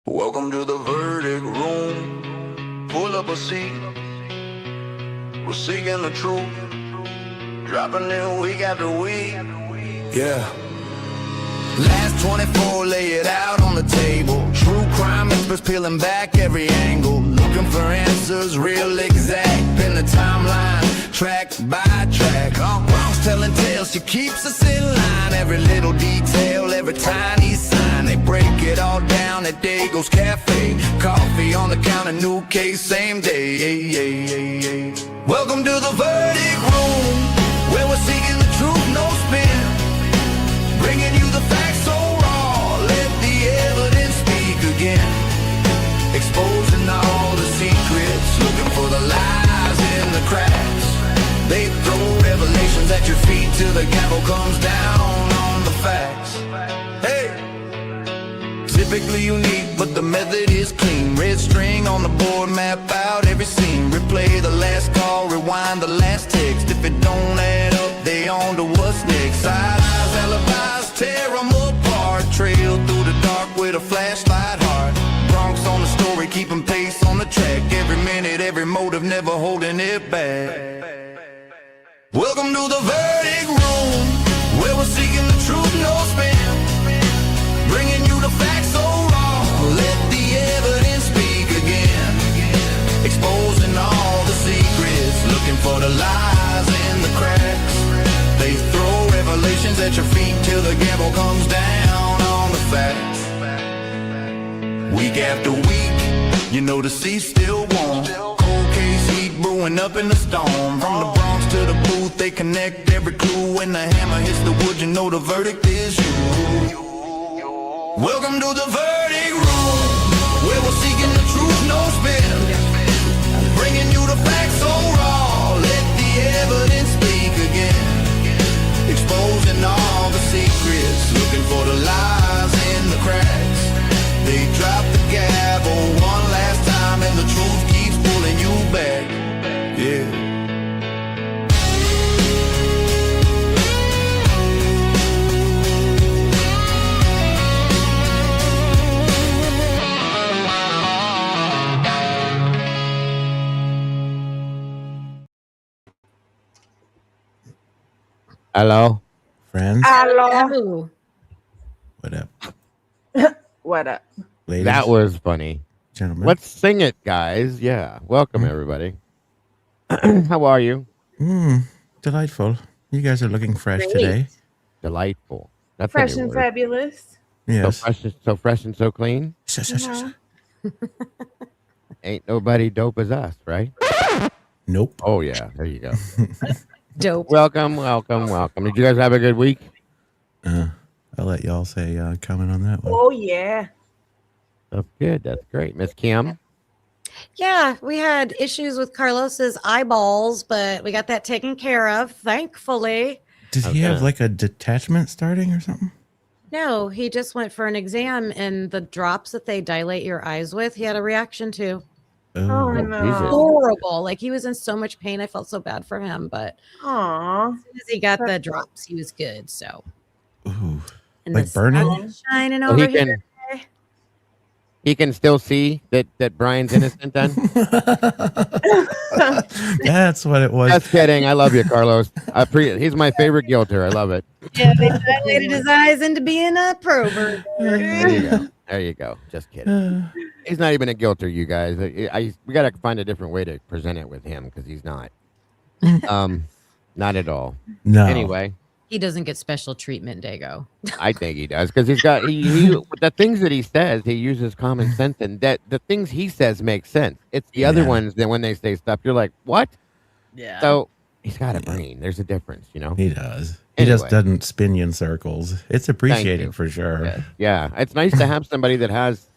Welcome to the verdict room. Pull up a seat. We're seeking the truth. Dropping in week after week. Yeah. Last 24, lay it out on the table. True crime experts peeling back every angle. Looking for answers, real exact. In the timeline, track by track. Bronx telling tales, she keeps us in line. Every little detail, every tiny sign. They break it all down at Dago's Cafe. Coffee on the counter, new case, same day. Welcome to the verdict room, where we're seeking the truth, no spin. Bringing you the facts so raw, let the evidence speak again. Exposing all the secrets, looking for the lies in the cracks. They throw revelations at your feet till the gavel comes down on the facts. Hey! Typically unique, but the method is clean. Red string on the board, map out every scene. Replay the last call, rewind the last text. If it don't add up, they on to what's next. Side eyes, alibis, tear them apart. Trail through the dark with a flashlight heart. Bronx on the story, keeping pace on the track. Every minute, every motive, never holding it back. Welcome to the verdict room, where we're seeking the truth, no spin. Bringing you the facts so raw, let the evidence speak again. Exposing all the secrets, looking for the lies in the cracks. They throw revelations at your feet till the gavel comes down on the facts. Week after week, you know the sea's still warm. Cold case heat brewing up in the storm. From the Bronx to the booth, they connect every clue. When the hammer hits the wood, you know the verdict is you. Welcome to the verdict room, where we're seeking the truth, no spin. Bringing you the facts so raw, let the evidence speak again. Exposing all the secrets, looking for the lies in the cracks. They drop the gavel one last time and the truth keeps pulling you back. Yeah. Hello, friends. Hello. What up, What up? ladies? that was funny. Gentlemen. Let's sing it, guys. Yeah, welcome everybody. How are you? Delightful. You guys are looking fresh Great. today. Delightful. That's Fresh a new and word. fabulous. Yes. So fresh and so clean. Ain't nobody dope as us, right? Nope. Oh yeah, there you go. Dope. welcome. Did you guys have a good week? I'll let y'all say comment on that one. Oh yeah. That's good. That's great, Miss Kim. Yeah, we had issues with Carlos's eyeballs, but we got that taken care of, thankfully. Did he have like a detachment starting or something? No, he just went for an exam, and the drops that they dilate your eyes with, he had a reaction to. Oh Jesus. no. Horrible. Like, he was in so much pain. I felt so bad for him, but Aw. as soon as he got the drops, he was good. So, Ooh. and Like the burning? sun is shining So over he here. he can still see that Brian's innocent. Then That's what it was. just kidding. I love you, Carlos. He's my favorite guilter. I love it. Yeah, they dilated his eyes into being a prover. There you go. There you go. Just kidding. He's not even a guilter, you guys. We got to find a different way to present it with him because he's not. Not at all. No. Anyway, He doesn't get special treatment, Dago. I think he does because he's got he the things that he says. He uses common sense, and that the things he says make sense. It's the other ones that when they say stuff, you're like, what? Yeah. So he's got a brain. There's a difference, you know. He does. He just Anyway. doesn't spin you in circles. It's you. appreciated for sure. Yeah, it's nice to have somebody that has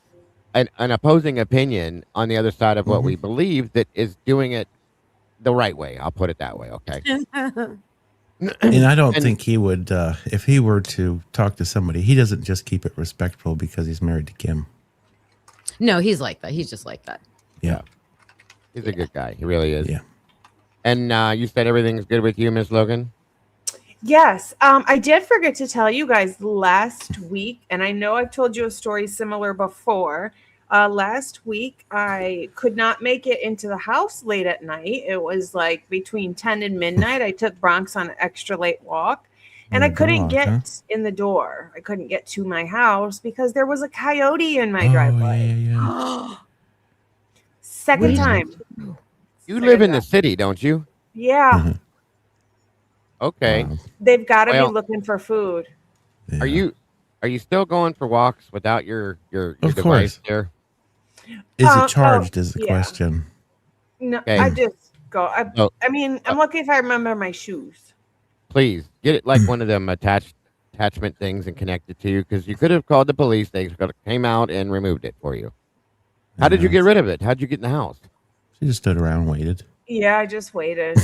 an opposing opinion on the other side of what we believe that is doing it the right way. I'll put it that way. Okay. And I don't think he would, if he were to talk to somebody, he doesn't just keep it respectful because he's married to Kim. No, he's like that. He's just like that. Yeah. He's a good guy. He really is. Yeah. And you said everything's good with you, Miss Logan? Yes. I did forget to tell you guys last week, and I know I've told you a story similar before, Last week, I could not make it into the house late at night. It was like between 10 and midnight. I took Bronx on an extra late walk, and I couldn't get in the door. I couldn't get to my house because there was a coyote in my driveway. Yeah. Second time. You live in the city, don't you? Yeah. Okay. Wow. They've got to Well- be looking for food. Yeah. Are you still going for walks without your Of device course. there? Is it charged? Is the yeah. question. No, Okay. I just go. Oh. I mean, I'm lucky if I remember my shoes. Please get it like one of them attachment things and connect it to you, because you could have called the police. They came out and removed it for you. How did you get rid of it? How'd you get in the house? She just stood around and waited. Yeah, I just waited.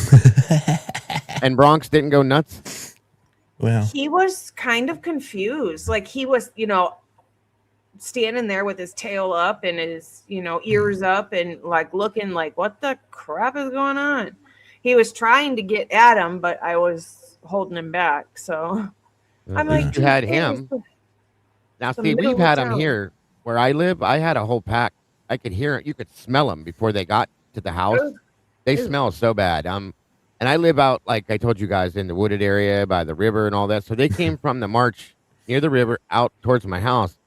And Bronx didn't go nuts? Well, He was kind of confused. Like he was, standing there with his tail up and his, ears up and like looking like, what the crap is going on? He was trying to get at him, but I was holding him back. So At I'm least like, you had "Geez, him. Now, the see, middle we've of had them town." here where I live. I had a whole pack. I could hear it. You could smell them before they got to the house. Ugh. They Ew. smell so bad. And I live out, like I told you guys, in the wooded area by the river and all that. So they came from the march near the river out towards my house.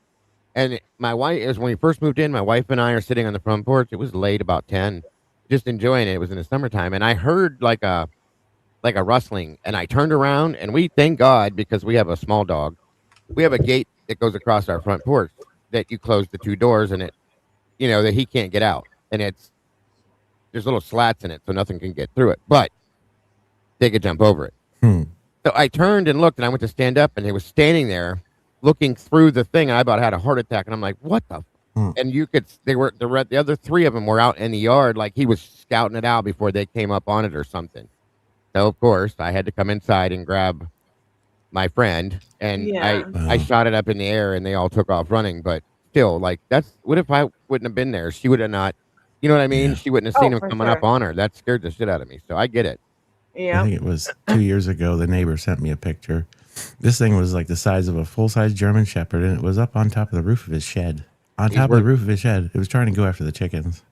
And my wife, it was when we first moved in, my wife and I are sitting on the front porch. It was late, about 10, just enjoying it. It was in the summertime. And I heard like a rustling, and I turned around, and we, thank God, because we have a small dog, we have a gate that goes across our front porch that you close the two doors, and it, that he can't get out. And there's little slats in it, so nothing can get through it, but they could jump over it. So I turned and looked, and I went to stand up, and he was standing there looking through the thing, and I about had a heart attack, and I'm like, what the? And the other three of them were out in the yard, like he was scouting it out before they came up on it or something. So, of course, I had to come inside and grab my friend, and Yeah. I shot it up in the air, and they all took off running. But still, like, what if I wouldn't have been there? She would have not, you know what I mean? Yeah. She wouldn't have seen him for coming sure. up on her. That scared the shit out of me. So I get it. I Yeah. think it was 2 years ago. The neighbor sent me a picture. This thing was like the size of a full-size German Shepherd, and it was up on top of the roof of his shed. On top of the roof of his shed. It was trying to go after the chickens.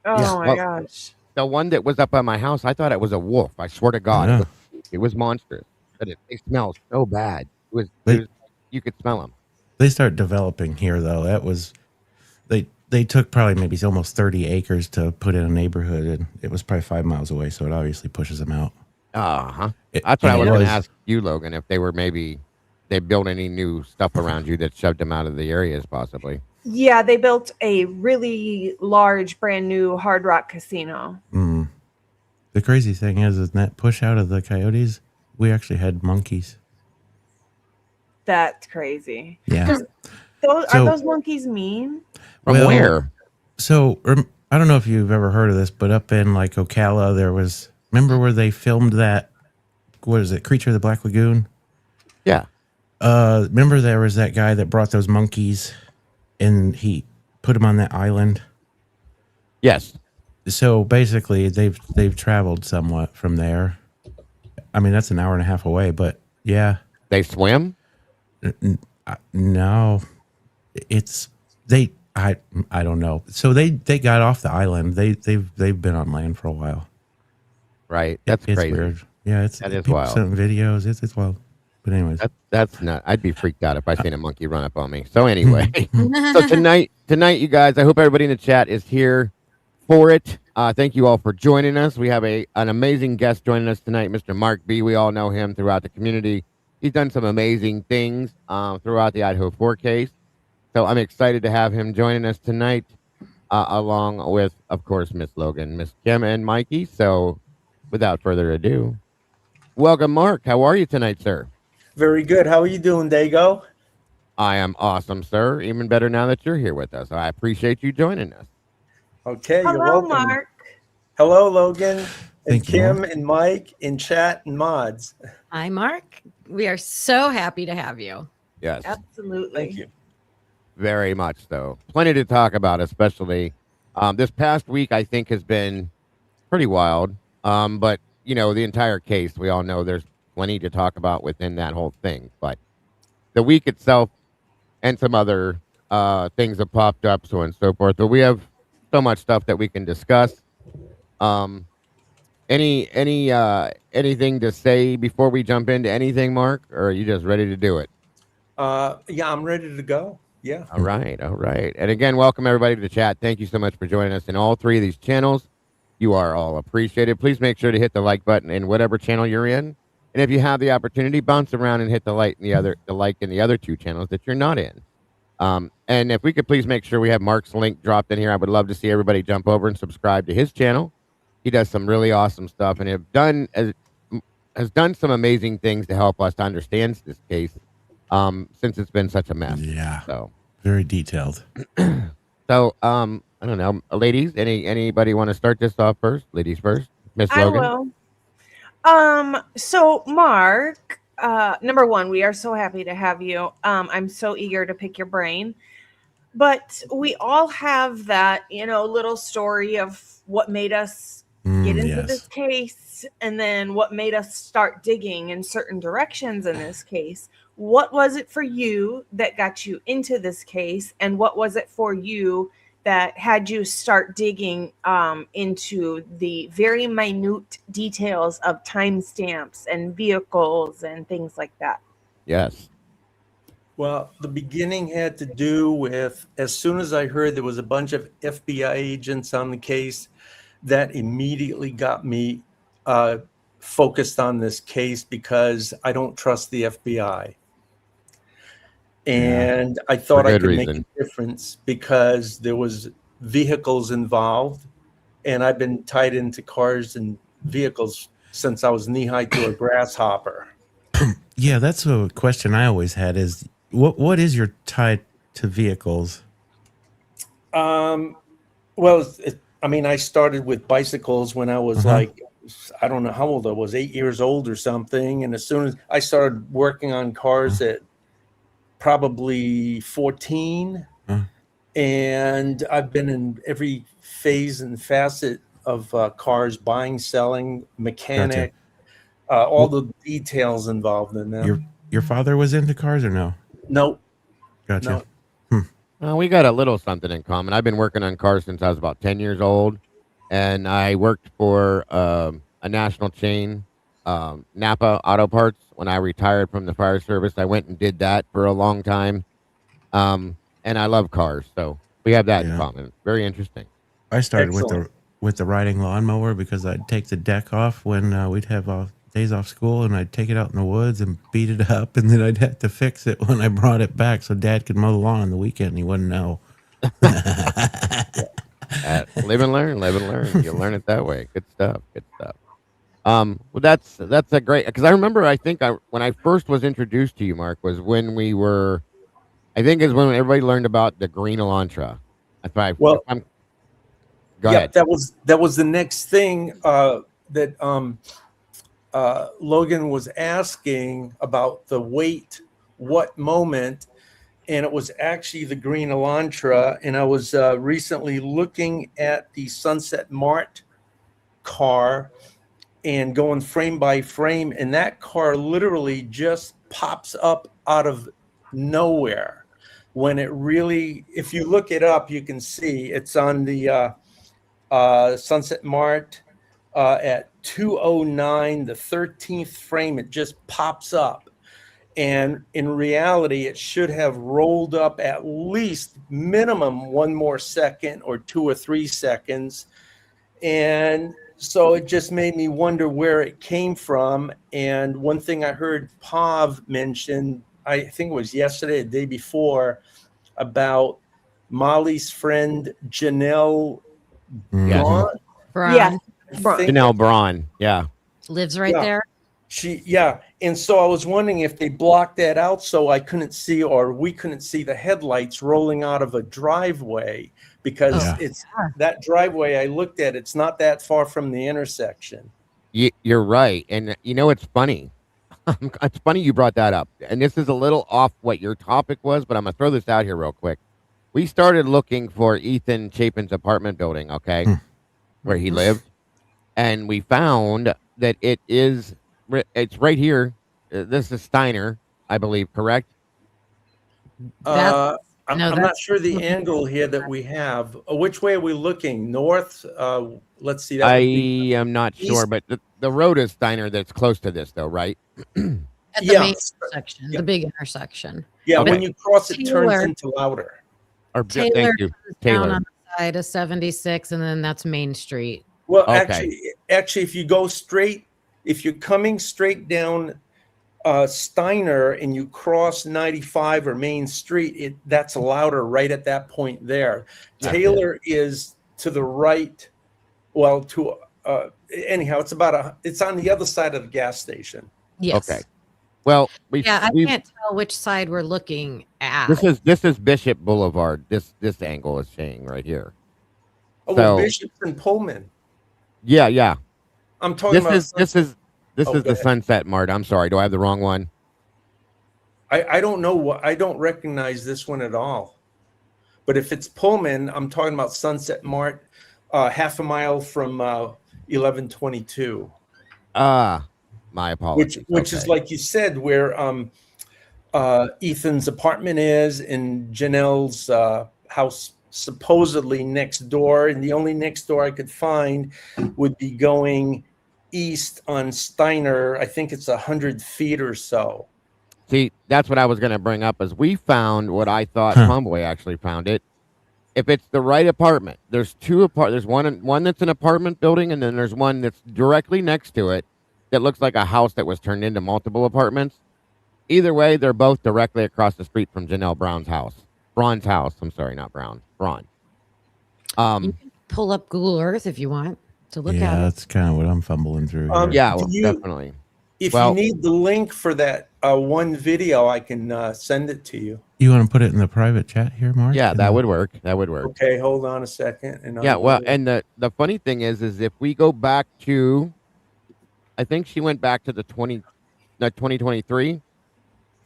Oh Yeah, my well- gosh. The one that was up by my house, I thought it was a wolf. I swear to God. Yeah. It was monstrous. But they smell so bad. It They- was you could smell them. They start developing here, though. That was they took probably maybe almost 30 acres to put in a neighborhood, and it was probably 5 miles away, so it obviously pushes them out. Uh-huh. It- That's what I and was it going to was- ask you, Logan, if they built any new stuff around you that shoved them out of the areas, possibly. Yeah, they built a really large, brand new Hard Rock casino. The crazy thing is in that push out of the coyotes, we actually had monkeys. That's crazy. Yeah. Are So- those monkeys mean? From Well, where? So I don't know if you've ever heard of this, but up in like Ocala, remember where they filmed that, what is it, Creature of the Black Lagoon? Yeah. Remember there was that guy that brought those monkeys and he put them on that island? Yes. So basically they've traveled somewhat from there. I mean, that's an hour and a half away, but yeah. They swim? No, I don't know. So they got off the island. They've been on land for a while. Right. That's It's crazy. weird. Yeah, That is people wild. sent videos. It's wild. But anyways, That's not. I'd be freaked out if I seen a monkey run up on me. So anyway, so tonight, you guys. I hope everybody in the chat is here for it. Thank you all for joining us. We have an amazing guest joining us tonight, Mr. MARC B. We all know him throughout the community. He's done some amazing things throughout the Idaho 4 case. So I'm excited to have him joining us tonight, along with, of course, Miss Logan, Miss Kim, and Mikey. So without further ado, welcome, Mark. How are you tonight, sir? Very good. How are you doing, Dago? I am awesome, sir. Even better now that you're here with us. I appreciate you joining us. Okay, you're Hello, welcome. Mark. Hello, Logan, and Thank you, Kim, Mark. and Mike, in chat and mods. Hi, Mark. We are so happy to have you. Yes, Absolutely. Thank you. very much so. Plenty to talk about, especially this past week, I think, has been pretty wild. But, the entire case, we all know there's plenty to talk about within that whole thing. But the week itself and some other things have popped up, so on and so forth. But we have so much stuff that we can discuss. Um, anything to say before we jump into anything, Mark, or are you just ready to do it? Yeah, I'm ready to go. Yeah. All right, all right. And again, welcome everybody to the chat. Thank you so much for joining us in all three of these channels. You are all appreciated. Please make sure to hit the like button in whatever channel you're in. And if you have the opportunity, bounce around and hit the like in the other two channels that you're not in. And if we could please make sure we have Mark's link dropped in here, I would love to see everybody jump over and subscribe to his channel. He does some really awesome stuff and has done some amazing things to help us to understand this case since it's been such a mess. Yeah. So Very detailed. So, I don't know, ladies. Anybody want to start this off first? Ladies first, Miss I Logan. will. So Mark, number one, we are so happy to have you. I'm so eager to pick your brain. But we all have that, little story of what made us get into Yes. this case, and then what made us start digging in certain directions in this case. What was it for you that got you into this case, and what was it for you that had you start digging into the very minute details of timestamps and vehicles and things like that? Yes. Well, the beginning had to do with, as soon as I heard there was a bunch of FBI agents on the case, that immediately got me focused on this case because I don't trust the FBI. And I thought I could make a difference because there was vehicles involved, and I've been tied into cars and vehicles since I was knee-high to a grasshopper. Yeah, that's a question I always had is what is your tie to vehicles? Well, I started with bicycles when I was like, I don't know how old I was, 8 years old or something. And as soon as I started working on cars at probably 14, and I've been in every phase and facet of cars, buying, selling, mechanic, all the details involved in them. Your father was into cars or no? Nope. Gotcha. No. Well, we got a little something in common. I've been working on cars since I was about 10 years old, and I worked for a national chain, Napa Auto Parts. When I retired from the fire service, I went and did that for a long time, and I love cars, so we have that in common. Very interesting. I started with the riding lawnmower because I'd take the deck off when we'd have days off school, and I'd take it out in the woods and beat it up, and then I'd have to fix it when I brought it back so Dad could mow the lawn on the weekend and he wouldn't know. Live and learn. You'll learn it that way. Good stuff. Well, that's a great, because I remember, when I first was introduced to you, Mark, was when when everybody learned about the green Elantra. Go ahead. That was the next thing that Logan was asking about the weight, what moment, and it was actually the green Elantra. And I was recently looking at the Sunset Mart car and going frame by frame, and that car literally just pops up out of nowhere. When it really, if you look it up, you can see it's on the Sunset Mart at 209, the 13th frame, it just pops up. And in reality, it should have rolled up at least minimum one more second or 2 or 3 seconds. And so it just made me wonder where it came from. And one thing I heard Pav mention, I think it was yesterday, the day before, about Molly's friend Janelle Braun. Yeah. Janelle Braun. Yeah. Lives right there. And so I was wondering if they blocked that out so I couldn't see, or we couldn't see the headlights rolling out of a driveway, because it's that driveway I looked at, it's not that far from the intersection. You're right. And it's funny. It's funny you brought that up. And this is a little off what your topic was, but I'm going to throw this out here real quick. We started looking for Ethan Chapin's apartment building, where he lived. And we found that it's right here. This is Steiner, I believe, correct? No, I'm not sure the angle here that we have. Which way are we looking? North? Let's see. That I would be am not sure, east. but the road is Steiner that's close to this, though, right? at the Yeah. main intersection, Yeah. the big intersection. Yeah, Okay. when you cross, it turns Taylor- into Louder. Or Taylor thank you, comes down Taylor. on the side of 76, and then that's Main Street. Well, Okay. actually, if you go straight, if you're coming straight down Steiner and you cross 95 or Main Street, that's Louder right at that point there. Gotcha. Taylor is to the right. Well, to anyhow, it's on the other side of the gas station. Yes. Okay. Well, Yeah, I we've can't tell which side we're looking at. this is Bishop Boulevard. This angle is saying right here. Oh, well, So- Bishop's and Pullman. Yeah. I'm talking This about. is Oh, the go ahead. Sunset Mart. I'm sorry. Do I have the wrong one? I don't know what, I don't recognize this one at all. But if it's Pullman, I'm talking about Sunset Mart, half a mile from 1122, My apologies. which is Okay. like you said, where Ethan's apartment is and Janelle's house supposedly next door. And the only next door I could find would be going east on Steiner. I think it's 100 feet or so. See, that's what I was going to bring up. Is we found what I thought Huh. Homeboy actually found it. If it's the right apartment, there's there's one that's an apartment building, and then there's one that's directly next to it that looks like a house that was turned into multiple apartments. Either way, they're both directly across the street from Janelle Brown's house. Braun's house. I'm sorry, not Brown. Braun. Pull up Google Earth if you want to look Yeah, at it. that's kind of what I'm fumbling through. Here. Yeah, Do well, you- definitely. If Well- you need the link for that one video, I can send it to you. You want to put it in the private chat here, Mark? Yeah, And that would work. That would work. Okay, hold on a second. And Yeah, I'll well, go- and the funny thing is if we go back to, I think she went back to the 2023,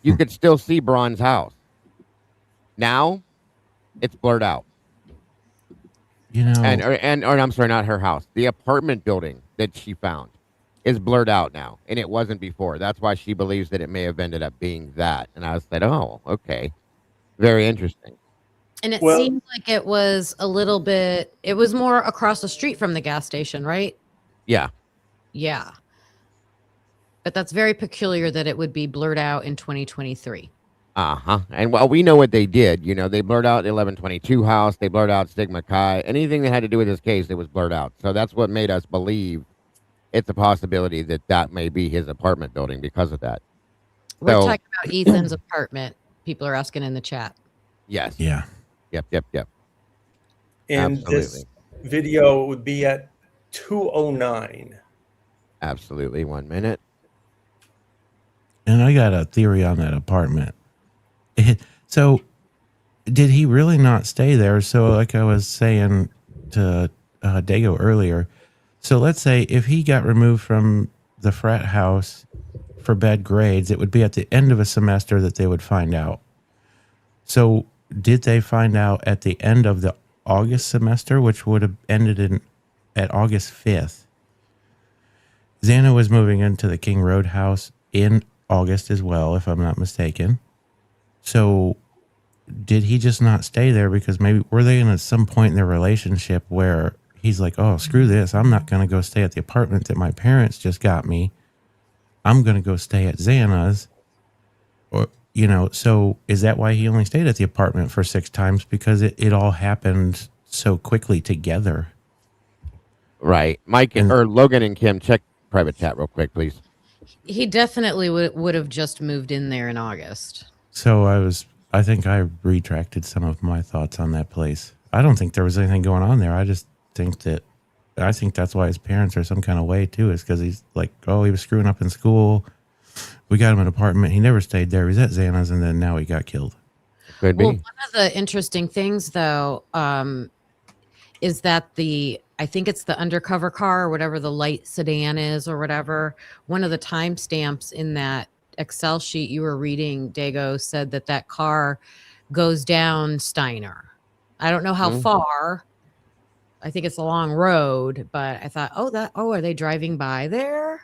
you could still see Braun's house. Now, it's blurred out. You know, Or I'm sorry, not her house. The apartment building that she found is blurred out now, and it wasn't before. That's why she believes that it may have ended up being that. And I said, oh, okay, very interesting. And it Well- seemed like it was a little bit, it was more across the street from the gas station, right? Yeah, Yeah. But that's very peculiar that it would be blurred out in 2023. And well, we know what they did. You know, they blurred out the 1122 house. They blurred out Stigma Chi. Anything that had to do with this case, it was blurred out. So that's what made us believe it's a possibility that may be his apartment building because of that. We're So- talking about Ethan's apartment. People are asking in the chat. Yes. yeah. Yep. and this video would be at 2:09. Absolutely. 1 minute. And I got a theory on that apartment. So, did he really not stay there? So, like I was saying to Dago earlier, so let's say if he got removed from the frat house for bad grades, it would be at the end of a semester that they would find out. So, did they find out at the end of the August semester, which would have ended at August 5th? Xana was moving into the King Road house in August as well, if I'm not mistaken. So did he just not stay there because maybe were they in at some point in their relationship where he's like, oh, screw this, I'm not going to go stay at the apartment that my parents just got me. I'm going to go stay at Xana's. Or, so is that why he only stayed at the apartment for 6 times? Because it all happened so quickly together. Right. Mike or Logan and Kim, check private chat real quick, please. He definitely would have just moved in there in August. So I think I retracted some of my thoughts on that place. I don't think there was anything going on there. I just think that's why his parents are some kind of way too, is because he's like, oh, he was screwing up in school. We got him an apartment. He never stayed there. He was at Xana's and then now he got killed. Could be. Well, one of the interesting things, though, is that I think it's the undercover car or whatever the light sedan is or whatever. One of the timestamps in that Excel sheet you were reading, Dago, said that car goes down Steiner. I don't know how far. I think it's a long road, but I thought, are they driving by there?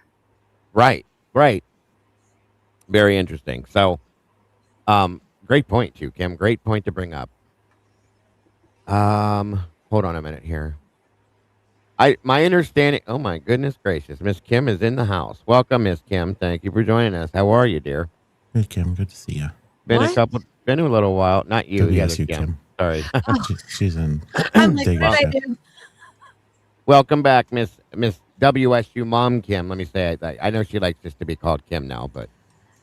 Right. Very interesting. So, great point too, Kim. Great point to bring up. Hold on a minute here. My understanding. Oh my goodness gracious, Miss Kim is in the house. Welcome, Miss Kim. Thank you for joining us. How are you, dear? Hey, Kim, good to see you. What? Been a little while. Not you, the other WSU Kim. Kim. Sorry. She's in I'm like, Digger what I Set. do? Welcome back, Miss WSU Mom Kim. Let me say it. I know she likes just to be called Kim now, but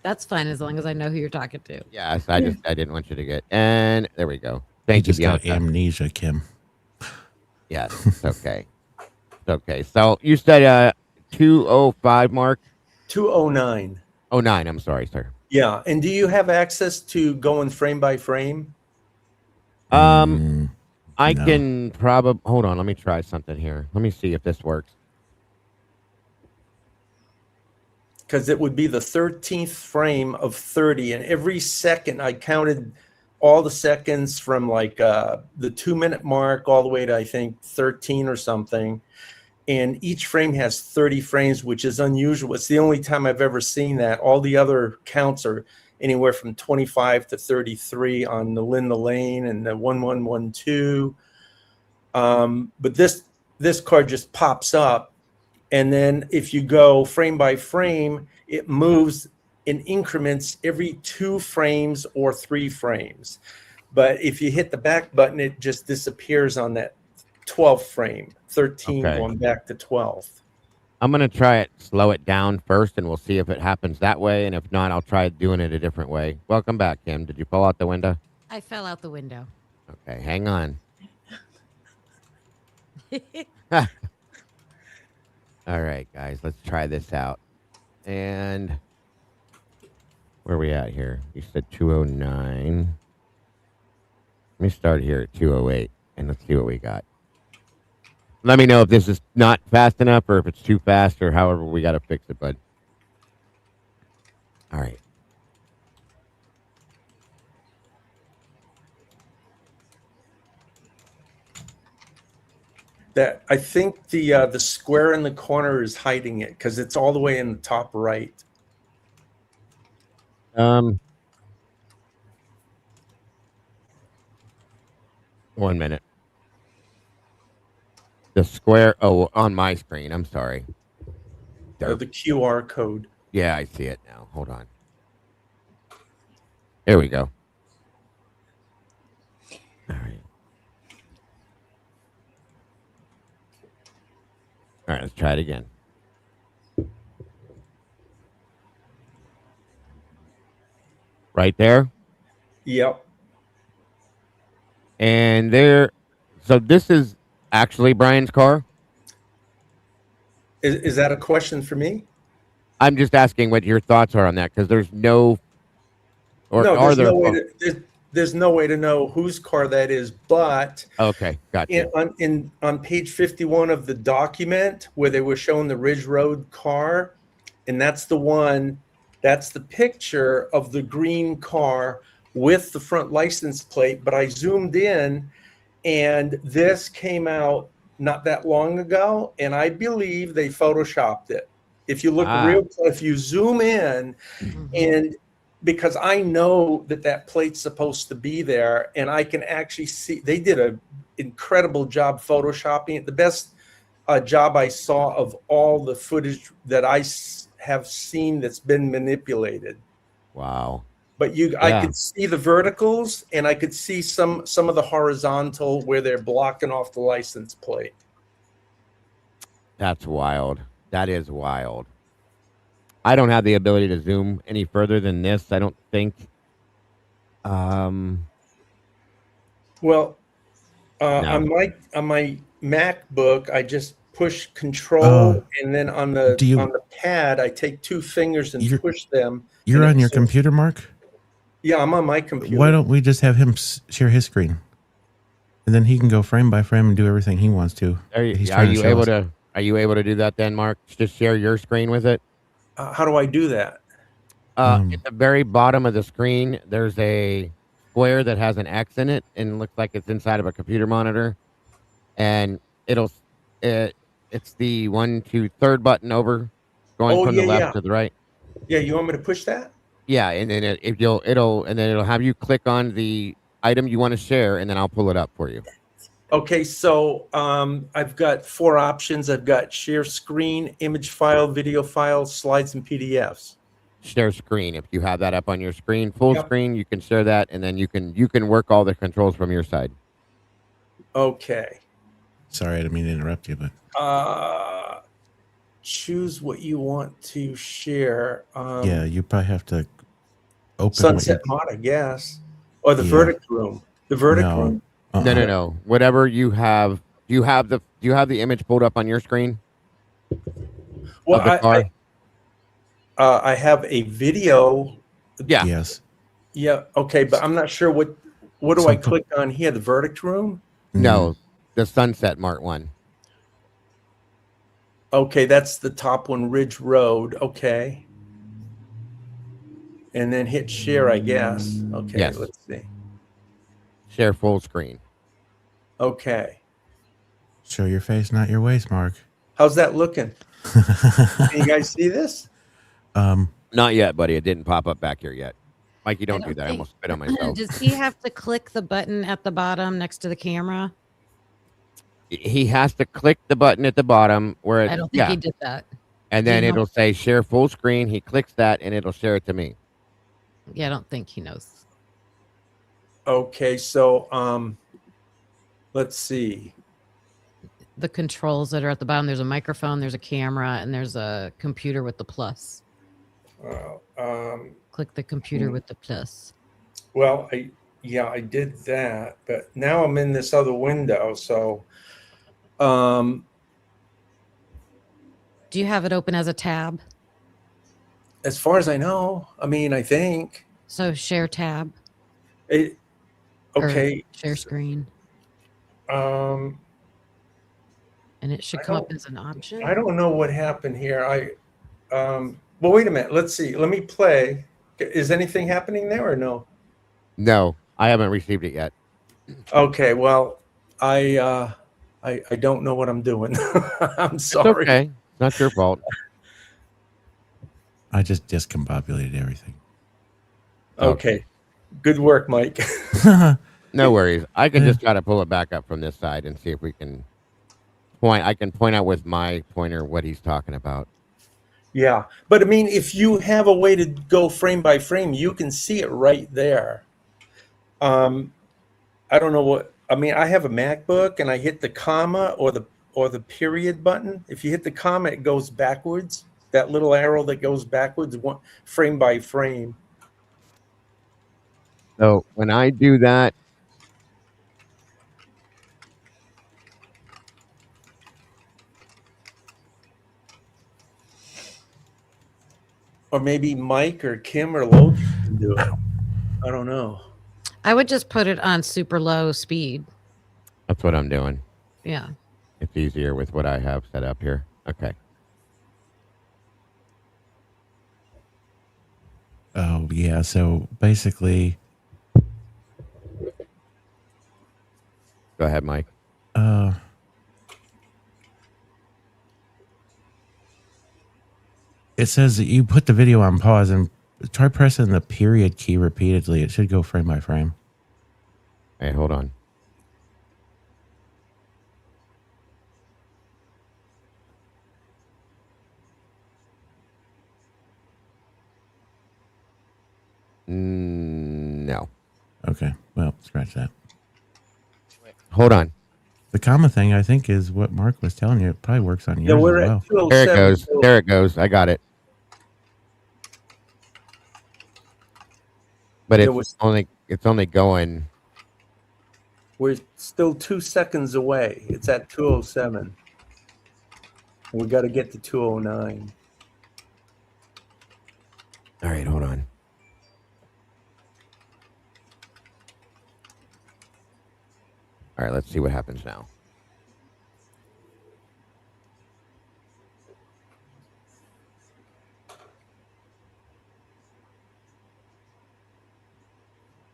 That's fine as long as I know who you're talking to. yes, I didn't want you to get. And there we go. You Thank you, just got Bianca. amnesia, Kim. Yes, it's okay. It's okay. So you said 205 mark. 209. Oh, 9. I'm sorry, sir. Yeah. And do you have access to going frame by frame? I No. can probably hold on. Let me try something here. Let me see if this works. Because it would be the 13th frame of 30. And every second, I counted all the seconds from like the 2-minute mark all the way to, I think, 13 or something. And each frame has 30 frames, which is unusual. It's the only time I've ever seen that. All the other counts are anywhere from 25 to 33 on the Linda Lane and the 1112. But this card just pops up. And then if you go frame by frame, it moves in increments every 2 frames or 3 frames. But if you hit the back button, it just disappears on that 12th frame, 13 Okay. going back to 12th. I'm gonna try it, slow it down first, and we'll see if it happens that way. And if not, I'll try doing it a different way. Welcome back, Kim. Did you fall out the window? I fell out the window. Okay, hang on. All right, guys, let's try this out. And where are we at here? You said 209. Let me start here at 208, and let's see what we got. Let me know if this is not fast enough or if it's too fast or however we got to fix it, bud. All right. That I think the square in the corner is hiding it because it's all the way in the top right. 1 minute. The square. Oh, on my screen. I'm sorry. The QR code. Yeah, I see it now. Hold on. There we go. All right. All right, let's try it again. Right there. Yep. And there. So this is actually Brian's car. Is that a question for me? I'm just asking what your thoughts are on that because there's no. Or No, are there's there? no way to. There's no way to know whose car that is, but Okay, gotcha. on page 51 of the document where they were showing the Ridge Road car, and that's the one, that's the picture of the green car with the front license plate. But I zoomed in, and this came out not that long ago, and I believe they photoshopped it. If you look if you zoom in, and because I know that plate's supposed to be there, and I can actually see they did an incredible job photoshopping it. The best job I saw of all the footage that I have seen that's been manipulated. Wow. But I could see the verticals, and I could see some of the horizontal where they're blocking off the license plate. That's wild. That is wild. I don't have the ability to zoom any further than this. I don't think. Well, No. on my MacBook, I just push Control, and then on the pad, I take 2 fingers and push them. You're and on your computer, Mark? Yeah, I'm on my computer. Why don't we just have him share his screen, and then he can go frame by frame and do everything he wants to. Are you able to do that then, Mark? Just share your screen with it. How do I do that? At the very bottom of the screen, there's a square that has an X in it, and looks like it's inside of a computer monitor. And it's the 1, 2, 3rd button over, going from the left to the right. Yeah, you want me to push that? Yeah, and then it'll have you click on the item you want to share, and then I'll pull it up for you. Okay, so I've got 4 options. I've got share screen, image file, video file, slides, and PDFs. Share screen. If you have that up on your screen, full Yep. screen, you can share that, and then you can work all the controls from your side. Okay. Sorry, I didn't mean to interrupt you, but Choose what you want to share. yeah, you probably have to open Sunset Mod, I guess, or the Yeah. Verdict Room. The Verdict No. Room. No. Whatever you have. Do you have the image pulled up on your screen? Well, Of the car? I have a video. Yeah. Yes. Yeah. Okay, but I'm not sure what do So I put- click on here? The Verdict Room. No, the Sunset Mart one. Okay, that's the top one, Ridge Road. Okay. And then hit share, I guess. Okay, Yes. let's see. Share full screen. Okay. Show your face, not your waist, Mark. How's that looking? Can you guys see this? Not yet, buddy. It didn't pop up back here yet. Mikey, don't do that. I think- almost spit on myself. Does he have to click the button at the bottom next to the camera? He has to click the button at the bottom where I it, don't think yeah, he did that. and Do you then know- it'll say share full screen. He clicks that, and it'll share it to me. Yeah, I don't think he knows. Okay, so let's see. The controls that are at the bottom, there's a microphone, there's a camera, and there's a computer with the plus. Click the computer with the plus. Well, I did that, but now I'm in this other window, so Do you have it open as a tab? as far as I know, I mean, I think So share tab. it or okay. Share screen. Um And it should I come up don't- as an option. I don't know what happened here. Well, wait a minute. Let's see. Let me play. Is anything happening there or no? No, I haven't received it yet. Okay, well, I don't know what I'm doing. I'm It's sorry. okay. It's not your fault. I just discombobulated everything. Okay. Good work, Mike. No worries. I can Yeah. just try to pull it back up from this side and see if we can point. I can point out with my pointer what he's talking about. Yeah, but I mean, if you have a way to go frame by frame, you can see it right there. I don't know what I mean. I have a MacBook, and I hit the comma or the period button. If you hit the comma, it goes backwards. That little arrow that goes backwards, one frame by frame. So when I do that, Or maybe Mike or Kim or Logan can do it. I don't know. I would just put it on super low speed. that's what I'm doing. Yeah. It's easier with what I have set up here. Okay. Oh yeah. So basically, Go ahead, Mike. it says that you put the video on pause and try pressing the period key repeatedly. It should go frame by frame. Hey, hold on. No. Okay. Well, scratch that. Hold on. The comma thing, I think, is what Mark was telling you. It probably works on Yeah, yours we're as at well. 207. There it goes. so There it goes. I got it. But There it's was- only going. We're still 2 seconds away. It's at 207. We got to get to 209. All right, hold on. All right, let's see what happens now.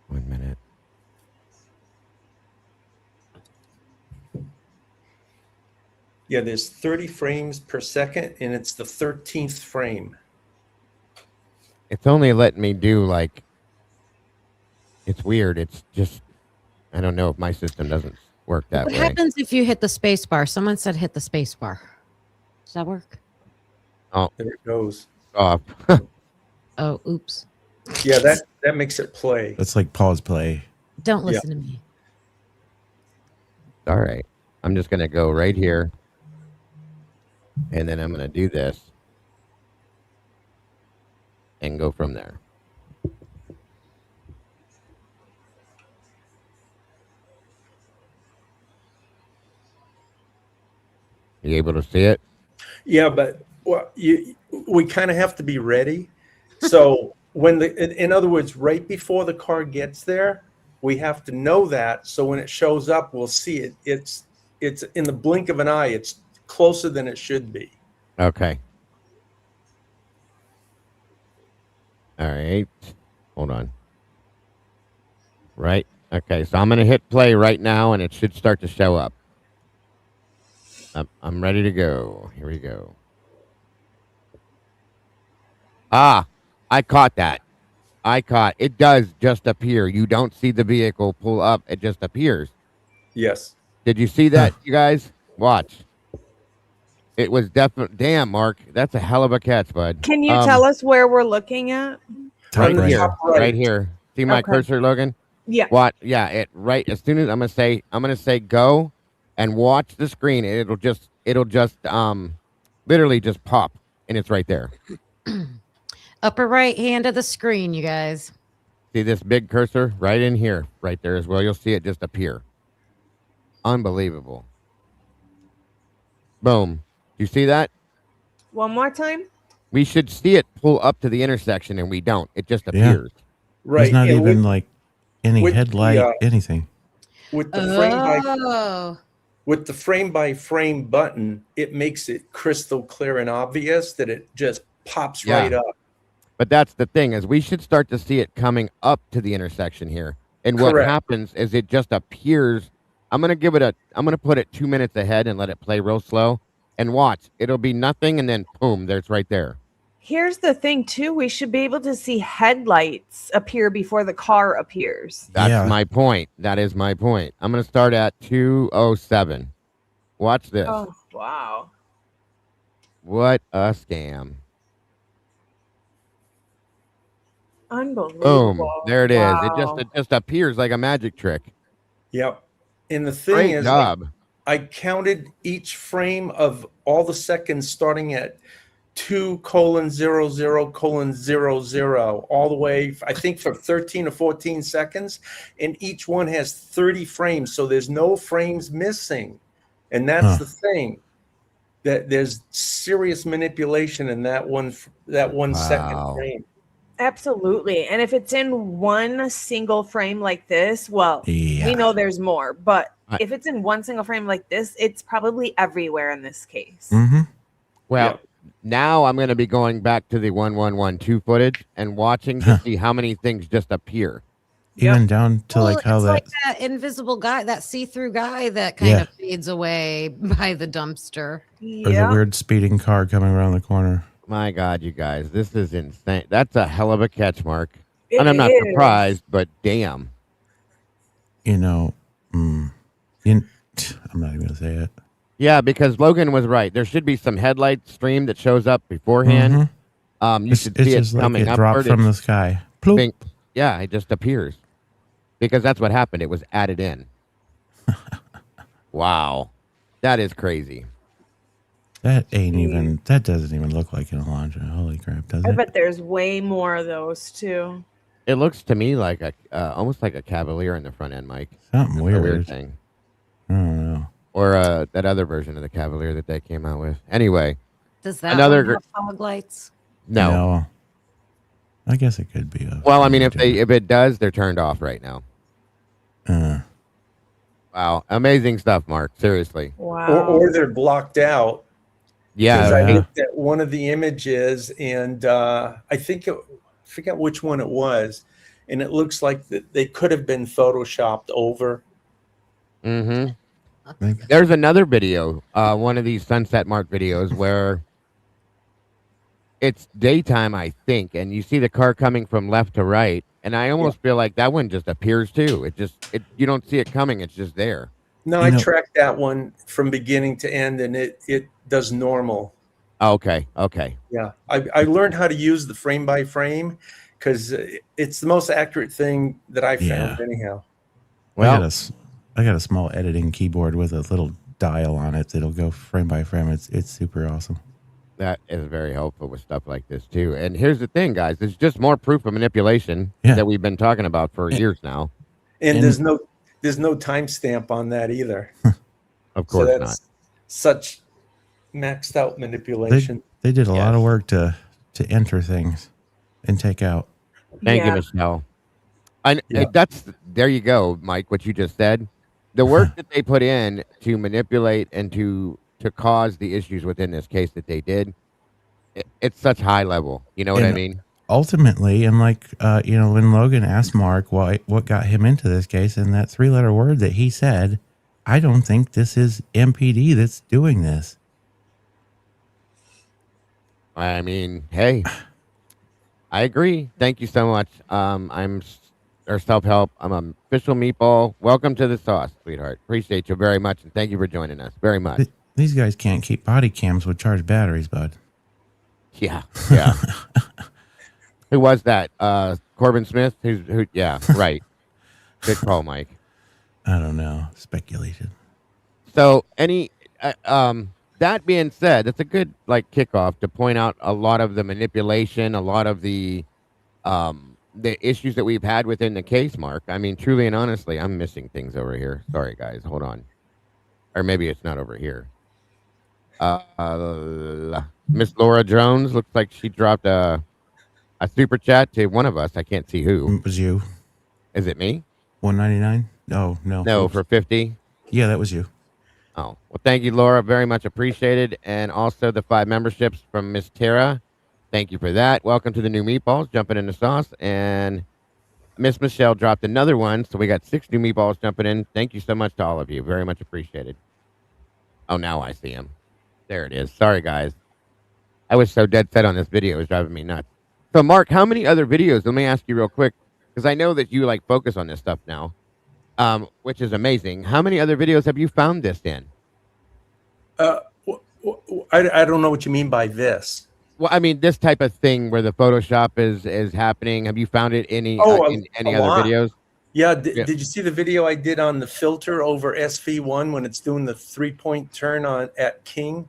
One minute. Yeah, there's 30 frames per second, and it's the 13th frame. It's only letting me do like. It's weird. It's just. I don't know if my system doesn't work that What way. happens if you hit the space bar? Someone said hit the space bar. Does that work? Oh, There it goes. off. Oh, oops. Yeah, that makes it play. It's like pause play. Don't listen to me. All right. I'm just gonna go right here, and then I'm gonna do this, and go from there. You able to see it? Yeah, but we kind of have to be ready. So in other words, right before the car gets there, we have to know that. So when it shows up, we'll see it. It's in the blink of an eye. It's closer than it should be. Okay. All right. Hold on. Right. Okay. So I'm going to hit play right now, and it should start to show up. I'm ready to go. Here we go. Ah, I caught that. It does just appear. You don't see the vehicle pull up. It just appears. Yes. Did you see that, you guys? Watch. It was definitely. Damn, Mark. That's a hell of a catch, bud. Can you tell us where we're looking at? Top Right right. here. Top right. Right here. See my Okay. cursor, Logan? Yeah. What? Yeah. It right as soon as I'm gonna say go, and watch the screen. It'll just literally just pop, and it's right there. Upper right hand of the screen, you guys. See this big cursor right in here, right there as well. You'll see it just appear. Unbelievable. Boom. You see that? One more time. We should see it pull up to the intersection, and we don't. It just Yeah. appears. Right. There's not And even like any with the, headlight, anything. with the frame by Oh, with the frame by frame button, it makes it crystal clear and obvious that it just pops Yeah. right up. But that's the thing, is we should start to see it coming up to the intersection here. And what Correct. happens is it just appears. I'm gonna put it 2 minutes ahead and let it play real slow, and watch. It'll be nothing, and then boom, there's right there. Here's the thing, too. We should be able to see headlights appear before the car appears. That's Yeah. my point. That is my point. I'm gonna start at 2:07. Watch this. Oh, wow. What a scam. Unbelievable. Boom. There it is. Wow. It just appears like a magic trick. Yep. And the thing Great is, job. I counted each frame of all the seconds starting at 2:00:00 all the way, I think, for 13 or 14 seconds. And each one has 30 frames. So there's no frames missing. And that's the thing, that there's serious manipulation in that one second Wow. frame. Absolutely. And if it's in one single frame like this, well, Yeah. we know there's more. But I- if it's in one single frame like this, it's probably everywhere in this case. Mm-hmm. Well, Yep. now I'm going to be going back to the 1112 footage and watching to see how many things just appear. Even down to well, like how it's that. like that invisible guy, that see-through guy that kind Yeah. of fades away by the dumpster. Or the Yeah. weird speeding car coming around the corner. My God, you guys, this is insane. That's a hell of a catch, Mark. It And I'm not is. surprised, but damn. You know, I'm not even gonna say it. Yeah, because Logan was right. There should be some headlight stream that shows up beforehand. Mhm. You It's, should it's see it just like coming it up. dropped from the sky. Ploop. Yeah, it just appears. Because that's what happened. It was added in. Wow. That is crazy. That doesn't even look like an Elantra. Holy crap, does I it? bet there's way more of those too. It looks to me like almost like a Cavalier in the front end, Mike. Something That's a weird. thing. I don't know. Or that other version of the Cavalier that they came out with. Anyway, Does that Another one have fog lights? no. I guess it could be. Well, I mean, if it does, they're turned off right now. Wow, amazing stuff, Mark. Seriously. Wow. Or they're blocked out. Yeah. Because I Yeah. looked at one of the images, and I forget which one it was, and it looks like that they could have been photoshopped over. Mm-hmm. Maybe. There's another video, one of these Sunset Mark videos, where it's daytime, I think, and you see the car coming from left to right, and I Yeah. almost feel like that one just appears too. It you don't see it coming, it's just there. No, You I know, tracked that one from beginning to end, and it does normal. Okay, okay. Yeah, I learned how to use the frame by frame because it's the most accurate thing that I found Yeah. anyhow. Well, I got a small editing keyboard with a little dial on it that'll go frame by frame. It's super awesome. that is very helpful with stuff like this too. And here's the thing, guys, it's just more proof of manipulation Yeah. that we've been talking about for And- years now. And And- there's no timestamp on that either. Of So course that's not. such maxed out manipulation. They did a lot Yes. of work to enter things and take out. Thank you, Yeah. Michelle. And Yeah. there you go, Mike, what you just said. The work that they put in to manipulate and to cause the issues within this case that they did, it's such high level. You know what I And- mean? Ultimately, and like when Logan asked Mark what got him into this case, and that 3-letter word that he said, I don't think this is MPD that's doing this. I mean, hey, I agree. Thank you so much. Our self-help. I'm an official meatball. Welcome to the sauce, sweetheart. Appreciate you very much, and thank you for joining us very much. These guys can't keep body cams with charged batteries, bud. Yeah, yeah. Who was that? Corbin Smith? Who? Yeah, right. Good call, Mike. I don't know. Speculation. So, that being said, that's a good kickoff to point out a lot of the manipulation, a lot of the issues that we've had within the case, Mark. I mean, truly and honestly, I'm missing things over here. Sorry, guys. Hold on. Or maybe it's not over here. Miss Laura Jones looks like she dropped a super chat to one of us. I can't see who. It was you. Is it me? 199? Oh, no. No, Oops. for 50. Yeah, that was you. Oh, well, thank you, Laura. Very much appreciated. And also the 5 memberships from Miss Tara. Thank you for that. Welcome to the new meatballs, jumping in the sauce. And Miss Michelle dropped another one. So we got 6 new meatballs jumping in. Thank you so much to all of you. Very much appreciated. Oh, now I see him. There it is. Sorry, guys. I was so dead set on this video. It was driving me nuts. So, Mark, how many other videos? Let me ask you real quick, because I know that you focus on this stuff now, which is amazing. How many other videos have you found this in? I don't know what you mean by this. Well, I mean, this type of thing where the Photoshop is happening. Have you found it in any a other lot. videos? Yeah, Yeah. Did you see the video I did on the filter over SV1 when it's doing the 3-point turn at King?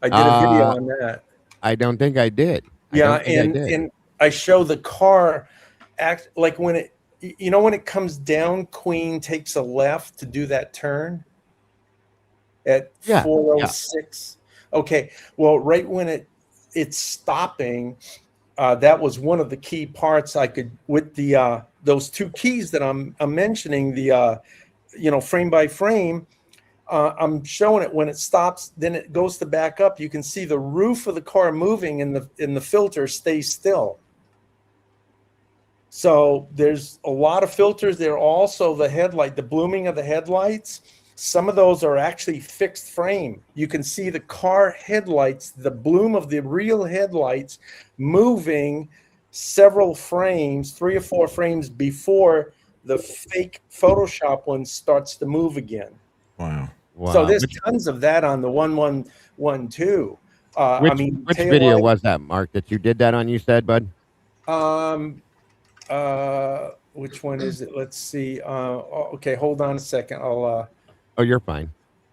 I did a video on that. I don't think I did. Yeah, and I show the car act like when it comes down, Queen takes a left to do that turn at 406. Okay, well, right when it's stopping, that was one of the key parts I could with the those 2 keys that I'm mentioning, the frame by frame. I'm showing it when it stops, then it goes to back up. You can see the roof of the car moving and the filter stays still. So there's a lot of filters there. Also the blooming of the headlights. Some of those are actually fixed frame. You can see the car headlights, the bloom of the real headlights moving several frames, 3 or 4 frames before the fake Photoshop one starts to move again. Wow. So there's tons of that on the 112. Which video was that, Mark, that you did that on? You said, bud. Which one is it? Let's see. Okay, hold on a second. Oh, you're fine.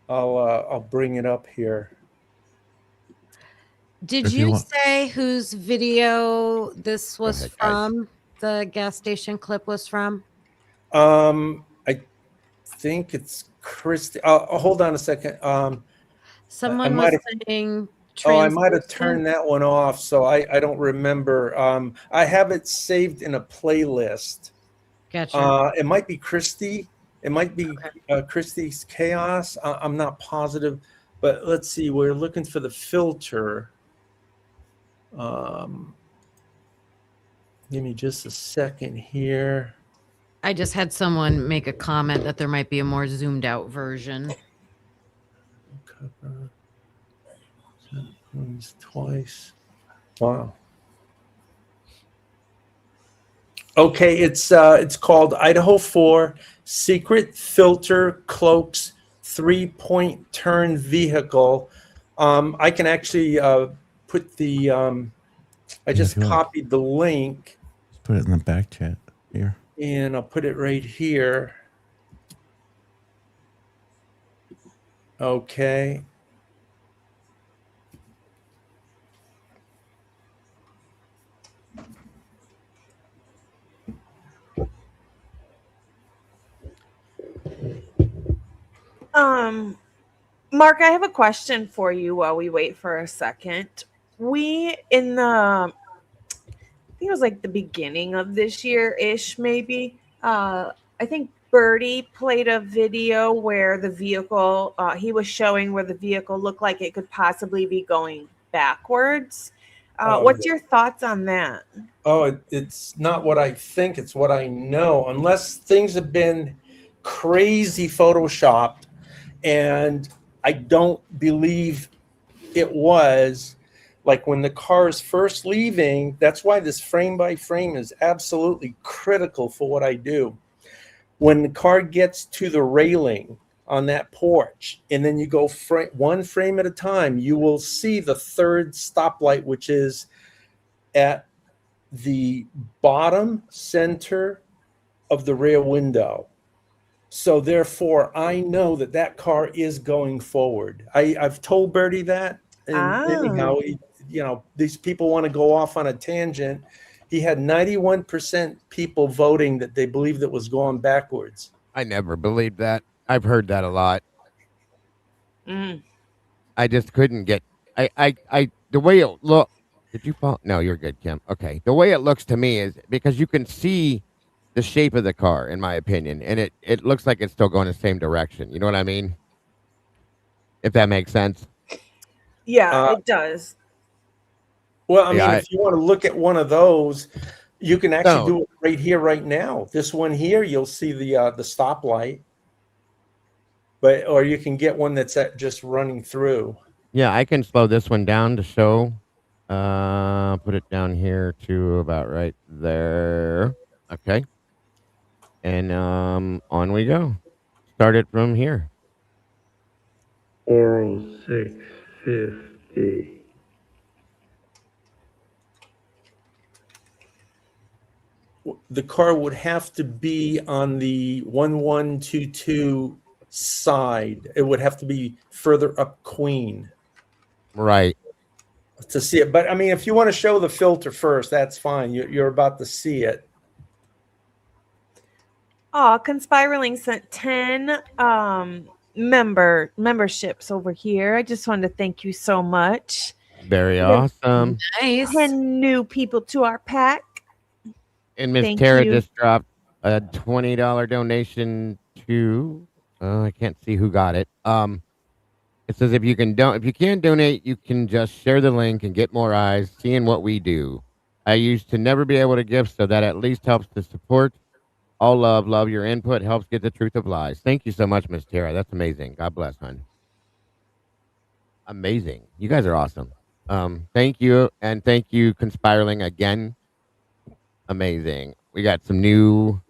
I'll bring it up here. Did If you you want- say whose video this was ahead, guys. from? The gas station clip was from? I think it's Christy. Hold on a second. Someone might was saying. I might have translucent. turned that one off, so I don't remember. I have it saved in a playlist. Gotcha. It might be Christy. It might be Christy's Chaos. I'm not positive, but let's see. We're looking for the filter. Give me just a second here. I just had someone make a comment that there might be a more zoomed out version. Cover. Twice. Wow. Okay, it's called Idaho 4 Secret Filter Cloaks 3-point turn vehicle. I can actually put the I just if you want, copied the link just put it in the back chat here. and I'll put it right here. Okay. Mark, I have a question for you while we wait for a second. We in the I think it was like the beginning of this year ish, maybe. I think Birdie played a video where the vehicle, he was showing where the vehicle looked like it could possibly be going backwards. What's your thoughts on that? Oh, it's not what I think, it's what I know. Unless things have been crazy photoshopped, and I don't believe it was. Like when the car is first leaving, that's why this frame by frame is absolutely critical for what I do. When the car gets to the railing on that porch, and then you go one frame at a time, you will see the third stoplight, which is at the bottom center of the rear window. So therefore, I know that that car is going forward. I've told Bertie that, and anyhow, these people want to go off on a tangent. He had 91% people voting that they believed it was going backwards. I never believed that. I've heard that a lot. I just couldn't get. The way it look. Did you fall? No, you're good, Kim. Okay. The way it looks to me is because you can see the shape of the car, in my opinion, and it looks like it's still going the same direction. You know what I mean? If that makes sense. Yeah, it does. Well, I mean, if you want to look at one of those, you can actually do it right here, right now. This one here, you'll see the stoplight, or you can get one that's just running through. Yeah, I can slow this one down to show. Put it down here to about right there. Okay. And on we go. Start it from here. 40650. The car would have to be on the 1122 side. It would have to be further up Queen. Right. To see it. But I mean, if you want to show the filter first, that's fine. You're about to see it. Oh, Conspiraling sent 10 memberships over here. I just wanted to thank you so much. Very awesome. Nice. 10 new people to our pack. And Miss Tara just dropped a $20 donation to I can't see who got it. It says if you can't donate, you can just share the link and get more eyes seeing what we do. I used to never be able to give, so that at least helps to support. All love your input, helps get the truth of lies. Thank you so much, Miss Tara. That's amazing. God bless, hon. Amazing. You guys are awesome. Thank you, and thank you, Conspiraling, again. Amazing. We got some new,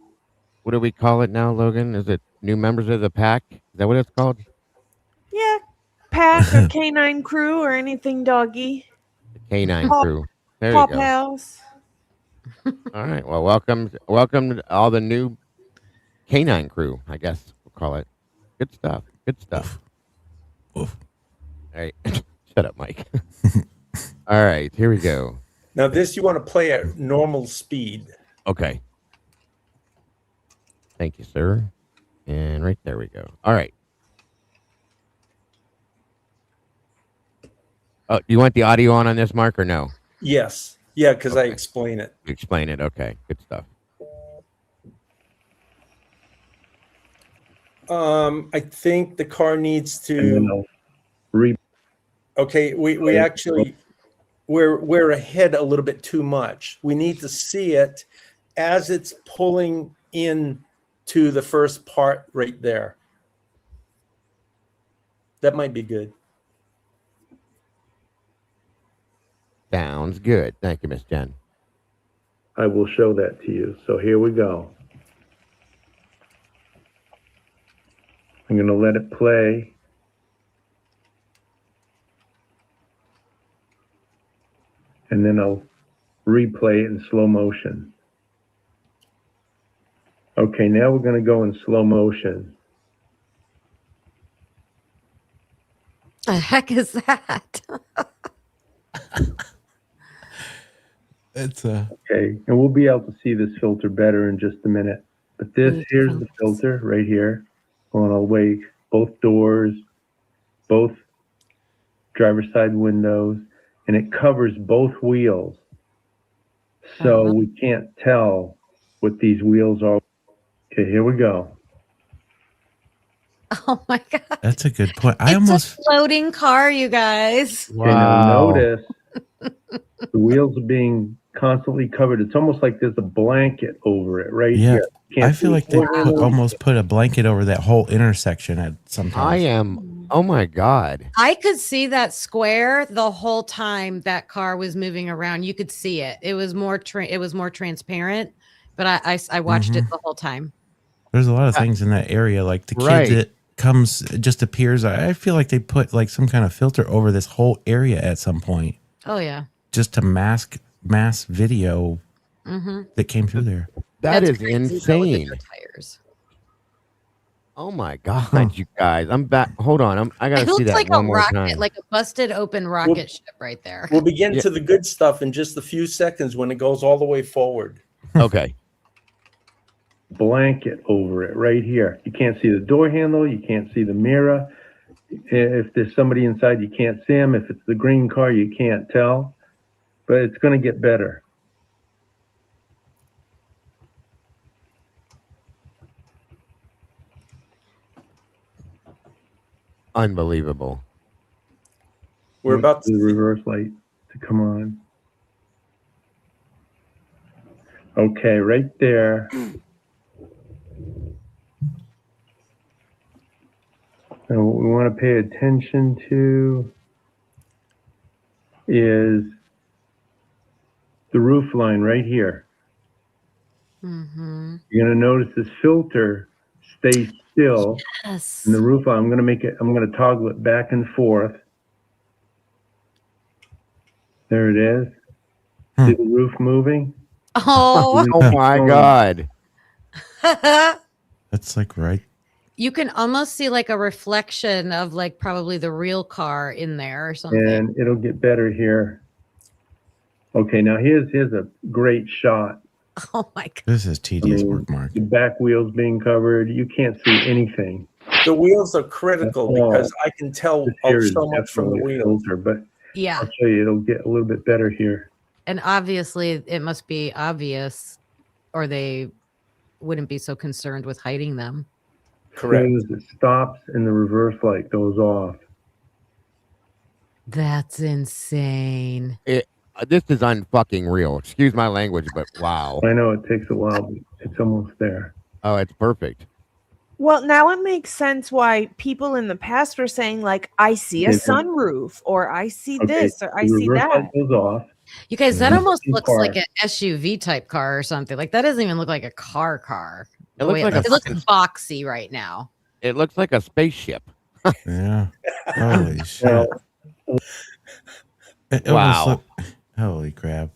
what do we call it now, Logan? Is it new members of the pack? Is that what it's called? Yeah, pack or canine crew or anything doggy. The canine crew. There Paw you go. pals. All right. Well, welcome to all the new canine crew, I guess we'll call it. Good stuff. Good stuff. Oof. All right. Shut up, Mike. All right. Here we go. Now, this you want to play at normal speed. Okay. Thank you, sir. And right there we go. All right. Oh, you want the audio on this, Mark, or no? Yes. Yeah, because Okay. I explain it. You explain it. Okay. Good stuff. I think the car needs to. Okay, we actually we're ahead a little bit too much. We need to see it as it's pulling in to the first part right there. That might be good. Sounds good. Thank you, Miss Jen. I will show that to you. So here we go. I'm going to let it play. And then I'll replay it in slow motion. Okay, now we're going to go in slow motion. The heck is that? It's Okay, and we'll be able to see this filter better in just a minute. But this, here's the filter right here, going all the way, both doors, both driver's side windows, and it covers both wheels. So we can't tell what these wheels are. Okay, here we go. Oh my god! that's a good point. I It's almost a floating car, you guys. Okay, now notice the wheels are being constantly covered. It's almost like there's a blanket over it right Yeah. here. You I can't feel see like it. they almost put a blanket over that whole intersection at sometimes. I am. Oh my God. I could see that square the whole time that car was moving around. You could see it. It was more transparent, but I watched it the whole time. There's a lot of things in that area, like the Right. kid that comes just appears. I feel like they put like some kind of filter over this whole area at some point, Oh yeah. just to mask mass video that came through there. That is crazy, though, with the insane. dirt tires. Oh my God, you guys. I'm back. Hold on. I got It to see looks that like a one more rocket, time. like a busted open rocket ship right there. We'll begin Yeah. to the good stuff in just a few seconds when it goes all the way forward. Okay. Blanket over it right here. You can't see the door handle. You can't see the mirror. If there's somebody inside, you can't see them. If it's the green car, you can't tell. But it's going to get better. Unbelievable. We're about the to reverse light to come on. Okay, right there. And what we want to pay attention to is the roof line right here. Mm-hmm. You're going to notice this filter stays still Yes. in the roof line. I'm going to toggle it back and forth. There it is. See the roof moving? Oh. Oh my God. That's like right. You can almost see like a reflection of like probably the real car in there or something. And it'll get better here. Okay, now here's a great shot. Oh my god. This is tedious I mean, work, Mark. The back wheels being covered. You can't see anything. The wheels are critical Oh. because I can tell This here is so much from the definitely a wheels. filter, but Yeah. I'll show you, it'll get a little bit better here. And obviously it must be obvious or they wouldn't be so concerned with hiding them. Correct. As soon as it stops and the reverse light goes off. That's insane. This is unfucking real. Excuse my language, but wow. I know it takes a while, but it's almost there. Oh, it's perfect. Well, now it makes sense why people in the past were saying, like, I see a Okay. sunroof, or I see Okay, this, or I the see reverse that. light goes off. You guys, that Mhm. almost Too looks far. like an SUV type car or something. Like that doesn't even look like a car. It The looks way like it a looks fucking- boxy right now. It looks like a spaceship. Yeah. Holy shit. Now, It almost Wow. look- holy crap.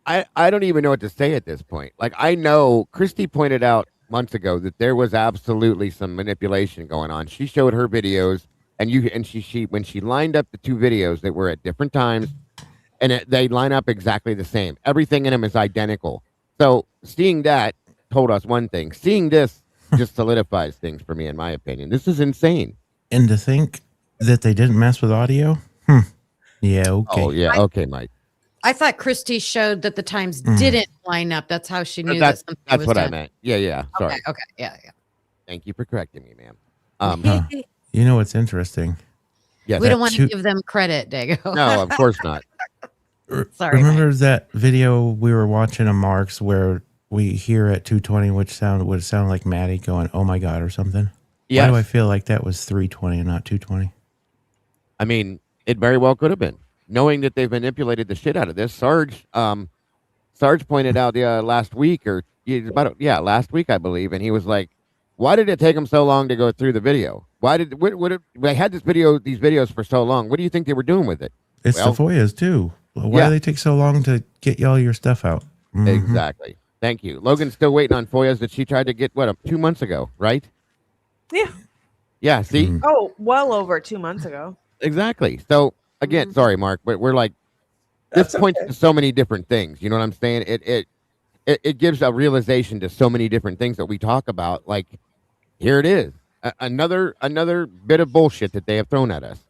I don't even know what to say at this point. Like, I know Christy pointed out months ago that there was absolutely some manipulation going on. She showed her videos, and she when she lined up the two videos that were at different times, and they line up exactly the same. Everything in them is identical. So seeing that told us one thing. Seeing this just solidifies things for me, in my opinion. This is insane. And to think that they didn't mess with audio? Yeah, okay. Oh yeah, okay, Mike. I thought Christy showed that the times didn't line up. That's how she knew That's that something that's was what I done. meant. Yeah. Sorry. Okay, yeah. Thank you for correcting me, ma'am. Huh. You know what's interesting? Yes. We don't want to two- give them credit, Dago. No, of course not. Sorry, Remember that video we were watching of Mark's where we hear at 220 would sound like Maddie going, "Oh my god," or something? Yes. Why do I feel like that was 320 and not 220? I mean, it very well could have been. knowing that they've manipulated the shit out of this. Sarge pointed out last week last week I believe, and he was like, "Why did it take them so long to go through the video? Why did they had these videos for so long? What do you think they were doing with it?" It's the FOIAs too. Why do they take so long to get all your stuff out? Mm-hmm. Exactly. Thank you. Logan's still waiting on FOIAs that she tried to get 2 months ago, right? Yeah. Yeah. See. Oh, well over 2 months ago. Exactly. So again, sorry, Mark, but we're like, this points to so many different things. You know what I'm saying? It gives a realization to so many different things that we talk about. Like, here it is, another bit of bullshit that they have thrown at us.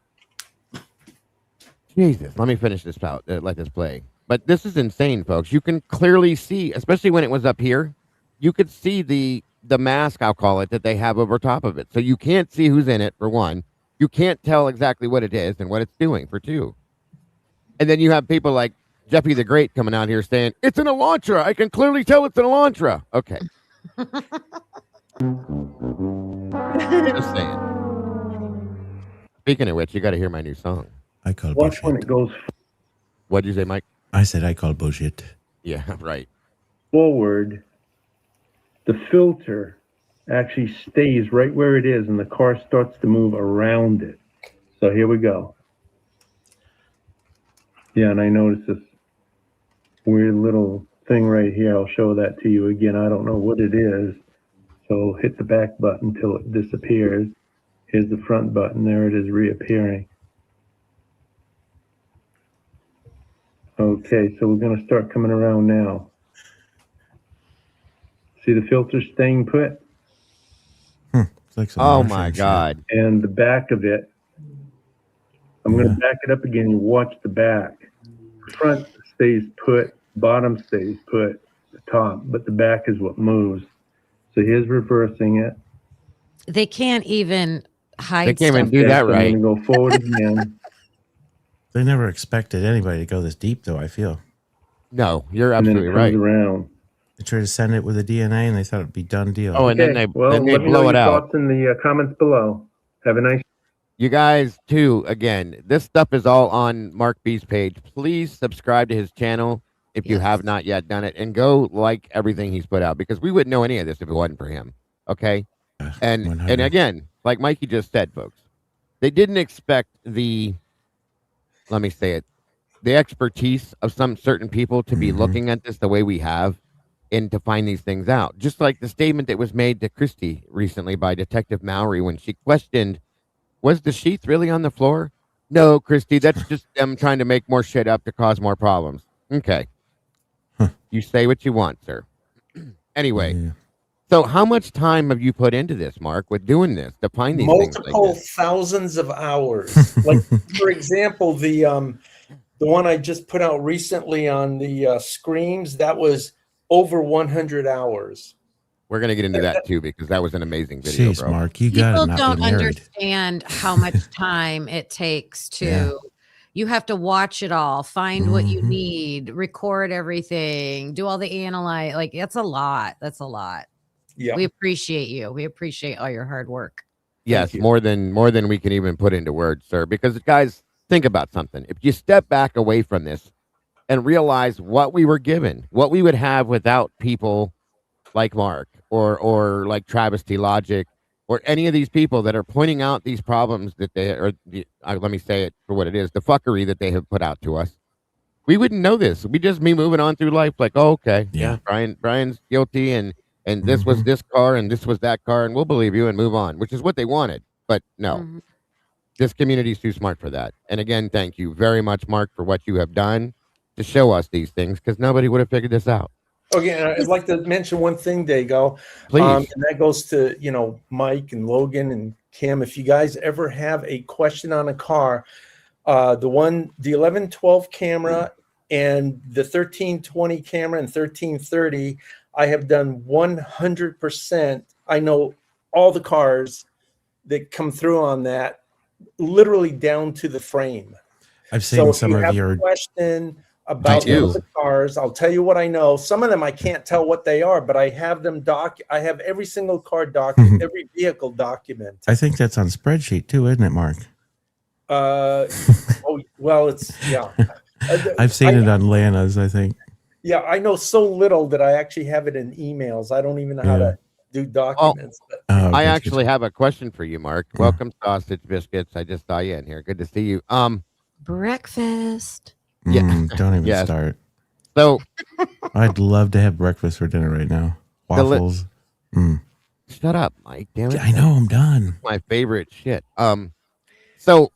Jesus, let me finish this out. Let this play. But this is insane, folks. You can clearly see, especially when it was up here, you could see the mask, I'll call it, that they have over top of it. So you can't see who's in it, for one. You can't tell exactly what it is and what it's doing, for two. And then you have people like Jeffy the Great coming out here saying, "It's an Elantra. I can clearly tell it's an Elantra." Okay. Just saying. Speaking of which, you got to hear my new song. I call Watch bullshit. when it goes What'd you say, Mike? I said I call bullshit. Yeah, right. forward. The filter actually stays right where it is, and the car starts to move around it. So here we go. Yeah, and I noticed this weird little thing right here. I'll show that to you again. I don't know what it is. So hit the back button till it disappears. Here's the front button. There it is reappearing. Okay, so we're going to start coming around now. See the filter staying put? It's like some Oh Martian my shit. God. And the back of it, I'm going to back it up again. You watch the back. Front stays put, bottom stays put, the top, but the back is what moves. So here's reversing it. They can't even hide They can't even stuff. do that So right. I'm going to go forward again. They never expected anybody to go this deep, though, I feel. No, you're And then absolutely it comes right. around. They tried to send it with a DNA, and they thought it'd be done deal. Oh, and Okay, then well, they let me know blow your it out. thoughts in the comments below. Have a nice You guys, too, again, this stuff is all on Mark B's page. Please subscribe to his channel if you have not yet done it, and go like everything he's put out, because we wouldn't know any of this if it wasn't for him. Okay? And 100. again, like Mikey just said, folks, they didn't expect the expertise of some certain people to be looking at this the way we have and to find these things out. Just like the statement that was made to Christy recently by Detective Mowry when she questioned, was the sheath really on the floor? No, Christy, that's just them trying to make more shit up to cause more problems. Okay. You say what you want, sir. Anyway, Yeah. so how much time have you put into this, Mark, with doing this to find these things like Multiple this? thousands of hours. Like, for example, the one I just put out recently on the screams, that was over 100 hours. We're going to get into that too, because that was an amazing video, Jeez, bro. Mark, you got to People not don't be married. understand how much time it takes to. Yeah. You have to watch it all, find what you Mhm. need, record everything, do all the analyze. Like, that's a lot. That's a lot. Yeah. We appreciate you. We appreciate all your hard work. Yes, you. more than we can even put into words, sir. Because guys, think about something. If you step back away from this and realize what we were given, what we would have without people like Mark or like Travesty Logic or any of these people that are pointing out these problems that they are, let me say it for what it is, the fuckery that they have put out to us. We wouldn't know this. We just be moving on through life like, oh, okay, yeah, Brian's guilty, and this was this car and this was that car, and we'll believe you and move on, which is what they wanted. But no, this community is too smart for that. And again, thank you very much, Mark, for what you have done to show us these things, because nobody would have figured this out. Okay, and I'd like to mention one thing, Dago. Please. And that goes to, Mike and Logan and Kim. If you guys ever have a question on a car, the 1112 camera and the 1320 camera and 1330, I have done 100%. I know all the cars that come through on that, literally down to the frame. I've seen some if you of have your a question about do. the cars, I'll tell you what I know. Some of them I can't tell what they are, but I have them I have every single car document, every vehicle document. I think that's on spreadsheet too, isn't it, Mark? Well, Well, it's yeah. I've seen it on Lana's, I think. Yeah, I know so little that I actually have it in emails. I don't even know how to do documents. But Oh, I gotcha. actually have a question for you, Mark. Welcome, Sausage Biscuits. I just saw you in here. Good to see you. Breakfast. Yeah. Don't even Yes. start. So I'd love to have breakfast for dinner right now. Waffles. shut up, Mike. Damn it. I know, I'm done. My favorite shit. So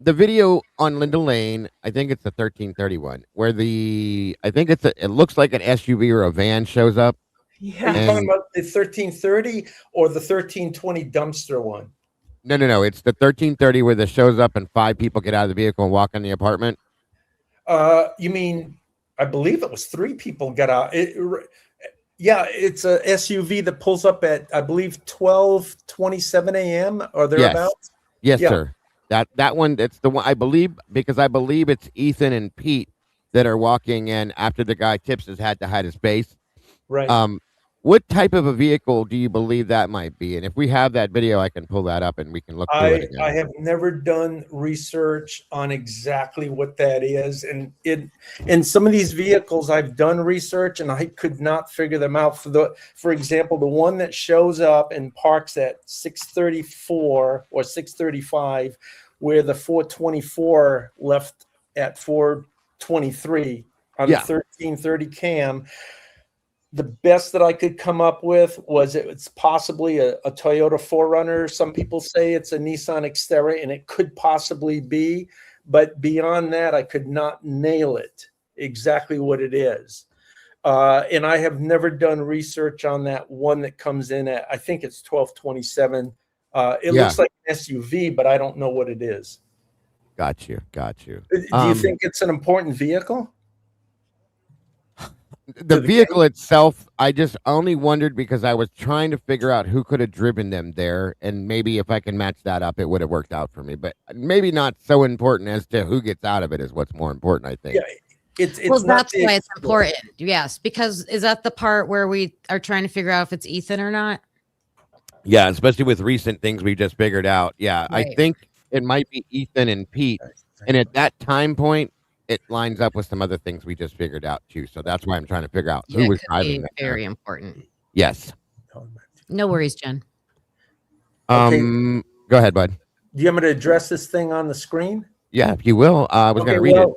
the video on Linda Lane, I think it's the 1331, where it looks like an SUV or a van shows up. are you Yeah. talking about the 1330 or the 1320 dumpster one? No. It's the 1330 where this shows up and 5 people get out of the vehicle and walk in the apartment. You mean, I believe it was 3 people got out. Yeah, it's a SUV that pulls up at, I believe, 12:27 a.m. or thereabouts. Yes, Yeah. sir. That one, it's the one I believe, because I believe it's Ethan and Pete that are walking in after the guy tips his hat to hide his face. Right. What type of a vehicle do you believe that might be? And if we have that video, I can pull that up and we can look through it again. I have never done research on exactly what that is, and in some of these vehicles I've done research and I could not figure them out. For example, the one that shows up and parks at 634 or 635, where the 424 left at 423 on the 1330 cam. The best that I could come up with was it's possibly a Toyota 4Runner. Some people say it's a Nissan Xterra, and it could possibly be. But beyond that, I could not nail it exactly what it is. And I have never done research on that one that comes in at, I think it's 1227. It looks like an SUV, but I don't know what it is. Got you. Do you think it's an important vehicle? The vehicle itself, I just only wondered because I was trying to figure out who could have driven them there, and maybe if I can match that up, it would have worked out for me. But maybe not so important as to who gets out of it is what's more important, I think. Yeah, it's Well, not that's why it's important. Yes, because is that the part where we are trying to figure out if it's Ethan or not? Yeah, especially with recent things we just figured out. Yeah, Right. I think it might be Ethan and Pete. And at that time point, it lines up with some other things we just figured out too. So that's why I'm trying to figure out who Yeah, was could driving be that. very important. Yes. No worries, Jen. Okay. Go ahead, bud. Do you want me to address this thing on the screen? Yeah, if you will. I was going to read it.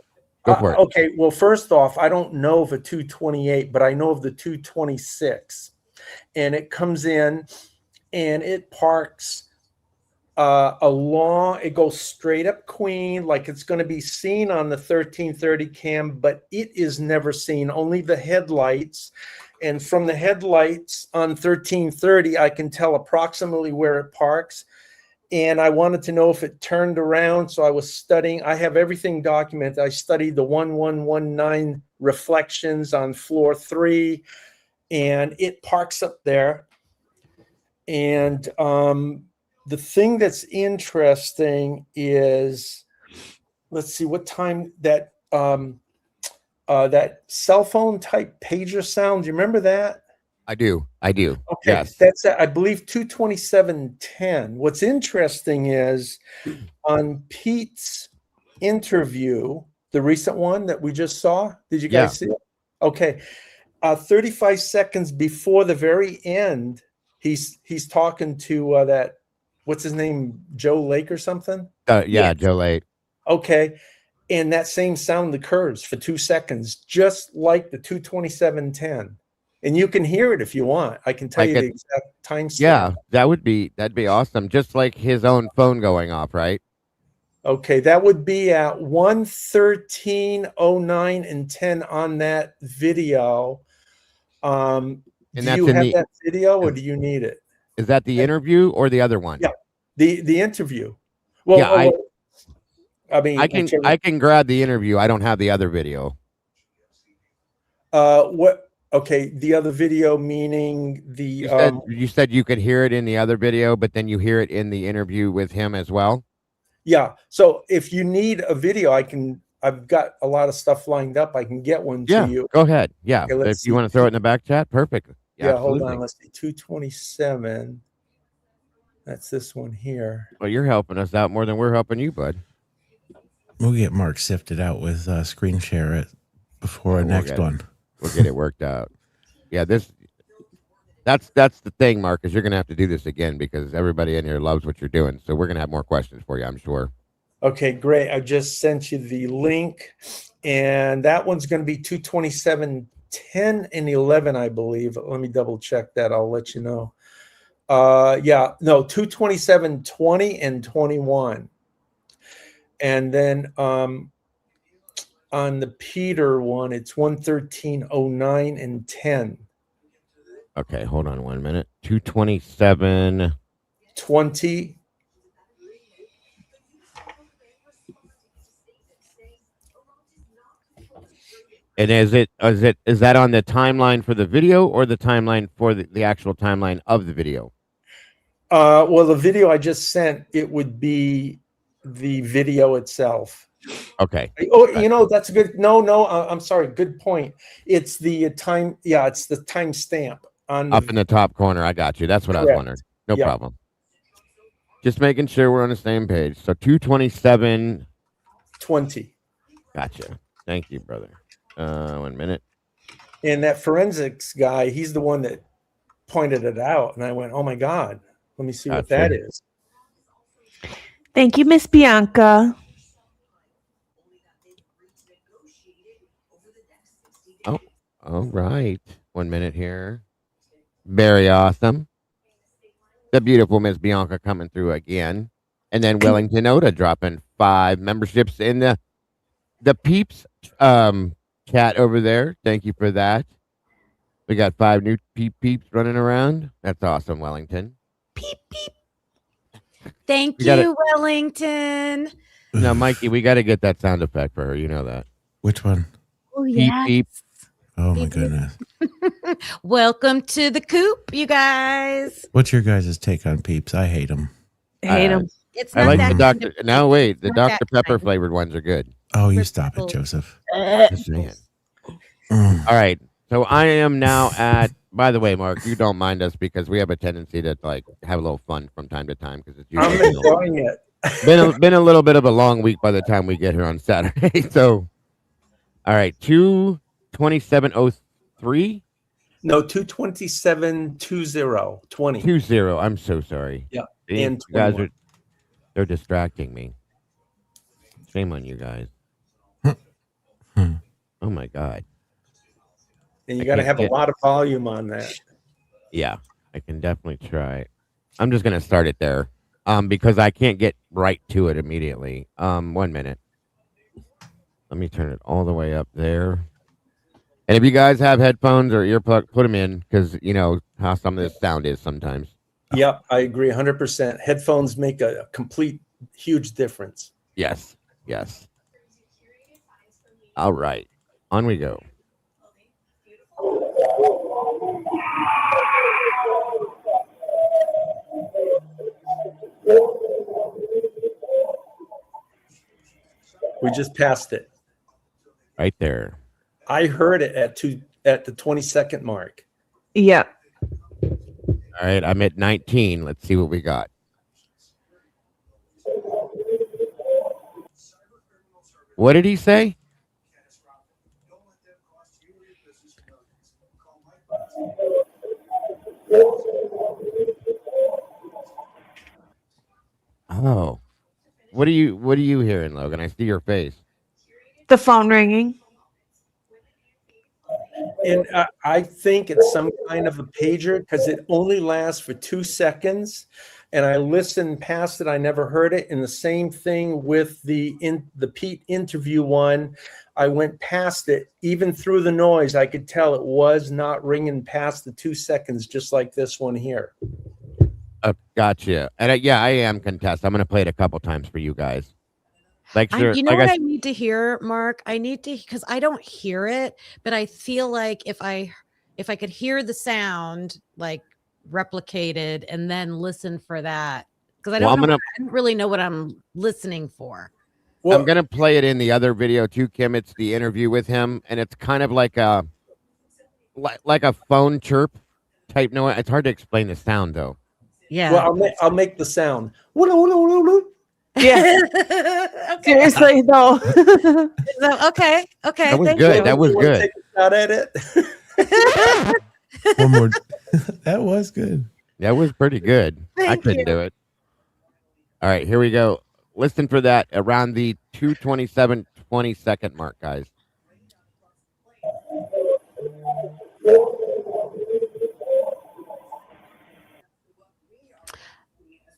Go for it. Okay. Well, first off, I don't know of a 228, but I know of the 226, and it comes in and it parks it goes straight up Queen, like it's going to be seen on the 1330 cam, but it is never seen, only the headlights. And from the headlights on 1330, I can tell approximately where it parks. And I wanted to know if it turned around. So I was studying. I have everything documented. I studied the 1119 reflections on floor 3, and it parks up there. And the thing that's interesting is, let's see what time that that cell phone type pager sound. Do you remember that? I do. Okay. Yes. That's, I believe, 22710. What's interesting is on Pete's interview, the recent one that we just saw. Did you guys see it? Okay. 35 seconds before the very end, he's talking to that, what's his name? Joe Lake or something? Yeah, Joe Lake. Okay. And that same sound occurs for 2 seconds, just like the 22710. And you can hear it if you want. I can tell you the exact time stamp. Yeah, that'd be awesome. Just like his own phone going off, right? Okay, that would be at 1:13:09 and 10 on that video. Do you have that video, or do you need it? Is that the interview or the other one? Yeah, the interview. Well, yeah, I mean, I can grab the interview. I don't have the other video. What? Okay, the other video meaning the. You said you could hear it in the other video, but then you hear it in the interview with him as well. Yeah. So if you need a video, I've got a lot of stuff lined up. I can get one to you. Go ahead. Yeah. Okay, if you want to throw it in the back chat, perfect. Yeah, hold on. Let's see. 227. That's this one here. Well, you're helping us out more than we're helping you, bud. We'll get Mark sifted out with screen share it before our next one. We'll get it worked out. Yeah, that's the thing, Mark, is you're gonna have to do this again because everybody in here loves what you're doing. So we're gonna have more questions for you, I'm sure. Okay, great. I just sent you the link, and that one's going to be 227, 10, and 11, I believe. Let me double check that. I'll let you know. 227, 20, and 21. And then on the Peter one, it's 11309 and 10. Okay, hold on 1 minute. 227. 20. And is that on the timeline for the video or the timeline for the actual timeline of the video? Well, the video I just sent, it would be the video itself. Okay. Oh, you know, that's a good. No, I'm sorry. Good point. It's the time. Yeah, it's the time stamp on Up in the top corner. I got you. That's what I was Correct. wondering. No Yep. problem. Just making sure we're on the same page. So 227. 20. Gotcha. Thank you, brother. 1 minute. And that forensics guy, he's the one that pointed it out, and I went, "Oh my God, let me see what Gotcha. that is." Thank you, Miss Bianca. All right. 1 minute here. Very awesome. The beautiful Miss Bianca coming through again. And then Wellington Oda dropping 5 memberships in the Peeps chat over there. Thank you for that. We got 5 new peeps running around. That's awesome, Wellington. Peep, peep. Thank We gotta- you, Wellington. Now, Mikey, we got to get that sound effect for her. You know that. Which one? Oh, Peep, yeah. peep. Oh my goodness. Welcome to the coop, you guys. What's your guys' take on Peeps? I hate them. Hate him. It's I not like that the kind Dr. of- Now, wait. The It's not Dr. that Pepper kind of- flavored ones are good. Oh, you For stop it, people- Joseph. Just saying. Mm. All right. So I am now at, by the way, Mark, you don't mind us because we have a tendency to like have a little fun from time to time because it's I'm usually enjoying it. been a little bit of a long week by the time we get here on Saturday. So, all right. 22703. No, 227, 20. 20. I'm so sorry. Yeah, See, and you guys 21. they're distracting me. Shame on you guys. Oh my God. And I you got to can't have a get- lot of volume on that. Yeah, I can definitely try. I'm just gonna start it there. Because I can't get right to it immediately. 1 minute. Let me turn it all the way up there. And if you guys have headphones or earplug, put them in because you know how some of this sound is sometimes. Yep, I agree 100%. Headphones make a complete huge difference. Yes. Yes. All right. On we go. We just passed it. Right there. I heard it at the 22nd mark. Yeah. All right. I'm at 19. Let's see what we got. What did he say? Oh. What are you hearing, Logan? I see your face. The phone ringing. And I think it's some kind of a pager because it only lasts for 2 seconds. And I listened past it. I never heard it. And the same thing with the Pete interview one. I went past it. Even through the noise, I could tell it was not ringing past the 2 seconds, just like this one here. Gotcha. And I am contest. I'm going to play it a couple times for you guys. Like, sure, You know like what I I need to hear, Mark? I need to, because I don't hear it, but I feel like if I could hear the sound like replicated and then listen for that, because I Well, don't I don't really know what I'm listening for. Well, I'm gonna play it in the other video too, Kim. It's the interview with him, and it's kind of like a phone chirp type noise. It's hard to explain the sound though. Yeah. well, I'll make the sound. Yeah. Okay. Seriously, no. So, okay. That was Thank good. you. That was You wanna good. Take a shot at it. One more. That was good. That was pretty good. I Thank couldn't you. do it. All right, here we go. Listen for that around the 2:27:20 mark, guys.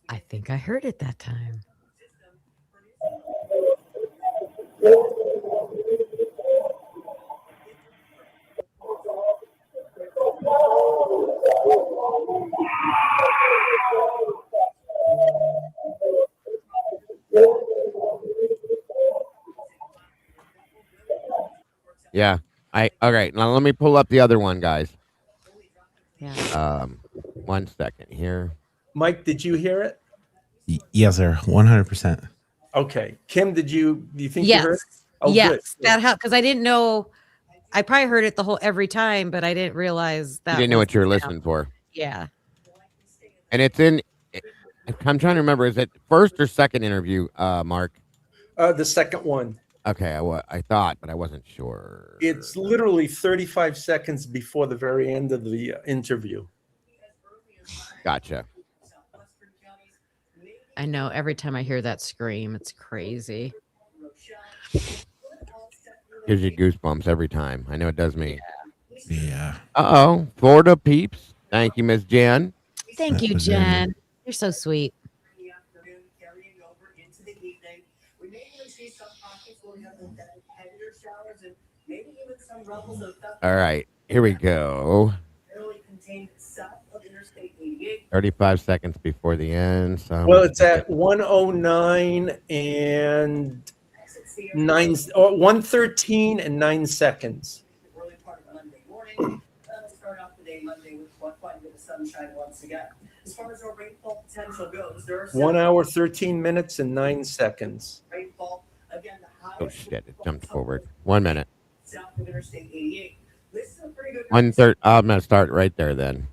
I think I heard it that time. Yeah. All right. Now let me pull up the other one, guys. Yeah. 1 second here. Mike, did you hear it? Yes, sir. 100%. Okay. Kim, do you think you heard? Yes. Oh, yes. good. That helped because I didn't know. I probably heard it the whole every time, but I didn't realize that You didn't know was what you were the listening sound. for. Yeah. And it's in I'm trying to remember, is it first or second interview, Mark? The second one. Okay, I thought, but I wasn't sure. It's literally 35 seconds before the very end of the interview. Gotcha. I know every time I hear that scream, it's crazy. Gives you goosebumps every time. I know it does me. Yeah. Uh-oh. Florida peeps. Thank you, Miss Jen. Thank That you, was very Jen. good. You're so sweet. All right, here we go. 35 seconds before the end. So Well, it's at 109 and 113 and 9 seconds. 1 hour, 13 minutes and 9 seconds. Oh shit! It jumped forward. 1 minute. 1/3. I'm gonna start right there then.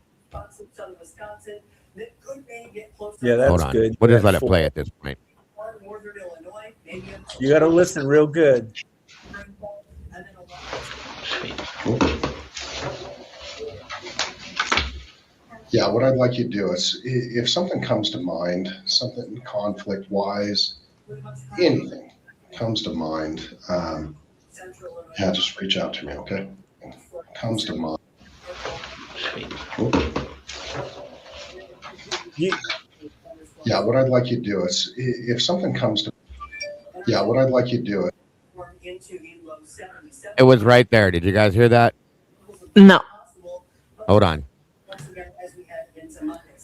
Yeah, Hold that's on. good. We'll just Yeah, let it play at this point. You got to listen real good. Yeah, what I'd like you to do is, if something comes to mind, something conflict-wise, anything comes to mind, yeah, just reach out to me, okay? Comes to mind. You, Yeah, what I'd like you to do is, if something comes to, yeah, what I'd like you to do is, It was right there. Did you guys hear that? No. Hold on.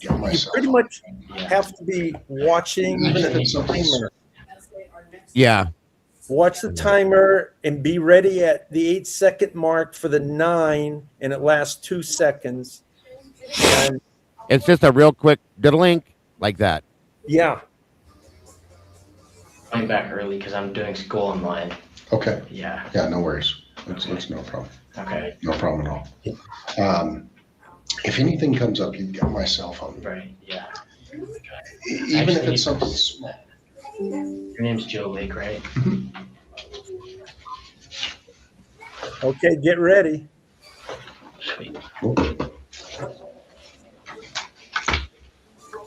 get you myself. pretty much have to be watching the timer. Yeah. Watch the timer and be ready at the 8-second mark for the 9, and it lasts 2 seconds. And It's just a real quick link like that. yeah, I'm back early because I'm doing school online. Okay, Yeah. yeah, no worries. It's no problem. Okay. No problem at all. If anything comes up, you get my cell phone. Right. Yeah. Even if it's something small. Your name's Joe Lake, right? okay, get ready. Sweet.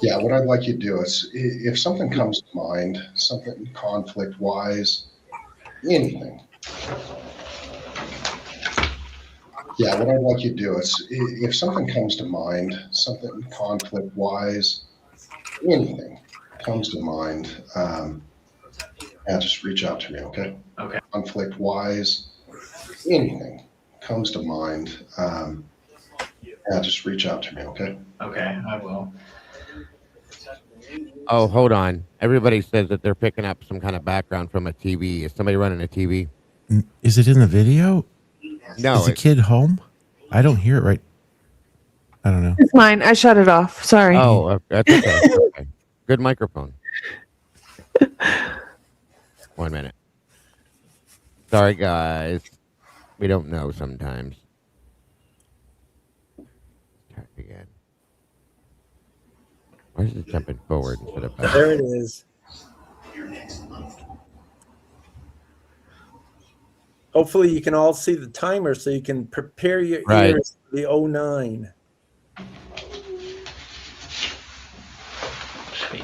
Yeah, what I'd like you to do is, if something comes to mind, something conflict-wise, anything. Yeah, what I'd like you to do is, if something comes to mind, something conflict-wise, anything comes to mind, yeah, just reach out to me, okay? Okay. Conflict-wise, anything comes to mind, yeah, just reach out to me, okay? Okay, I will. Oh, hold on. Everybody says that they're picking up some kind of background from a TV. Is somebody running a TV? Is it in the video? No. Is the kid home? I don't hear it right. I don't know. It's mine. I shut it off. Sorry. Oh, that's okay. Okay. Good microphone. 1 minute. Sorry, guys. We don't know sometimes. Try it again. Why is it jumping forward instead of back? There it is. Hopefully you can all see the timer so you can prepare your Right. ears for the 09. Sweet.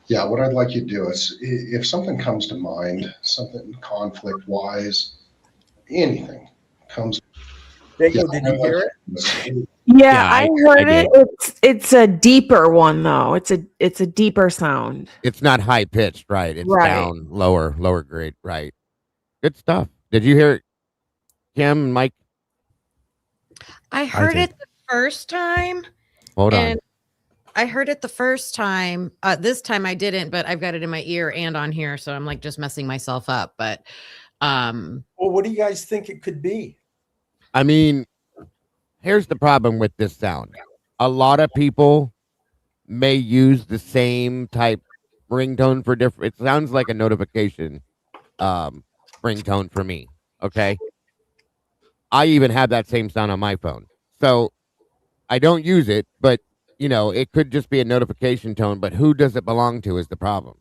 Yeah, what I'd like you to do is if something comes to mind, something conflict wise, anything comes. Dago, Yeah, did what you I'd like hear you it? to do is- Yeah, Yeah, I I heard it. did. It's a deeper one though. It's a deeper sound. It's not high pitched, right? It's Right. down, lower grade, right? Good stuff. Did you hear it, Kim, Mike? I heard did. it the first time. Hold on. And I heard it the first time. This time I didn't, but I've got it in my ear and on here, so I'm like just messing myself up. But Well, what do you guys think it could be? I mean, here's the problem with this sound. A lot of people may use the same type ringtone for different. It sounds like a notification ringtone for me. Okay. I even have that same sound on my phone. So I don't use it, but you know, it could just be a notification tone, but who does it belong to is the problem.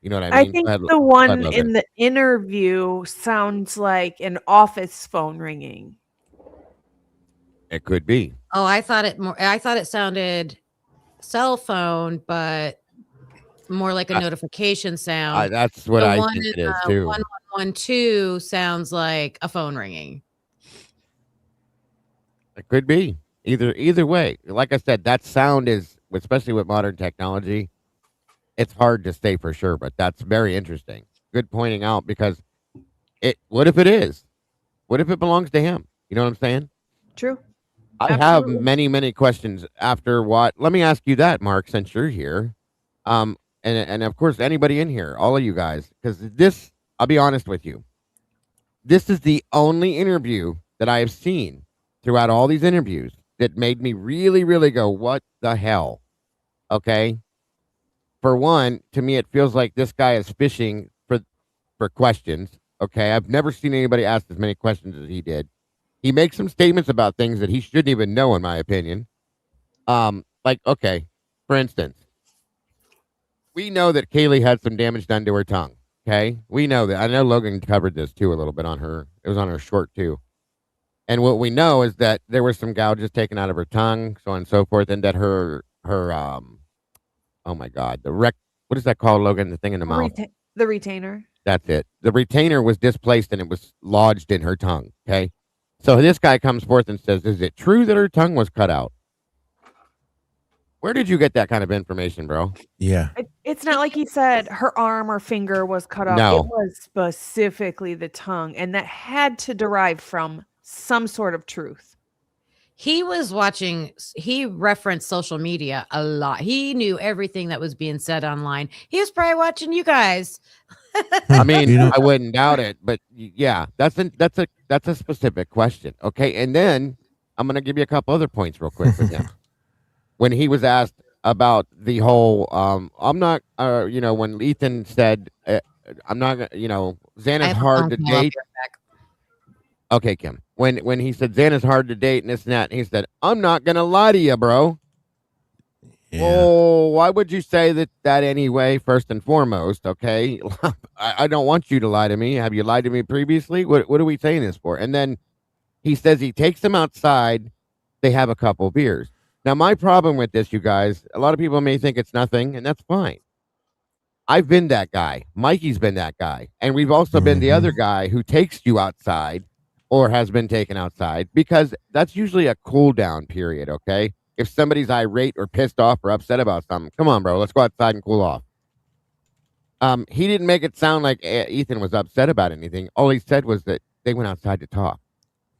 You know what I I mean? think Go ahead, the go ahead, one Logan. in the interview sounds like an office phone ringing. It could be. oh, I thought it sounded cell phone, but more like a notification sound. That's what The I one think in, it is too. 1112 sounds like a phone ringing. It could be either way. Like I said, that sound is, especially with modern technology, it's hard to say for sure, but that's very interesting. Good pointing out because what if it is? What if it belongs to him? You know what I'm saying? True. I Absolutely. have many questions after what. Let me ask you that, Mark, since you're here. And of course anybody in here, all of you guys, because this, I'll be honest with you. This is the only interview that I have seen throughout all these interviews that made me really go, what the hell? Okay. For one, to me, it feels like this guy is fishing for questions. Okay. I've never seen anybody ask as many questions as he did. He makes some statements about things that he shouldn't even know, in my opinion. Like, okay, for instance, we know that Kaylee had some damage done to her tongue. Okay. We know that. I know Logan covered this too a little bit on her. It was on her short too. And what we know is that there were some gouges taken out of her tongue, so on and so forth, and that her oh my God, what is that called, Logan? The thing in the mouth. The retainer. That's it. The retainer was displaced and it was lodged in her tongue. Okay. So this guy comes forth and says, is it true that her tongue was cut out? Where did you get that kind of information, bro? Yeah. It's not like he said her arm or finger was cut off. No. It was specifically the tongue, and that had to derive from some sort of truth. He referenced social media a lot. He knew everything that was being said online. He was probably watching you guys. I mean, You know- I wouldn't doubt it, but yeah, that's a specific question. Okay. And then I'm going to give you a couple other points real quick with him. When he was asked about the whole, I'm not, when Ethan said, I'm not, Xana's hard to date. Okay, Kim. When he said Xana's hard to date and this and that, and he said, I'm not gonna lie to you, bro. Yeah. Oh, why would you say that anyway? First and foremost, okay. I don't want you to lie to me. Have you lied to me previously? What are we saying this for? And then he says he takes them outside. They have a couple beers. Now, my problem with this, you guys, a lot of people may think it's nothing, and that's fine. I've been that guy. Mikey's been that guy. And we've also been the other guy who takes you outside or has been taken outside, because that's usually a cool down period, okay? If somebody's irate or pissed off or upset about something, come on, bro, let's go outside and cool off. He didn't make it sound like Ethan was upset about anything. All he said was that they went outside to talk.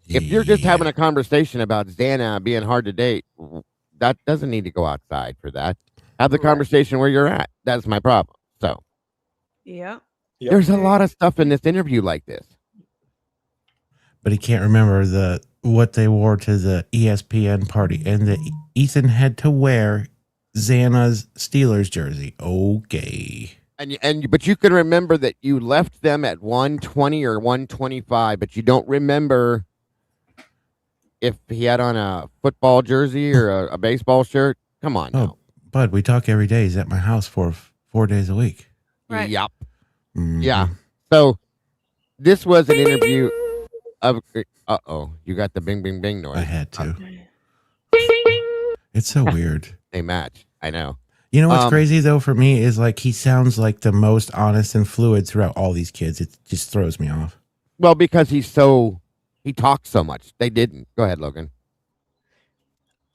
If you're just having a conversation about Xana being hard to date, that doesn't need to go outside for that. Have the conversation where you're at. That's my problem. So Yeah. Yep. there's a lot of stuff in this interview like this. But he can't remember what they wore to the ESPN party, and Ethan had to wear Xana's Steelers jersey. Okay. But you can remember that you left them at 120 or 125, but you don't remember if he had on a football jersey or a baseball shirt. Come on now. Bud, we talk every day. He's at my house for 4 days a week. Right. Yup. Yeah. So this was an interview of. You got the bing, bing, bing noise. I had to. It's so weird. They match. I know. You know what's crazy though for me is like he sounds like the most honest and fluid throughout all these kids. It just throws me off. Well, because he talks so much. They didn't. Go ahead, Logan.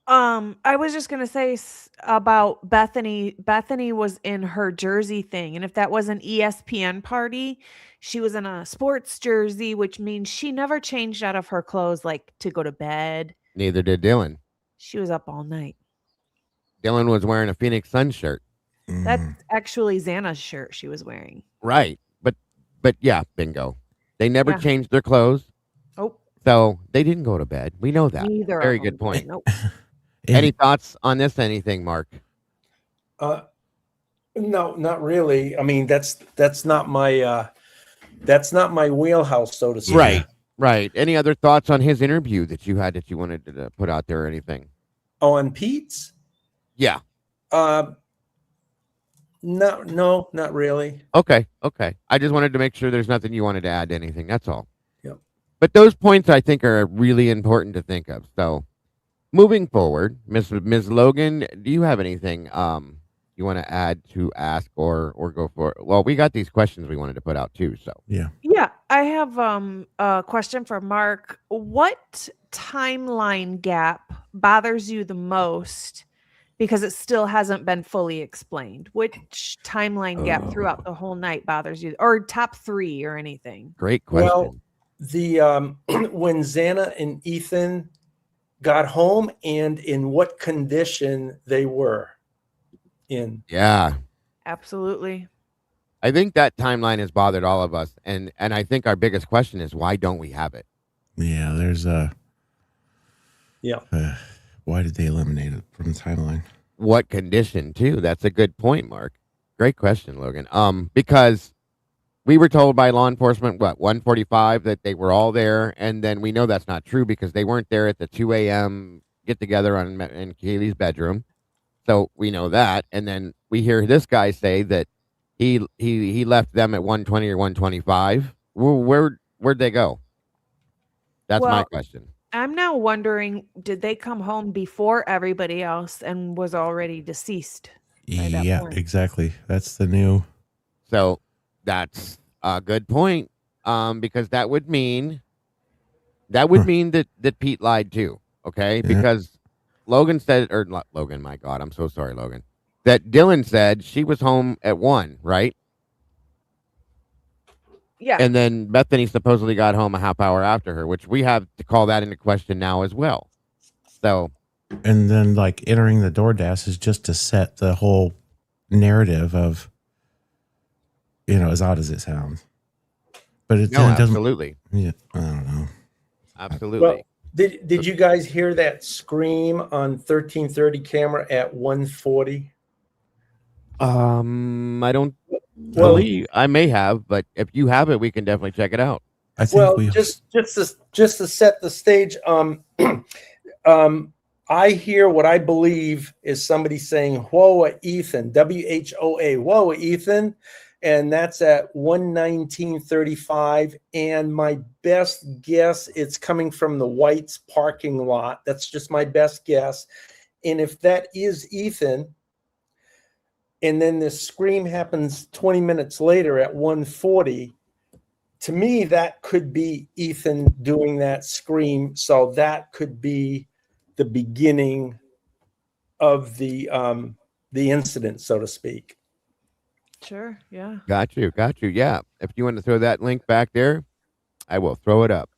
I was just gonna say about Bethany. Bethany was in her jersey thing, and if that was an ESPN party, she was in a sports jersey, which means she never changed out of her clothes like to go to bed. Neither did Dylan. She was up all night. Dylan was wearing a Phoenix Sun shirt. That's actually Xana's shirt she was wearing. Right. But yeah, bingo. They never Yeah. changed their clothes. Oh, So they didn't go to bed. We know that. neither. Very of good them. point. Nope. Any thoughts on this? Anything, Mark? No, not really. I mean, that's not my wheelhouse, so to speak. Right. Right. Any other thoughts on his interview that you had that you wanted to put out there or anything? Oh, and Pete's? Yeah. No, not really. Okay. I just wanted to make sure there's nothing you wanted to add to anything. That's all. Yep. But those points I think are really important to think of. So moving forward, Ms. Logan, do you have anything you want to add to ask or go for? Well, we got these questions we wanted to put out too. So Yeah. Yeah, I have a question for Mark. What timeline gap bothers you the most because it still hasn't been fully explained? Which timeline gap throughout the whole night bothers you, or top 3 or anything? great question. Well, the when Xana and Ethan got home and in what condition they were in. Yeah. Absolutely. I think that timeline has bothered all of us. And I think our biggest question is why don't we have it? Yeah, there's Yeah. why did they eliminate it from the timeline? What condition too? That's a good point, Mark. Great question, Logan. Because we were told by law enforcement, 1:45 that they were all there. And then we know that's not true because they weren't there at the 2 a.m. get together in Kaylee's bedroom. So we know that. And then we hear this guy say that he left them at 1:20 or 1:25. Where'd they go? That's my Well, question. I'm now wondering, did they come home before everybody else and was already deceased? By that Yeah, point. exactly. That's the new. So that's a good point. Because that would mean that Pete lied too. Okay. Yeah. Because Logan said, or not Logan, my God, I'm so sorry, Logan. That Dylan said she was home at 1, right? Yeah. And then Bethany supposedly got home a half hour after her, which we have to call that into question now as well. So, And then like entering the DoorDash is just to set the whole narrative of, as odd as it sounds. But it no, then doesn't. absolutely. Yeah, I don't know. Absolutely. Well, did you guys hear that scream on 1330 camera at 1:40? I don't Well, believe I may have, but if you have it, we can definitely check it out. I think just to set the stage, I hear what I believe is somebody saying "Whoa, Ethan," WHOA, "Whoa, Ethan," and that's at 1:19:35. And my best guess, it's coming from the White's parking lot. That's just my best guess. And if that is Ethan, and then this scream happens 20 minutes later at 1:40, to me, that could be Ethan doing that scream. So that could be the beginning of the incident, so to speak. Sure. Yeah. Got you. Yeah. If you want to throw that link back there, I will throw it up.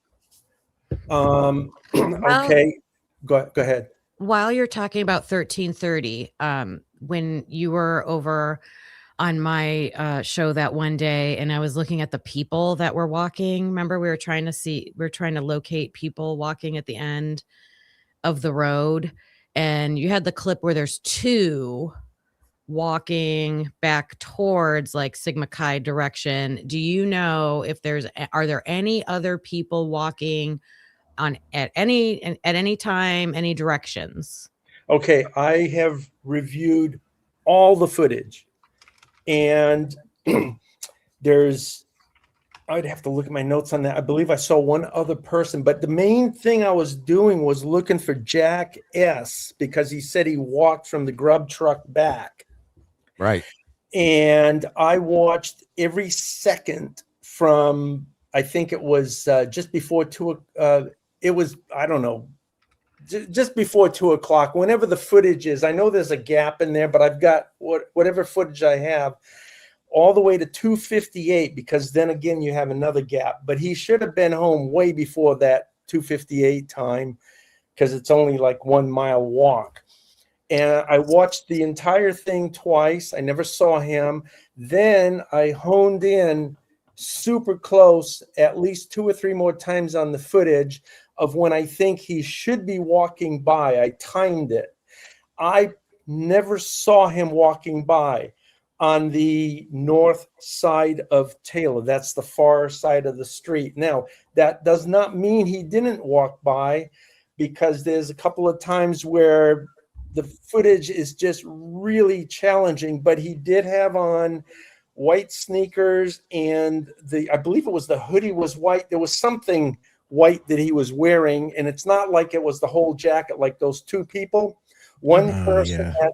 Okay, go ahead. While you're talking about 1330, when you were over on my show that one day and I was looking at the people that were walking, remember we were trying to locate people walking at the end of the road, and you had the clip where there's 2 walking back towards like Sigma Chi direction. Do you know if are there any other people walking at any time, any directions? Okay, I have reviewed all the footage, and I'd have to look at my notes on that. I believe I saw one other person, but the main thing I was doing was looking for Jack S. because he said he walked from the grub truck back. Right. And I watched every second from, I think it was just before it was, I don't know, just before 2:00, whenever the footage is. I know there's a gap in there, but I've got whatever footage I have all the way to 2:58, because then again, you have another gap. But he should have been home way before that 2:58 time, because it's only like 1 mile walk. And I watched the entire thing twice. I never saw him. Then I honed in super close, at least 2 or 3 more times on the footage of when I think he should be walking by. I timed it. I never saw him walking by on the north side of Taylor. That's the far side of the street. Now, that does not mean he didn't walk by, because there's a couple of times where the footage is just really challenging, but he did have on white sneakers, and I believe it was the hoodie was white. There was something white that he was wearing, and it's not like it was the whole jacket like those two people. One person had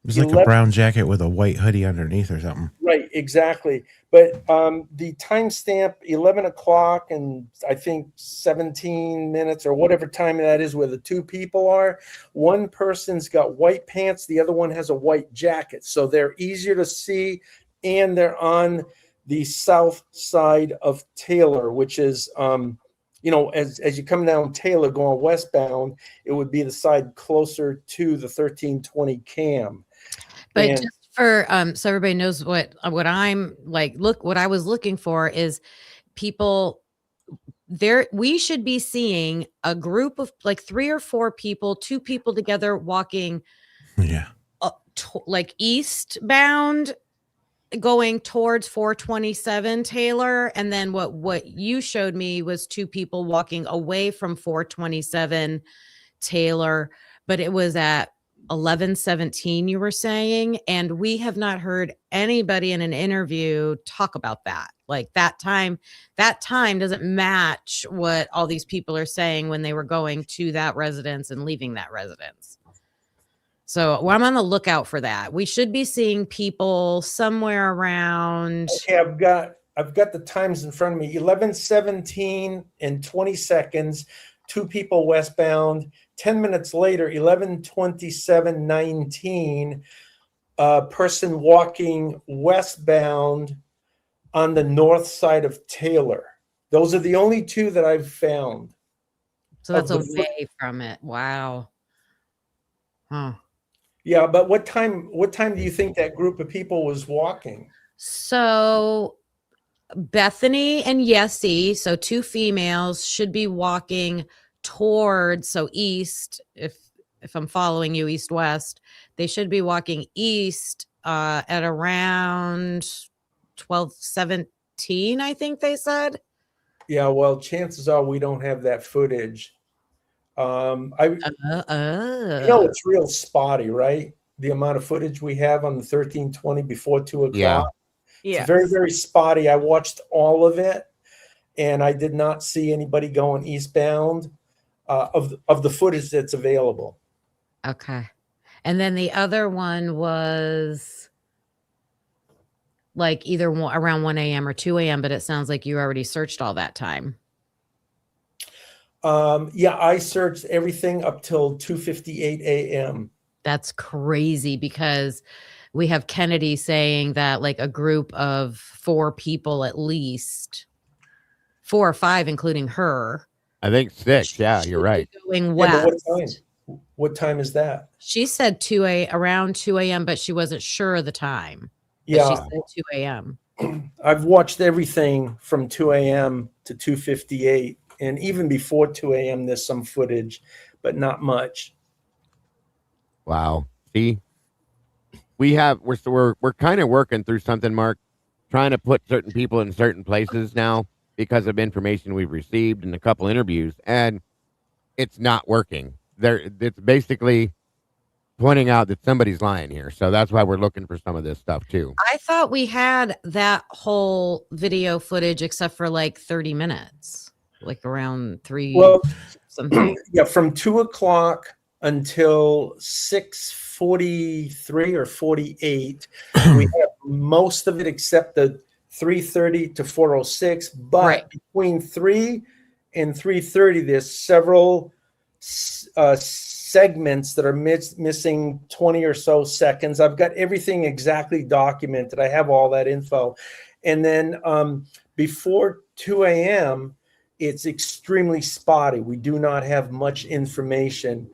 it was like a brown jacket with a white hoodie underneath or something. Right, exactly. But the timestamp 11:00 and I think 17 minutes or whatever time that is, where the two people are. One person's got white pants, the other one has a white jacket, so they're easier to see, and they're on the south side of Taylor, which is as you come down Taylor going westbound, it would be the side closer to the 1320 cam. But just for so everybody knows what I'm like, what I was looking for is people there. We should be seeing a group of like 3 or 4 people, 2 people together walking, like eastbound, going towards 427 Taylor, and then what you showed me was 2 people walking away from 427 Taylor, but it was at 11:17 you were saying, and we have not heard anybody in an interview talk about that. Like that time doesn't match what all these people are saying when they were going to that residence and leaving that residence. So I'm on the lookout for that. We should be seeing people somewhere around. Okay, I've got the times in front of me. 11:17 and 20 seconds. 2 people westbound. 10 minutes later, 11:27:19. Person walking westbound on the north side of Taylor. Those are the only 2 that I've found. So that's away from it. Wow. Huh. Yeah, but what time do you think that group of people was walking? So Bethany and Yessie, so 2 females, should be walking towards, so east, if I'm following you, east west, they should be walking east at around 12:17, I think they said. Yeah, well, chances are we don't have that footage. It's real spotty, right? The amount of footage we have on the 1320 before 2:00. Yeah. It's very, very spotty. I watched all of it, and I did not see anybody going eastbound of the footage that's available. Okay. And then the other one was like either around 1 a.m. or 2 a.m., but it sounds like you already searched all that time. Yeah, I searched everything up till 2:58 a.m. That's crazy, because we have Kennedy saying that like a group of 4 people, at least 4 or 5, including her. I think 6. Yeah, you're right. Going west. What time is that? She said around 2 a.m., but she wasn't sure of the time. Yeah. She said 2 a.m. I've watched everything from 2 a.m. to 2:58. And even before 2 a.m., there's some footage, but not much. Wow. See, we're kind of working through something, Mark, trying to put certain people in certain places now because of information we've received in a couple interviews, and it's not working. It's basically pointing out that somebody's lying here. So that's why we're looking for some of this stuff too. I thought we had that whole video footage except for like 30 minutes, like around 3 Well, something. yeah, from 2 o'clock until 6:43 or 48, we have most of it except the 3:30 to 4:06. But Right. between 3 and 3:30, there's several segments that are missing 20 or so seconds. I've got everything exactly documented. I have all that info. And then before 2 a.m., it's extremely spotty. We do not have much information.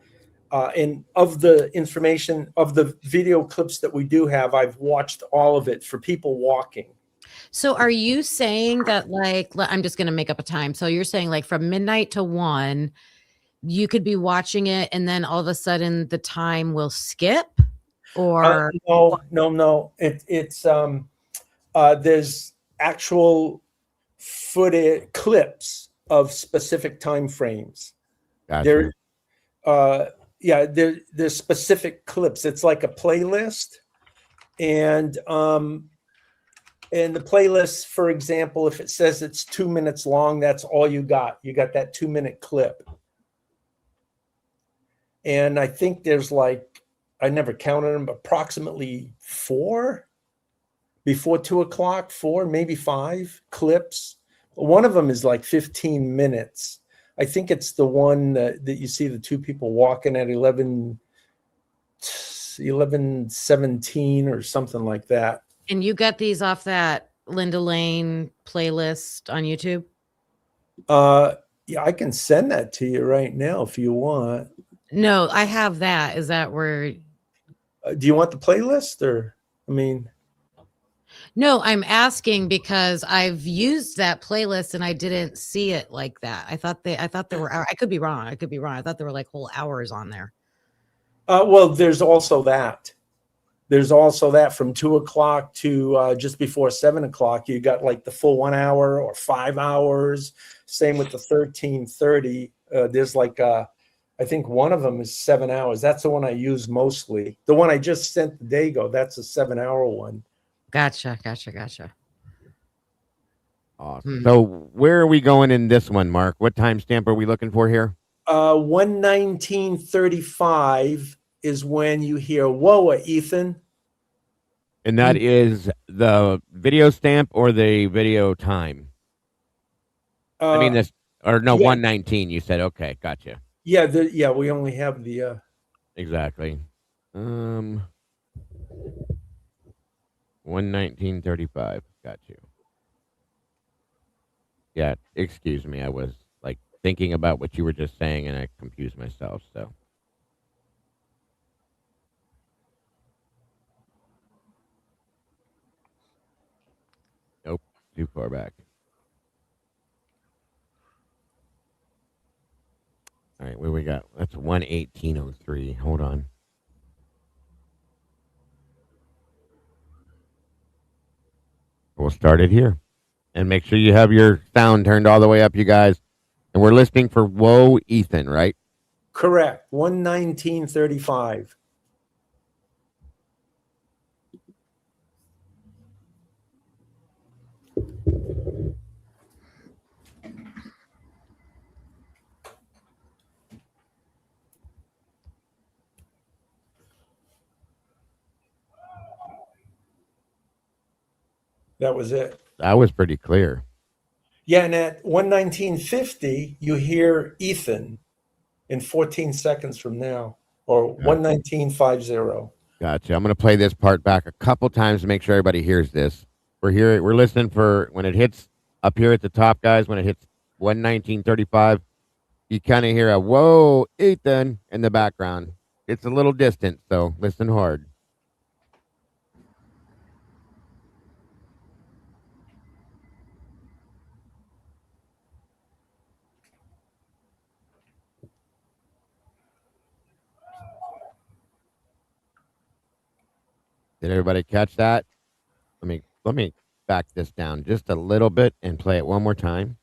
And of the information, of the video clips that we do have, I've watched all of it for people walking. So are you saying that, like, I'm just going to make up a time. So you're saying like from midnight to 1, you could be watching it and then all of a sudden the time will skip? Or No. It's there's actual footage clips of specific time frames. Gotcha. There's specific clips. It's like a playlist, and the playlist, for example, if it says it's 2 minutes long, that's all you got. You got that 2-minute clip. And I think there's like, I never counted them, approximately 4 before 2 o'clock, 4, maybe 5 clips. One of them is like 15 minutes. I think it's the one that you see the 2 people walking at 11:17 or something like that. And you got these off that Linda Lane playlist on YouTube? Yeah, I can send that to you right now if you want. No, I have that. Is that where? Do you want the playlist, or I mean? No, I'm asking because I've used that playlist and I didn't see it like that. I thought there were. I could be wrong. I thought there were like whole hours on there. Well, there's also that. There's also that from 2 o'clock to just before 7 o'clock. You got like the full 1 hour or 5 hours. Same with the 13:30. There's like I think one of them is 7 hours. That's the one I use mostly. The one I just sent the day ago, that's a 7-hour one. Gotcha. Awesome. So where are we going in this one, Mark? What timestamp are we looking for here? 1:19:35 is when you hear "Whoa, Ethan," And that is the video stamp or the video time? I mean this, or no, 1:19. You said okay, gotcha. Yeah, we only have the Exactly. 1:19:35. Got you. Yeah, excuse me. I was like thinking about what you were just saying and I confused myself. So nope, too far back. All right, where we got? That's 1:18:03. Hold on. We'll start it here. And make sure you have your sound turned all the way up, you guys. And we're listening for Whoa, Ethan, right? correct 1:19:35. That was it. That was pretty clear. Yeah, and at 1:19:50, you hear Ethan in 14 seconds from now, or 1:19:50. Gotcha. I'm going to play this part back a couple times to make sure everybody hears this. We're listening for when it hits up here at the top, guys. When it hits 1:19:35, you kind of hear a "Whoa, Ethan" in the background. It's a little distant, so listen hard. Did everybody catch that? Let me back this down just a little bit and play it one more time.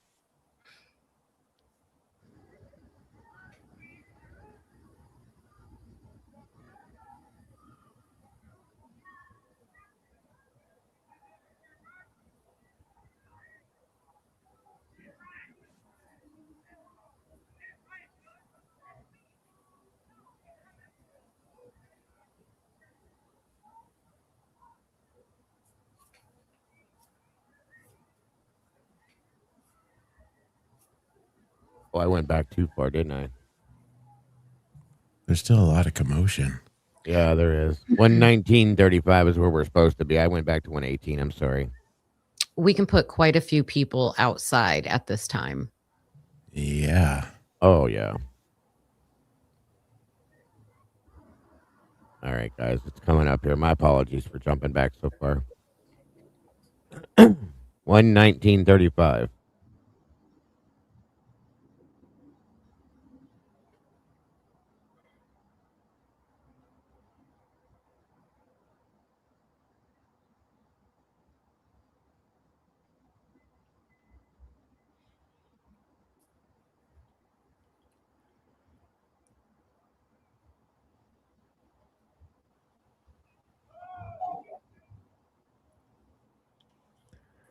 Oh, I went back too far, didn't I? There's still a lot of commotion. Yeah, there is. 119.35 is where we're supposed to be. I went back to 118. I'm sorry. We can put quite a few people outside at this time. Yeah. Oh, yeah. All right, guys. It's coming up here. My apologies for jumping back so far. 119.35.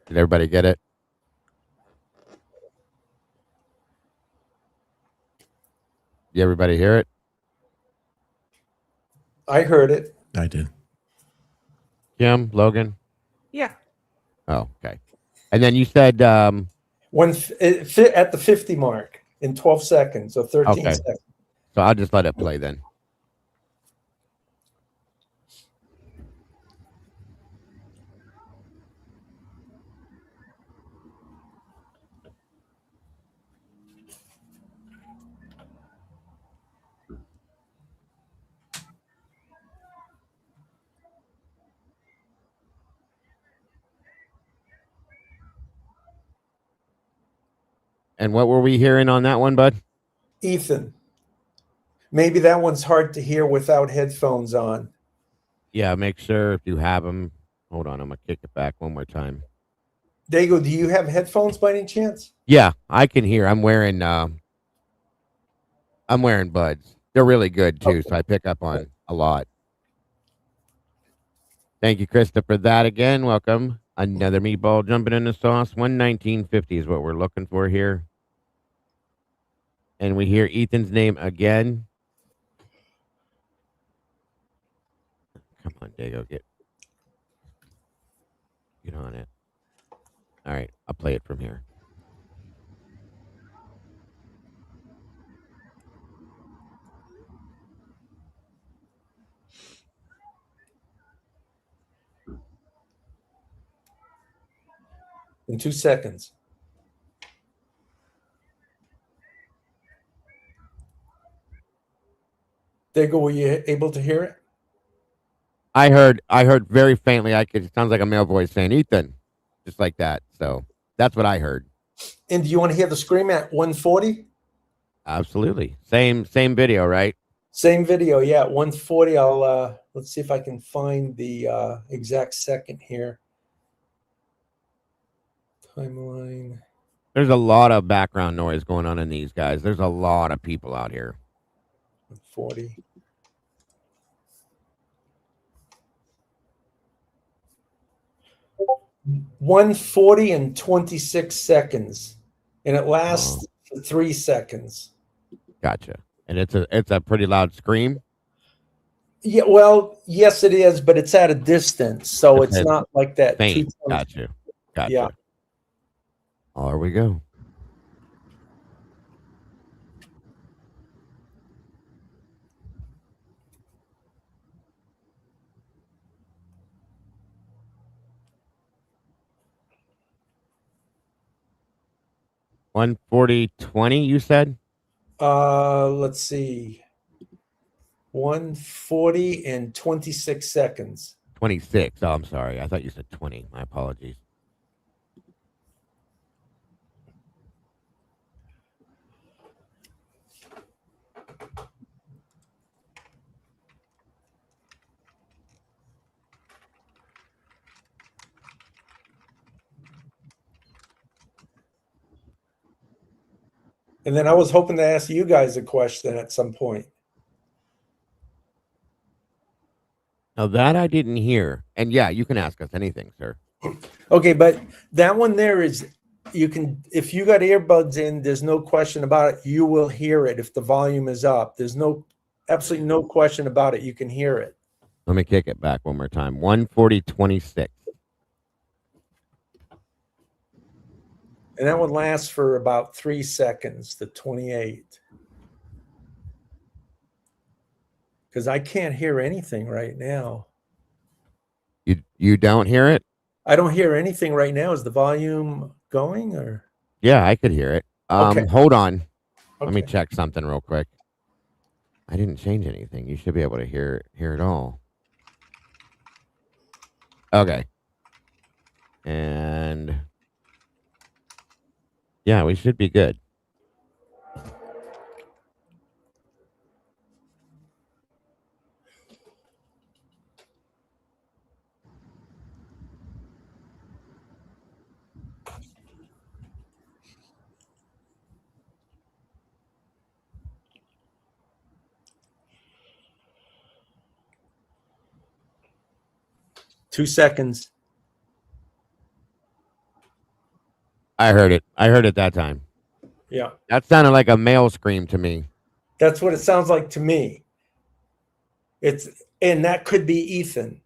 Did everybody get it? Did everybody hear it? I heard it. I did. Kim, Logan? Yeah. Oh, okay. And then you said, At the 50 mark in 12 seconds or 13 Okay. seconds. so I'll just let it play then. And what were we hearing on that one, bud? Ethan, maybe that one's hard to hear without headphones on. Yeah, make sure if you have them. Hold on, I'm going to kick it back one more time. Dago, do you have headphones by any chance? Yeah, I can hear. I'm wearing buds. They're really good too, so I pick up on a lot. Thank you, Krista, for that again. Welcome. Another meatball jumping in the sauce. 119.50 is what we're looking for here. And we hear Ethan's name again. Come on, Dago, get on it. All right, I'll play it from here. In 2 seconds. Dago, were you able to hear it? I heard very faintly. It sounds like a male voice saying Ethan, just like that. So that's what I heard. And do you want to hear the scream at 140? Absolutely. Same video, right? Same video, yeah. 140. I'll let's see if I can find the exact second here. Timeline. There's a lot of background noise going on in these guys. There's a lot of people out here. 140. $140 and 26 seconds, and it lasts for 3 seconds. Gotcha. And it's a pretty loud scream. Yeah, well, yes, it is, but it's at a distance, so it's not like that. Faint. Gotcha. Yeah. Oh, there we go. $140.20, you said? Let's see. 140 and 26 seconds. 26. Oh, I'm sorry. I thought you said 20. My apologies. And then I was hoping to ask you guys a question at some point. Now that I didn't hear. And yeah, you can ask us anything, sir. Okay, but that one there is, you can, if you got earbuds in, there's no question about it. You will hear it if the volume is up. There's absolutely no question about it. You can hear it. Let me kick it back one more time. 140.26. And that one lasts for about 3 seconds, the 28. Because I can't hear anything right now. You don't hear it? I don't hear anything right now. Is the volume going or? Yeah, I could hear it. Okay. Hold on. Let me Okay. check something real quick. I didn't change anything. You should be able to hear it all. Okay. And yeah, we should be good. Two seconds. I heard it. I heard it that time. Yeah. That sounded like a male scream to me. That's what it sounds like to me. And that could be Ethan.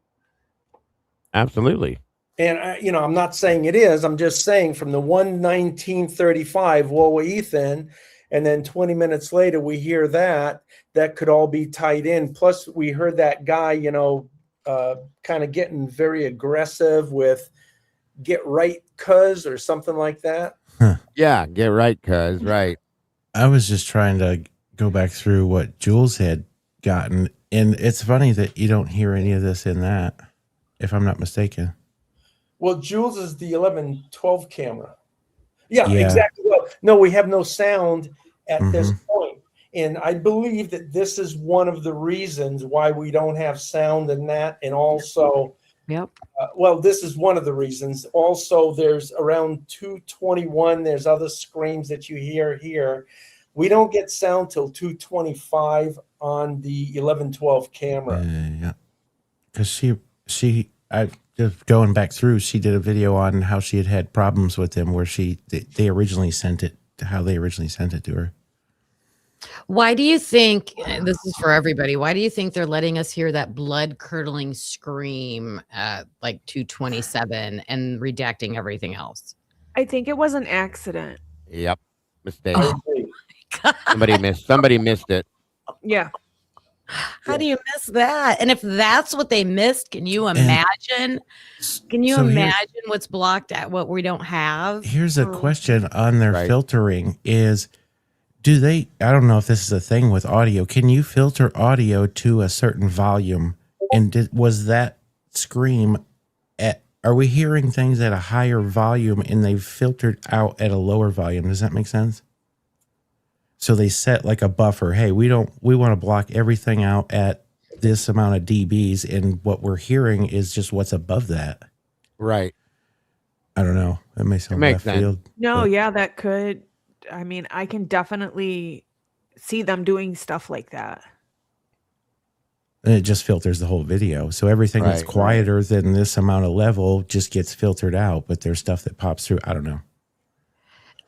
Absolutely. And I'm not saying it is. I'm just saying from the 1:19:35, whoa, Ethan, and then 20 minutes later we hear that could all be tied in. Plus, we heard that guy, kind of getting very aggressive with "get right, cuz" or something like that. Yeah, get right, cuz right. I was just trying to go back through what Jules had gotten, and it's funny that you don't hear any of this in that, if I'm not mistaken. Well, Jules is the 11-12 camera. Yeah, Yeah. exactly. Well, no, we have no sound at this Mhm. point. And I believe that this is one of the reasons why we don't have sound in that. And also, Yep. this is one of the reasons. Also, there's around 2:21, there's other screams that you hear here. We don't get sound till 2:25 on the 11-12 camera. Yeah. Because I just going back through, she did a video on how she had problems with them where they originally sent it to how they originally sent it to her. Why do you think, and this is for everybody, why do you think they're letting us hear that blood curdling scream at like 2:27 and redacting everything else? I think it was an accident. Yep. Mistake. I agree. Somebody missed it. Yeah. How do you miss that? And if that's what they missed, can you imagine? Can you So here- imagine what's blocked at what we don't have? Here's a question on their Right. filtering is, I don't know if this is a thing with audio. Can you filter audio to a certain volume? And was that scream are we hearing things at a higher volume and they've filtered out at a lower volume? Does that make sense? So they set like a buffer. Hey, we want to block everything out at this amount of dBs, and what we're hearing is just what's above that. Right. I don't know. That may sound makes left sense. field. No, but- yeah, that could. I mean, I can definitely see them doing stuff like that. And it just filters the whole video. So everything that's Right. quieter than this amount of level just gets filtered out, but there's stuff that pops through. I don't know.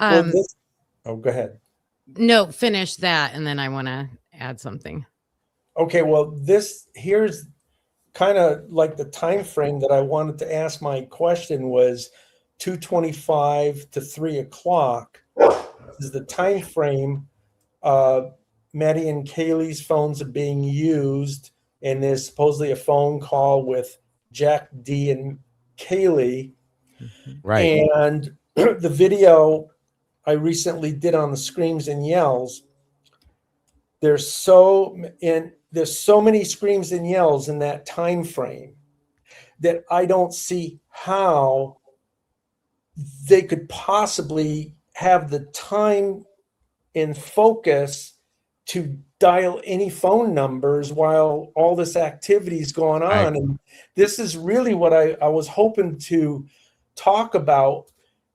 Go ahead. No, finish that, and then I want to add something. Okay, well, here's kind of like the time frame that I wanted to ask. My question was 2:25 to 3 o'clock is the time frame. Maddie and Kaylee's phones are being used, and there's supposedly a phone call with Jack D and Kaylee. Right. And the video I recently did on the screams and yells, there's so many screams and yells in that time frame that I don't see how they could possibly have the time and focus to dial any phone numbers while all this activity is going on. Right. And this is really what I was hoping to talk about,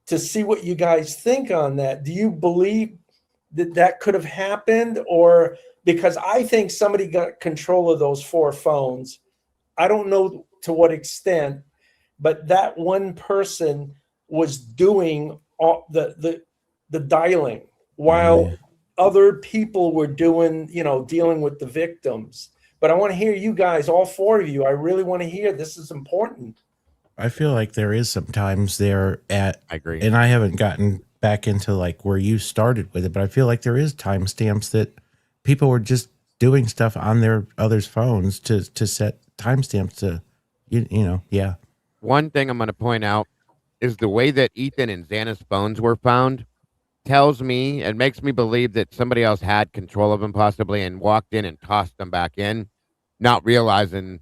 to see what you guys think on that. Do you believe that could have happened? Or because I think somebody got control of those 4 phones. I don't know to what extent, but that one person was doing all the dialing while other people were doing, dealing with the victims. But I want to hear you guys, all 4 of you. I really want to hear. This is important. I feel like there is sometimes there I agree. and I haven't gotten back into like where you started with it, but I feel like there is timestamps that people were just doing stuff on their others' phones to set timestamps to, yeah. One thing I'm going to point out is the way that Ethan and Xana's phones were found tells me and makes me believe that somebody else had control of them possibly and walked in and tossed them back in, not realizing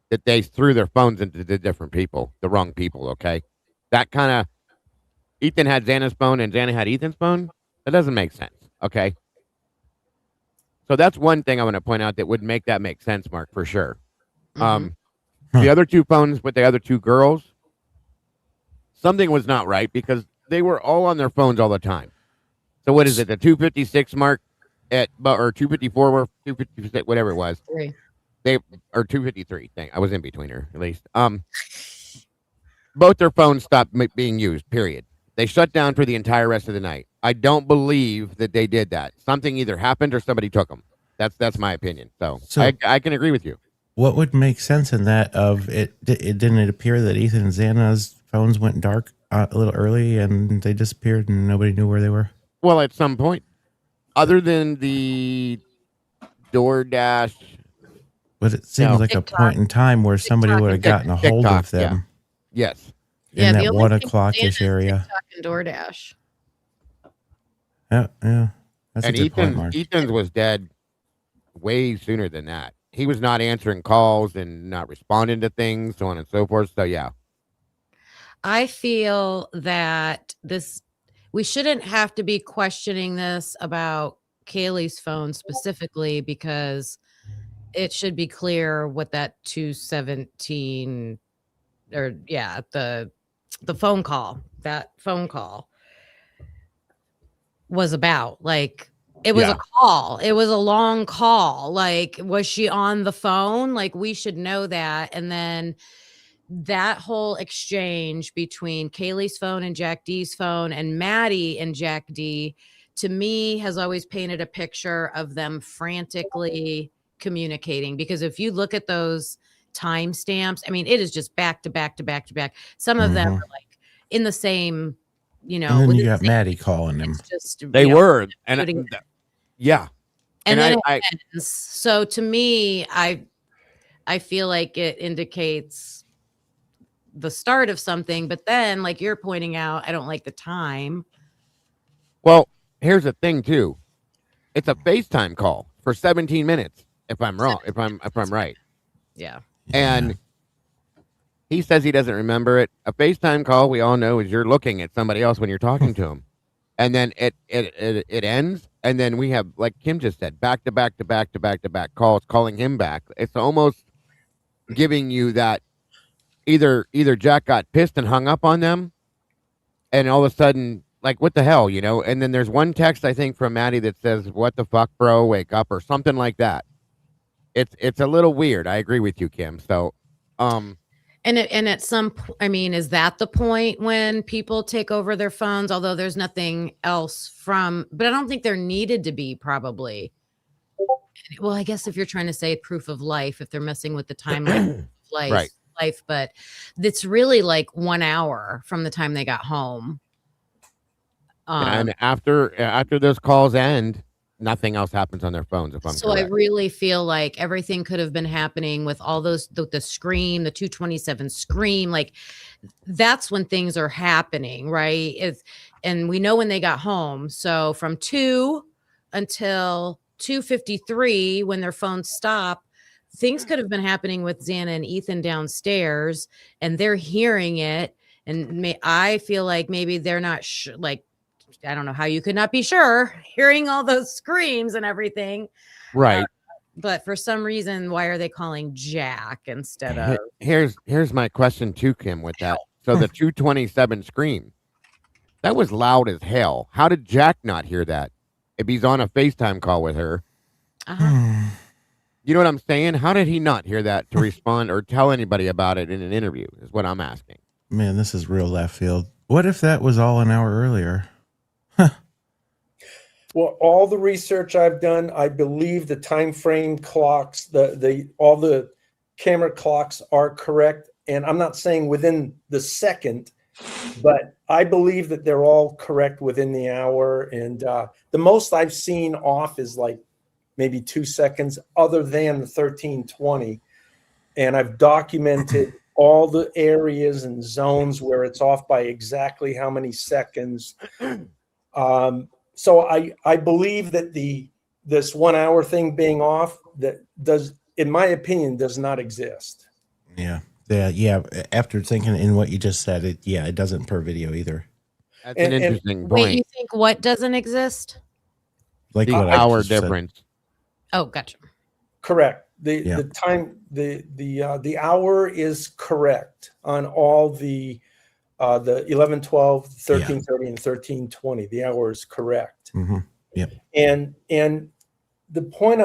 that they threw their phones into the different people, the wrong people, okay? That kind of, Ethan had Xana's phone and Xana had Ethan's phone. That doesn't make sense, okay? So that's one thing I want to point out that would make that make sense, Mark, for sure. The other two phones with the other two girls, something was not right because they were all on their phones all the time. So what is it, the 256 mark or 254 or 256, whatever it was. Or 253 thing. I was in between her at least. Both their phones stopped being used, period. They shut down for the entire rest of the night. I don't believe that they did that. Something either happened or somebody took them. That's my opinion. So I can agree with you. What would make sense in that of it? Didn't it appear that Ethan and Xana's phones went dark a little early and they disappeared and nobody knew where they were? Well, at some point, other than the DoorDash. But it seems like TikTok. a point in time where somebody would have gotten a hold of them. Yeah. Yes. In the that only 1 thing o'clock-ish Xana is area. TikTok and DoorDash. Yeah. That's And a good point, Mark. Ethan's was dead way sooner than that. He was not answering calls and not responding to things, so on and so forth. So, yeah. I feel that we shouldn't have to be questioning this about Kaylee's phone specifically because it should be clear what that 217 or the phone call was about. Like it was a call. It was a long call. Like, was she on the phone? Like, we should know that. And then that whole exchange between Kaylee's phone and Jack D's phone and Maddie and Jack D, to me, has always painted a picture of them frantically communicating. Because if you look at those timestamps, I mean, it is just back to back to back to back. Some of them are like in the same, And then you got Maddie calling them. They were. And yeah. And then it ends. So to me, I feel like it indicates the start of something, but then like you're pointing out, I don't like the time. Well, here's the thing too. It's a FaceTime call for 17 minutes. If I'm wrong, if I'm right. Yeah. And he says he doesn't remember it. A FaceTime call, we all know, is you're looking at somebody else when you're talking to him. And then it ends. And then we have, like Kim just said, back to back to back to back to back calls, calling him back. It's almost giving you that either Jack got pissed and hung up on them, and all of a sudden, like, what the hell, And then there's one text, I think, from Maddie that says, "What the fuck, bro? Wake up," or something like that. It's a little weird. I agree with you, Kim. So, and at some point, I mean, is that the point when people take over their phones? Although there's nothing else but I don't think there needed to be, probably. Well, I guess if you're trying to say proof of life, if they're messing with the timeline of life, but it's really like 1 hour from the time they got home. And after those calls end, nothing else happens on their phones. If I'm so correct. I really feel like everything could have been happening with all those, the scream, the 227 scream, like that's when things are happening, right? And we know when they got home. So from 2 until 2:53, when their phones stop, things could have been happening with Xana and Ethan downstairs, and they're hearing it. And I feel like maybe they're not like, I don't know how you could not be sure hearing all those screams and everything. Right. But for some reason, why are they calling Jack instead of? Here's my question to Kim with that. So the 227 scream, that was loud as hell. How did Jack not hear that if he's on a FaceTime call with her? You know what I'm saying? How did he not hear that to respond or tell anybody about it in an interview is what I'm asking. Man, this is real left field. What if that was all an hour earlier? Well, all the research I've done, I believe the time frame clocks, all the camera clocks are correct. And I'm not saying within the second, but I believe that they're all correct within the hour. And the most I've seen off is like maybe 2 seconds, other than the 1320. And I've documented all the areas and zones where it's off by exactly how many seconds. So I believe that this 1 hour thing being off, that does, in my opinion, does not exist. Yeah. After thinking in what you just said, it doesn't per video either. That's an And- interesting Wait, point. you think what doesn't exist? Like The what I hour just said. difference. Oh, gotcha. Correct. Yeah. The time, the hour is correct on all the 11, 12, 1330, and 1320. The hour is correct. Mm-hmm. Yep. And the point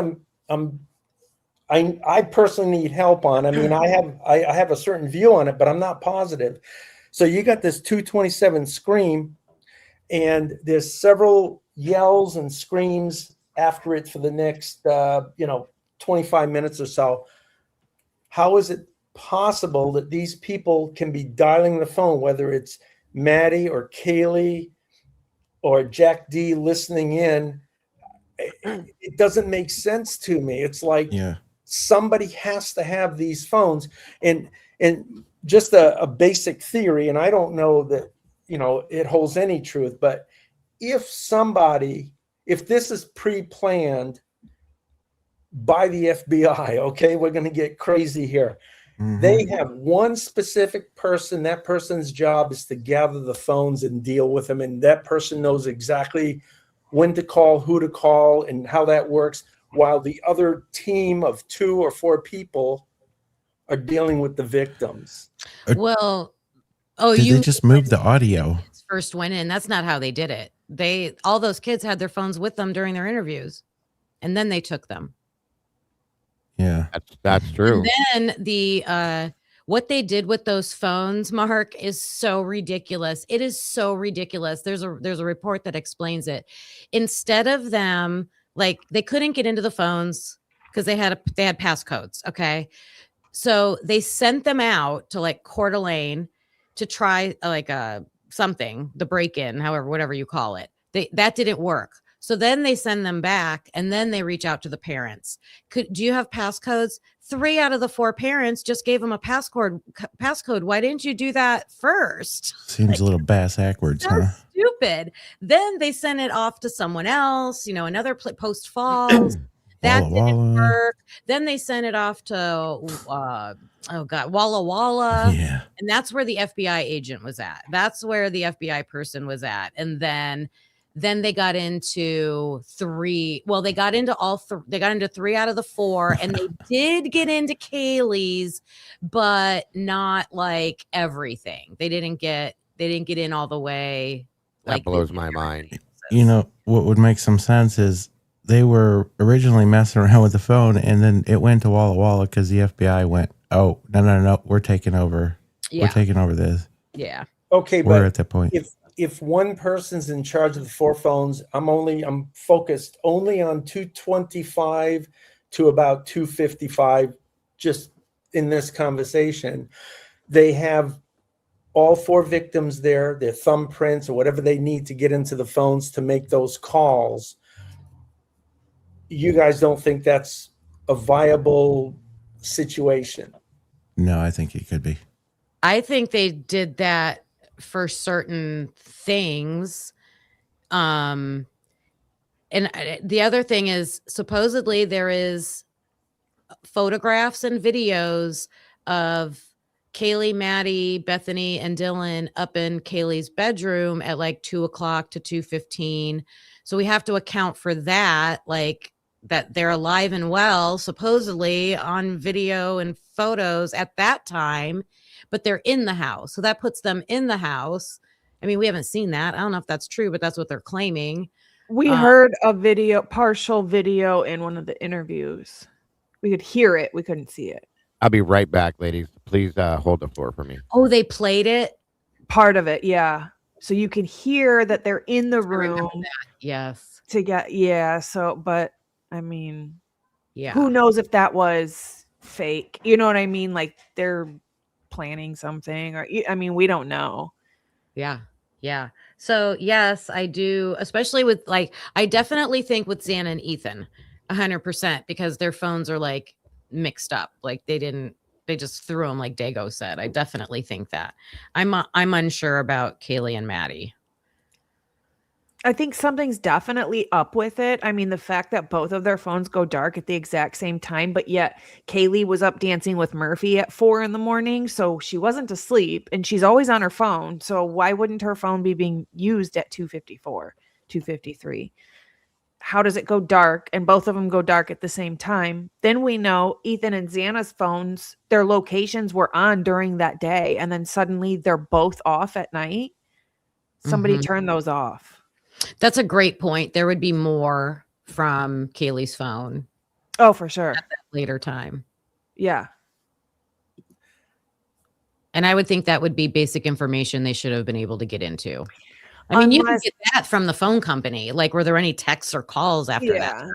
I personally need help on. I mean, I have a certain view on it, but I'm not positive. So you got this 227 scream, and there's several yells and screams after it for the next 25 minutes or so. How is it possible that these people can be dialing the phone, whether it's Maddie or Kaylee or Jack D listening in? It doesn't make sense to me. It's like somebody has to have these phones. And just a basic theory, and I don't know that it holds any truth, but if this is pre-planned by the FBI, okay, we're going to get crazy here. Mm-hmm. They have one specific person. That person's job is to gather the phones and deal with them. And that person knows exactly when to call, who to call, and how that works, while the other team of 2 or 4 people are dealing with the victims. Well, did they just move the audio? First went in. That's not how they did it. All those kids had their phones with them during their interviews, and then they took them. Yeah, that's true. And then what they did with those phones, Mark, is so ridiculous. It is so ridiculous. There's a report that explains it. Instead of them, like, they couldn't get into the phones because they had passcodes. Okay, so they sent them out to like Coeur d'Alene to try something, the break-in, whatever you call it. That didn't work. So then they send them back, and then they reach out to the parents. Do you have passcodes? 3 out of the 4 parents just gave them a passcode. Why didn't you do that first? Seems a little bass-ackwards, so huh? Stupid. Then they sent it off to someone else, another Post Falls. That didn't work. Then they sent it off to Walla Walla. Yeah. And that's where the FBI agent was at. That's where the FBI person was at. And then they got into 3. Well, they got into they got into 3 out of the 4, and they did get into Kaylee's, but not like everything. They didn't get in all the way. That blows my mind. What would make some sense is they were originally messing around with the phone, and then it went to Walla Walla because the FBI went, "Oh, no, we're taking over. Yeah. We're taking over this." Yeah. Okay, we're at that point. If one person's in charge of the 4 phones, I'm focused only on 225 to about 255. Just in this conversation, they have all 4 victims there, their thumbprints or whatever they need to get into the phones to make those calls. You guys don't think that's a viable situation? No, I think it could be. I think they did that for certain things. And the other thing is, supposedly there is photographs and videos of Kaylee, Maddie, Bethany, and Dylan up in Kaylee's bedroom at like 2:00 to 2:15. So we have to account for that, like that they're alive and well, supposedly on video and photos at that time, but they're in the house. So that puts them in the house. I mean, we haven't seen that. I don't know if that's true, but that's what they're claiming. We heard a partial video in one of the interviews. We could hear it. We couldn't see it. I'll be right back, ladies. Please hold the floor for me. Oh, they played it? Part of it, yeah. So you can hear that they're in the room. Yes. But I mean, yeah. Who knows if that was fake? You know what I mean? Like they're planning something, or I mean, we don't know. Yeah. Yeah. So yes, I do, especially with like, I definitely think with Xana and Ethan, 100%, because their phones are like mixed up. Like they just threw them like Dago said. I definitely think that. I'm unsure about Kaylee and Maddie. I think something's definitely up with it. I mean, the fact that both of their phones go dark at the exact same time, but yet Kaylee was up dancing with Murphy at 4 a.m, so she wasn't asleep, and she's always on her phone. So why wouldn't her phone be being used at 2:54, 2:53? How does it go dark and both of them go dark at the same time? Then we know Ethan and Xana's phones, their locations were on during that day, and then suddenly they're both off at night. Somebody turn those off. That's a great point. There would be more from Kaylee's phone Oh, for sure. at that later time. Yeah. And I would think that would be basic information they should have been able to get into. I mean, you can get that from the phone company. Like, were there any texts or calls after that time?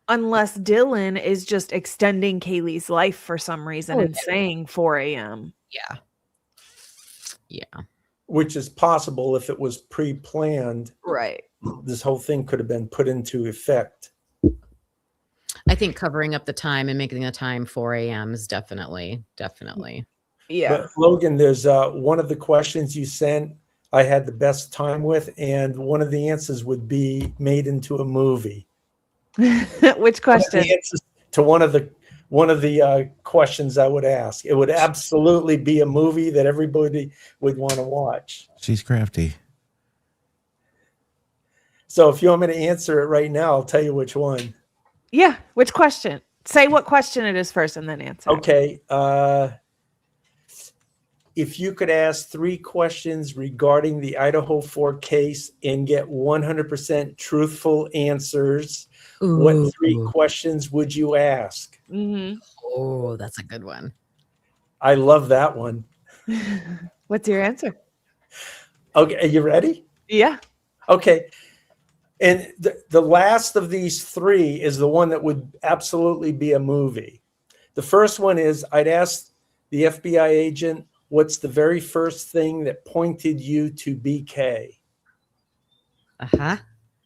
Unless Dylan is just extending Kaylee's life for some reason and saying 4 a.m. Yeah. Yeah. Which is possible if it was pre-planned. Right. This whole thing could have been put into effect. I think covering up the time and making the time 4 a.m. is definitely. Yeah. But Logan, there's one of the questions you sent I had the best time with, and one of the answers would be made into a movie. Which question? The answers to one of the questions I would ask. It would absolutely be a movie that everybody would want to watch. She's crafty. So if you want me to answer it right now, I'll tell you which one. Yeah. Which question? Say what question it is first and then answer. Okay. If you could ask 3 questions regarding the Idaho 4 case and get 100% truthful answers, what 3 questions would you ask? Mm-hmm. Oh, that's a good one. I love that one. What's your answer? Okay, are you ready? Yeah. Okay. And the last of these 3 is the one that would absolutely be a movie. The first one is I'd ask the FBI agent, what's the very first thing that pointed you to BK? Uh-huh.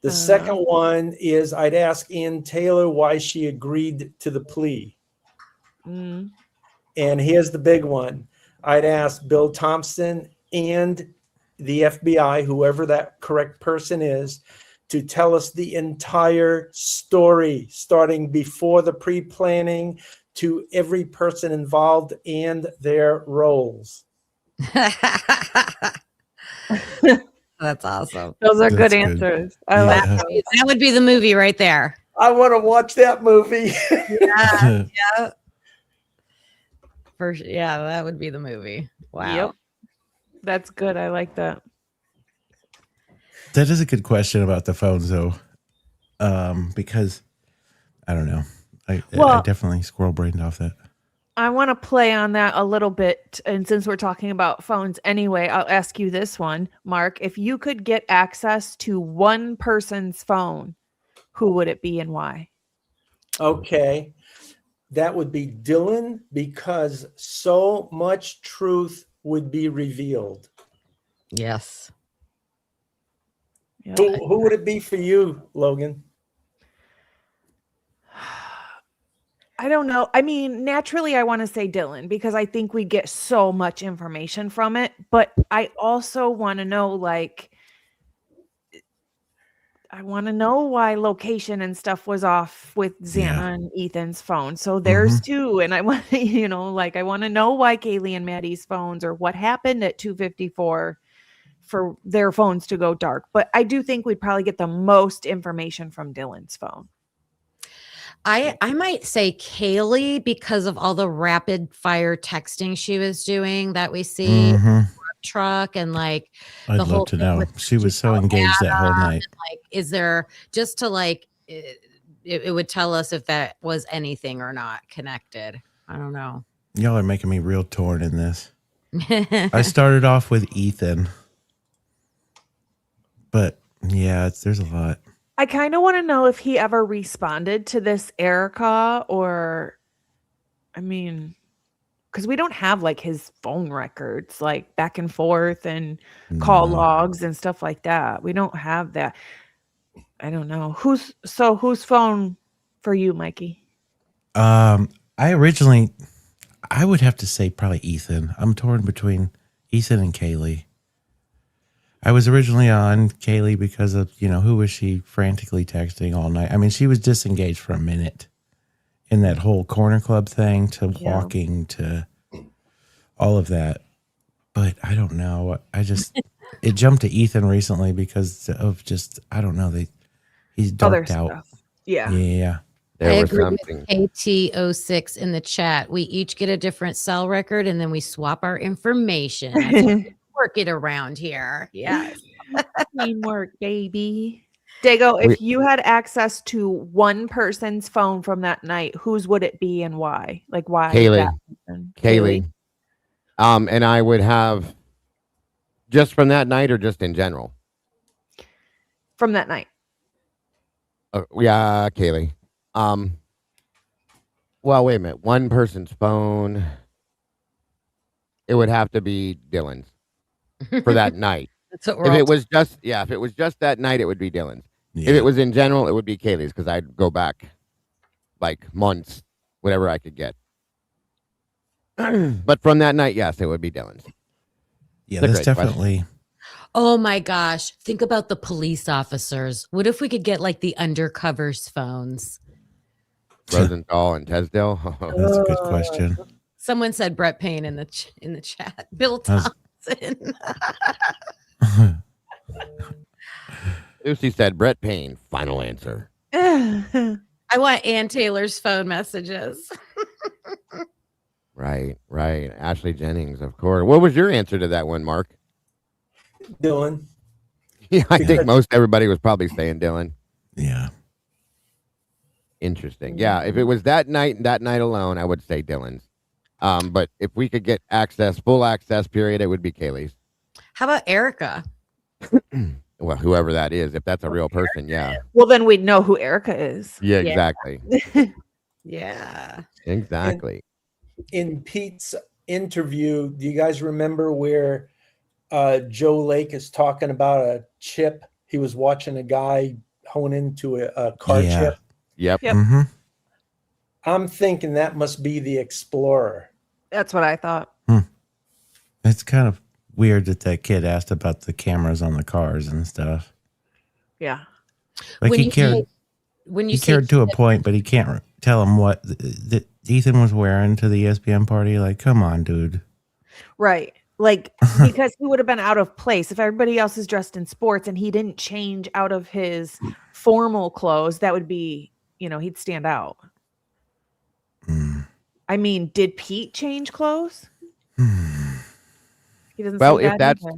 The second one is I'd ask Ann Taylor why she agreed to the plea. Mm. And here's the big one. I'd ask Bill Thompson and the FBI, whoever that correct person is, to tell us the entire story, starting before the pre-planning to every person involved and their roles. That's awesome. Those are good That's good. Yeah. answers. I like those. That would be the movie right there. I want to watch that movie. Yeah. Yeah, that would be the movie. Wow. Yep. That's good. I like that. That is a good question about the phones, though, because I don't know. I definitely squirrel brained off that. I want to play on that a little bit. And since we're talking about phones anyway, I'll ask you this one, Mark. If you could get access to one person's phone, who would it be and why? Okay. That would be Dylan, because so much truth would be revealed. Yes. Yeah. Who would it be for you, Logan? I don't know. I mean, naturally, I want to say Dylan because I think we get so much information from it. But I also want to know, like, I want to know why location and stuff was off with Xana and Ethan's phone. So there's 2. And I want to, I want to know why Kaylee and Maddie's phones or what happened at 2:54 for their phones to go dark. But I do think we'd probably get the most information from Dylan's phone. I might say Kaylee because of all the rapid fire texting she was doing that we see truck and like I'd the whole love to thing know. with She was so engaged that whole night. like, is there just to like it would tell us if that was anything or not connected. I don't know. Y'all are making me real torn in this. I started off with Ethan, but yeah, there's a lot. I kind of want to know if he ever responded to this Erica or, I mean, because we don't have like his phone records, like back and forth and call logs and stuff like that. We don't have that. I don't know whose phone for you, Mikey? I would have to say probably Ethan. I'm torn between Ethan and Kaylee. I was originally on Kaylee because of, who was she frantically texting all night? I mean, she was disengaged for a minute in that whole corner club thing to walking to all of that. But I don't know. It jumped to Ethan recently because of I don't know. He's darked out. Stuff. Yeah. Yeah. There was agree something. with KT06 in the chat. We each get a different cell record and then we swap our information. That's how we work it around here. Yes. Teamwork, baby. Dago, if you had access to one person's phone from that night, whose would it be and why? Like why? Kaylee. that person? Kaylee. And I would have just from that night or just in general? From that night. Yeah, Kaylee. Well, wait a minute. One person's phone. It would have to be Dylan's for that night. That's what we're If all it was just that night, it would be Dylan's. Yeah. If it was in general, it would be Kaylee's because I'd go back like months, whatever I could get. But from that night, yes, it would be Dylan's. Yeah, That's that's definitely. Oh my gosh. Think about the police officers. What if we could get like the undercovers phones? Rosenthal and Tesdale. That's a good question. Someone said Brett Payne in the chat. Bill That's- Thompson. Lucy said Brett Payne. Final answer. I want Ann Taylor's phone messages. Right. Ashley Jennings, of course. What was your answer to that one, Mark? Dylan. Yeah, I think most everybody was probably saying Dylan. Yeah. Interesting. Yeah, if it was that night and that night alone, I would say Dylan's. But if we could get full access period, it would be Kaylee's. How about Erica? Well, whoever that is, if that's a real person, yeah. Well, then we'd know who Erica is. Yeah, exactly. Yeah. Exactly. In Pete's interview, do you guys remember where Joe Lake is talking about a chip? He was watching a guy hone into a car chip. Yep. Mm-hmm. I'm thinking that must be the Explorer. That's what I thought. It's kind of weird that kid asked about the cameras on the cars and stuff. Yeah. Like When he you cared. say- When you He say cared to a point, but he can't tell him what that Ethan was wearing to the ESPN party. Like, come on, dude. Right. Like, because he would have been out of place if everybody else is dressed in sports and he didn't change out of his formal clothes. That would be, he'd stand out. I mean, did Pete change clothes? He doesn't. Well, say if that that's either.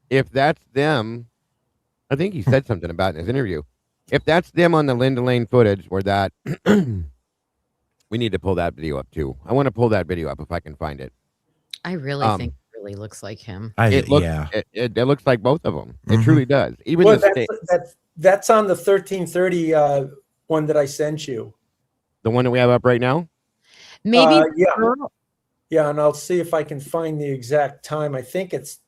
if that's them, I think he said something about it in his interview. If that's them on the Linda Lane footage, or that, we need to pull that video up too. I want to pull that video up if I can find it. I really think it really looks like him. It looks like both of them. It Mhm. truly does. Even Well, that's that's on the 1330 one that I sent you. the one that we have up right now. Maybe yeah. girl- Yeah, and I'll see if I can find the exact time. I think it's,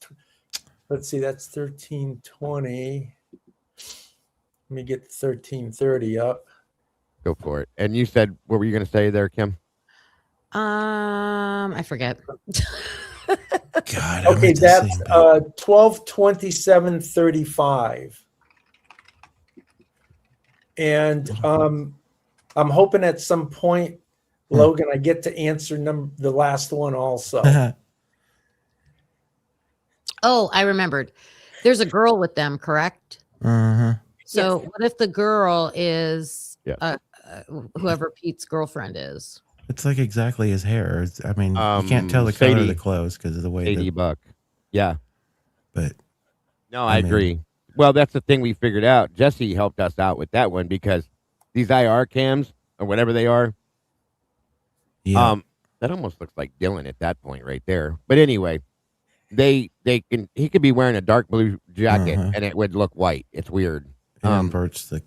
let's see, that's 1320. Let me get 1330 up. Go for it. And you said, what were you going to say there, Kim? I forget. God. Okay, that's 12/27/35. And I'm hoping at some point, Logan, I get to answer the last one also. Oh, I remembered. There's a girl with them, correct? Uh-huh. So what if the girl is Yes. whoever Pete's girlfriend is? It's like exactly his hair. I mean, you can't tell the color of the Sadie. clothes because of the way. Sadie Buck. Yeah. But No, I agree. Well, that's the thing we figured out. Jesse helped us out with that one because these IR cams or whatever they are, yeah, that almost looks like Dylan at that point right there. But anyway, he could be wearing a dark blue jacket and it would look white. It's weird. it inverts the.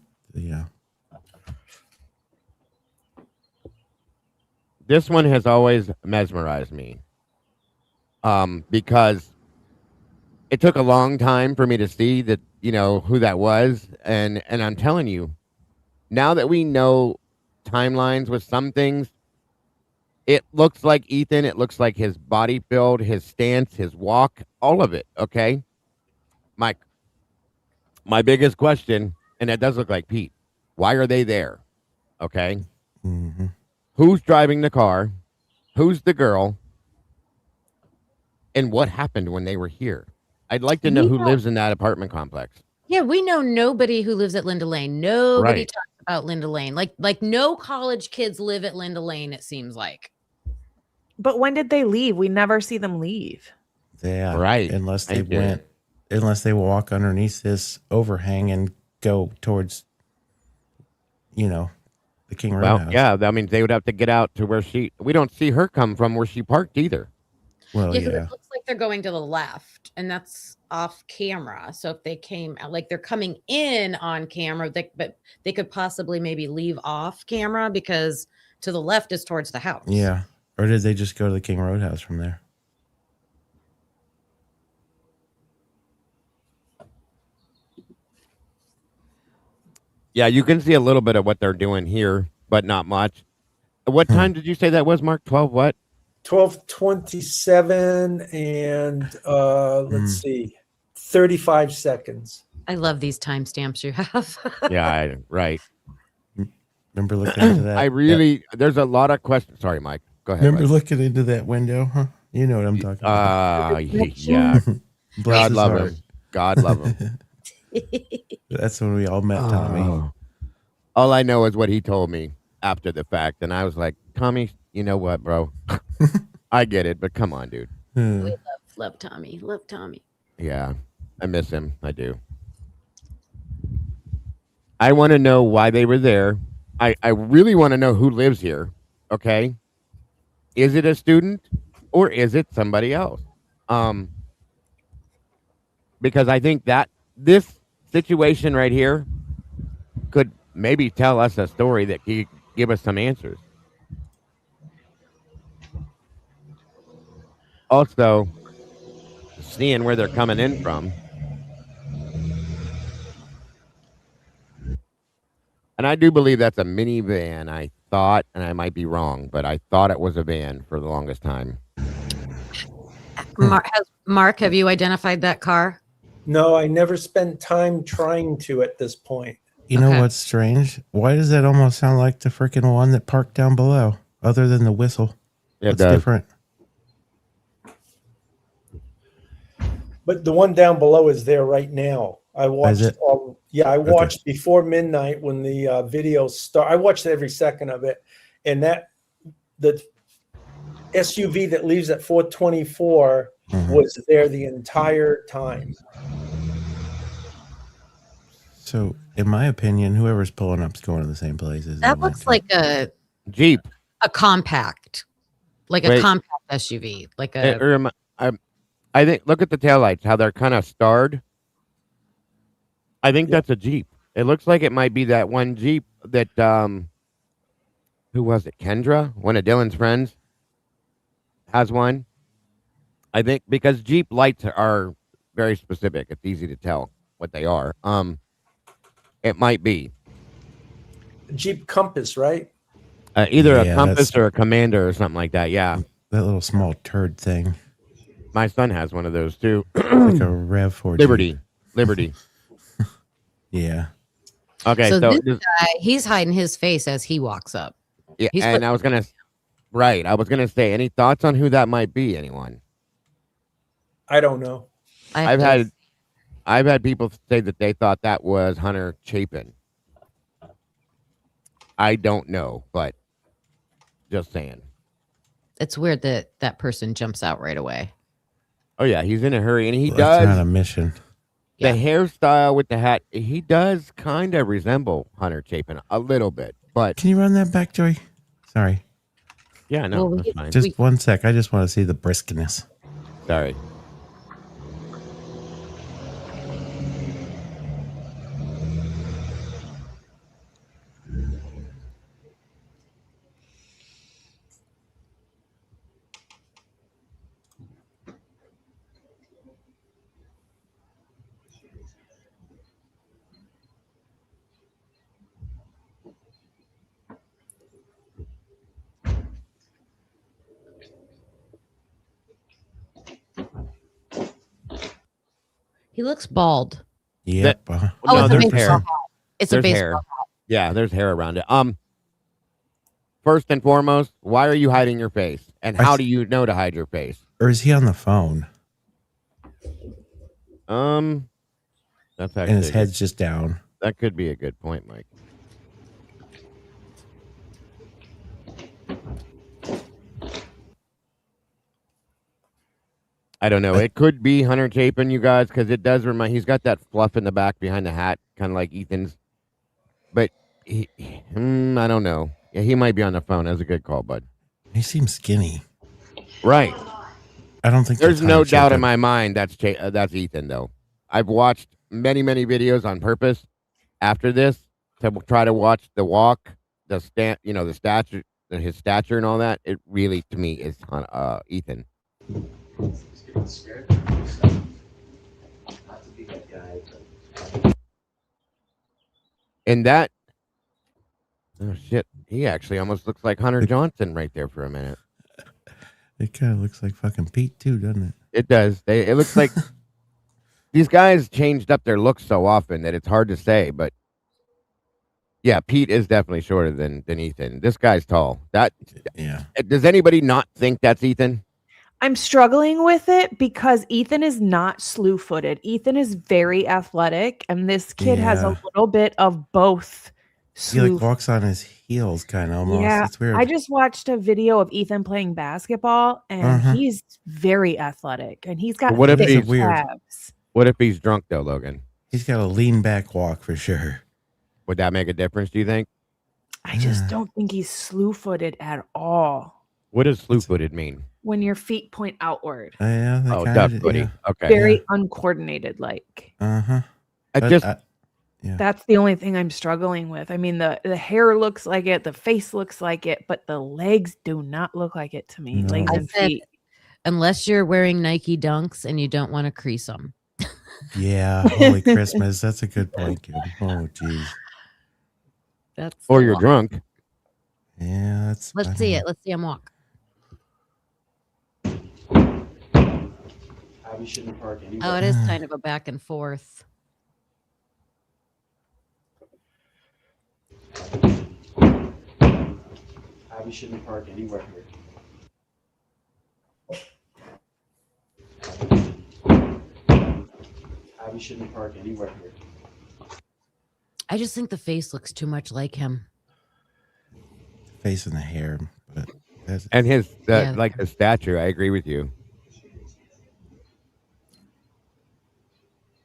this one has always mesmerized me. Because it took a long time for me to see that, who that was. And I'm telling you, now that we know timelines with some things, it looks like Ethan. It looks like his body build, his stance, his walk, all of it. Okay. My, my biggest question, and it does look like Pete. Why are they there? Okay. Mm-hmm. Who's driving the car? Who's the girl? And what happened when they were here? I'd like to know who lives in that apartment complex. Yeah, we know nobody who lives at Linda Lane. Nobody Right. talks about Linda Lane. Like no college kids live at Linda Lane, it seems like. But when did they leave? We never see them leave. Yeah. Right. Unless they Thank you. unless they walk underneath this overhang and go towards, the King Well, Roadhouse. yeah, I mean, they would have to get out to where we don't see her come from where she parked either. Well, Yeah, 'cause yeah. it looks like they're going to the left, and that's off camera. So if they came out, like they're coming in on camera, but they could possibly maybe leave off camera because to the left is towards the house. Yeah. Or did they just go to the King Roadhouse from there? Yeah, you can see a little bit of what they're doing here, but not much. What time did you say that was, Mark? 12 what? 12:27 and let's see, 35 seconds. I love these timestamps you have. Yeah, right. Remember looking into that? There's a lot of questions. Sorry, Mike. Go ahead. Remember bud. looking into that window, huh? You know what I'm talking about. Yeah. Bless God his love heart. him. God love him. That's when we all met Tommy. Oh. All I know is what he told me after the fact, and I was like, Tommy, you know what, bro? I get it, but come on, dude. We love Tommy. Love Tommy. Yeah, I miss him. I do. I want to know why they were there. I really want to know who lives here. Okay. Is it a student or is it somebody else? Because I think that this situation right here could maybe tell us a story that could give us some answers. Also, seeing where they're coming in from. And I do believe that's a minivan. I thought, and I might be wrong, but I thought it was a van for the longest time. Mark, have you identified that car? No, I never spent time trying to at this point. You know Okay. what's strange? Why does that almost sound like the freaking one that parked down below, other than the whistle? It What's does. different? But the one down below is there right now. I watched it? I watched before midnight when the video start. I watched every second of it, and the SUV that leaves at 4:24 was there the entire time. So, in my opinion, whoever's pulling up's going to the same place as That looks like a Jeep. compact, like a Wait. compact SUV, like a. I think, look at the taillights, how they're kind of starred. I think that's a Jeep. It looks like it might be that one Jeep that, who was it? Kendra, one of Dylan's friends, has one. I think because Jeep lights are very specific. It's easy to tell what they are. It might be Jeep Compass, right? either a Yeah, Compass that's- or a Commander or something like that. Yeah, that little small turd thing, my son has one of those too. like a Rev4. Liberty. Yeah. Okay, So so this this- guy, he's hiding his face as he walks up. yeah, he's and put- I was gonna say, any thoughts on who that might be? Anyone? I don't know. I've had people say that they thought that was Hunter Chapin. I don't know, but just saying. It's weird that that person jumps out right away. Oh yeah, he's in a hurry, and he Well, that's does on a mission. the Yeah. hairstyle with the hat. He does kind of resemble Hunter Chapin a little bit, but Can you run that back, Joey? Sorry. yeah, no, Well, that's fine. Just 1 sec. I just want to see the briskness. Sorry. He looks bald. Yep. Oh, no, it's a there's baseball hair. hat. It's a There's baseball hair. hat. Yeah, there's hair around it. First and foremost, why are you hiding your face? And how do you know to hide your face? Or is he on the phone? That's actually And his head's just down. that could be a good point, Mike. I don't know. It could be Hunter Chapin, you guys, because it does remind. He's got that fluff in the back behind the hat, kind of like Ethan's. But I don't know. Yeah, he might be on the phone. That's a good call, bud. He seems skinny. Right. I don't think There's that's no Hunter doubt in Chapin. my mind that's Ethan, though. I've watched many videos on purpose after this to try to watch the walk, the the stature, his stature, and all that. It really, to me, is Ethan. And that, oh shit, he actually almost looks like Hunter Johnson right there for a minute. It kind of looks like fucking Pete too, doesn't it? It does. It looks like these guys changed up their looks so often that it's hard to say. But yeah, Pete is definitely shorter than Ethan. This guy's tall. Yeah. Does anybody not think that's Ethan? I'm struggling with it because Ethan is not slew-footed. Ethan is very athletic, and this kid has a Yeah. little bit of both. He like walks on his heels, kind of almost. Yeah, It's weird. I just watched a video of Ethan playing basketball, and Uh-huh. he's very athletic, and he's got But what if thick he's weird? abs. What if he's drunk though, Logan? He's got a lean back walk for sure. Would that make a difference? Do you think? I just don't think he's slew-footed at all. What does slew-footed mean? When your feet point outward, Yeah. they Oh, kinda duck footy. yeah. Okay. very uncoordinated. Like Uh-huh. I But just yeah. that's the only thing I'm struggling with. I mean, the hair looks like it, the face looks like it, but the legs do not look like it to me. No. Legs I and said, feet. unless you're wearing Nike Dunks and you don't want to crease them. Yeah. Holy Christmas. That's a good point, kid. Oh, geez. That's or the you're walk. drunk. Yeah. That's. I Let's don't see know. it. Let's see him walk. Probably shouldn't park anywhere. Oh, it is kind of a back and forth. Probably shouldn't park anywhere here. Probably shouldn't park anywhere here. I just think the face looks too much like him. Face and the hair. But that's, And his Yeah. like the stature, I agree with you.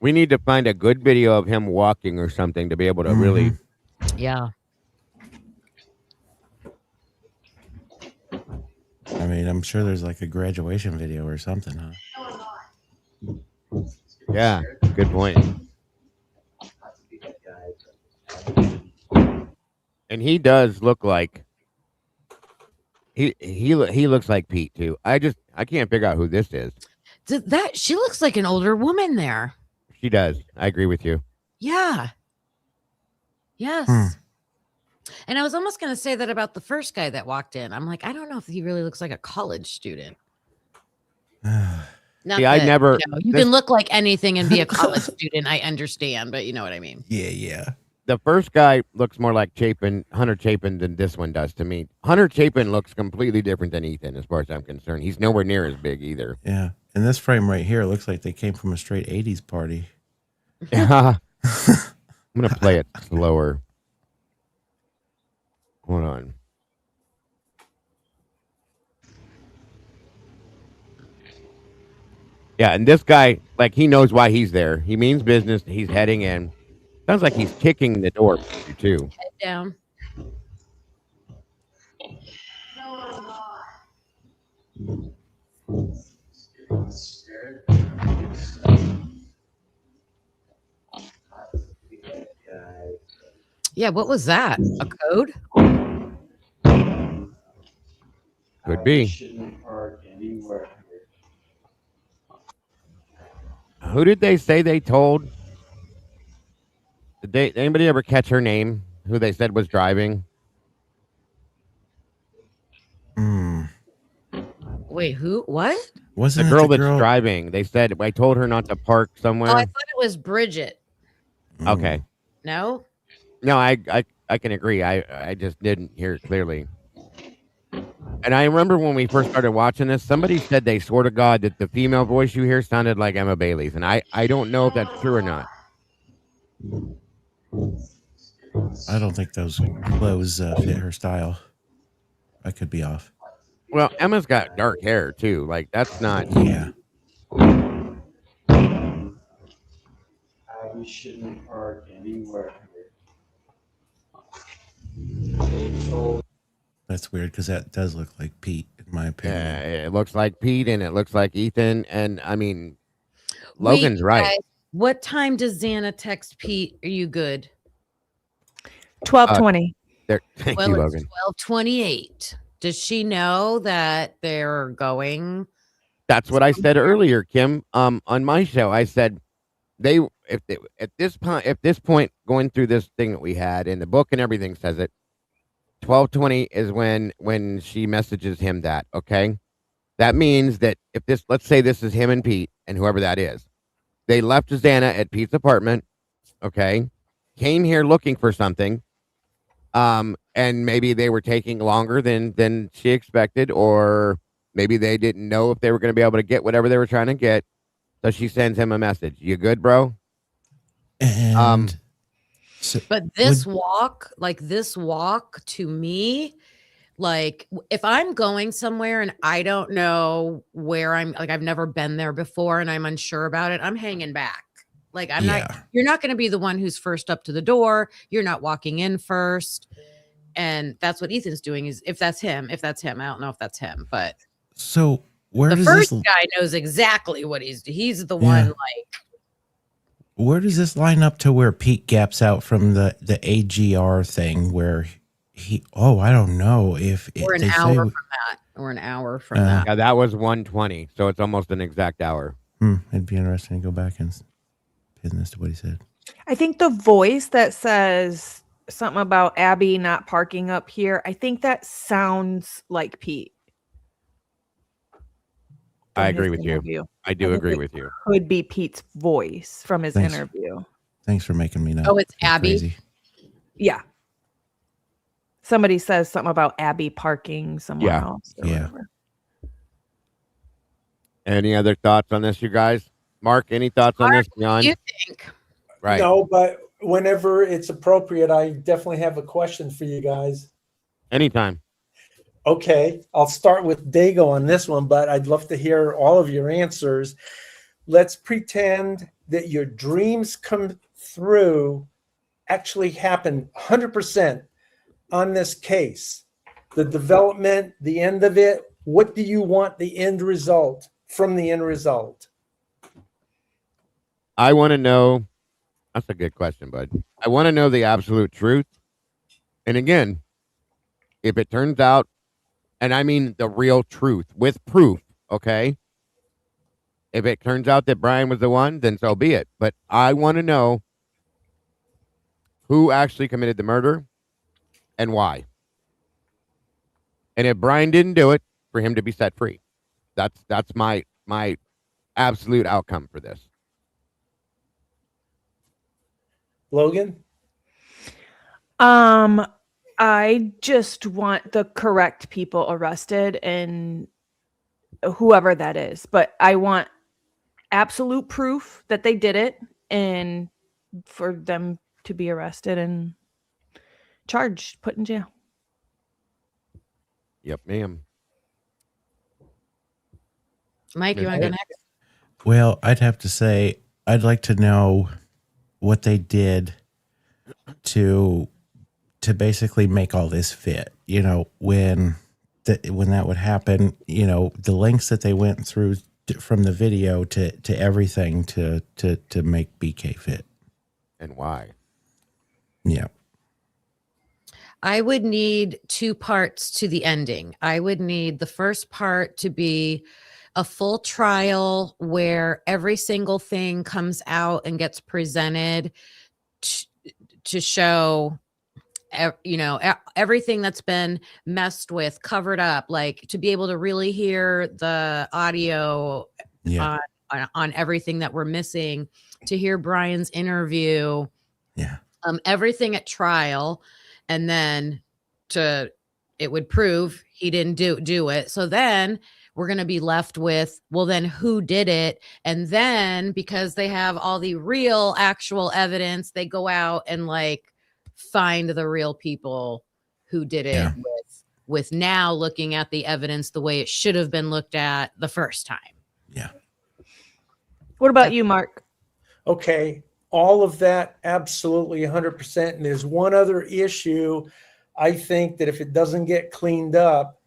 We need to find a good video of him walking or something to be able to really. Yeah. I mean, I'm sure there's like a graduation video or something, huh? Yeah, good point. And he does look like he looks like Pete too. I can't figure out who this is. That she looks like an older woman there. She does. I agree with you. Yeah. Yes. And I was almost going to say that about the first guy that walked in. I'm like, I don't know if he really looks like a college student. Not See, I never- you this- can look like anything and be a college student. I understand, but you know what I mean. Yeah. The first guy looks more like Hunter Chapin than this one does to me. Hunter Chapin looks completely different than Ethan as far as I'm concerned. He's nowhere near as big either. Yeah. And this frame right here looks like they came from a straight 80s party. I'm going to play it slower. Hold on. Yeah, and this guy, like, he knows why he's there. He means business. He's heading in. Sounds like he's kicking the door too. Head down. Yeah, what was that? A code? Could be. Shouldn't park anywhere here. Who did they say they told? Did anybody ever catch her name? Who they said was driving? Wait, who? What? Wasn't The it girl the that's girl? driving. They said I told her not to park Oh, somewhere. I thought it was Bridget. Okay. No? No, I can agree. I just didn't hear it clearly. And I remember when we first started watching this, somebody said they swore to God that the female voice you hear sounded like Emma Bailey's, and I don't know if that's true or not. I don't think those clothes fit her style. I could be off. Well, Emma's got dark hair too. Like that's not. Yeah. We shouldn't park anywhere. That's weird because that does look like Pete, in my opinion. It looks like Pete and it looks like Ethan, and I mean, Wait, Logan's right. guys, what time does Xana text Pete? Are you good? 12:20. There, thank Well, you, it's Logan. 12:28. Does she know that they're going? That's what I said earlier, Kim. On my show, I said at this point going through this thing that we had in the book and everything says it. 12:20 is when she messages him that. Okay, that means that if this, let's say this is him and Pete and whoever that is, they left Xana at Pete's apartment. Okay, came here looking for something. And maybe they were taking longer than she expected, or maybe they didn't know if they were going to be able to get whatever they were trying to get. So she sends him a message. You good, bro? And so But this walk to me, like if I'm going somewhere and I don't know where I'm, like I've never been there before and I'm unsure about it, I'm hanging back. Like you're not going to be the one who's first up to the door. You're not walking in first. And that's what Ethan's doing is if that's him, I don't know if that's him, but so where the does first this guy knows exactly what he's the one like, where does this line up to where Pete gaps out from the AGR thing where I don't know if we're an hour from that. We're an hour from that. Yeah, that was 1:20, so it's almost an exact hour. It'd be interesting to go back and pin this to what he said. I think the voice that says something about Abby not parking up here, I think that sounds like Pete. I agree with you. I do agree with you. Could be Pete's voice from his Thanks. interview. Thanks for making me know. Oh, it's Abby. Crazy. Yeah. Somebody says something about Abby parking somewhere Yeah. else. Or Yeah. whatever. Any other thoughts on this, you guys? Mark, any thoughts on Mark, this beyond? what do you think? Right. No, but whenever it's appropriate, I definitely have a question for you guys. Anytime. Okay, I'll start with Dago on this one, but I'd love to hear all of your answers. Let's pretend that your dreams come through actually happen 100% on this case. The development, the end of it, what do you want the end result from the end result? I want to know. That's a good question, bud. I want to know the absolute truth. And again, if it turns out, and I mean the real truth with proof, okay? If it turns out that Bryan was the one, then so be it. But I want to know who actually committed the murder and why. And if Bryan didn't do it, for him to be set free. That's my absolute outcome for this. Logan? I just want the correct people arrested and whoever that is, but I want absolute proof that they did it and for them to be arrested and charged, put in jail. Yep, ma'am. Mike, you want to go next? Well, I'd have to say I'd like to know what they did to basically make all this fit. You know, when that would happen, you know, the lengths that they went through from the video to everything to make BK fit. And why? Yeah. I would need two parts to the ending. I would need the first part to be a full trial where every single thing comes out and gets presented to show everything that's been messed with, covered up, like to be able to really hear the audio Yeah. on everything that we're missing, to hear Bryan's interview, Yeah. everything at trial, and then it would prove he didn't do it. So then we're going to be left with, well, then who did it? And then because they have all the real actual evidence, they go out and like find the real people who did it. Yeah. With now looking at the evidence the way it should have been looked at the first time. Yeah. What about you, Mark? Okay, all of that, absolutely 100%. And there's one other issue. I think that if it doesn't get cleaned up,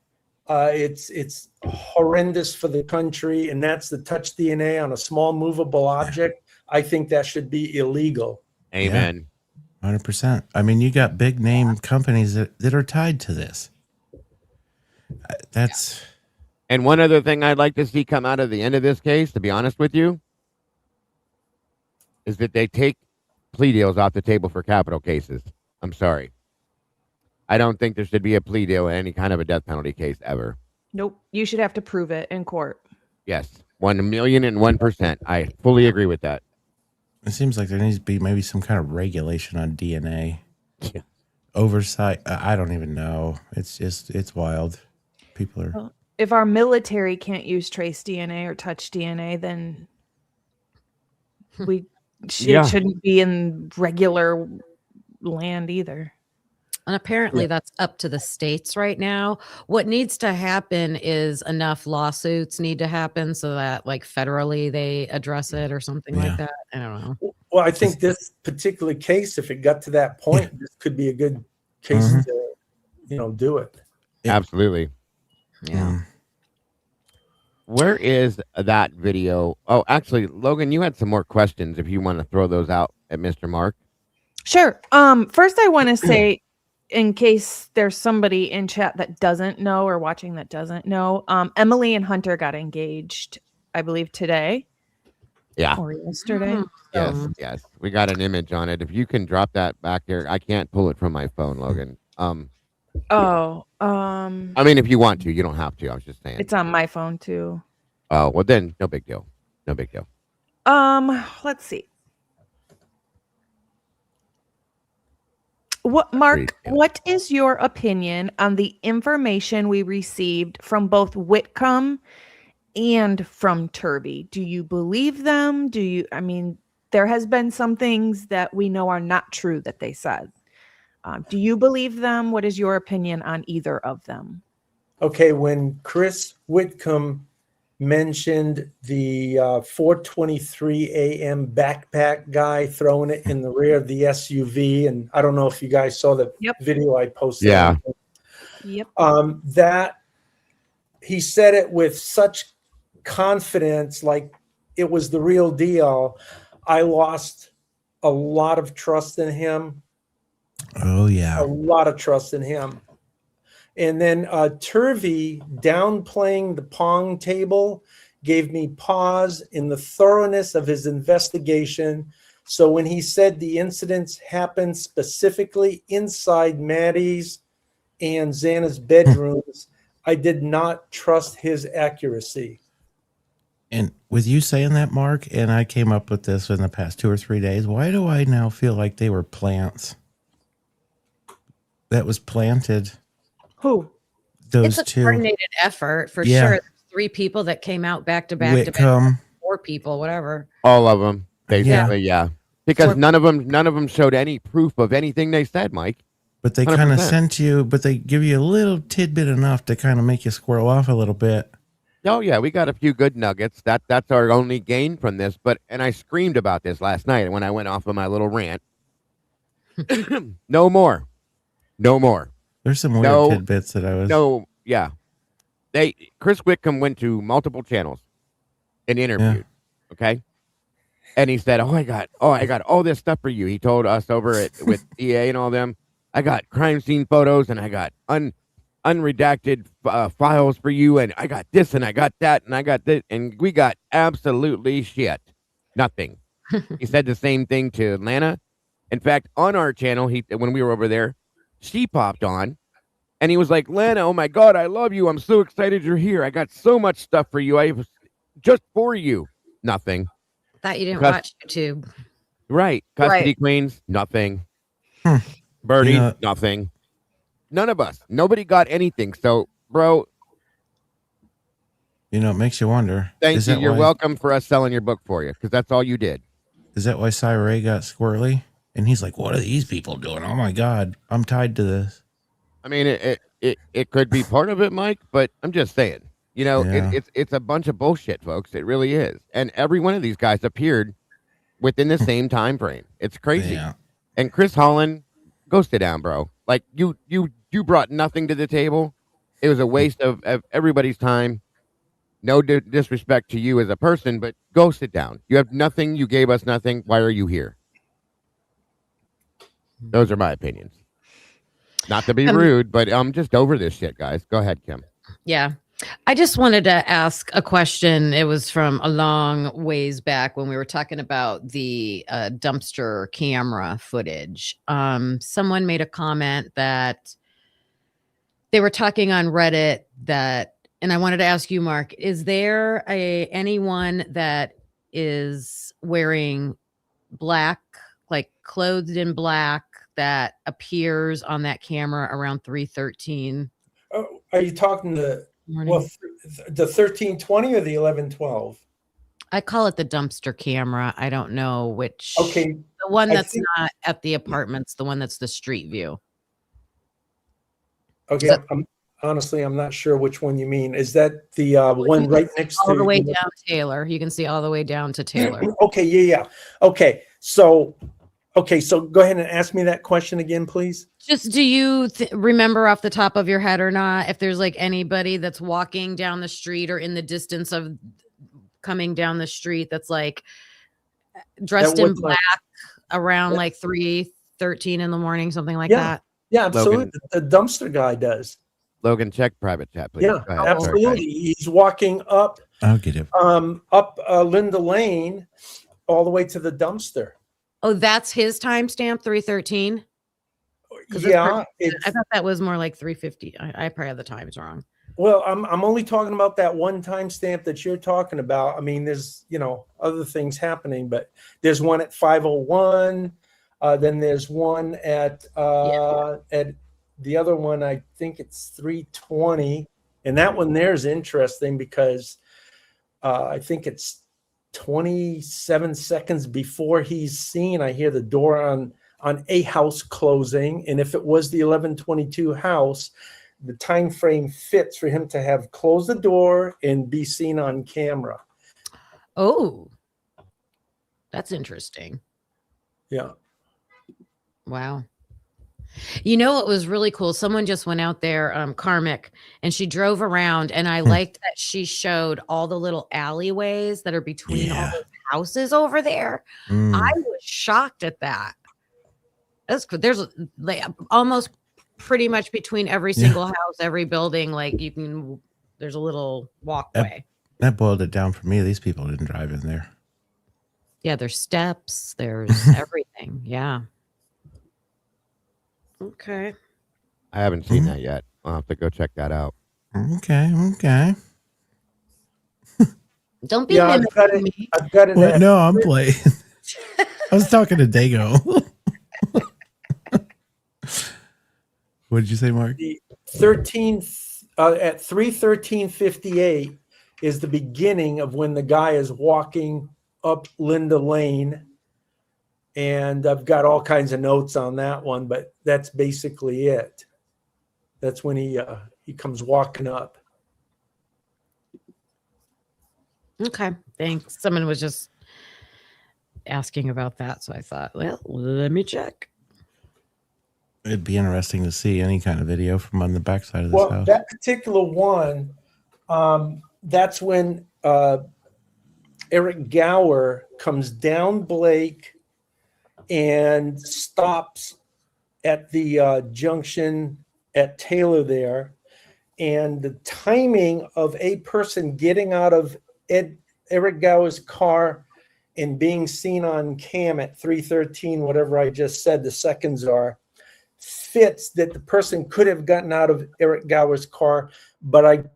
it's horrendous for the country, and that's the touch DNA on a small movable object. I think that should be illegal. Amen. 100%. I mean, you got big name companies that are tied to this. That's. And one other thing I'd like to see come out of the end of this case, to be honest with you, is that they take plea deals off the table for capital cases. I'm sorry. I don't think there should be a plea deal in any kind of a death penalty case ever. Nope. You should have to prove it in court. Yes. 1,000,001%. I fully agree with that. It seems like there needs to be maybe some kind of regulation on DNA. Yeah. Oversight. I don't even know. It's wild. People are. Well, if our military can't use trace DNA or touch DNA, then it shouldn't be in regular land either. And apparently that's up to the states right now. What needs to happen is enough lawsuits need to happen so that like federally they address it or something like that. I don't know. Well, I think this particular case, if it got to that point, this could be a good case to, do it. Absolutely. Yeah. Where is that video? Oh, actually, Logan, you had some more questions if you want to throw those out at Mr. Mark. Sure. First I want to say, in case there's somebody in chat that doesn't know or watching that doesn't know, Emily and Hunter got engaged, I believe today. Yeah. Or yesterday. Yes. We got an image on it. If you can drop that back there, I can't pull it from my phone, Logan. I mean, if you want to, you don't have to. I was just saying. It's on my phone too. Oh, well then, no big deal. No big deal. Let's see. Mark, what is your opinion on the information we received from both Whitcomb and from Turvey? Do you believe them? There has been some things that we know are not true that they said. Do you believe them? What is your opinion on either of them? Okay, when Chris Whitcomb mentioned the 4:23 a.m. backpack guy throwing it in the rear of the SUV, and I don't know if you guys saw the video I posted. Yeah. Yep. That he said it with such confidence, like it was the real deal. I lost a lot of trust in him. Oh yeah. A lot of trust in him. And then Turvey downplaying the Pong table gave me pause in the thoroughness of his investigation. So when he said the incidents happened specifically inside Maddie's and Xana's bedrooms, I did not trust his accuracy. And with you saying that, Mark, and I came up with this in the past 2 or 3 days, why do I now feel like they were plants that was planted? Who? Those It's a two. coordinated effort for sure. There's 3 people that came out back to back to back. 4 people, whatever. All of them, basically, yeah. Because none of them showed any proof of anything they said, Mike. But they kind of sent you, but they give you a little tidbit enough to kind of make you squirrel off a little bit. Oh yeah, we got a few good nuggets. That's our only gain from this. And I screamed about this last night when I went off on my little rant. No more. There's some weird tidbits that I was. Chris Whitcomb went to multiple channels and interviewed. Yeah. Okay. And he said, I got all this stuff for you. He told us over with EA and all them, I got crime scene photos and I got unredacted files for you. And I got this and I got that and I got this. And we got absolutely shit. Nothing. He said the same thing to Atlanta. In fact, on our channel, when we were over there, She popped on, and he was like, Lana, oh my God, I love you. I'm so excited you're here. I got so much stuff for you. I was just for you. Nothing. Thought you didn't Cus- watch YouTube. Right. Custody Right. queens, nothing. Hmm. Birdie, You know- nothing. None of us. Nobody got anything. So, bro, You know, it makes you wonder. thank is you. that You're why, welcome for us selling your book for you, because that's all you did. Is that why Cy Ray got squirrely? And he's like, what are these people doing? Oh my God, I'm tied to this. I mean, it could be part of it, Mike, but I'm just saying, you know, Yeah. it's a bunch of bullshit, folks. It really is. And every one of these guys appeared within the same time frame. It's crazy. Yeah. And Chris Holland, go sit down, bro. Like you brought nothing to the table. It was a waste of everybody's time. No disrespect to you as a person, but go sit down. You have nothing. You gave us nothing. Why are you here? Those are my opinions. Not to be rude, but I'm just over this shit, guys. Go ahead, Kim. Yeah. I just wanted to ask a question. It was from a long ways back when we were talking about the dumpster camera footage. Someone made a comment that they were talking on Reddit that, and I wanted to ask you, Mark, is there anyone that is wearing black, like clothed in black, that appears on that camera around 3:13? Oh, are you talking the Morning. well, the 1320 or the 1112? I call it the dumpster camera. I don't know which. Okay, The one I that's think- not at the apartments, the one that's the street view. okay. So- Honestly, I'm not sure which one you mean. Is that the one right next All to the way down Taylor. You can see all the way down to Taylor. Okay, yeah. Okay, so go ahead and ask me that question again, please. Just do you remember off the top of your head or not if there's like anybody that's walking down the street or in the distance of coming down the street that's like dressed At in what time? black around Yeah. like 3:13 in the morning, something like Yeah. that? Yeah, absolutely. The dumpster guy does. Logan, check private chat, please. Yeah, Go ahead. Sorry, absolutely. He's walking up I'll get it. Linda Lane all the way to the dumpster. Oh, that's his timestamp, 3:13. 'Cause Yeah, I thought that was more like 3:50. I probably have the times wrong. well, I'm only talking about that one timestamp that you're talking about. I mean, there's other things happening, but there's one at 5:01. Then there's one at the other one. I think it's 3:20, and that one there is interesting because I think it's 27 seconds before he's seen. I hear the door on a house closing, and if it was the 1122 house, the time frame fits for him to have closed the door and be seen on camera. Oh, that's interesting. Yeah. Wow. You know what was really cool? Someone just went out there, Karmic, and she drove around, and I liked that she showed all the little alleyways that are between all those houses over there. I was shocked at that. That's good. There's like almost pretty much between every single house, every building, like there's a little walkway. That boiled it down for me. These people didn't drive in there. Yeah, there's steps, there's everything. Yeah. Okay. I haven't seen that yet. I'll have to go check that out. Okay. Don't be Yeah, I've got it. mimicking me. I've got it. Well, at- no, I'm playing. I was talking to Dago. What did you say, Mark? The 13th at 3:13:58 is the beginning of when the guy is walking up Linda Lane, and I've got all kinds of notes on that one, but that's basically it. That's when he comes walking up. Okay, thanks. Someone was just asking about that, so I thought, well, let me check. It'd be interesting to see any kind of video from on the backside of this Well, house. that particular one, that's when Eric Gower comes down Blake and stops at the junction at Taylor there. And the timing of a person getting out of Eric Gower's car and being seen on cam at 3:13, whatever I just said, the seconds are, fits that the person could have gotten out of Eric Gower's car, but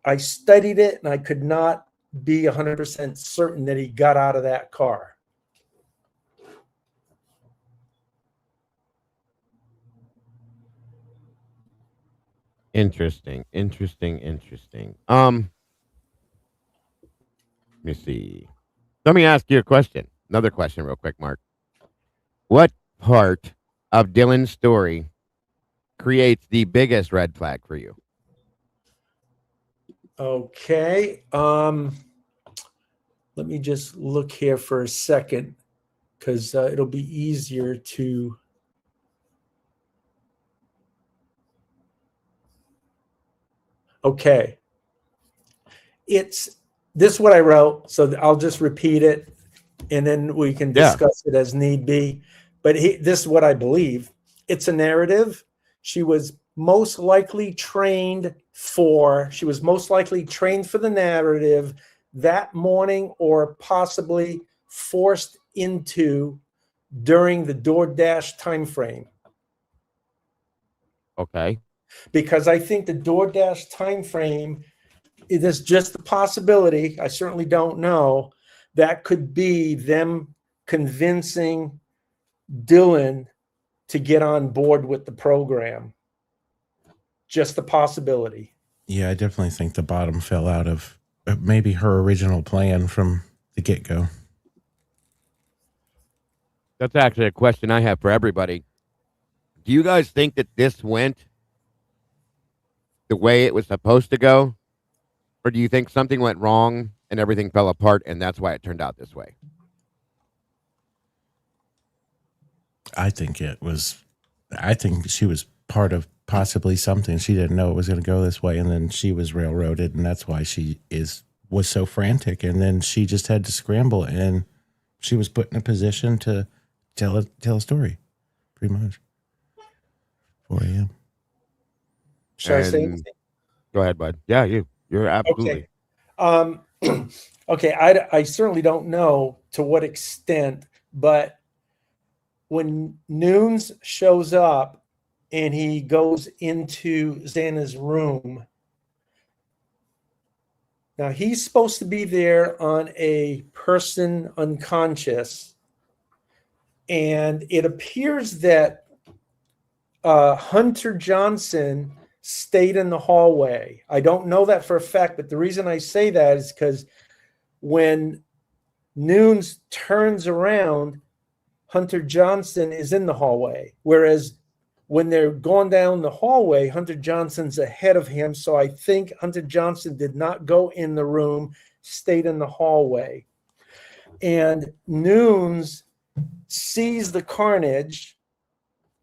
I studied it and I could not be 100% certain that he got out of that car. Interesting. Let me see. Let me ask you a question. Another question, real quick, Mark. What part of Dylan's story creates the biggest red flag for you? Okay. Let me just look here for a second, because it'll be easier to. Okay. It's this is what I wrote, so I'll just repeat it, and then we can discuss it as need be. But this is what I believe. It's a narrative. She was most likely trained for the narrative that morning, or possibly forced into during the DoorDash time frame. Okay. Because I think the DoorDash time frame, it is just a possibility. I certainly don't know. That could be them convincing Dylan to get on board with the program. Just a possibility. Yeah, I definitely think the bottom fell out of maybe her original plan from the get-go. That's actually a question I have for everybody. Do you guys think that this went the way it was supposed to go? Or do you think something went wrong and everything fell apart and that's why it turned out this way? I think she was part of possibly something. She didn't know it was going to go this way, and then she was railroaded, and that's why she was so frantic. And then she just had to scramble, and she was put in a position to tell a story, pretty much. 4 a.m. Should I say anything? Go ahead, bud. Yeah, you're absolutely. Okay. Okay. I certainly don't know to what extent, but when Noons shows up and he goes into Xana's room, now he's supposed to be there on a person unconscious, and it appears that Hunter Johnson stayed in the hallway. I don't know that for a fact, but the reason I say that is because when Noons turns around, Hunter Johnson is in the hallway. Whereas when they're going down the hallway, Hunter Johnson's ahead of him. So I think Hunter Johnson did not go in the room, stayed in the hallway. And Noons sees the carnage.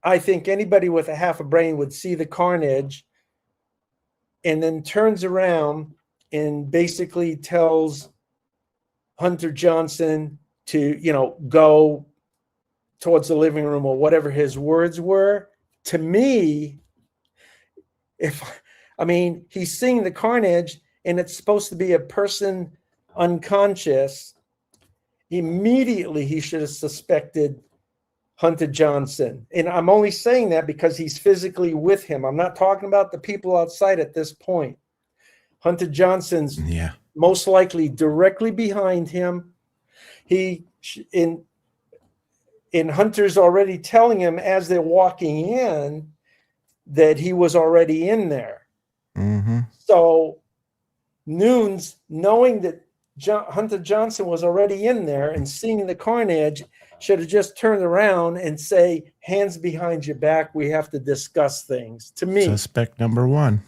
I think anybody with a half a brain would see the carnage, and then turns around and basically tells Hunter Johnson to, go towards the living room, or whatever his words were. To me, he's seeing the carnage and it's supposed to be a person unconscious. Immediately, he should have suspected Hunter Johnson. And I'm only saying that because he's physically with him. I'm not talking about the people outside at this point. Hunter Johnson's most likely directly behind him. And Hunter's already telling him as they're walking in that he was already in there. Mm-hmm. So Noons, knowing that Hunter Johnson was already in there and seeing the carnage, should have just turned around and say, hands behind your back, we have to discuss things. To me, suspect number one.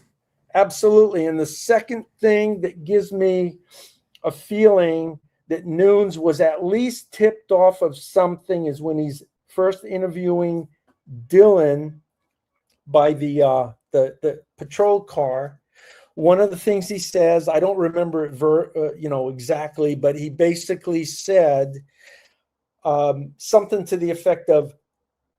Absolutely. And the second thing that gives me a feeling that Noons was at least tipped off of something is when he's first interviewing Dylan by the patrol car. One of the things he says, I don't remember it exactly, but he basically said something to the effect of,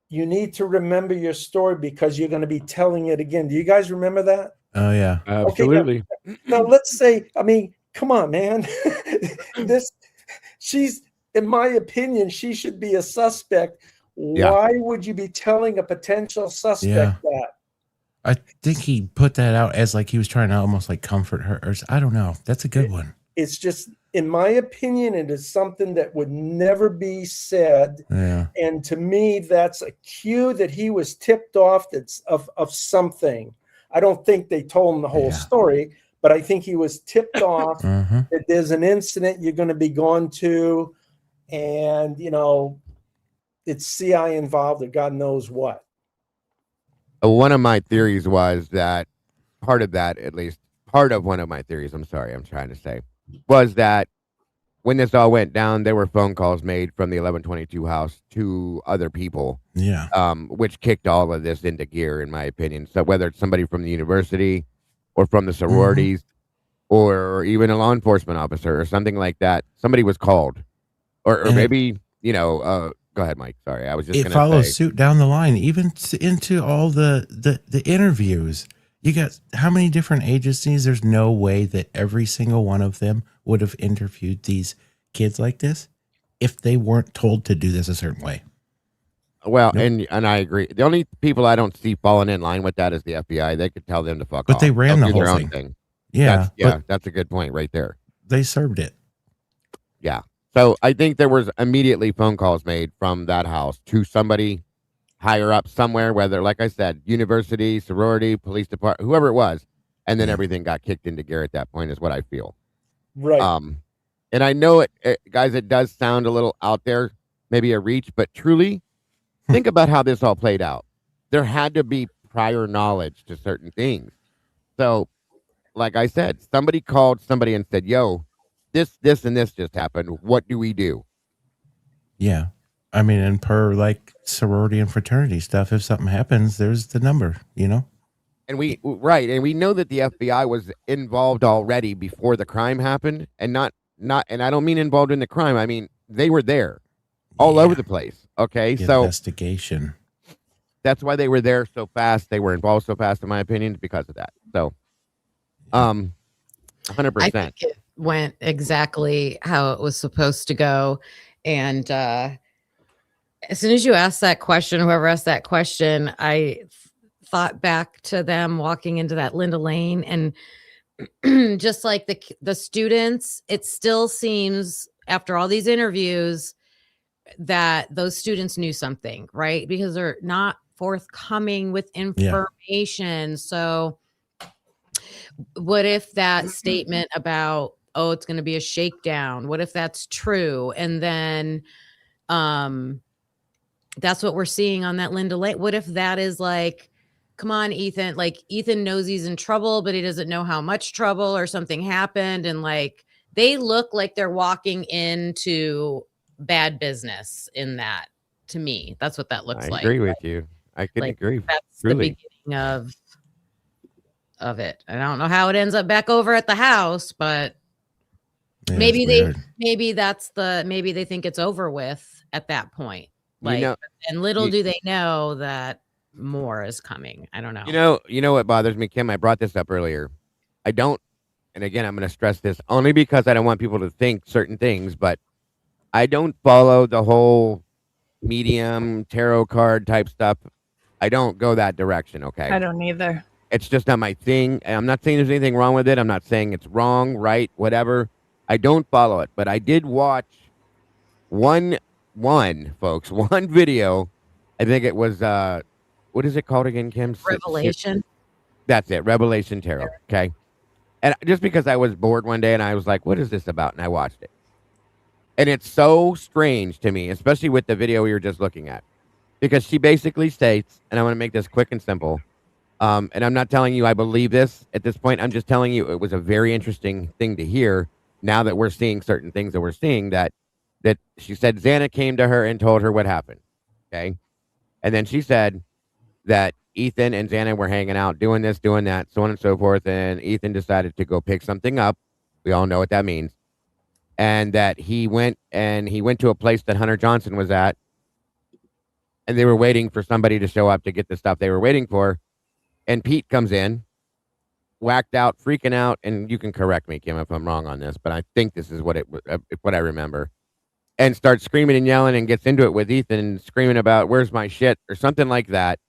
you need to remember your story because you're going to be telling it again. Do you guys remember that? Oh, yeah. Absolutely. Okay, now let's say, come on, man. She's, in my opinion, she should be a suspect. Yeah. Why would you be telling a potential suspect that? I think he put that out as like he was trying to almost like comfort her. Or I don't know. That's a good one. It's just, in my opinion, it is something that would never be said. Yeah. And to me, that's a cue that he was tipped off of something. I don't think they told him the whole story, but I think he was tipped off that there's an incident you're going to be going to, and, you know, it's CI involved or God knows what. One of my theories was that part of one of my theories, I'm trying to say, was that when this all went down, there were phone calls made from the 1122 house to other people. Yeah. Which kicked all of this into gear, in my opinion. So whether it's somebody from the university or from the sororities or even a law enforcement officer or something like that, somebody was called. Or maybe, you know, go ahead, Mike. Sorry, I was just going to say. It follows suit down the line, even into all the interviews. You got how many different agencies? There's no way that every single one of them would have interviewed these kids like this if they weren't told to do this a certain way. Well, and I agree. The only people I don't see falling in line with that is the FBI. They could tell them to fuck off. But they ran the do whole their thing. own Yeah. That's a good point right there. They served it. Yeah. So I think there was immediately phone calls made from that house to somebody higher up somewhere, whether, like I said, university, sorority, police department, whoever it was, and then everything got kicked into gear at that point is what I feel. Right. And I know it, guys, it does sound a little out there, maybe a reach, but truly think about how this all played out. There had to be prior knowledge to certain things. So, like I said, somebody called somebody and said, yo, this, and this just happened. What do we do? Yeah. I mean, and per like sorority and fraternity stuff, if something happens, there's the number, you know? And we know that the FBI was involved already before the crime happened, and not, and I don't mean involved in the crime. I mean, they were there all over the place. Okay. The so investigation. That's why they were there so fast. They were involved so fast, in my opinion, because of that. So, 100%. I think it went exactly how it was supposed to go. And, as soon as you asked that question, whoever asked that question, I thought back to them walking into that Linda Lane, and just like the students, it still seems after all these interviews that those students knew something, right? Because they're not forthcoming with information. So what if that statement about, oh, it's going to be a shakedown, what if that's true? And then, that's what we're seeing on that Linda Lane. What if that is like, come on, Ethan, like Ethan knows he's in trouble, but he doesn't know how much trouble, or something happened. And like, they look like they're walking into bad business in that. To me, that's what that looks like. I agree with you. I can agree. That's truly the beginning of it. I don't know how it ends up back over at the house, but maybe maybe they think it's over with at that point. Like, and little do they know that more is coming. I don't know. You know what bothers me, Kim? I brought this up earlier. I don't, and again, I'm going to stress this only because I don't want people to think certain things, but I don't follow the whole medium tarot card type stuff. I don't go that direction. Okay. I don't either. It's just not my thing. I'm not saying there's anything wrong with it. I'm not saying it's wrong, right, whatever. I don't follow it, but I did watch one video. I think it was what is it called again, Kim? Revelation. That's it, Revelation Tarot. Okay. And just because I was bored one day and I was like, what is this about? And I watched it. And it's so strange to me, especially with the video we were just looking at, because she basically states, and I want to make this quick and simple, and I'm not telling you I believe this at this point. I'm just telling you it was a very interesting thing to hear now that we're seeing certain things that we're seeing, that she said Xana came to her and told her what happened. Okay. And then she said that Ethan and Xana were hanging out, doing this, doing that, so on and so forth. And Ethan decided to go pick something up. We all know what that means. And that he went to a place that Hunter Johnson was at, and they were waiting for somebody to show up to get the stuff they were waiting for. And Pete comes in, whacked out, freaking out. And you can correct me, Kim, if I'm wrong on this, but I think this is what I remember. and starts screaming and yelling and gets into it with Ethan, screaming about where's my shit or something like that.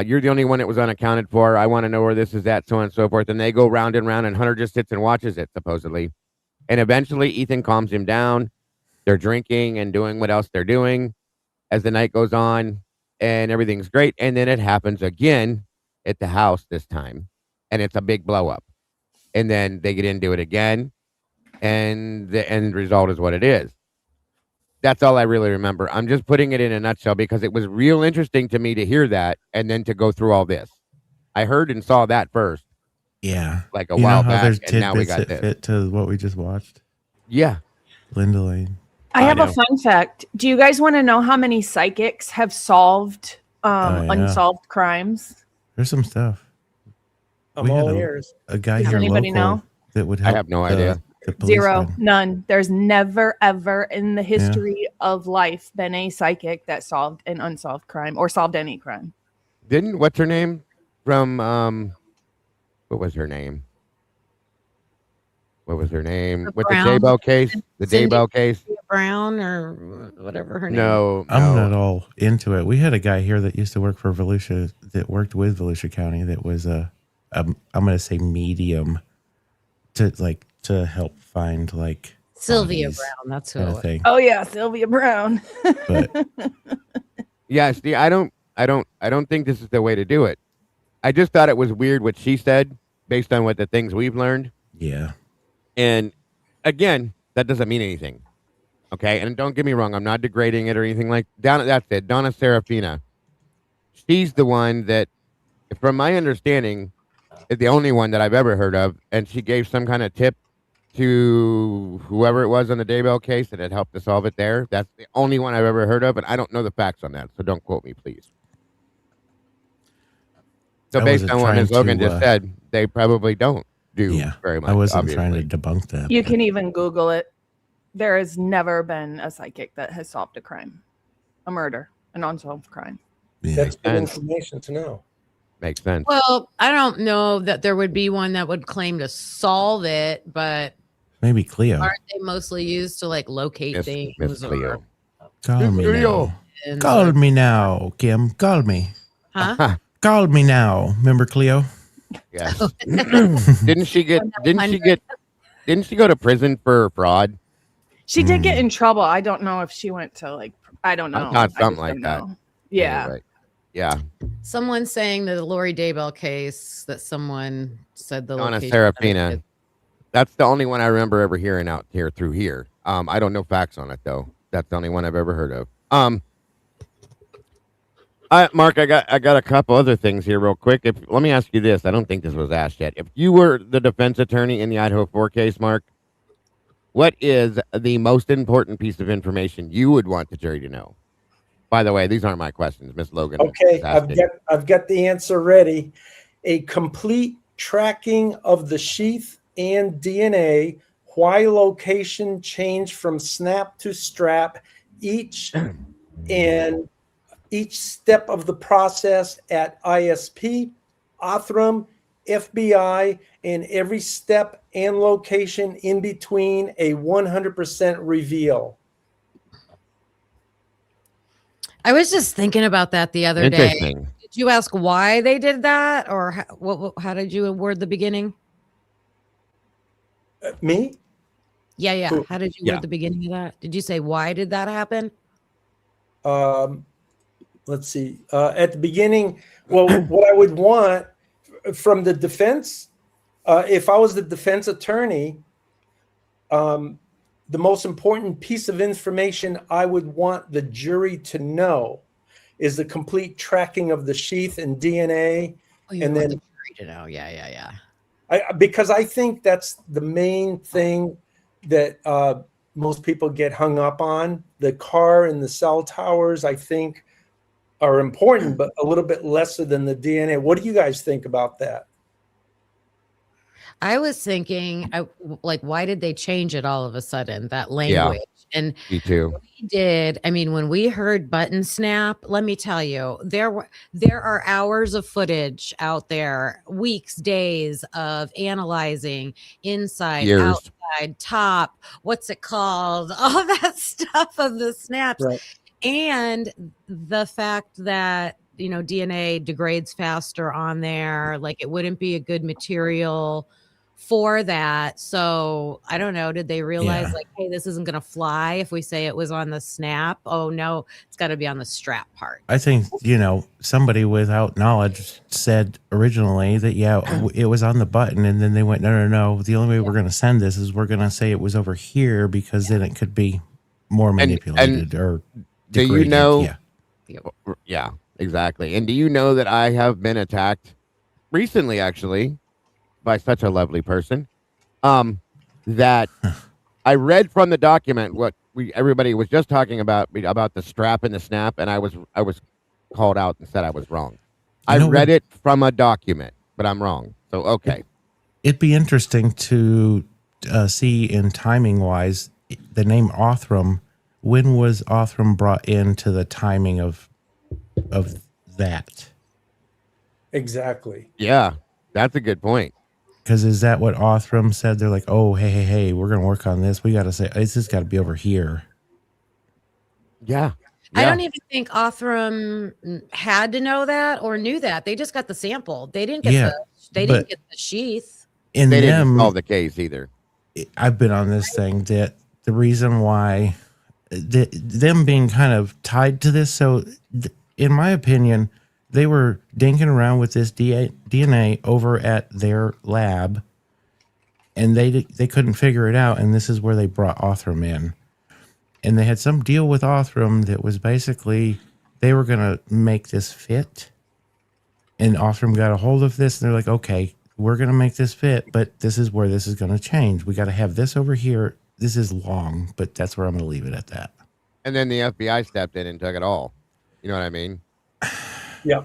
You're the only one that was unaccounted for. I want to know where this is at, so on and so forth. And they go round and round, and Hunter just sits and watches it, supposedly. And eventually, Ethan calms him down. They're drinking and doing what else they're doing as the night goes on, and everything's great. And then it happens again at the house this time, and it's a big blow up. And then they get into it again, and the end result is what it is. That's all I really remember. I'm just putting it in a nutshell because it was real interesting to me to hear that and then to go through all this. I heard and saw that first. Yeah. Like a while back, there's and now we tidbits got that this. fit to what we just watched. Yeah. Linda Lane. I have I a know. fun fact. Do you guys want to know how many psychics have solved yeah. unsolved crimes? There's some stuff. I'm We had all ears. A guy Does here anybody local know? that would I help. have no idea. The police Zero, then. none. There's never, ever in the history of life been a psychic that solved an unsolved crime or solved any crime. Didn't what's her name from what was her name? What was her name? The With Brown- the Daybell case? The Cindy- Daybell case? Brown or whatever her name. No, I'm no. not all into it. We had a guy here that used to work for Volusia, that worked with Volusia County, that was I'm going to say medium to help find like Sylvia bodies Brown. That's who kind it of was. thing. Oh yeah, Sylvia Brown. But Yeah, see, I don't think this is the way to do it. I just thought it was weird what she said based on what the things we've learned. yeah, And again, that doesn't mean anything. Okay, and don't get me wrong, I'm not degrading it or anything like that. That's it. Donna Serafina. She's the one that, from my understanding, is the only one that I've ever heard of, and she gave some kind of tip to whoever it was on the Daybell case that had helped to solve it there. That's the only one I've ever heard of, and I don't know the facts on that, so don't quote me, please. So I based wasn't on what trying Ms. Logan to, just said, they probably don't do yeah. very much. I wasn't obviously. trying to debunk that. You but can even Google it. There has never been a psychic that has solved a crime, a murder, an unsolved crime. yeah. That's good And- information to know. Makes sense. Well, I don't know that there would be one that would claim to solve it, but Maybe Cleo. aren't they mostly used to like locate Miss things? or- Cleo. Call me Cleo. now. and- Call me now, Kim. Call me. Huh? Call me now. Remember Cleo? Yes. Didn't she go to prison for fraud? She did get in trouble. I don't know if she went to like, I don't know. I thought I something just like don't that. know. Yeah. Anyway, yeah. Someone saying that the Lori Daybell case that someone said the Donna location of Serafina. it- That's the only one I remember ever hearing out here through here. I don't know facts on it though. That's the only one I've ever heard of. Mark, I got a couple other things here real quick. Let me ask you this. I don't think this was asked yet. If you were the defense attorney in the Idaho 4 case, Mark, what is the most important piece of information you would want the jury to know? By the way, these aren't my questions, Miss Logan. Okay, just asked it. I've got the answer ready. A complete tracking of the sheath and DNA, why location changed from snap to strap, each step of the process at ISP, Othram, FBI, and every step and location in between, a 100% reveal. I was just thinking about that the other day. Interesting. Did you ask why they did that, or how did you word the beginning? Me? Yeah. Cool. How did you Yeah. word the beginning of that? Did you say why did that happen? Let's see. At the beginning, well, what I would want from the defense, if I was the defense attorney, the most important piece of information I would want the jury to know is the complete tracking of the sheath and DNA. Oh, you And want then- the jury to know. Yeah. Because I think that's the main thing that most people get hung up on. The car and the cell towers, I think, are important, but a little bit lesser than the DNA. What do you guys think about that? I was thinking, why did they change it all of a sudden? That language. And Me too. we did. I mean, when we heard button snap, let me tell you, there are hours of footage out there, weeks, days of analyzing inside, Years. outside, side, top, what's it called, all that stuff of the snaps. Right. And the fact that, you know, DNA degrades faster on there, like it wouldn't be a good material for that. So I don't know, did they realize Yeah. like, hey, this isn't going to fly if we say it was on the snap? Oh no, it's got to be on the strap part. I think, you know, somebody without knowledge said originally that, it was on the button. And then they went, no. The only way we're going to send this is we're going to say it was over here because then it could be more manipulated or do you degraded. know? Yeah. Yeah, exactly. And do you know that I have been attacked recently, actually, by such a lovely person? That I read from the document what everybody was just talking about the strap and the snap, and I was called out and said I was wrong. I read it from a document, but I'm wrong. So okay, it'd be interesting to see in timing wise the name Othram. When was Othram brought into the timing of that? Exactly. Yeah, that's a good point. Because is that what Othram said? They're like, oh, hey, we're going to work on this. We got to say, it's just got to be over here. Yeah. I don't even think Othram had to know that or knew that. They just got the sample. They didn't get didn't get the sheath. They didn't solve the case either. I've been on this thing that the reason why them being kind of tied to this. So in my opinion, they were dinking around with this DNA over at their lab, and they couldn't figure it out. And this is where they brought Othram in, and they had some deal with Othram that was basically they were going to make this fit. And Othram got a hold of this, and they're like, okay, we're going to make this fit, but this is where this is going to change. We got to have this over here. This is long, but that's where I'm going to leave it at that. And then the FBI stepped in and took it all. You know what I mean? Yeah.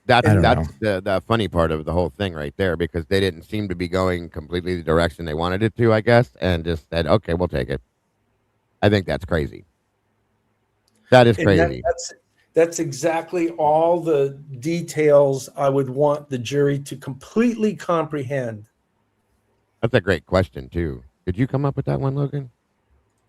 That's the funny part of the whole thing right there, because they didn't seem to be going completely the direction they wanted it to, I guess, and just said, okay, we'll take it. I think that's crazy. That is crazy. That's exactly all the details I would want the jury to completely comprehend. That's a great question, too. Did you come up with that one, Logan?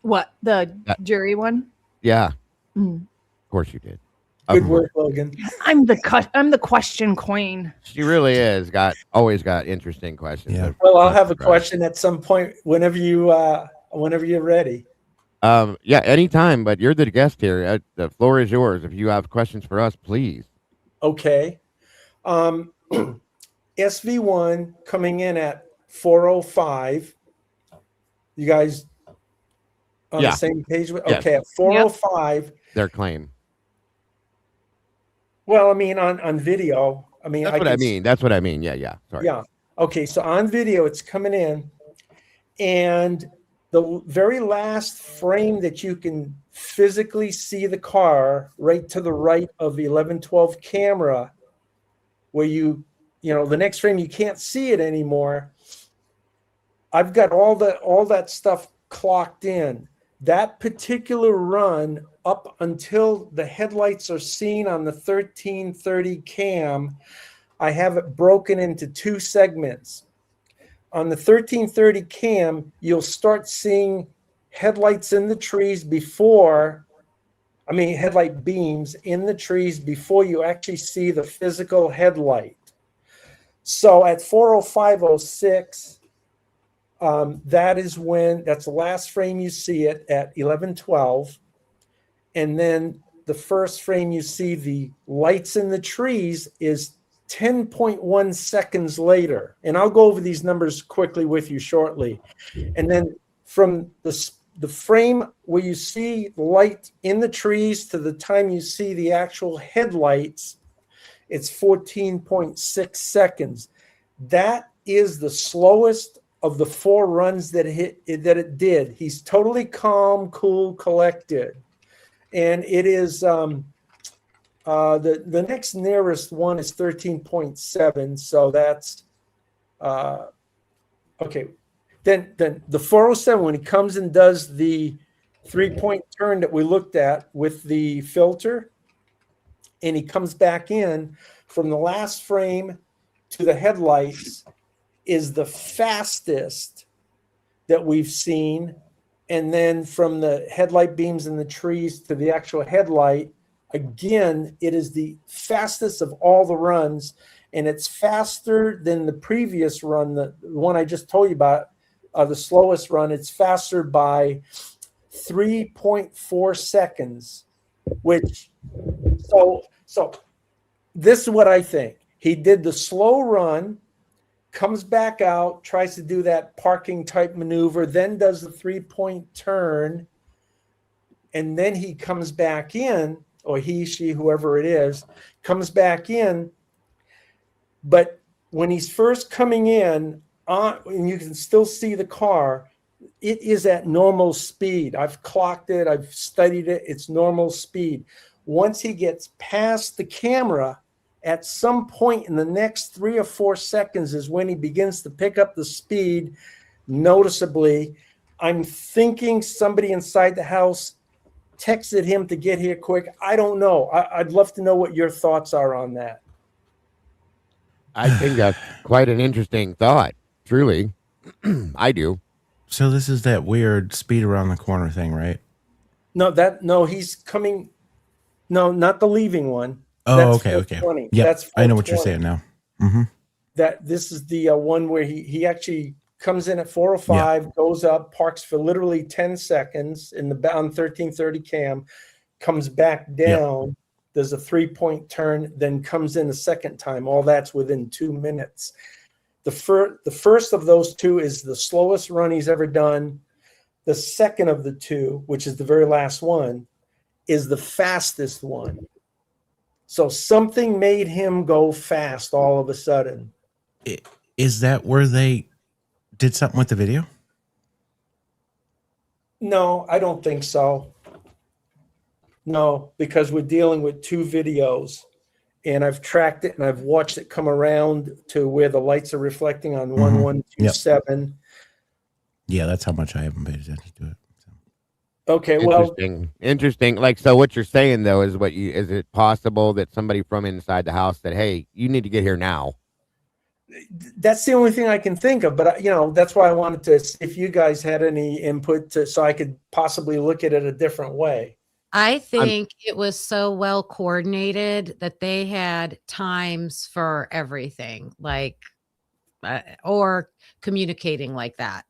What, the jury one? Yeah. Mm. Of course you did. Good work, Logan. I'm the question queen. She really is. Always got interesting questions. Yeah. Well, I'll have a question at some point whenever you're ready. Yeah, anytime, but you're the guest here. The floor is yours. If you have questions for us, please. Okay. SV1 coming in at 405. You guys on the same page? Okay, at 405. Their claim. Well, I mean, on video. I mean, that's what I mean. Yeah. Sorry. Yeah. Okay, so on video, it's coming in, and the very last frame that you can physically see the car right to the right of the 1112 camera, where the next frame you can't see it anymore. I've got all that stuff clocked in. That particular run up until the headlights are seen on the 1330 cam, I have it broken into two segments. On the 1330 cam, you'll start seeing headlights in the trees headlight beams in the trees before you actually see the physical headlight. So at 4:05:06, that's the last frame you see it at 11:12. And then the first frame you see the lights in the trees is 10.1 seconds later. And I'll go over these numbers quickly with you shortly. And then from the frame where you see the light in the trees to the time you see the actual headlights, it's 14.6 seconds. That is the slowest of the four runs that it did. He's totally calm, cool, collected. And it is the next nearest one is 13.7. So that's okay. Then the 407, when he comes and does the 3-point turn that we looked at with the filter, and he comes back in from the last frame to the headlights, is the fastest that we've seen. And then from the headlight beams in the trees to the actual headlight, again, it is the fastest of all the runs. And it's faster than the previous run, the one I just told you about, the slowest run. It's faster by 3.4 seconds, which, so this is what I think. He did the slow run, comes back out, tries to do that parking type maneuver, then does the 3-point turn, and then he comes back in, or he, she, whoever it is, comes back in. But when he's first coming in, and you can still see the car, it is at normal speed. I've clocked it. I've studied it. It's normal speed. Once he gets past the camera, at some point in the next 3 or 4 seconds is when he begins to pick up the speed noticeably. I'm thinking somebody inside the house texted him to get here quick. I don't know. I'd love to know what your thoughts are on that. I think that's quite an interesting thought. Truly, I do. So this is that weird speed around the corner thing, right? No, he's coming. No, not the leaving one. Oh, That's okay. 420. Yeah, That's I know what you're 420. saying now. Mm-hmm. That this is the one where he actually comes in at 405, goes up, parks for literally 10 seconds in the on 1330 cam, comes back down, does a 3-point turn, then comes in a second time. All that's within 2 minutes. The first of those two is the slowest run he's ever done. The second of the two, which is the very last one, is the fastest one. So something made him go fast all of a sudden. Is that where they did something with the video? No, I don't think so. No, because we're dealing with 2 videos, and I've tracked it and I've watched it come around to where the lights are reflecting on 1127. Yeah, that's how much I haven't paid attention to it. Okay, well, Interesting. Like, so what you're saying though is is it possible that somebody from inside the house said, "Hey, you need to get here now"? that's the only thing I can think of. But that's why I wanted to see if you guys had any input so I could possibly look at it a different way. I think it was so well coordinated that they had times for everything, like or communicating like that.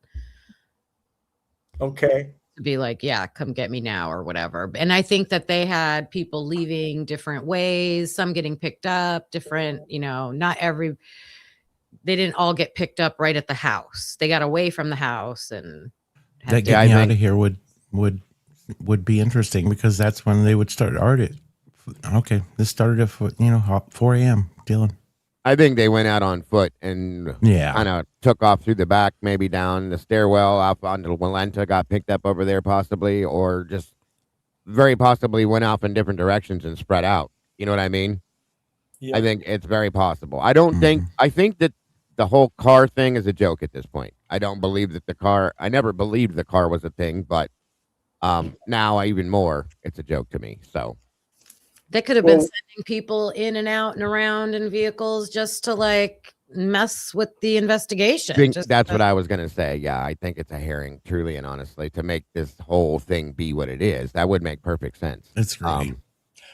Okay. To be like, yeah, come get me now or whatever. And I think that they had people leaving different ways, some getting picked up, different, they didn't all get picked up right at the house. They got away from the house and that getting me out of here would be interesting, because that's when they would start art. Okay, this started at 4 a.m. Dylan. I think they went out on foot and kind of took off through the back, maybe down the stairwell up onto Walenta, got picked up over there possibly, or just very possibly went off in different directions and spread out. You know what I mean? Yeah. I think it's very possible. I think that the whole car thing is a joke at this point. I don't believe that I never believed the car was a thing, but now even more, it's a joke to me. So. They could have been sending people in and out and around in vehicles just to mess with the investigation. That's what I was going to say. Yeah, I think it's a herring, truly and honestly, to make this whole thing be what it is. That would make perfect sense. That's great.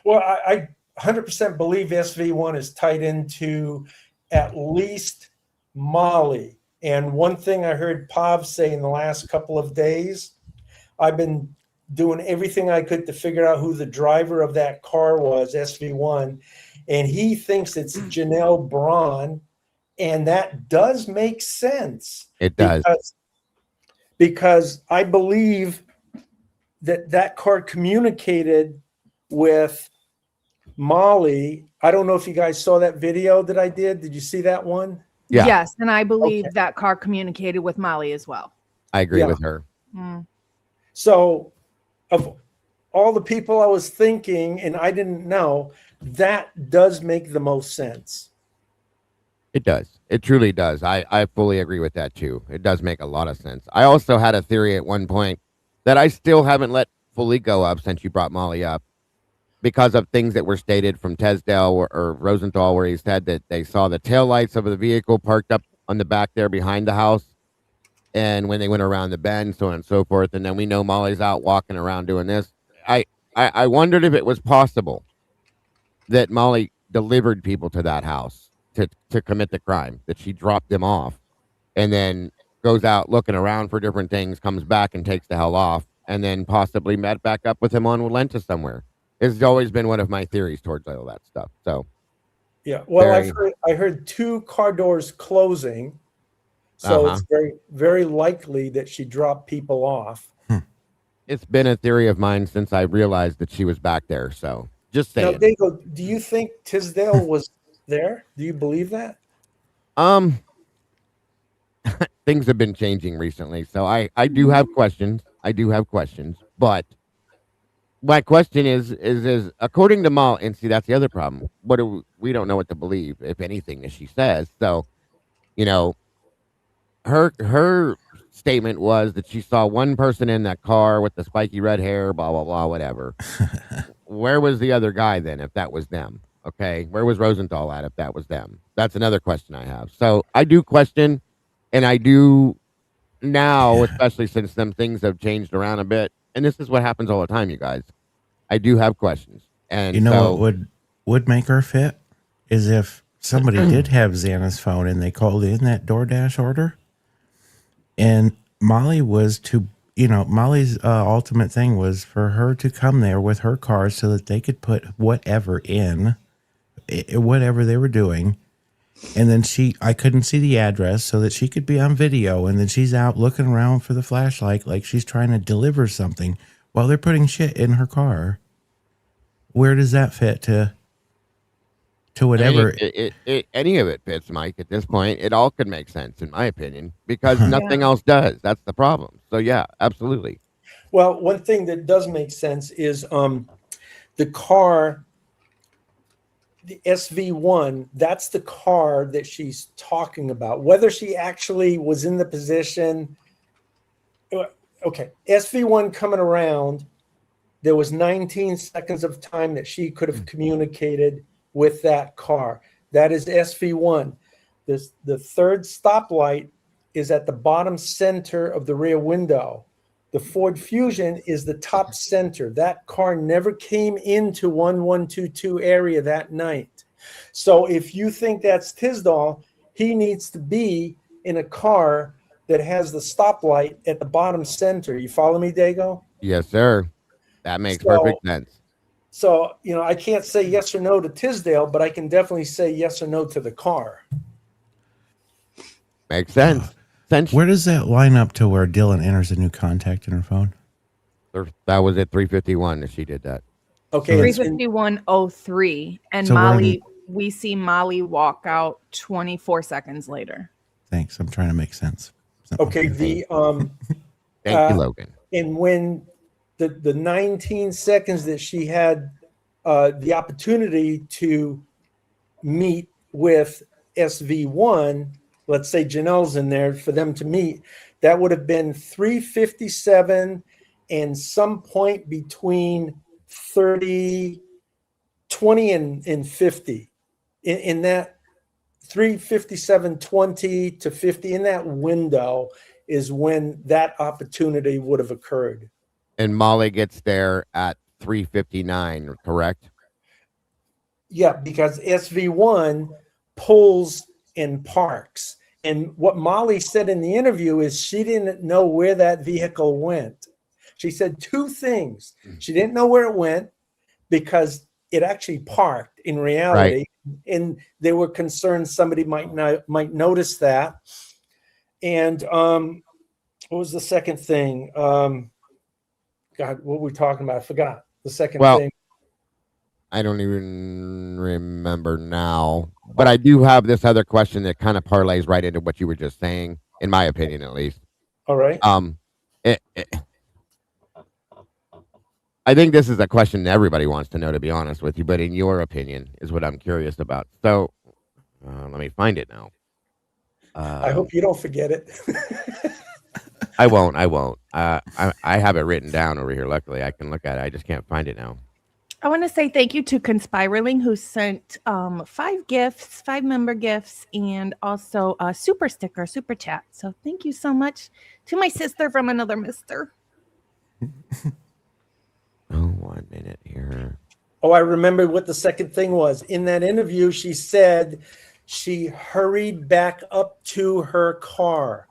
Well, I 100% believe SV1 is tied into at least Molly. And one thing I heard Pav say in the last couple of days, I've been doing everything I could to figure out who the driver of that car was, SV1, and he thinks it's Janelle Braun, and that does make sense. It does. Because I believe that car communicated with Molly. I don't know if you guys saw that video that I did. Did you see that one? Yeah. Yes, and I believe that car communicated with Molly as well. I agree with her. So, of all the people I was thinking and I didn't know, that does make the most sense. It does. It truly does. I fully agree with that too. It does make a lot of sense. I also had a theory at one point that I still haven't let fully go up since you brought Molly up, because of things that were stated from Tesdale or Rosenthal, where he said that they saw the taillights of the vehicle parked up on the back there behind the house. and when they went around the bend, so on and so forth. And then we know Molly's out walking around doing this. I wondered if it was possible that Molly delivered people to that house to commit the crime, that she dropped them off and then goes out looking around for different things, comes back and takes the hell off, and then possibly met back up with him on Walenta somewhere. It's always been one of my theories towards all that stuff. So, Yeah. Well, very, I heard 2 car doors closing. So it's very, very likely that she dropped people off. it's been a theory of mine since I realized that she was back there. So just saying. Now, Dago, do you think Tisdale was there? Do you believe that? Things have been changing recently, so I do have questions. I do have questions, but my question is according to Molly, and see that's the other problem. What do we don't know what to believe, if anything, that she says. So, you know, her statement was that she saw one person in that car with the spiky red hair, blah blah blah, whatever. Where was the other guy then, if that was them? Okay, where was Rosenthal at if that was them? That's another question I have. So I do question, and I do now, especially since them things have changed around a bit. And this is what happens all the time, you guys. I do have questions, and You know what would make her fit is if somebody did have Xana's phone and they called in that DoorDash order, and Molly was to, Molly's ultimate thing was for her to come there with her car so that they could put whatever in, whatever they were doing. And then I couldn't see the address so that she could be on video. And then she's out looking around for the flashlight like she's trying to deliver something while they're putting shit in her car. Where does that fit to whatever? Any of it fits, Mike. At this point, it all could make sense, in my opinion, because nothing else does. That's the problem. So yeah, absolutely. Well, one thing that does make sense is the car, the SV1, that's the car that she's talking about. Whether she actually was in the position, okay, SV1 coming around, there was 19 seconds of time that she could have communicated with that car. That is SV1. The third stoplight is at the bottom center of the rear window. The Ford Fusion is the top center. That car never came into 1122 area that night. So if you think that's Tisdall, he needs to be in a car that has the stoplight at the bottom center. You follow me, Dago? Yes, sir. That makes perfect sense. So, I can't say yes or no to Tisdale, but I can definitely say yes or no to the car. Makes sense. Where does that line up to where Dylan enters a new contact in her phone? That was at 3:51 that she did that. Okay. 3:51:03, and So Molly, we see Molly walk out 24 seconds later. Thanks. I'm trying to make sense. Okay. Thank you, Logan. And when the 19 seconds that she had the opportunity to meet with SV1, let's say Janelle's in there for them to meet, that would have been 3:57 and some point between 20 and 50. In that 3:57:20 to 50, in that window is when that opportunity would have occurred. And Molly gets there at 3:59, correct? Yeah, because SV1 pulls and parks. And what Molly said in the interview is she didn't know where that vehicle went. She said 2 things. She didn't know where it went because it actually parked in reality. Right. And they were concerned somebody might notice that. And what was the second thing? God, what were we talking about? I forgot the second thing. I don't even remember now, but I do have this other question that kind of parlays right into what you were just saying, in my opinion, at least. All right. I think this is a question everybody wants to know, to be honest with you, but in your opinion is what I'm curious about. So let me find it now. I hope you don't forget it. I won't. I have it written down over here. Luckily, I can look at it. I just can't find it now. I want to say thank you to Conspiraling, who sent 5 gifts, 5 member gifts, and also a super sticker, super chat. So thank you so much to my sister from another mister. Oh, 1 minute here. Oh, I remember what the second thing was. In that interview, she said she hurried back up to her car.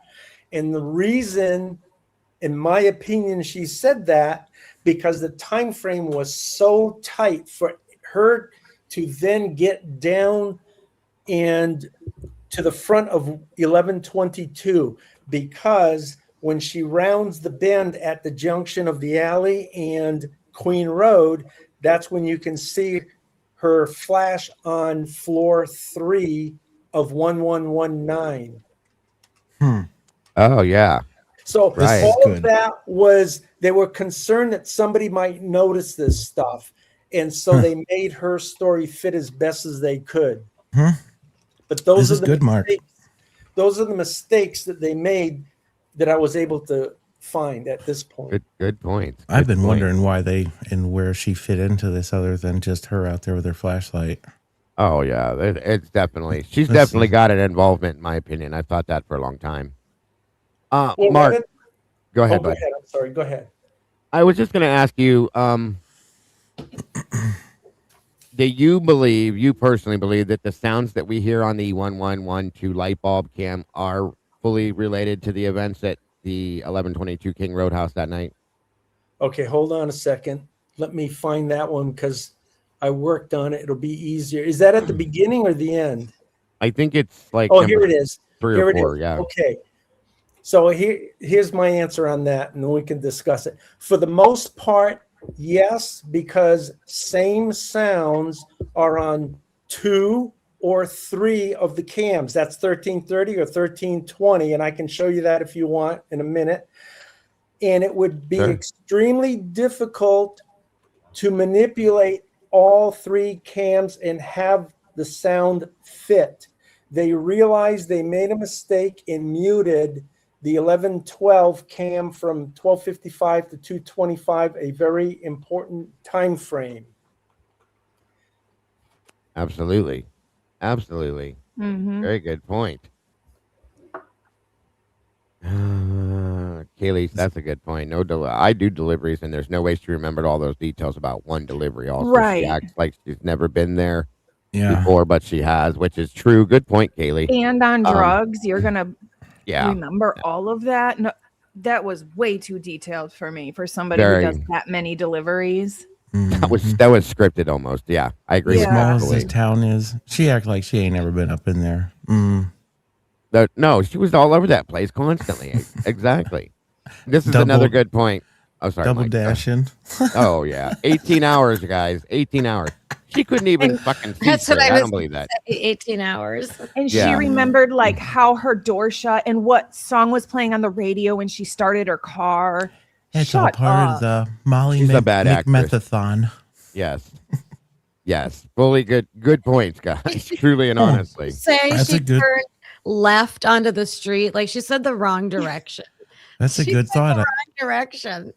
And the reason, in my opinion, she said that because the time frame was so tight for her to then get down and to the front of 1122, because when she rounds the bend at the junction of the alley and Queen Road, that's when you can see her flash on floor 3 of 1119. Oh, yeah. So Right. all of that was, they were concerned that somebody might notice this stuff. And so they made her story fit as best as they could. But those This are is good, Mark. those are the mistakes that they made that I was able to find at this point. Good point. I've been wondering why they and where she fit into this other than just her out there with her flashlight. Oh, yeah. It's definitely, she's definitely got an involvement, in my opinion. I've thought that for a long time. Well, Mark, go ahead, go bud. ahead. I'm sorry. Go ahead. I was just going to ask you, do you personally believe that the sounds that we hear on the 1112 light bulb cam are fully related to the events at the 1122 King Roadhouse that night? Okay, hold on a second. Let me find that one because I worked on it. It'll be easier. Is that at the beginning or the end? I think it's like, Oh, here it is. 3 Here or it 4, is. yeah. Okay. So here's my answer on that, and then we can discuss it. For the most part, yes, because same sounds are on 2 or 3 of the cams. That's 1330 or 1320, and I can show you that if you want in a minute. And it would be extremely difficult to manipulate all 3 cams and have the sound fit. They realized they made a mistake and muted the 1112 cam from 1255 to 225, a very important time frame. Absolutely. Absolutely. Very good point. Kaylee, that's a good point. No, I do deliveries, and there's no way she remembered all those details about one delivery. Also, Right. she acts like she's never been there Yeah. before, but she has, which is true. Good point, Kaylee. And on drugs, you're gonna Yeah, remember all of that. No, that was way too detailed for me, for somebody Very. who does that many deliveries. that was scripted almost. Yeah, I agree. As with small you, as this totally. town is, she act like she ain't never been up in there. No, she was all over that place constantly. Exactly. This is another good point. Oh, sorry, Double Mike. dashing. Oh yeah, 18 hours, guys. 18 hours. She couldn't even fucking see That's what straight. I I was don't believe that. 18 hours. And Yeah. she remembered like how her door shut and what song was playing on the radio when she started her car. It's all Shut part up. of the Molly She's a bad actress. McMethathon. Yes. Yes. Fully good points, guys. Truly and honestly. Say That's she a good- turned left onto the street. Like she said the wrong direction. That's a She good said the thought. wrong direction.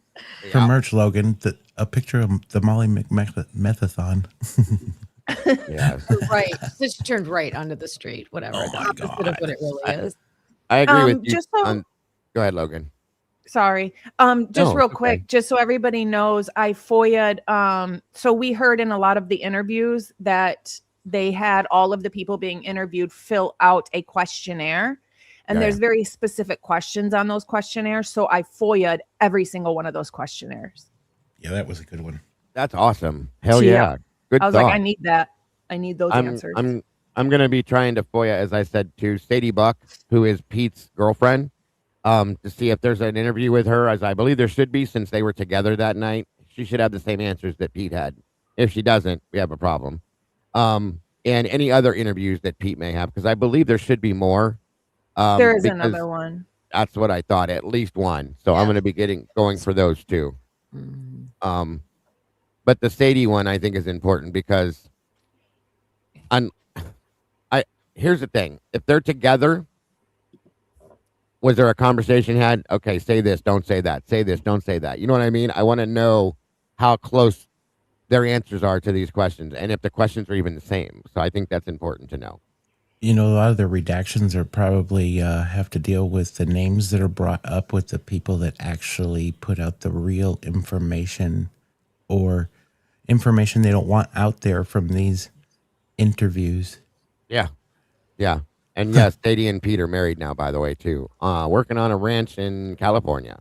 For merch, Logan, a picture of the Molly McMethathon. Yes. Right. So she turned right onto the street. Whatever. Oh the my opposite of God. what it really is. I agree with you. Just so- Go ahead, Logan. Sorry. Just No, real it's quick, okay. just so everybody knows, I FOIA'd. So we heard in a lot of the interviews that they had all of the people being interviewed fill out a questionnaire. And Yeah, there's very specific questions on those questionnaires. So I FOIA'd every single one of those questionnaires. Yeah, that was a good one. That's awesome. Hell Yeah. yeah. Good I was thought. like, I need that. I need those answers. I'm gonna be trying to FOIA, as I said, to Sadie Buck, who is Pete's girlfriend, to see if there's an interview with her, as I believe there should be, since they were together that night. She should have the same answers that Pete had. If she doesn't, we have a problem. And any other interviews that Pete may have, because I believe there should be more. There is because another one. That's what I thought, at least one. So I'm going to be going for those two. Mhm. But the Sadie one I think is important because here's the thing. If they're together, was there a conversation had? Okay, say this, don't say that. Say this, don't say that. You know what I mean? I want to know how close their answers are to these questions, and if the questions are even the same. So I think that's important to know. You know, a lot of the redactions are probably have to deal with the names that are brought up with the people that actually put out the real information or information they don't want out there from these interviews. Yeah. Yeah. And yes, Sadie and Pete are married now, by the way, too. Working on a ranch in California.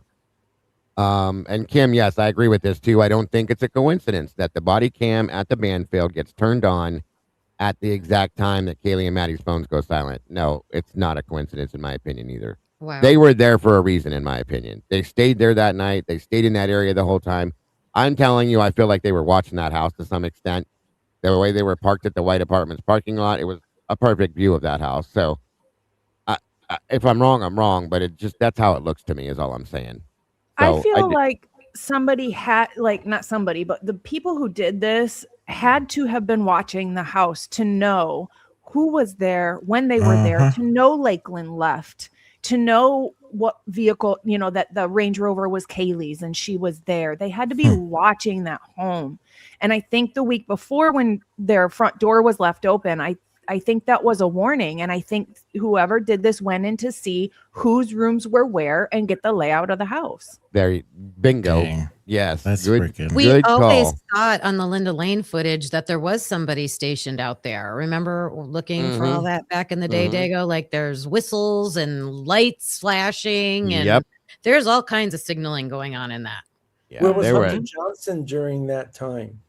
And Kim, yes, I agree with this too. I don't think it's a coincidence that the body cam at the band field gets turned on at the exact time that Kaylee and Maddie's phones go silent. No, it's not a coincidence in my opinion either. Wow. They were there for a reason, in my opinion. They stayed there that night. They stayed in that area the whole time. I'm telling you, I feel like they were watching that house to some extent. The way they were parked at the White Apartments parking lot, it was a perfect view of that house. So if I'm wrong, I'm wrong, but that's how it looks to me is all I'm saying. So I feel like somebody had, like, not somebody, but the people who did this had to have been watching the house to know who was there when they were there, to know Lakeland left, to know what vehicle, that the Range Rover was Kaylee's and she was there. They had to be watching that home. And I think the week before when their front door was left open, I think that was a warning. And I think whoever did this went in to see whose rooms were where and get the layout of the house. There, bingo. Dang. Yes. That's good, freaking. We good always call. saw it on the Linda Lane footage that there was somebody stationed out there. Remember looking for all that back in the day, Dago? Like there's whistles and lights flashing, and there's all kinds of signaling going on in that. Yeah, Where was they Hunter were Johnson during that time?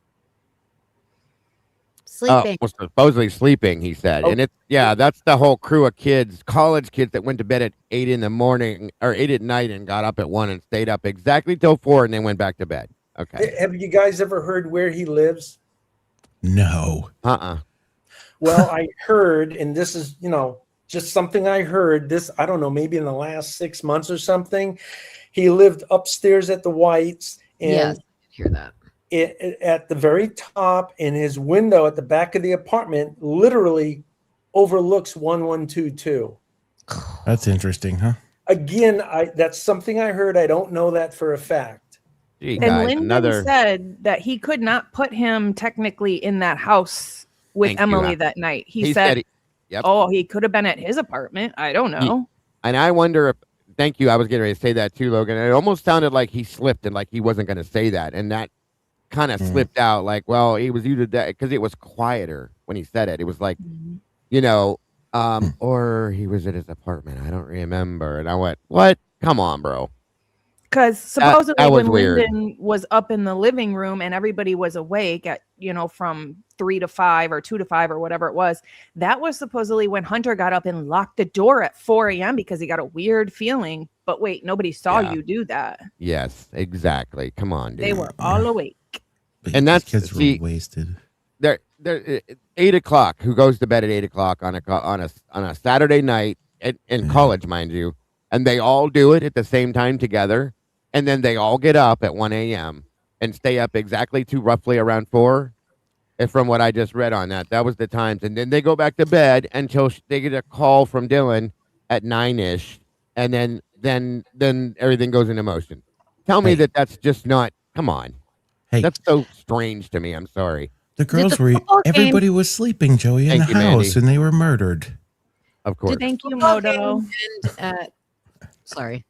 Sleeping. was supposedly sleeping, he said. Oh. And that's the whole crew of kids, college kids that went to bed at 8 in the morning or 8 at night and got up at 1 and stayed up exactly till 4 and then went back to bed. Okay. Have you guys ever heard where he lives? No. Well, I heard, and this is, just something I heard this, I don't know, maybe in the last 6 months or something. He lived upstairs at the Whites, and Yes, I hear that. At the very top, in his window at the back of the apartment literally overlooks 1122. That's interesting, huh? Again, that's something I heard. I don't know that for a fact. Gee, And guys, Lyndon said that he could not put him technically in that house with Thank you, Emily Al. that night. He He said, yep. oh, he could have been at his apartment. I don't know. And I wonder if, thank you, I was getting ready to say that too, Logan. It almost sounded like he slipped and like he wasn't going to say that. And that kind of slipped out, like, well, he was either that, because it was quieter when he said it. It was like, or he was at his apartment. I don't remember. And I went, what? Come on, bro. Because supposedly that was when weird. Lyndon was up in the living room and everybody was awake at, from 3 to 5 or 2 to 5 or whatever it was, that was supposedly when Hunter got up and locked the door at 4 a.m. because he got a weird feeling. But wait, nobody saw you do that. Yes, exactly. Come on, dude. They were all awake. And that's kids were wasted. They're 8 o'clock. Who goes to bed at 8 o'clock on a Saturday night in college, mind you, and they all do it at the same time together, and then they all get up at 1 a.m. and stay up exactly to roughly around 4. And from what I just read on that was the times, and then they go back to bed until they get a call from Dylan at 9ish, and then everything goes into motion. Tell me that's just not. Come on. Hey, that's so strange to me. I'm sorry. The girls were. Everybody was sleeping, Joey, in Thank the you, house, Mandy. and they were murdered. Of course. Thank you, Moto. Sorry.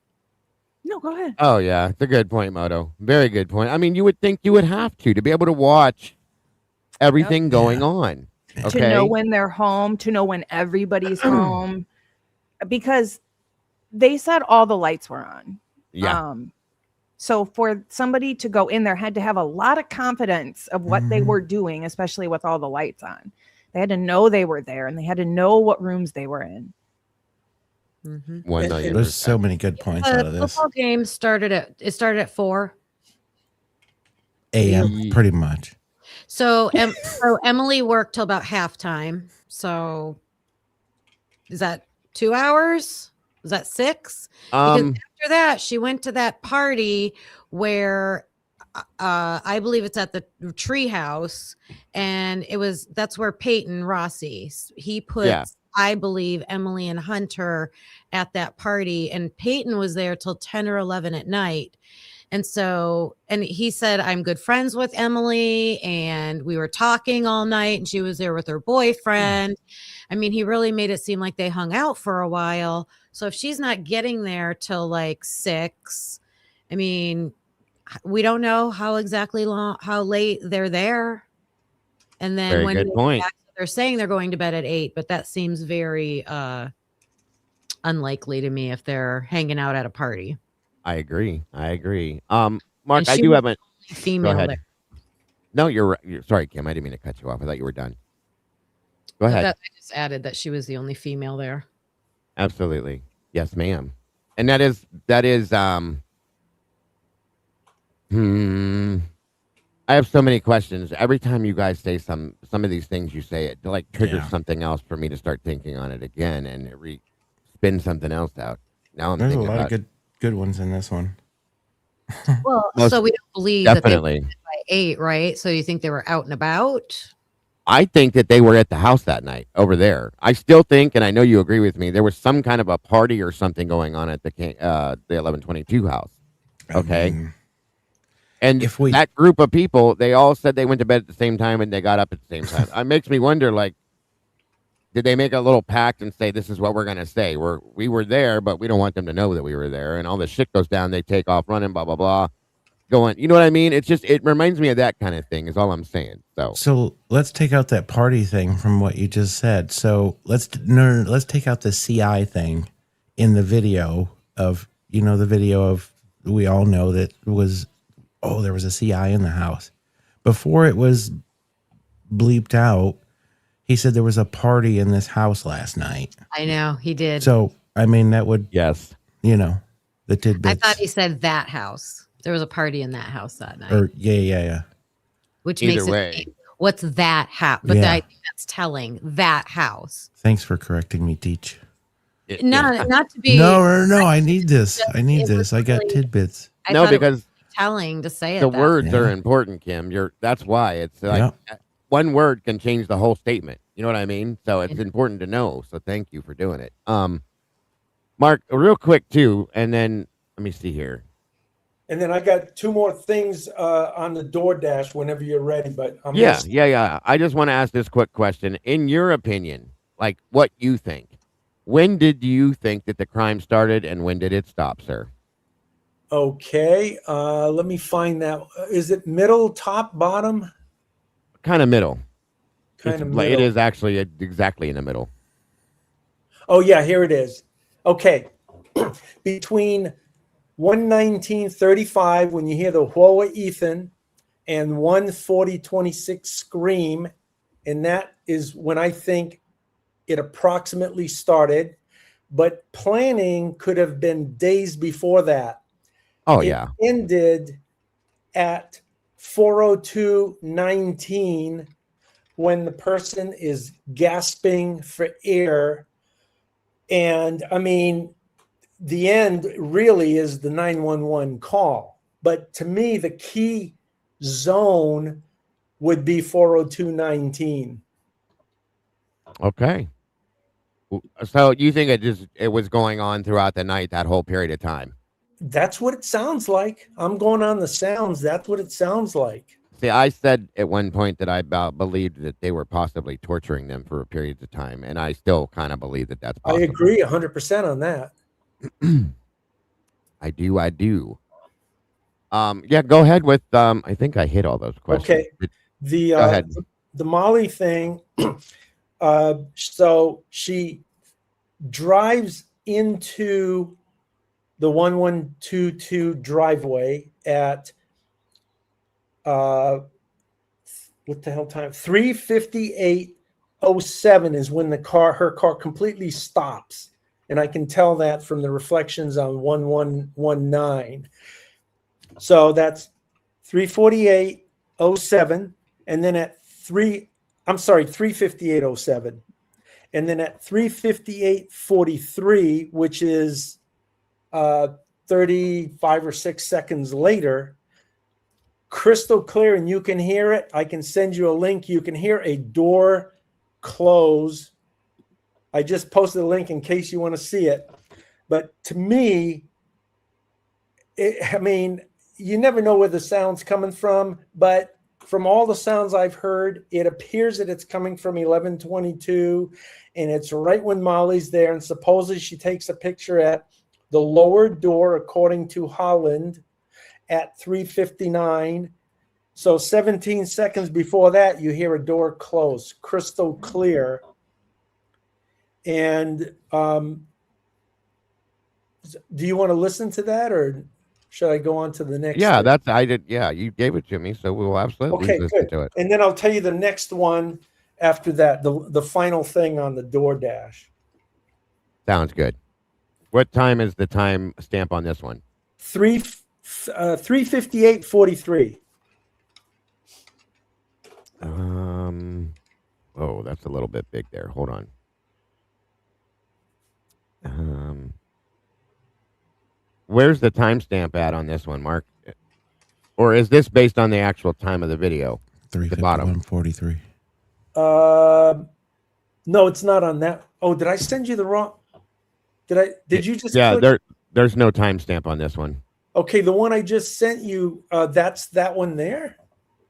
No, go ahead. Oh yeah, it's a good point, Moto. Very good point. I mean, you would think you would have to be able to watch everything going on. Okay? To know when they're home, to know when everybody's home, because they said all the lights were on. Yeah. So for somebody to go in there had to have a lot of confidence of what they were doing, especially with all the lights on. They had to know they were there, and they had to know what rooms they were in. 1,000,000%. There's so many good points out of The this. football game started at 4 a.m. pretty much. So Emily worked till about halftime. So is that 2 hours? Is that 6? Because after that, she went to that party where I believe it's at the tree house, and that's where Peyton Rossi, he put, I believe, Emily and Hunter at that party, and Peyton was there till 10 or 11 at night. And so, and he said, I'm good friends with Emily and we were talking all night and she was there with her boyfriend. I mean, he really made it seem like they hung out for a while. So if she's not getting there till like 6, I mean, we don't know how exactly how late they're there. And then Very when good point. they're saying they're going to bed at 8, but that seems very unlikely to me if they're hanging out at a party. I agree. And Mark, I she do was have a the only female go ahead. there. No, you're right. Sorry, Kim. I didn't mean to cut you off. I thought you were done. Go But ahead. that, I just added that she was the only female there. Absolutely. Yes, ma'am. And that is I have so many questions. Every time you guys say some of these things you say, it like triggers something else for me to start thinking on it again and it spin something else out. Now I'm There's a thinking lot about of good ones in this one. Well, Most so we don't believe that they definitely. were by 8, right? So you think they were out and about? I think that they were at the house that night over there. I still think, and I know you agree with me, there was some kind of a party or something going on at the 1122 house. Okay. And If we- that group of people, they all said they went to bed at the same time and they got up at the same time. It makes me wonder, like, did they make a little pact and say, this is what we're going to say? We were there, but we don't want them to know that we were there. And all this shit goes down. They take off running, blah, blah, blah. Going, you know what I mean? It's just, it reminds me of that kind of thing is all I'm saying. So let's take out that party thing from what you just said. So let's take out the CI thing in the video of, the video of, we all know that was, there was a CI in the house. Before it was bleeped out, he said there was a party in this house last night. I know he did. So, I mean, that would, yes, the tidbits. I thought he said that house. There was a party in that house that night. Or, yeah. Which Either makes way. it, what's that house? But Yeah. I think that's telling, that house. Thanks for correcting me, Teach. Not to be. No, I need this. I need It this. was I got really- tidbits. I No, thought it was because telling to say it. the that words way. are Yeah. important, Kim. That's why it's like one word can change the whole statement. You know what I mean? So it's important to know. So thank you for doing it. Mark, real quick too, and then let me see here. And then I got 2 more things on the DoorDash whenever you're ready. But I'm Yeah. I just want to ask this quick question. In your opinion, like what you think, when did you think that the crime started and when did it stop, sir? Okay. Let me find that. Is it middle, top, bottom? Kind of middle. Kind of It middle. is actually exactly in the middle. Oh, yeah, here it is. Okay. Between 1:19:35, when you hear the whoa Ethan, and 1:40:26 scream, and that is when I think it approximately started. But planning could have been days before that. Oh, It yeah. ended at 4:02:19 when the person is gasping for air. And I mean, the end really is the 911 call. But to me, the key zone would be 4:02:19. Okay. So you think it was going on throughout the night, that whole period of time? That's what it sounds like. I'm going on the sounds. That's what it sounds like. See, I said at one point that I believed that they were possibly torturing them for periods of time, and I still kind of believe that that's possible. I agree 100% on that. I do. Yeah, go ahead with I think I hit all those questions. Okay. Go ahead. The Molly thing. So she drives into the 1122 driveway at what the hell time? 3:58:07 is when her car completely stops. And I can tell that from the reflections on 1119. So that's 3:48:07. And then at 3:58:07. And then at 3:58:43, which is 35 or 6 seconds later, crystal clear, and you can hear it. I can send you a link. You can hear a door close. I just posted a link in case you want to see it. But to me, you never know where the sound's coming from, but from all the sounds I've heard, it appears that it's coming from 1122, and it's right when Molly's there, and supposedly she takes a picture at the lower door, according to Holland, at 3:59. So 17 seconds before that, you hear a door close, crystal clear. And do you want to listen to that, or should I go on to the next? Yeah, thing? I did. Yeah, you gave it to me, so we will absolutely Okay, listen good. to it. And then I'll tell you the next one after that, the final thing on the DoorDash. Sounds good. What time is the time stamp on this one? 3:58:43. Oh, that's a little bit big there. Hold on. Where's the timestamp at on this one, Mark? Or is this based on the actual time of the video? The bottom. 3:51:43. No, it's not on that. Oh, did I send you the wrong? Did you just? Yeah, click? there's no timestamp on this one. Okay, the one I just sent you, that's that one there?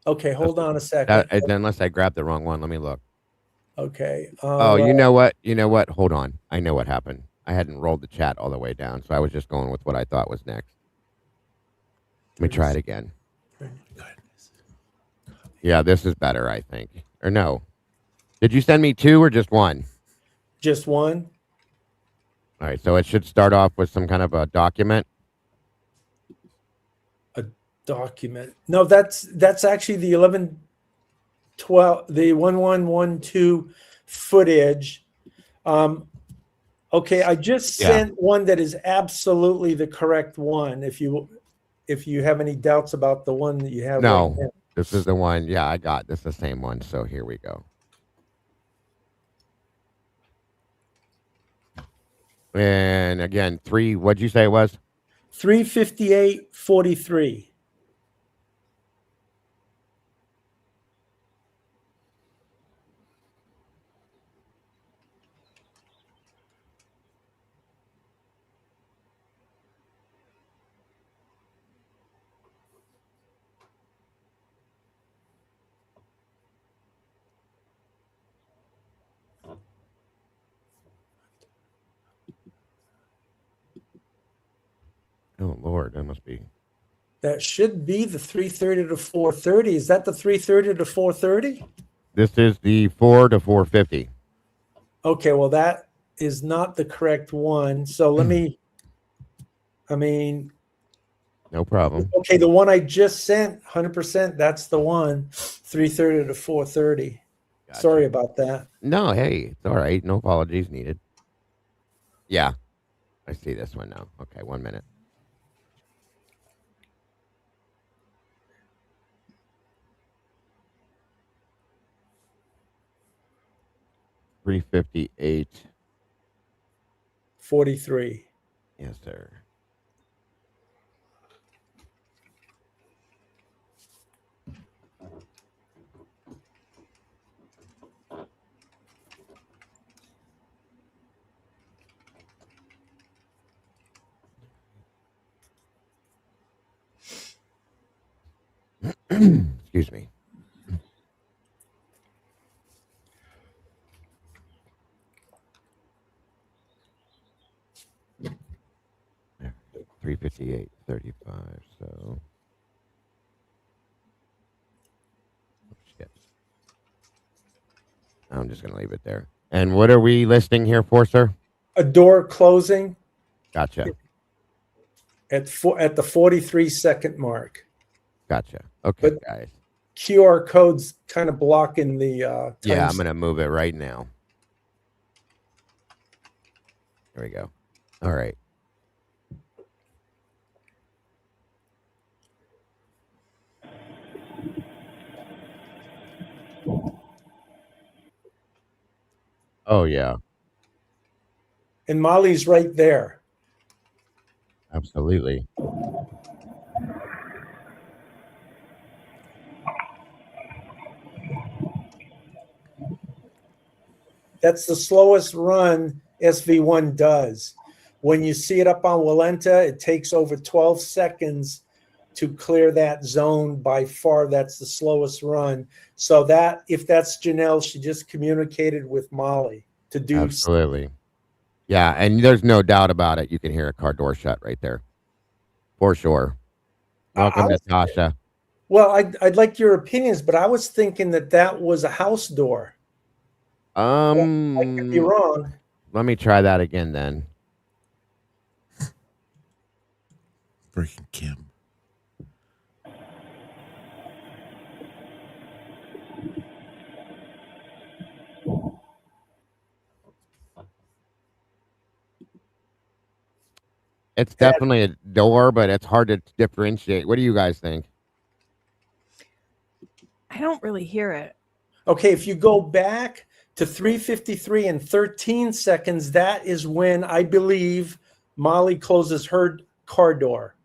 Okay, hold on a second. Unless I grabbed the wrong one. Let me look. Okay. Oh, you know what? You know what? Hold on. I know what happened. I hadn't rolled the chat all the way down, so I was just going with what I thought was next. Let me try it again. Yeah, this is better, I think. Or no. Did you send me two or just one? Just one? All right, so it should start off with some kind of a document. A document. No, that's actually the 1112, the 1112 footage. Okay, I just sent one that is absolutely the correct one. If you have any doubts about the one that you have. No, right now. this is the one. Yeah, I got this. The same one. So here we go. And again, what'd you say it was? 3:58:43. Oh Lord, that must be. That should be the 3:30 to 4:30. Is that the 3:30 to 4:30? This is the 4 to 4:50. Okay, well, that is not the correct one. So let me, No problem. okay, the one I just sent, 100%, that's the one, 3:30 to 4:30. Gotcha. Sorry about that. No, hey, it's all right. No apologies needed. Yeah, I see this one now. Okay, 1 minute. $358. 43. Yes, sir. Excuse me. There, 358.35. So, oh, shit. I'm just gonna leave it there. And what are we listing here for, sir? A door closing Gotcha. at the 43-second mark. Gotcha. Okay, But- guys. QR code's kind of blocking the Yeah, I'm timestamp. gonna move it right now. There we go. All right. Oh yeah, And Molly's right there. absolutely. That's the slowest run SV1 does. When you see it up on Walenta, it takes over 12 seconds to clear that zone. By far, that's the slowest run. So that if that's Janelle, she just communicated with Molly to do. Absolutely. Yeah, and there's no doubt about it. You can hear a car door shut right there. For sure. Welcome, Natasha. Well, I'd like your opinions, but I was thinking that was a house door. I could be wrong. Let me try that again then. Freaking Kim. It's definitely a door, but it's hard to differentiate. What do you guys think? I don't really hear it. Okay, if you go back to 3:53 and 13 seconds, that is when I believe Molly closes her car door,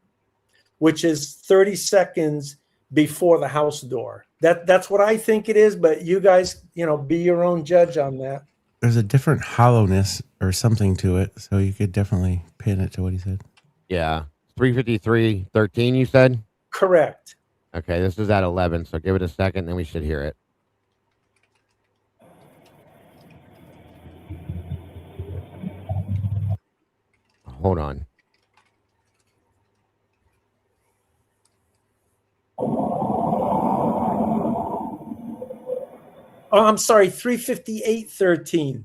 which is 30 seconds before the house door. That's what I think it is, but you guys, be your own judge on that. There's a different hollowness or something to it, so you could definitely pin it to what he said. Yeah. 3:53:13, you said? Correct. Okay, this is at 11, so give it a second, then we should hear it. Hold on. Oh, I'm sorry, 3:58:13.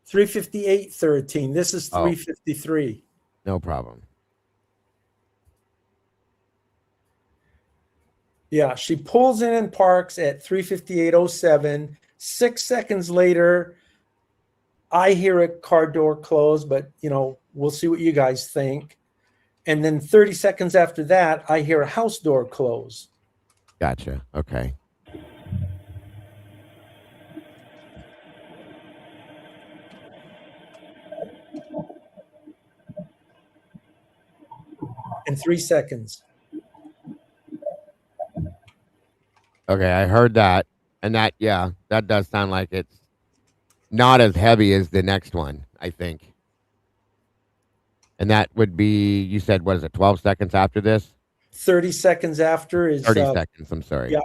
3:58:13. This is 3:53. No problem. Yeah, she pulls in and parks at 3:58:07. 6 seconds later, I hear a car door close, but we'll see what you guys think. And then 30 seconds after that, I hear a house door close. Gotcha. Okay. In 3 seconds. Okay, I heard that. And that does sound like it's not as heavy as the next one, I think. And that would be, you said, what is it, 12 seconds after this? 30 seconds after is 30 seconds, I'm sorry. Yeah.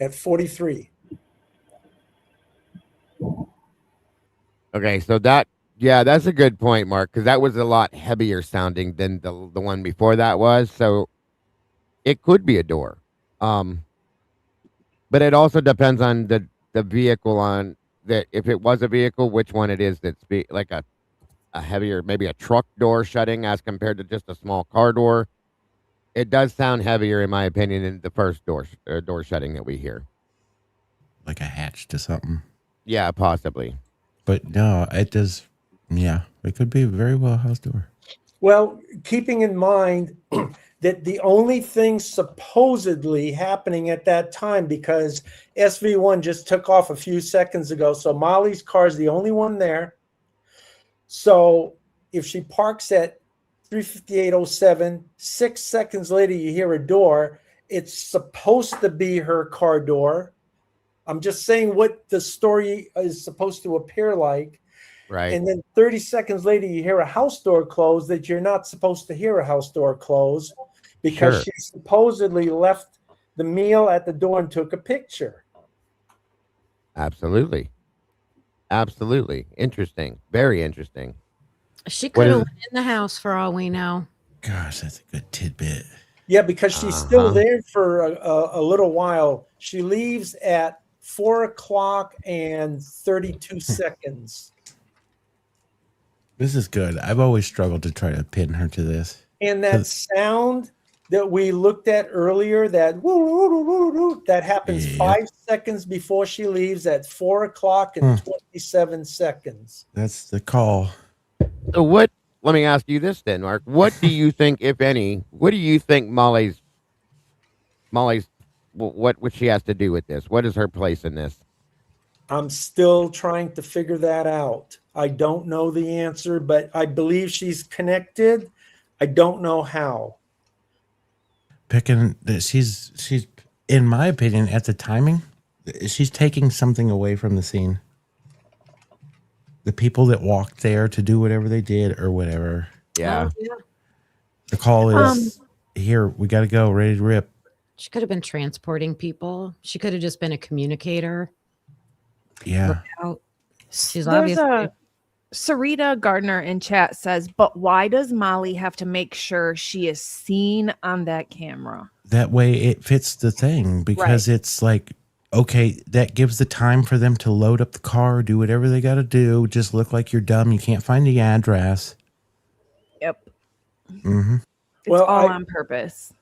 At 43. Okay, so that's a good point, Mark, because that was a lot heavier sounding than the one before that was. So it could be a door. But it also depends on the vehicle on that. If it was a vehicle, which one it is that's like a heavier, maybe a truck door shutting as compared to just a small car door. It does sound heavier, in my opinion, than the first door shutting that we hear. Like a hatch to something. Yeah, possibly. But no, it does. Yeah, it could be very well a house door. Well, keeping in mind that the only thing supposedly happening at that time, because SV1 just took off a few seconds ago, so Molly's car is the only one there. So if she parks at 3:58:07, 6 seconds later you hear a door, it's supposed to be her car door. I'm just saying what the story is supposed to appear like. Right. And then 30 seconds later, you hear a house door close that you're not supposed to hear a house door close because she supposedly left the meal at the door and took a picture. Absolutely. Absolutely. Interesting. Very interesting. She could have went in the house for all we know. Gosh, that's a good tidbit. Yeah, because she's still there for a little while. She leaves at 4:32 seconds. This is good. I've always struggled to try to pin her to this. And that sound that we looked at earlier, that that happens 5 seconds before she leaves at 4:27 seconds. That's the call. So let me ask you this then, Mark. What do you think, if any, what do you think Molly's, what she has to do with this? What is her place in this? I'm still trying to figure that out. I don't know the answer, but I believe she's connected. I don't know how. Picking that she's in my opinion at the timing, she's taking something away from the scene. The people that walked there to do whatever they did or whatever. Yeah. Yeah. The call is here. We got to go. Ready to rip. She could have been transporting people. She could have just been a communicator. Yeah. Out. She's There's obviously Sarita Gardner in chat says, but why does Molly have to make sure she is seen on that camera? That way it fits the thing because it's like, okay, that gives the time for them to load up the car, do whatever they got to do. Just look like you're dumb. You can't find the address. Yep. Mm-hmm. It's all on purpose.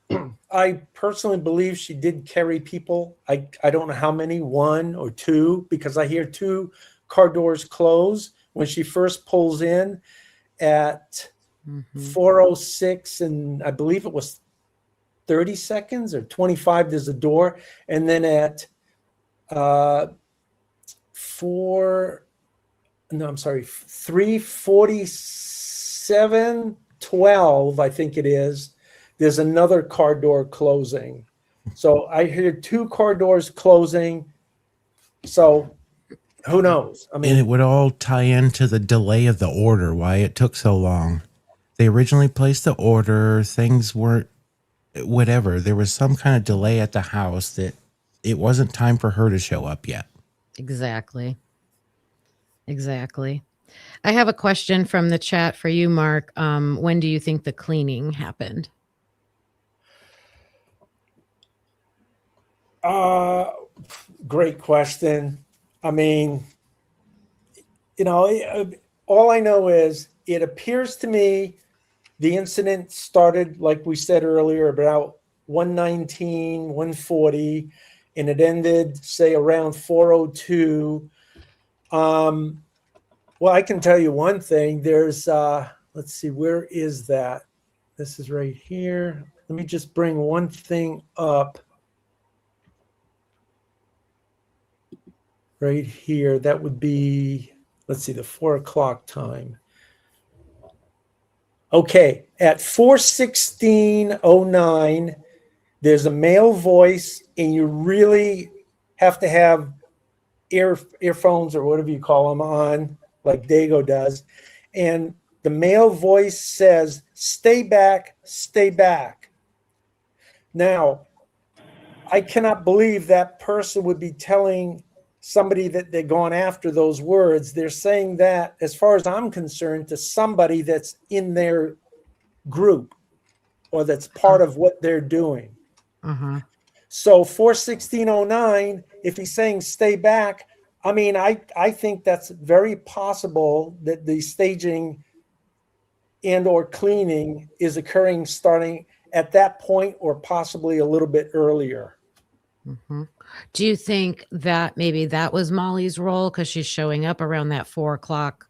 I personally believe she did carry people. I don't know how many, 1 or 2, because I hear 2 car doors close when she first pulls in at 4:06, and I believe it was 30 seconds or 25. There's a door, and then at 3:47:12, I think it is. There's another car door closing. So I hear 2 car doors closing. So who knows? I mean, And it would all tie into the delay of the order, why it took so long. They originally placed the order, things weren't whatever. There was some kind of delay at the house that it wasn't time for her to show up yet. Exactly. I have a question from the chat for you, Mark. When do you think the cleaning happened? Great question. I mean, all I know is it appears to me the incident started, like we said earlier, about 1:19, 1:40, and it ended, say, around 4:02. Well, I can tell you one thing. There's, let's see, where is that? This is right here. Let me just bring one thing up. Right here, that would be, let's see, the 4 o'clock time. Okay, at 4:16:09, there's a male voice, and you really have to have earphones or whatever you call them on, like Dago does. And the male voice says, "Stay back, stay back." Now, I cannot believe that person would be telling somebody that they're going after those words. They're saying that, as far as I'm concerned, to somebody that's in their group or that's part of what they're doing. So 4:16:09, if he's saying stay back, I mean, I think that's very possible that the staging and or cleaning is occurring starting at that point or possibly a little bit earlier. Do you think that maybe that was Molly's role because she's showing up around that 4 o'clock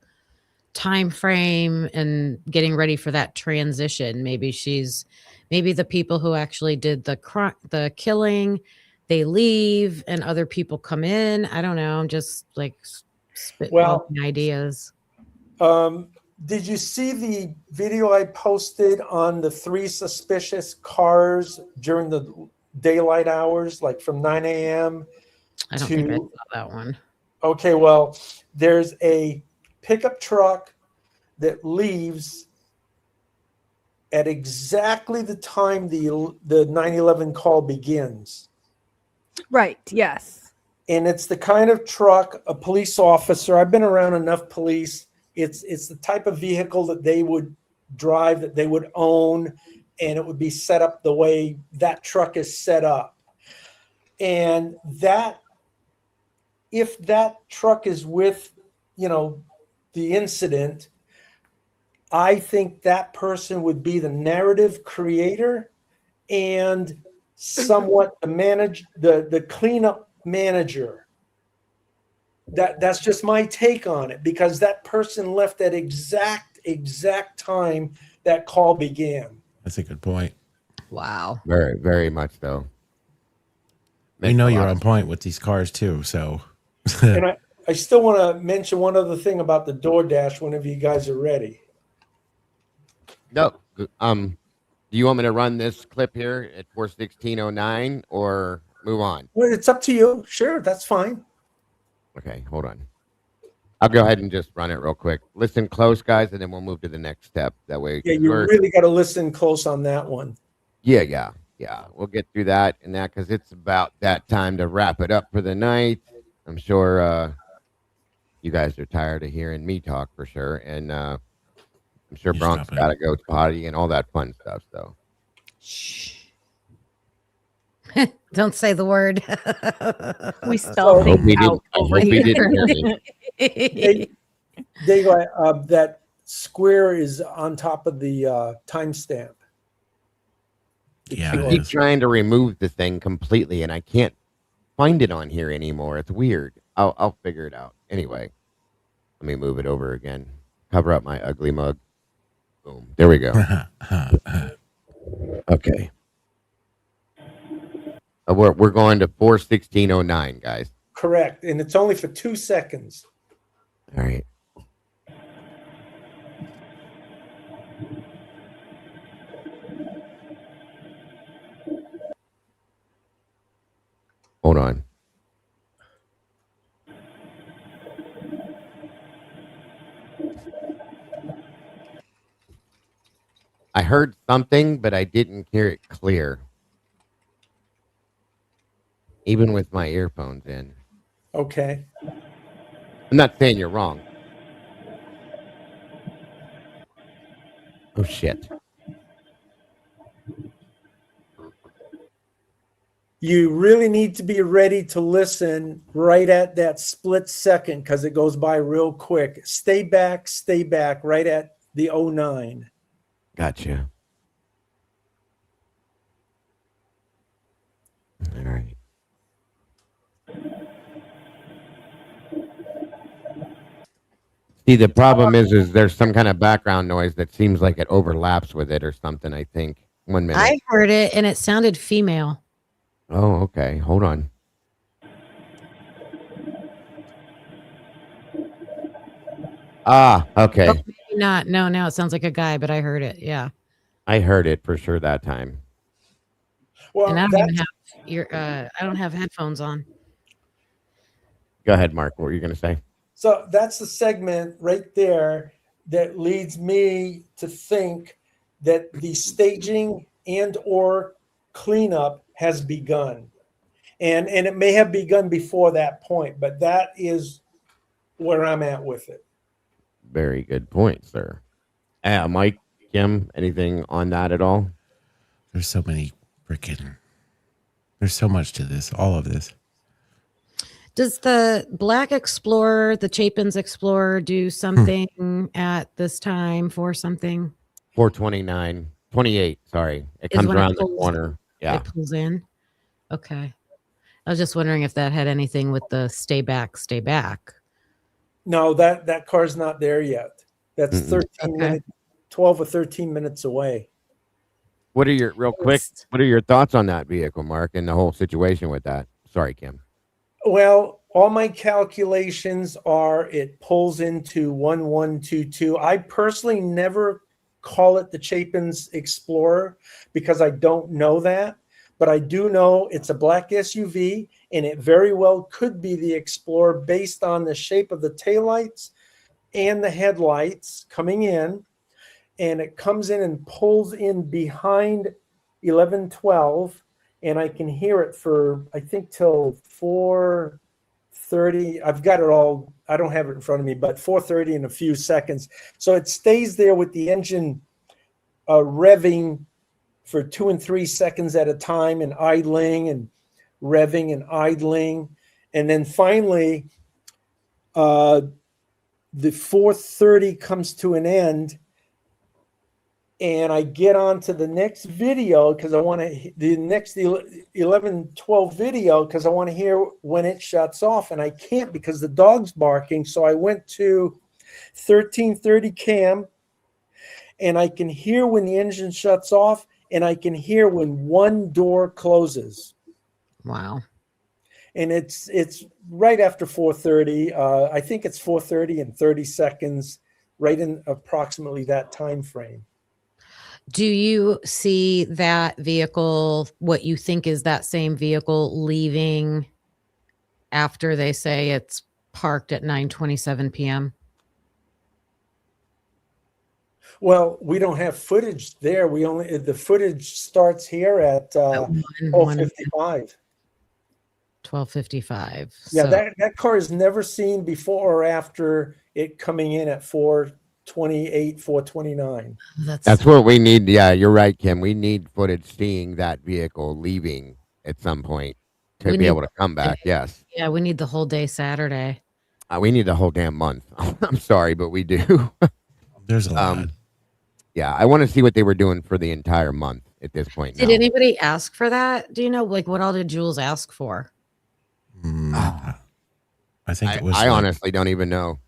time frame and getting ready for that transition? Maybe the people who actually did the killing, they leave and other people come in. I don't know. I'm just like spitballing ideas. Did you see the video I posted on the 3 suspicious cars during the daylight hours, like from 9 a.m. I don't think I saw that one. Okay, well, there's a pickup truck that leaves at exactly the time the 911 call begins. Right, yes. And it's the kind of truck a police officer, I've been around enough police, it's the type of vehicle that they would drive, that they would own, and it would be set up the way that truck is set up. And that, if that truck is with, the incident, I think that person would be the narrative creator and somewhat the cleanup manager. That's just my take on it, because that person left at exact time that call began. That's a good point. Wow. Very, very much so. We know you're on point with these cars too, so. I still want to mention one other thing about the DoorDash whenever you guys are ready. No. Do you want me to run this clip here at 4:16:09 or move on? Well, it's up to you. Sure, that's fine. Okay, hold on. I'll go ahead and just run it real quick. Listen close, guys, and then we'll move to the next step. That way, Yeah, you really got to listen close on that one. yeah. We'll get through that and that because it's about that time to wrap it up for the night. I'm sure you guys are tired of hearing me talk for sure, and I'm sure Bronk's got to go to potty and all that fun stuff. So, Shh. Don't say the word. We spell things out over here. There you go. That square is on top of the timestamp. Yeah, I keep trying to remove the thing completely, and I can't find it on here anymore. It's weird. I'll figure it out. Anyway, let me move it over again. Cover up my ugly mug. Boom. There we go. Okay. We're going to 4:16:09, guys. Correct, and it's only for 2 seconds. All right. Hold on. I heard something, but I didn't hear it clear. Even with my earphones in. Okay. I'm not saying you're wrong. Oh, shit. You really need to be ready to listen right at that split second because it goes by real quick. Stay back right at the 09. Gotcha. All right. See, the problem is there's some kind of background noise that seems like it overlaps with it or something, I think. 1 minute. I heard it and it sounded female. Oh, okay. Hold on. Ah, okay. Oh, maybe not. No, now it sounds like a guy, but I heard it. Yeah. I heard it for sure that time. Well, And I don't even have I don't have headphones on. Go ahead, Mark. What were you going to say? so that's the segment right there that leads me to think that the staging and or cleanup has begun. And it may have begun before that point, but that is where I'm at with it. Very good point, sir. Mike, Kim, anything on that at all? There's so many there's so much to this, all of this. Does the Black Explorer, the Chapin's Explorer, do something at this time for something? 4:29, 28. Sorry, it Is comes when it around the pulls- corner. Yeah, It pulls in. Okay. I was just wondering if that had anything with the stay back. No, that car's not there yet. That's 13 Okay. minutes, 12 or 13 minutes away. What are your What are your thoughts on that vehicle, Mark, and the whole situation with that? Sorry, Kim. Well, all my calculations are it pulls into 1122. I personally never call it the Chapin's Explorer because I don't know that, but I do know it's a black SUV and it very well could be the Explorer based on the shape of the taillights and the headlights coming in. And it comes in and pulls in behind 1112, and I can hear it for, I think, till 4:30. I've got it all, I don't have it in front of me, but 4:30 in a few seconds. So it stays there with the engine revving for 2 and 3 seconds at a time and idling and revving and idling. And then finally, the 4:30 comes to an end. And I get on to the next video because I want to, the next 11:12 video because I want to hear when it shuts off. And I can't because the dog's barking. So I went to 13:30 cam and I can hear when the engine shuts off and I can hear when one door closes. Wow. and it's right after 4:30. I think it's 4:30 and 30 seconds, right in approximately that time frame. Do you see that vehicle, what you think is that same vehicle, leaving after they say it's parked at 9:27 p.m.? Well, we don't have footage there. The footage starts here at 12:55. 12:55. Yeah, So that car is never seen before or after it coming in at 4:28, 4:29. That's what we need. Yeah, you're right, Kim. We need footage seeing that vehicle leaving at some point to We be need able to come back. Yes. Yeah, we need the whole day Saturday. We need the whole damn month. I'm sorry, but we do. There's a lot. Yeah, I want to see what they were doing for the entire month at this point. Did now. anybody ask for that? Do you know, like, what all did Jules ask for? I think it was. I honestly don't even know.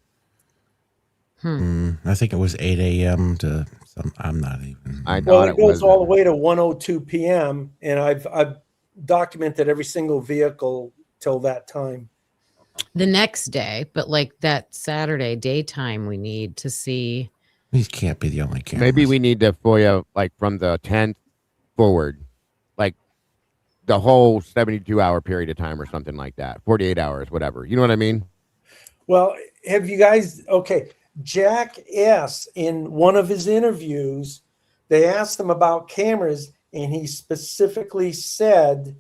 I think it was 8 a.m. to some. I'm not even. Well, it goes all the way to 1:02 p.m. and I've documented every single vehicle till that time. The next day, but like that Saturday daytime, we need to see. These can't be the only cameras. Maybe we need to FOIA like from the 10th forward, like the whole 72-hour period of time or something like that, 48 hours, whatever. You know what I mean? Well, have you guys? Okay, Jack S. in one of his interviews, they asked him about cameras, and he specifically said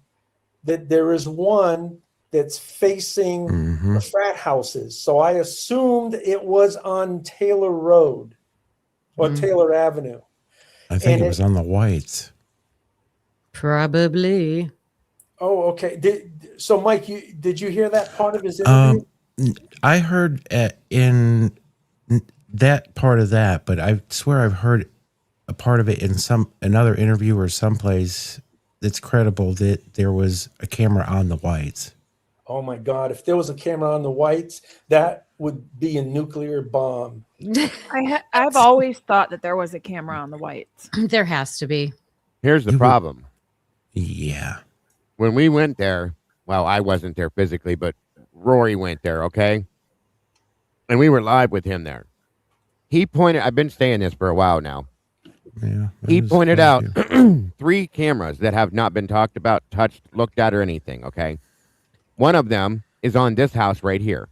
that there is one that's facing the frat houses. So I assumed it was on Taylor Road or Taylor Avenue. I think it was on the Whites. Probably. Oh, okay. So, Mike, did you hear that part of his interview? I heard in that part of that, but I swear I've heard a part of it in another interview or someplace that's credible that there was a camera on the Whites. Oh my God! If there was a camera on the Whites, that would be a nuclear bomb. I've always thought that there was a camera on the Whites. There has to be. Here's the problem. Yeah. When we went there, well, I wasn't there physically, but Rory went there, okay? And we were live with him there. He pointed, I've been saying this for a while now. Yeah. He pointed out 3 cameras that have not been talked about, touched, looked at, or anything, okay? One of them is on this house right here.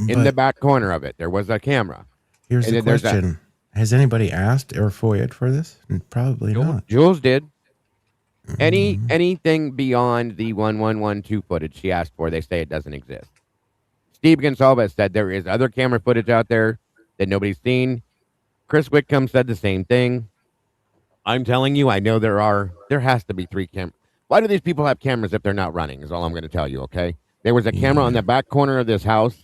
In the back corner of it, there was a camera. Here's the question. Has anybody asked or FOIA'd for this? Probably not. Jules did. Anything beyond the 1112 footage she asked for, they say it doesn't exist. Steve Gonsalves said there is other camera footage out there that nobody's seen. Chris Whitcomb said the same thing. I'm telling you, I know there has to be 3 cameras. Why do these people have cameras if they're not running is all I'm going to tell you, okay? There was a camera on the back corner of this house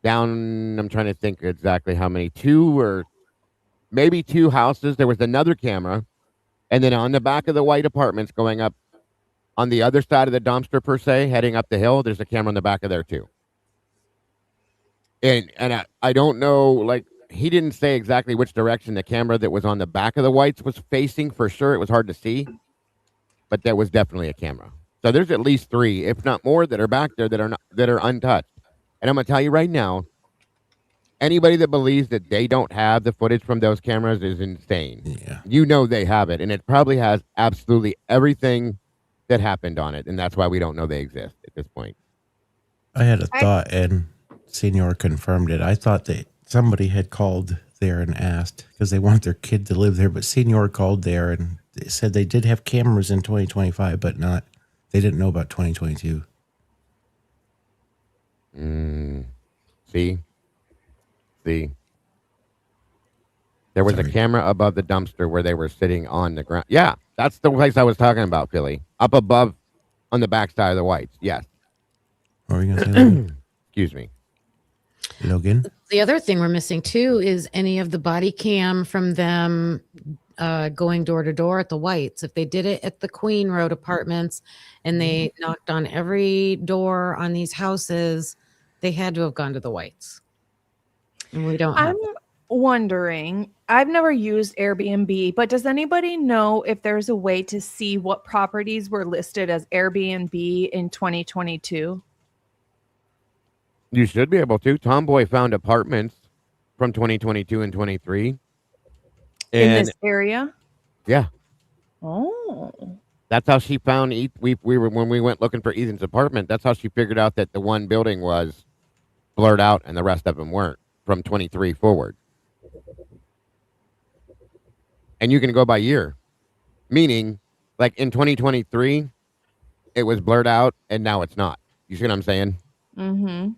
down, I'm trying to think exactly how many, 2 or maybe 2 houses. There was another camera. And then on the back of the white apartments going up on the other side of the dumpster, per se, heading up the hill, there's a camera on the back of there, too. And I don't know, like, he didn't say exactly which direction the camera that was on the back of the whites was facing for sure. It was hard to see, but there was definitely a camera. So there's at least 3, if not more, that are back there that are untouched. And I'm going to tell you right now, anybody that believes that they don't have the footage from those cameras is insane. Yeah. You know they have it, and it probably has absolutely everything that happened on it, and that's why we don't know they exist at this point. I had a thought, and Senior confirmed it. I thought that somebody had called there and asked because they want their kid to live there, but Senior called there and they said they did have cameras in 2025, but they didn't know about 2022. See? There was a camera above the dumpster where they were sitting on the ground. Yeah, that's the place I was talking about, Philly. Up above on the backside of the whites. Yes. What were you going to say, Logan? Excuse me. Logan? The other thing we're missing, too, is any of the body cam from them going door to door at the Whites. If they did it at the Queen Road apartments and they knocked on every door on these houses, they had to have gone to the Whites. And we don't have wondering, I've never used Airbnb, but does anybody know if there's a way to see what properties were listed as Airbnb in 2022? You should be able to. Tomboy found apartments from 2022 and 23. In And this area? yeah, Oh. that's how she found we were when we went looking for Ethan's apartment. That's how she figured out that the one building was blurred out and the rest of them weren't from 23 forward. And you can go by year, meaning like in 2023, it was blurred out and now it's not. You see what I'm saying? Mm-hmm.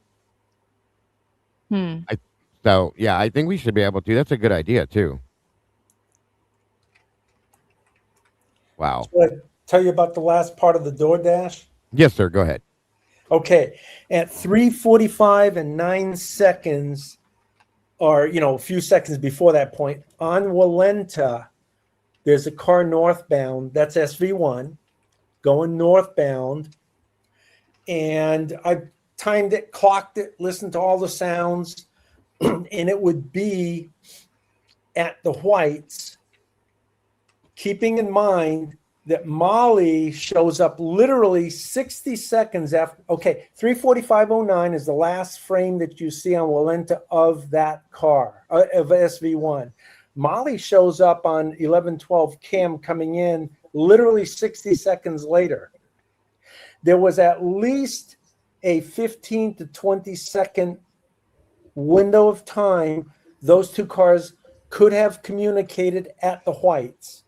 So yeah, I think we should be able to. That's a good idea too. Wow. Should I tell you about the last part of the DoorDash? Yes, sir. Go ahead. Okay, at 3:45 and 9 seconds, or a few seconds before that point, on Walenta, there's a car northbound. That's SV1 going northbound, and I timed it, clocked it, listened to all the sounds, and it would be at the Whites. Keeping in mind that Molly shows up literally 60 seconds after. Okay, 3:45:09 is the last frame that you see on Walenta of that car, of SV1. Molly shows up on 1112 cam coming in literally 60 seconds later. There was at least a 15 to 20 second window of time those two cars could have communicated at the Whites.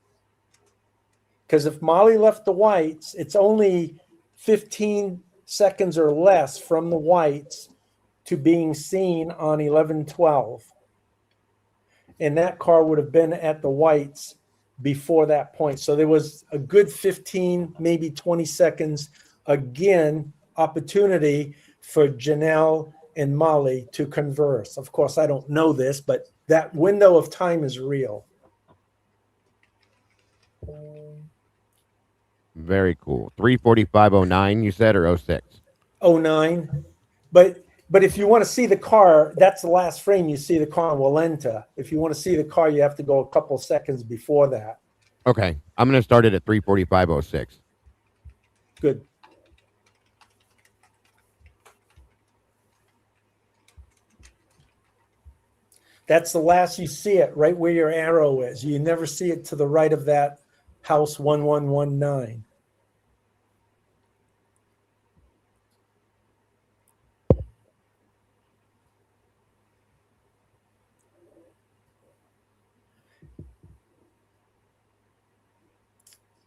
Because if Molly left the Whites, it's only 15 seconds or less from the Whites to being seen on 1112. And that car would have been at the Whites before that point. So there was a good 15, maybe 20 seconds, again, opportunity for Janelle and Molly to converse. Of course, I don't know this, but that window of time is real. Very cool. 3:45:09, you said, or 06? 09. But if you want to see the car, that's the last frame you see the car on Walenta. If you want to see the car, you have to go a couple seconds before that. Okay. I'm going to start it at 3:45:06. Good. That's the last you see it, right where your arrow is. You never see it to the right of that house 1119.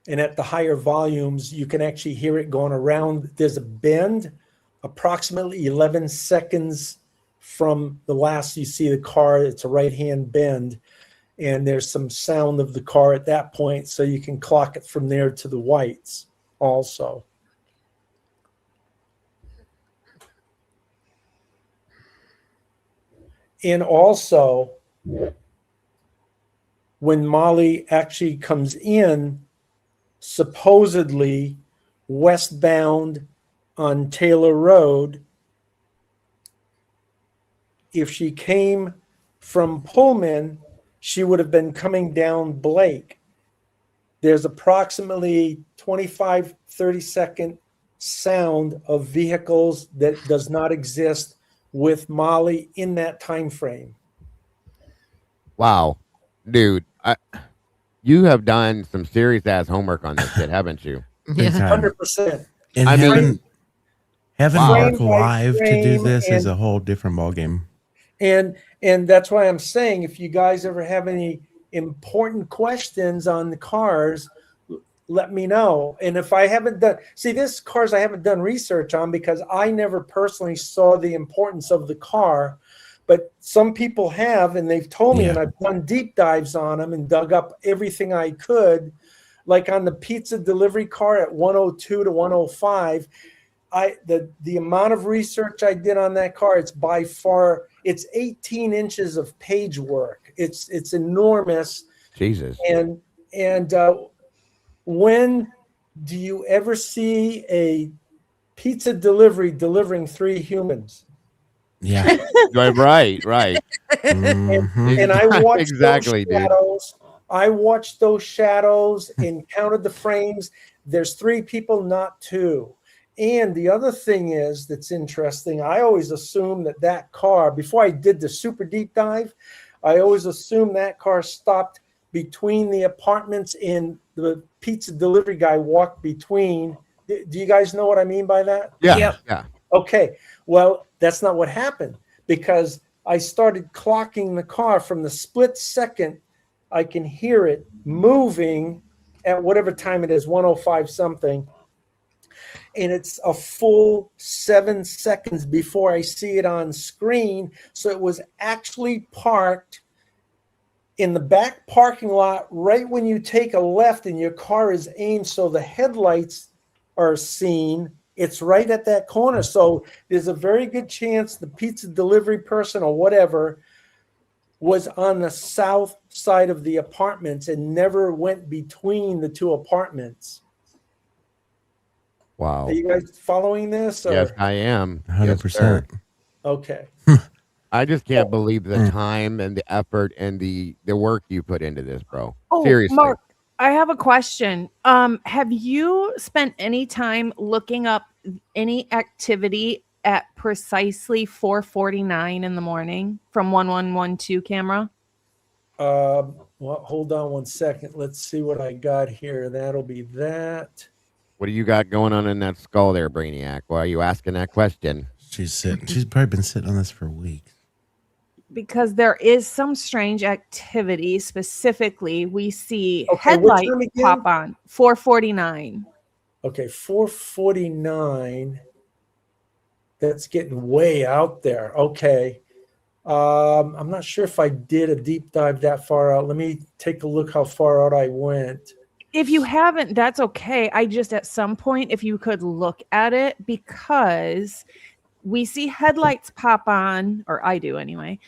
And at the higher volumes, you can actually hear it going around. There's a bend approximately 11 seconds from the last you see the car. It's a right-hand bend. And there's some sound of the car at that point, so you can clock it from there to the Whites also. And also, when Molly actually comes in, supposedly westbound on Taylor Road, if she came from Pullman, she would have been coming down Blake. There's approximately 25, 30-second sound of vehicles that does not exist with Molly in that time frame. Wow. Dude, you have done some serious ass homework on this shit, haven't you? Big time. 100%. And I mean, having wow. Mark Frame by live to do frame, this is and- a whole different ballgame. And that's why I'm saying, if you guys ever have any important questions on the cars, let me know. And if I haven't done, this cars I haven't done research on because I never personally saw the importance of the car, but some people have, and they've told me, and I've done deep dives on them and dug up everything I could, like on the pizza delivery car at 102 to 105. The amount of research I did on that car, it's by far, it's 18 inches of page work. It's enormous. Jesus. And when do you ever see a pizza delivering 3 humans? Yeah. Right. Mhm. And I watched Exactly, those dude. shadows. I watched those shadows and counted the frames. There's 3 people, not 2. And the other thing is that's interesting. I always assumed that car, before I did the super deep dive, I always assumed that car stopped between the apartments and the pizza delivery guy walked between. Do you guys know what I mean by that? Yeah. Yep. Yeah. Okay. Well, that's not what happened because I started clocking the car from the split second I can hear it moving at whatever time it is, 105 something. And it's a full 7 seconds before I see it on screen. So it was actually parked in the back parking lot right when you take a left and your car is aimed so the headlights are seen. It's right at that corner. So there's a very good chance the pizza delivery person or whatever was on the south side of the apartments and never went between the 2 apartments. Wow. Are you guys following this? Or? Yes, I am. 100%. Okay. I just can't believe the time and the effort and the work you put into this, bro. Oh, Seriously. Mark, I have a question. Have you spent any time looking up any activity at precisely 4:49 in the morning from 1112 camera? Well, hold on one second. Let's see what I got here. That'll be that. What do you got going on in that skull there, Brainiac? Why are you asking that question? She's sitting. She's probably been sitting on this for weeks. Because there is some strange activity. Specifically, we see Okay, what headlight time again? pop on 4:49. Okay, 449. That's getting way out there. Okay. I'm not sure if I did a deep dive that far out. Let me take a look how far out I went. If you haven't, that's okay. I just at some point, if you could look at it, because we see headlights pop on, or I do anyway,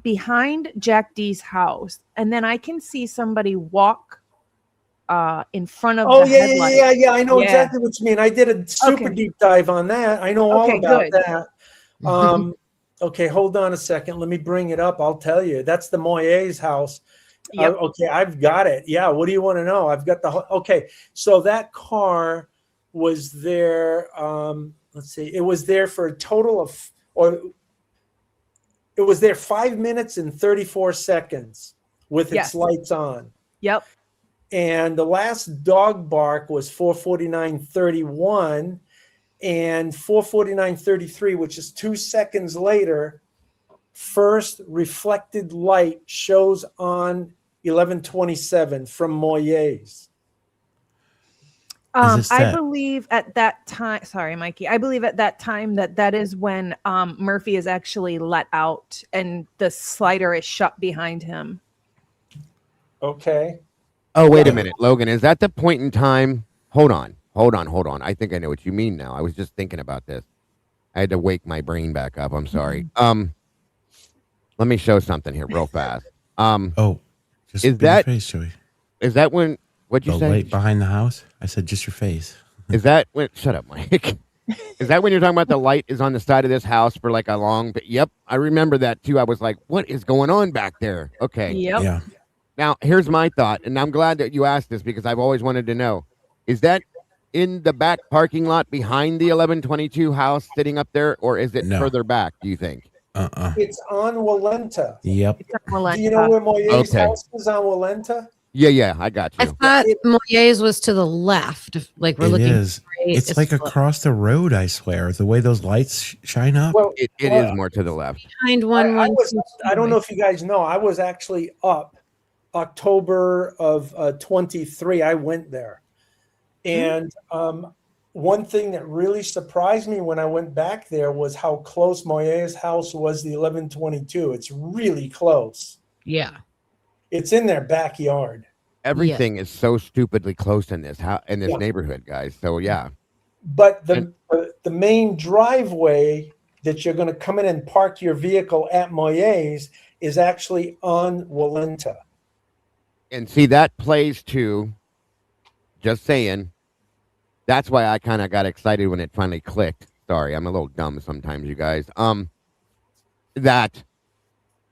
behind Jack D's house, and then I can see somebody walk in front of the headlight. Yeah. I know Yeah. exactly what you mean. I did a super Okay. deep dive on that. I know all Okay, about good. that. Okay, hold on a second. Let me bring it up. I'll tell you. That's the Moyes house. Yep. Okay, I've got it. Yeah. What do you want to know? I've got the. Okay, so that car was there. Let's see. It was there for a total of, or it was there 5 minutes and 34 seconds with its Yes. lights on. Yep. And the last dog bark was 4:49:31, and 4:49:33, which is 2 seconds later, first reflected light shows on 11:27 from Moyes. this I that- believe at that time, sorry, Mikey, I believe at that time that is when Murphy is actually let out and the slider is shut behind him. Okay. Oh, wait a minute, Logan. Is that the point in time? Hold on. I think I know what you mean now. I was just thinking about this. I had to wake my brain back up. I'm sorry. Let me show something here real fast. Just is your that face, Joey? Is that when? What'd you The say? light behind the house? I said just your face. Is that when? Shut up, Mike. Is that when you're talking about the light is on the side of this house for like a long? Yep, I remember that too. I was like, what is going on back there? Okay. Yep. Yeah. Now, here's my thought, and I'm glad that you asked this because I've always wanted to know. Is that in the back parking lot behind the 1122 house sitting up there, or is it No. further back, do you think? It's on Walenta. Yep. Do you know where Moyes' Okay. house is on Walenta? Yeah, I got I you. thought Moyes was to the left. Like we're It looking is. straight. It's like across the road, I swear. The way those lights shine up. Well, It is more to the left. behind I one. don't know if you guys know, I was actually up October of 23. I went there. And one thing that really surprised me when I went back there was how close Moyes' house was the 1122. It's really close. Yeah. It's in their backyard. Everything is so stupidly close in this Yeah. neighborhood, guys. So yeah. But the main driveway that you're going to come in and park your vehicle at Moyes is actually on Walenta. And see, that plays too. Just saying. That's why I kind of got excited when it finally clicked. Sorry, I'm a little dumb sometimes, you guys. that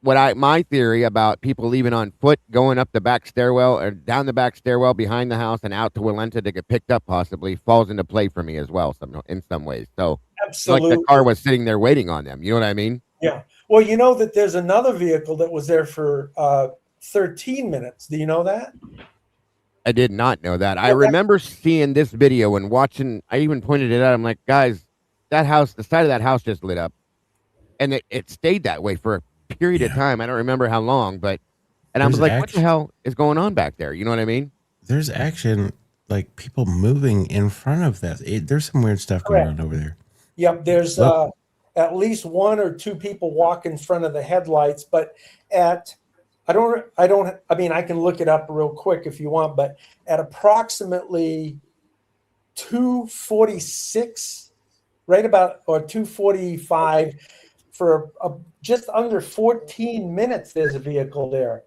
my theory about people leaving on foot, going up the back stairwell or down the back stairwell behind the house and out to Willenta to get picked up possibly falls into play for me as well in some ways. So Absolutely. like the car was sitting there waiting on them. You know what I mean? Yeah. Well, you know that there's another vehicle that was there for 13 minutes. Do you know that? I did not know that. I remember seeing this video and watching. I even pointed it out. I'm like, guys, that house, the side of that house just lit up. And it stayed that way for a period of time. I don't remember how long, but I was like, what the hell is going on back there? You know what I mean? There's action, like people moving in front of that. There's some weird stuff going on over there. Yep. There's at least one or two people walk in front of the headlights, but I mean, I can look it up real quick if you want, but at approximately 2:46, right about, or 2:45, for just under 14 minutes, there's a vehicle there.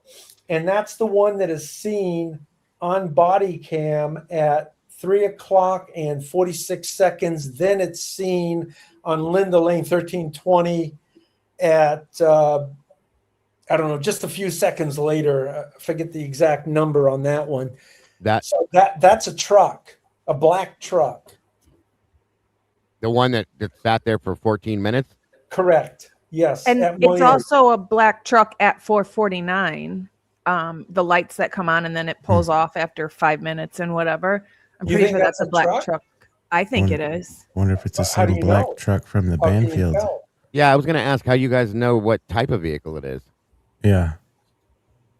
And that's the one that is seen on body cam at 3:46. Then it's seen on Linda Lane 1320 at, I don't know, just a few seconds later. I forget the exact number on that one. That's a truck, a black truck. The one that sat there for 14 minutes? Correct. Yes. And it's also a black truck at 4:49. The lights that come on and then it pulls off after 5 minutes and whatever. I'm pretty sure that's a black truck. I think it is. Wonder if it's the same black truck from the Banfield. Yeah, I was going to ask how you guys know what type of vehicle it is. Yeah.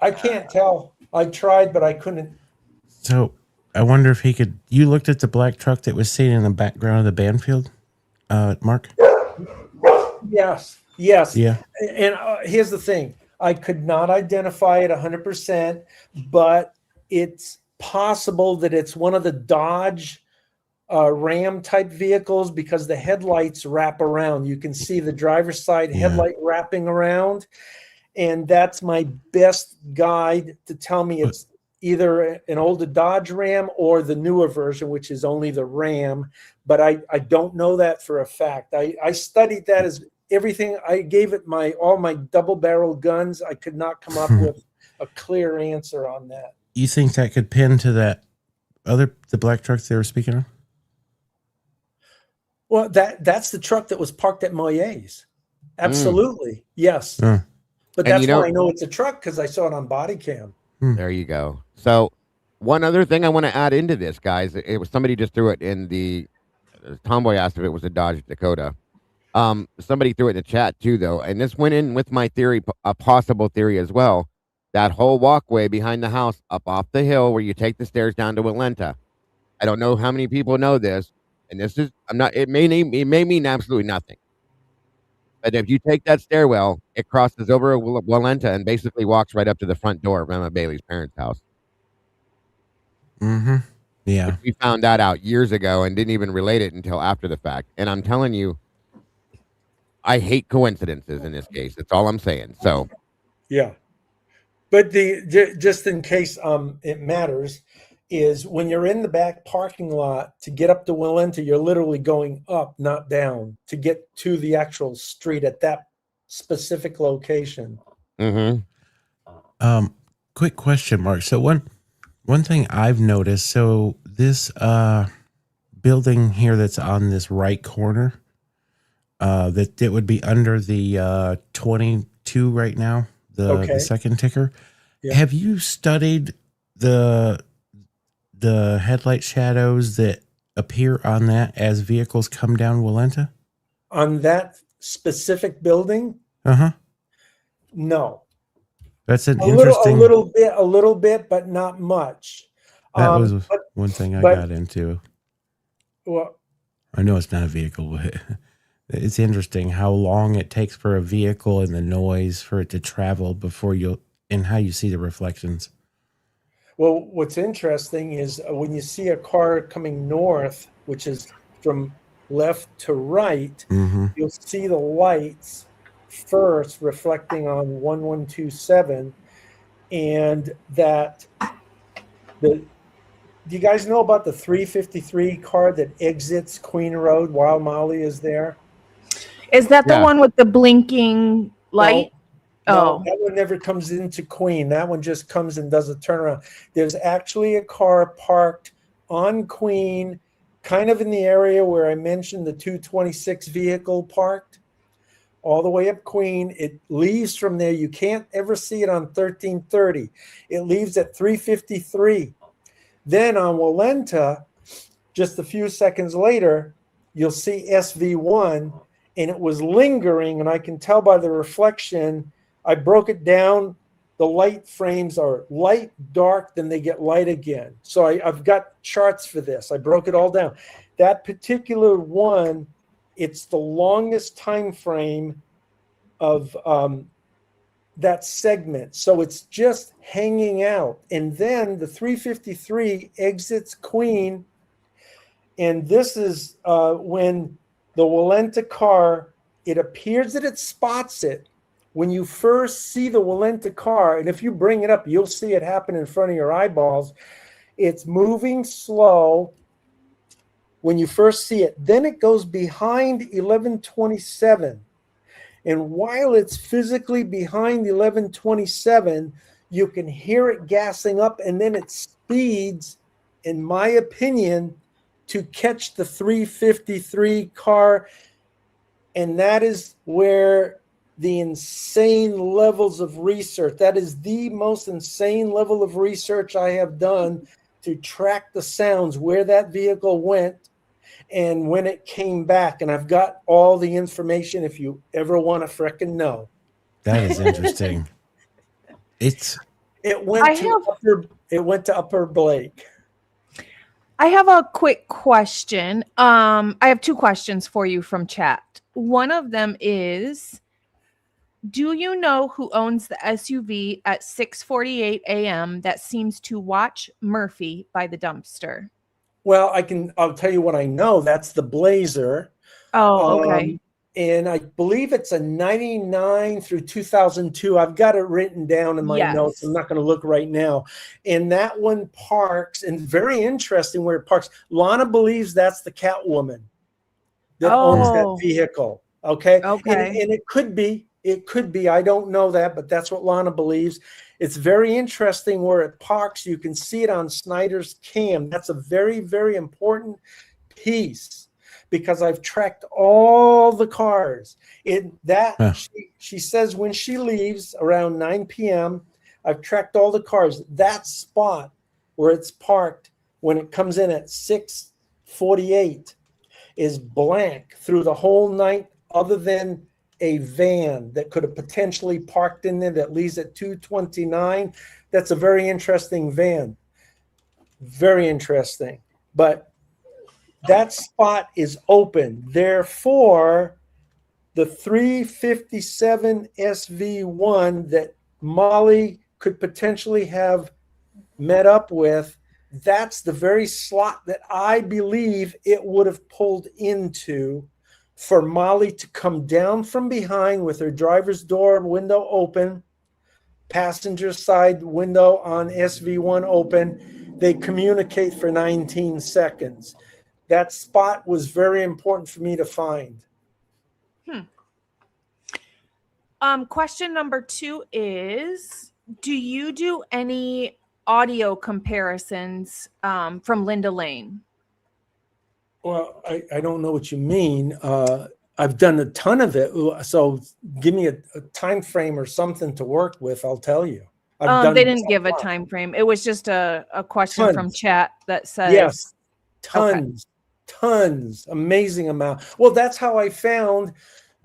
I can't tell. I tried, but I couldn't. So I wonder if you looked at the black truck that was seen in the background of the Banfield, Mark? Yes. Yeah. And here's the thing. I could not identify it 100%, but it's possible that it's one of the Dodge Ram type vehicles because the headlights wrap around. You can see the driver's side headlight wrapping around. And that's my best guide to tell me it's either an older Dodge Ram or the newer version, which is only the Ram. But I don't know that for a fact. I studied that as everything. I gave it all my double barrel guns. I could not come up with a clear answer on that. You think that could pin to the black trucks they were speaking of? Well, that's the truck that was parked at Moyer's. Absolutely. Yes. But that's why I know it's a truck, because I saw it on body cam. There you go. So one other thing I want to add into this, guys, it was somebody just threw it in the Tomboy asked if it was a Dodge Dakota. Somebody threw it in the chat too, though, and this went in with my theory, a possible theory as well. That whole walkway behind the house up off the hill where you take the stairs down to Willenta. I don't know how many people know this, and this is it may mean absolutely nothing. But if you take that stairwell, it crosses over Willenta and basically walks right up to the front door of Emma Bailey's parents' house. Mm-hmm. Yeah. We found that out years ago and didn't even relate it until after the fact. And I'm telling you, I hate coincidences in this case. That's all I'm saying. So, yeah. But just in case it matters, is when you're in the back parking lot to get up to Willenta, you're literally going up, not down, to get to the actual street at that specific location. Mm-hmm. Quick question, Mark. So one thing I've noticed, so this building here that's on this right corner, that it would be under the 22 right now, the second ticker. Yeah. Have you studied the headlight shadows that appear on that as vehicles come down Willenta? On that specific building? Uh-huh. No. That's a little bit, but not much. That was one thing I got into. Well, I know it's not a vehicle, but it's interesting how long it takes for a vehicle and the noise for it to travel before and how you see the reflections. Well, what's interesting is when you see a car coming north, which is from left to right, you'll see the lights first reflecting on 1127, and that do you guys know about the 353 car that exits Queen Road while Molly is there? Is that the one with the blinking light? No, Oh, that one never comes into Queen. That one just comes and does a turnaround. There's actually a car parked on Queen, kind of in the area where I mentioned the 226 vehicle parked, all the way up Queen. It leaves from there. You can't ever see it on 1330. It leaves at 353. Then on Walenta, just a few seconds later, you'll see SV1, and it was lingering, and I can tell by the reflection. I broke it down. The light frames are light, dark, then they get light again. So I've got charts for this. I broke it all down. That particular one, it's the longest time frame of that segment. So it's just hanging out. And then the 353 exits Queen. And this is when the Walenta car, it appears that it spots it. When you first see the Walenta car, and if you bring it up, you'll see it happen in front of your eyeballs. It's moving slow when you first see it. Then it goes behind 1127. And while it's physically behind 1127, you can hear it gassing up, and then it speeds, in my opinion, to catch the 353 car. And that is where the insane levels of research, that is the most insane level of research I have done to track the sounds, where that vehicle went and when it came back. And I've got all the information if you ever want to frickin' know. That is interesting. It went to Upper Blake. I have a quick question. I have two questions for you from chat. One of them is, do you know who owns the SUV at 6:48 a.m. that seems to watch Murphy by the dumpster? Well, I'll tell you what I know. That's the Blazer. Oh, okay. And I believe it's a 99 through 2002. I've got it written down in my notes. I'm not going to look right now. And that one parks, and very interesting where it parks. Lana believes that's the Catwoman that owns that vehicle. Okay. Okay. And it could be. It could be. I don't know that, but that's what Lana believes. It's very interesting where it parks. You can see it on Snyder's cam. That's a very, very important piece because I've tracked all the cars. She says when she leaves around 9 p.m., I've tracked all the cars. That spot where it's parked when it comes in at 6:48 is blank through the whole night, other than a van that could have potentially parked in there that leaves at 2:29. That's a very interesting van. Very interesting. But that spot is open. Therefore, the 357 SV1 that Molly could potentially have met up with, that's the very slot that I believe it would have pulled into for Molly to come down from behind with her driver's door window open, passenger side window on SV1 open. They communicate for 19 seconds. That spot was very important for me to find. Question number 2 is, do you do any audio comparisons from Linda Lane? Well, I don't know what you mean. I've done a ton of it. So give me a time frame or something to work with. I'll tell you. They didn't give a time frame. It was just a question from chat that says. Yes, tons, amazing amount. Well, that's how I found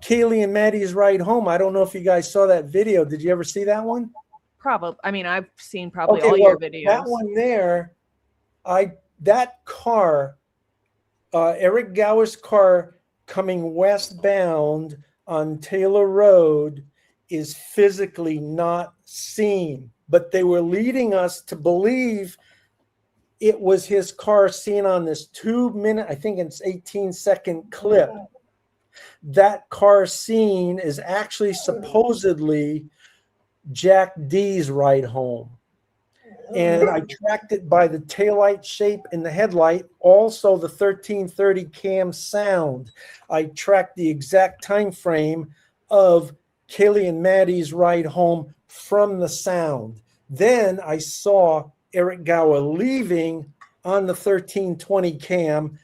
Kaylee and Maddie's ride home. I don't know if you guys saw that video. Did you ever see that one? Probably. I mean, I've seen probably all your videos. That one there, that car, Eric Gower's car coming westbound on Taylor Road is physically not seen, but they were leading us to believe it was his car seen on this 2-minute, I think it's 18-second clip. That car seen is actually supposedly Jack D's ride home. And I tracked it by the taillight shape in the headlight, also the 1330 cam sound. I tracked the exact time frame of Kaylee and Maddie's ride home from the sound. Then I saw Eric Gower leaving on the 1320 cam.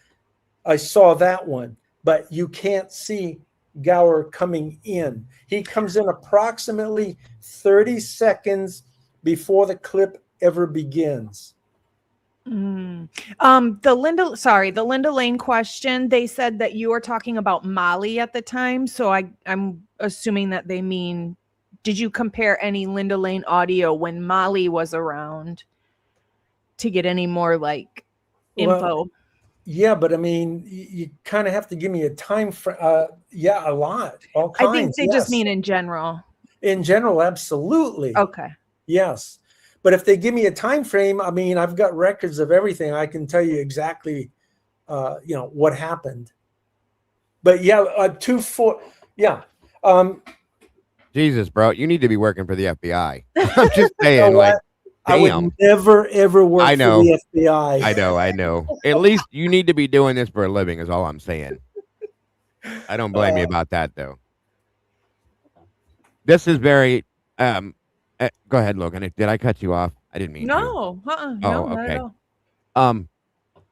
I saw that one, but you can't see Gower coming in. He comes in approximately 30 seconds before the clip ever begins. The Linda Lane question, they said that you were talking about Molly at the time. So I'm assuming that they mean, did you compare any Linda Lane audio when Molly was around to get any more like info? Well, yeah, but I mean, you kind of have to give me a time frame. Yeah, a lot. All kinds. I think they just mean in general. In general, absolutely. Okay. Yes. But if they give me a time frame, I mean, I've got records of everything. I can tell you exactly, what happened. But yeah, 2-4. Yeah. Jesus, bro, you need to be working for the FBI. I'm just saying, like, I would never, ever work for the FBI. I know. At least you need to be doing this for a living is all I'm saying. I don't blame you about that, though. This is very, go ahead, Logan. Did I cut you off? I didn't mean to. No, no, not okay. at all.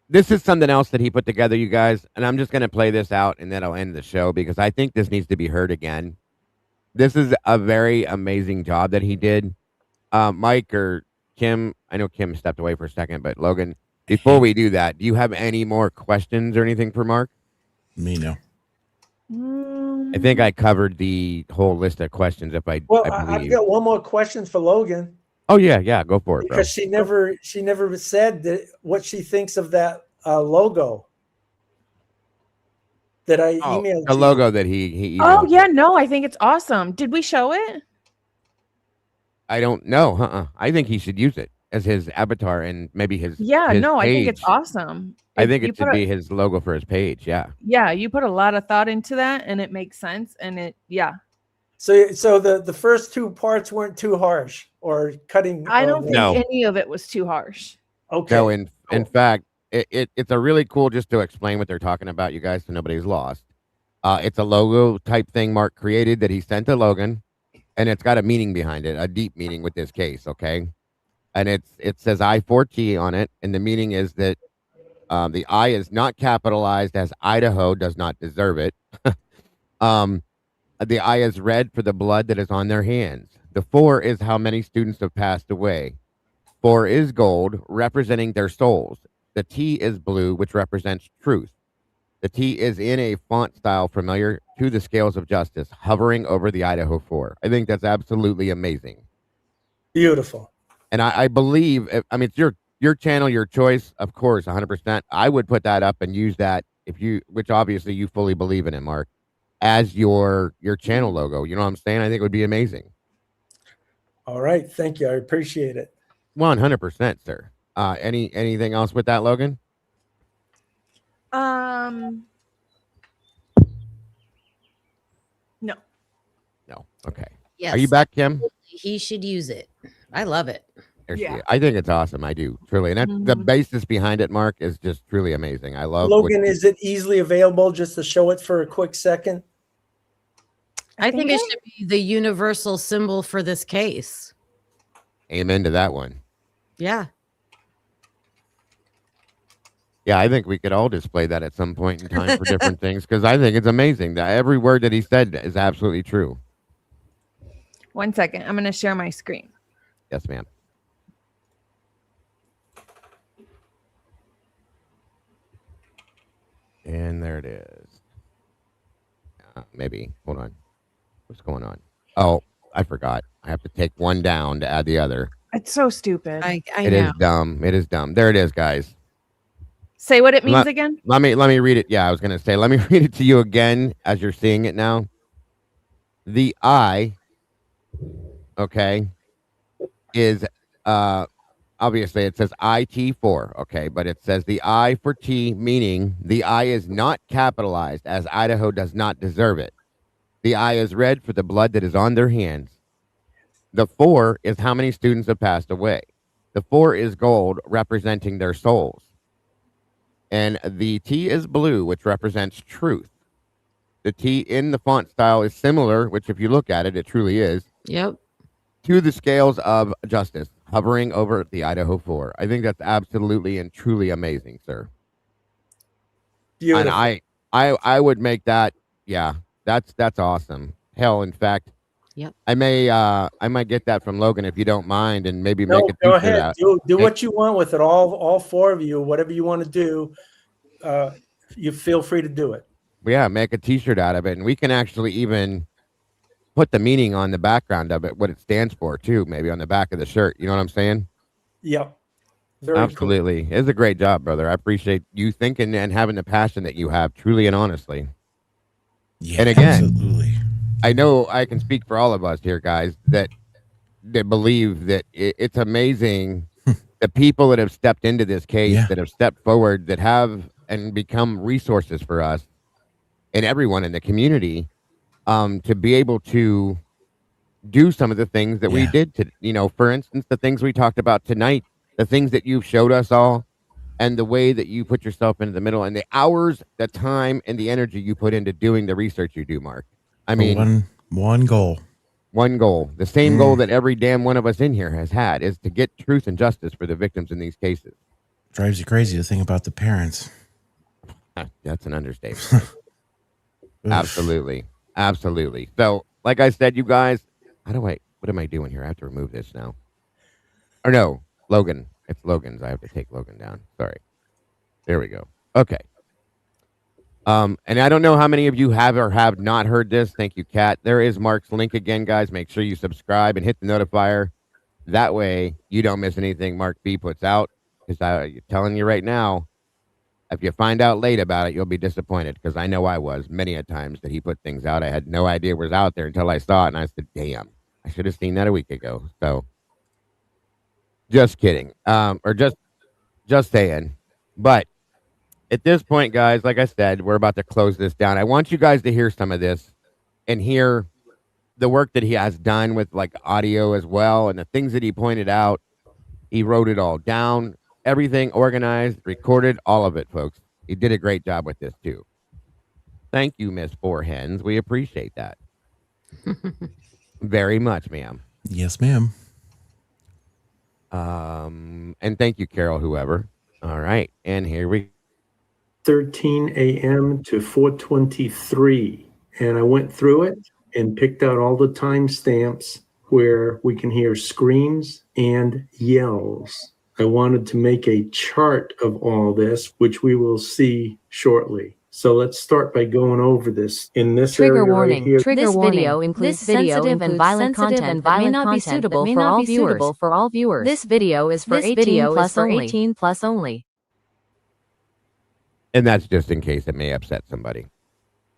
This is something else that he put together, you guys, and I'm just going to play this out, and then I'll end the show because I think this needs to be heard again. This is a very amazing job that he did. Mike or Kim, I know Kim stepped away for a second, but Logan, before we do that, do you have any more questions or anything for Mark? Me, no. I think I covered the whole list of questions. I believe. I've got one more question for Logan. Oh yeah, go for it, bro. Because she never said what she thinks of that logo that I emailed. The logo that he Oh yeah, no, I think it's awesome. Did we show it? I don't know. I think he should use it as his avatar and maybe his. Yeah, his no, page. I think it's awesome. I think it should be his logo for his page. Yeah. Yeah, you put a lot of thought into that, and it makes sense. And So the first two parts weren't too harsh or cutting. I don't think any of it was too harsh. Okay. No, in fact, it's a really cool, just to explain what they're talking about, you guys, so nobody's lost. It's a logo type thing Mark created that he sent to Logan, and it's got a meaning behind it, a deep meaning with this case, okay? And it says I-4T on it, and the meaning is that the I is not capitalized as Idaho does not deserve it. The I is red for the blood that is on their hands. The 4 is how many students have passed away. 4 is gold, representing their souls. The T is blue, which represents truth. The T is in a font style familiar to the scales of justice, hovering over the Idaho 4. I think that's absolutely amazing. Beautiful. And I believe, I mean, it's your channel, your choice, of course, 100%. I would put that up and use that which obviously you fully believe in it, Mark, as your channel logo. You know what I'm saying? I think it would be amazing. All right. Thank you. I appreciate it. 100%, sir. Anything else with that, Logan? No. Okay. Yes. Are you back, Kim? He should use it. I love it. Yeah. I think it's awesome. I do, truly. And that's the basis behind it, Mark, is just truly amazing. I love Logan, is it easily available just to show it for a quick second? I think it should be the universal symbol for this case. Amen to that one. Yeah. Yeah, I think we could all display that at some point in time for different things, because I think it's amazing that every word that he said is absolutely true. 1 second. I'm going to share my screen. Yes, ma'am. And there it is. Maybe. Hold on. What's going on? Oh, I forgot. I have to take one down to add the other. It's so stupid. I It know. is dumb. It is dumb. There it is, guys. Say what it means again. Let me read it. Yeah, I was gonna say, let me read it to you again as you're seeing it now. The I, okay, is obviously it says IT4, okay, but it says the I for T, meaning the I is not capitalized as Idaho does not deserve it. The I is red for the blood that is on their hands. The 4 is how many students have passed away. The 4 is gold, representing their souls. And the T is blue, which represents truth. The T in the font style is similar, which if you look at it, it truly is, Yep. to the scales of justice hovering over the Idaho 4. I think that's absolutely and truly amazing, sir. Beautiful. And I would make that, yeah, that's awesome. Hell, in fact, Yep. I might get that from Logan if you don't mind, and maybe No, make a go t-shirt ahead. out. Do what you want with it. All four of you, whatever you want to do, you feel free to do it. Yeah, make a t-shirt out of it, and we can actually even put the meaning on the background of it, what it stands for too, maybe on the back of the shirt. You know what I'm saying? Yep. Very Absolutely. cool. It's a great job, brother. I appreciate you thinking and having the passion that you have, truly and honestly. Yeah, And again, absolutely. I know I can speak for all of us here, guys, that believe that it's amazing the people that have stepped into this case, Yeah. that have stepped forward, that have and become resources for us and everyone in the community, to be able to do some of the things that we Yeah. did to, you know, for instance, the things we talked about tonight, the things that you've showed us all, and the way that you put yourself into the middle, and the hours, the time, and the energy you put into doing the research you do, Mark. I mean, one goal. one goal, the same goal that every damn one of us in here has had, is to get truth and justice for the victims in these cases. Drives you crazy to think about the parents. That's an understatement. Absolutely. Absolutely. So, like I said, you guys, what am I doing here? I have to remove this now. Or no, Logan. It's Logan's. I have to take Logan down. Sorry. There we go. Okay. And I don't know how many of you have or have not heard this. Thank you, Kat. There is Mark's link again, guys. Make sure you subscribe and hit the notifier. That way you don't miss anything Mark B puts out. Because I'm telling you right now, if you find out late about it, you'll be disappointed, because I know I was many a times that he put things out. I had no idea it was out there until I saw it, and I said, damn, I should have seen that a week ago. So just kidding. Or just saying. But at this point, guys, like I said, we're about to close this down. I want you guys to hear some of this and hear the work that he has done with like audio as well, and the things that he pointed out. He wrote it all down, everything organized, recorded, all of it, folks. He did a great job with this too. Thank you, Miss Four Hens. We appreciate that very much, ma'am. Yes, ma'am. And thank you, Carol, whoever. All right, and here we 13 a.m. to 4:23, and I went through it and picked out all the timestamps where we can hear screams and yells. I wanted to make a chart of all this, which we will see shortly. So let's start by going over this. In this Trigger area warning. right here, This video includes sensitive and violent content that may not be suitable for all viewers. This video is for 18 plus only. and that's just in case it may upset somebody.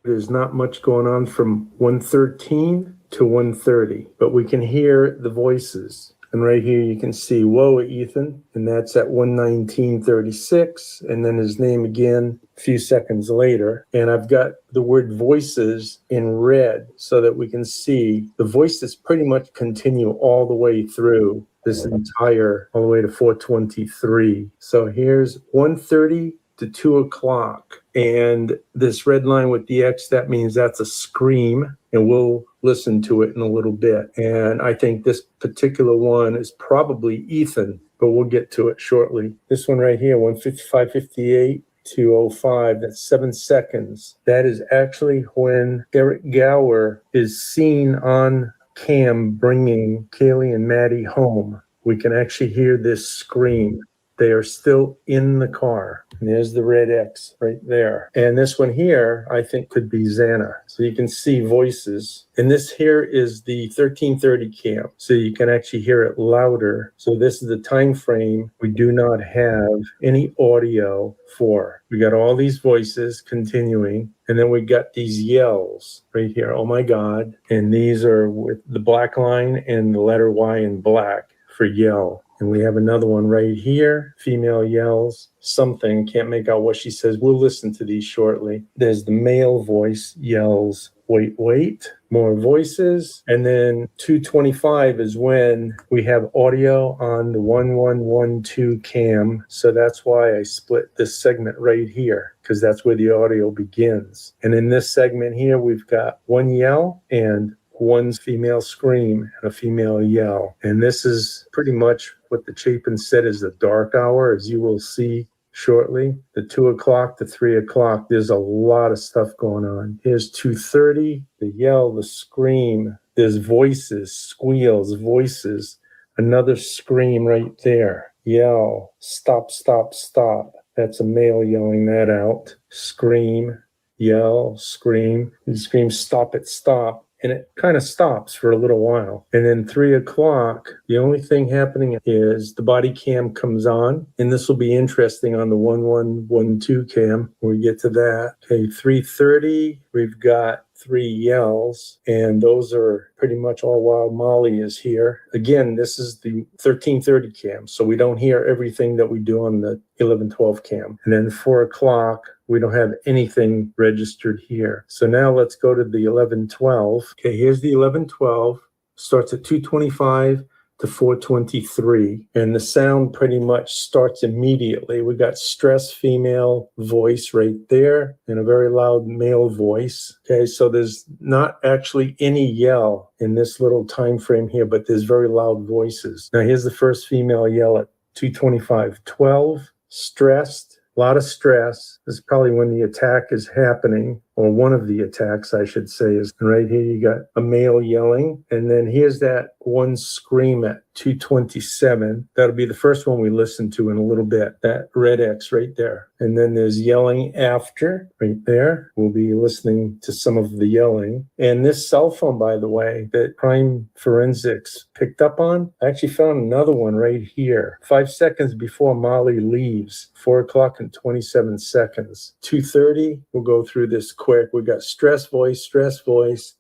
there's not much going on from 1:13 to 1:30, but we can hear the voices. And right here you can see, whoa, Ethan, and that's at 1:19:36, and then his name again a few seconds later. And I've got the word voices in red so that we can see the voices pretty much continue all the way through this entire, all the way to 4:23. So here's 1:30 to 2 o'clock. And this red line with the X, that means that's a scream, and we'll listen to it in a little bit. And I think this particular one is probably Ethan, but we'll get to it shortly. This one right here, 1:55:58 to 05, that's 7 seconds. That is actually when Eric Gower is seen on cam bringing Kaylee and Maddie home. We can actually hear this scream. They are still in the car. And there's the red X right there. And this one here, I think, could be Xana. So you can see voices. And this here is the 1330 cam. So you can actually hear it louder. So this is the time frame we do not have any audio for. We got all these voices continuing. And then we got these yells right here. Oh my God. And these are with the black line and the letter Y in black for yell. And we have another one right here. Female yells something. Can't make out what she says. We'll listen to these shortly. There's the male voice yells, wait, wait. More voices. And then 225 is when we have audio on the 1112 cam. So that's why I split this segment right here, because that's where the audio begins. And in this segment here, we've got one yell and one female scream and a female yell. And this is pretty much what the Chapin said is the dark hour, as you will see shortly. The 2 o'clock to 3 o'clock, there's a lot of stuff going on. Here's 2:30, the yell, the scream. There's voices, squeals, voices. Another scream right there. Yell, stop, stop, stop. That's a male yelling that out. Scream, yell, scream. You scream, stop it, stop. And it kind of stops for a little while. And then 3 o'clock, the only thing happening is the body cam comes on. And this will be interesting on the 1112 cam when we get to that. Okay, 3:30, we've got 3 yells. And those are pretty much all while Molly is here. Again, this is the 1330 cam. So we don't hear everything that we do on the 1112 cam. And then 4 o'clock, we don't have anything registered here. So now let's go to the 1112. Okay, here's the 1112. Starts at 225 to 423. And the sound pretty much starts immediately. We got stress female voice right there and a very loud male voice. Okay, so there's not actually any yell in this little time frame here, but there's very loud voices. Now here's the first female yell at 225. 12, stressed. A lot of stress. This is probably when the attack is happening, or one of the attacks, I should say, is right here. You got a male yelling, and then here's that one scream at 227. That'll be the first one we listen to in a little bit. That red X right there. And then there's yelling after right there. We'll be listening to some of the yelling. And this cell phone, by the way, that crime forensics picked up on, I actually found another one right here. 5 seconds before Molly leaves, 4 o'clock and 27 seconds. 2:30, we'll go through this quick. We got stress voice.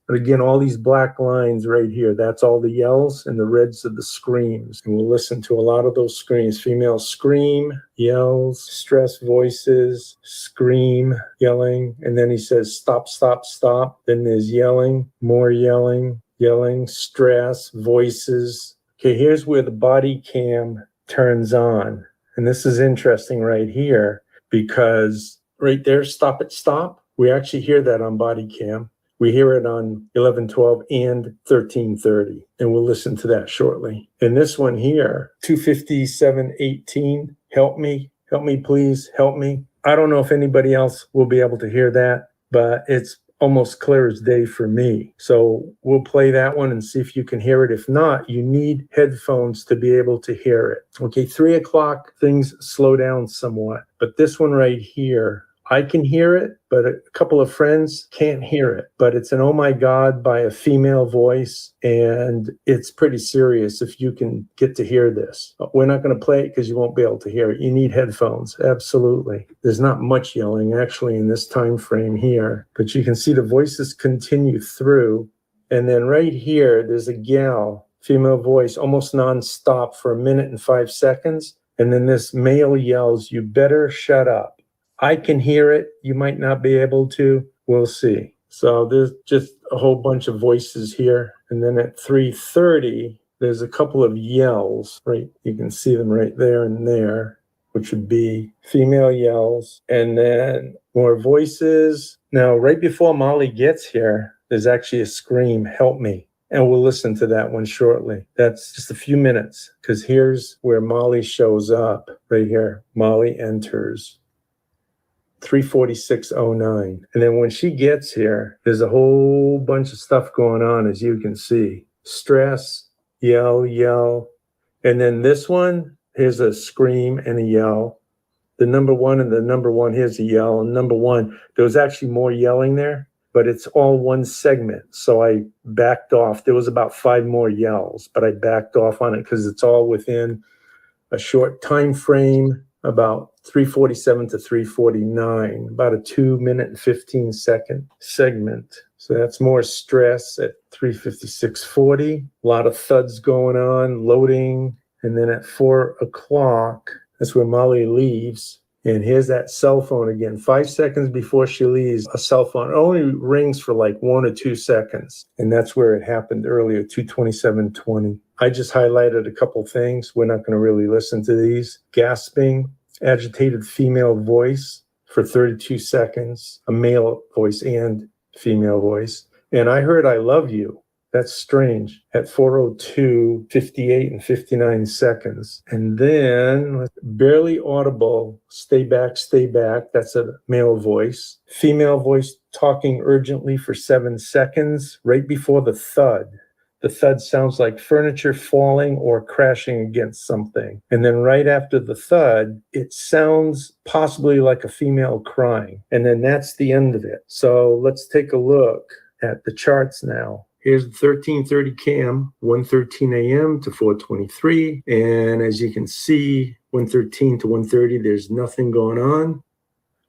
But again, all these black lines right here, that's all the yells, and the reds are the screams. And we'll listen to a lot of those screams. Female scream, yells, stress voices, scream, yelling. And then he says, stop, stop, stop. Then there's yelling, more yelling, stress, voices. Okay, here's where the body cam turns on. And this is interesting right here, because right there, stop it, stop. We actually hear that on body cam. We hear it on 1112 and 1330, and we'll listen to that shortly. And this one here, 25718, help me, please, help me. I don't know if anybody else will be able to hear that, but it's almost clear as day for me. So we'll play that one and see if you can hear it. If not, you need headphones to be able to hear it. Okay, 3 o'clock, things slow down somewhat. But this one right here, I can hear it, but a couple of friends can't hear it. But it's an oh my God by a female voice, and it's pretty serious if you can get to hear this. We're not going to play it because you won't be able to hear it. You need headphones, absolutely. There's not much yelling actually in this time frame here, but you can see the voices continue through. And then right here, there's a gal, female voice, almost nonstop for 1 minute and 5 seconds. And then this male yells, you better shut up. I can hear it. You might not be able to. We'll see. So there's just a whole bunch of voices here. And then at 3:30, there's a couple of yells, right? You can see them right there and there, which would be female yells. And then more voices. Now, right before Molly gets here, there's actually a scream, help me. And we'll listen to that one shortly. That's just a few minutes, because here's where Molly shows up right here. Molly enters. 3:46:09. And then when she gets here, there's a whole bunch of stuff going on, as you can see. Stress, yell. And then this one, here's a scream and a yell. The number one, here's a yell. And number one, there was actually more yelling there, but it's all one segment. So I backed off. There was about 5 more yells, but I backed off on it because it's all within a short time frame, about 3:47 to 3:49, about a 2 minute and 15 second segment. So that's more stress at 3:56:40. A lot of thuds going on, loading, And then at 4 o'clock, that's where Molly leaves. And here's that cell phone again. 5 seconds before she leaves, a cell phone only rings for like 1 or 2 seconds. And that's where it happened earlier, 2:27:20. I just highlighted a couple things. We're not going to really listen to these. Gasping, agitated female voice for 32 seconds, a male voice and female voice. And I heard I love you. That's strange. At 4:02, 58 and 59 seconds. And then barely audible, stay back, stay back. That's a male voice. Female voice talking urgently for 7 seconds right before the thud. The thud sounds like furniture falling or crashing against something. And then right after the thud, it sounds possibly like a female crying. And then that's the end of it. So let's take a look at the charts now. Here's the 1330 cam, 1:13 a.m. to 4:23. And as you can see, 1:13 to 1:30, there's nothing going on.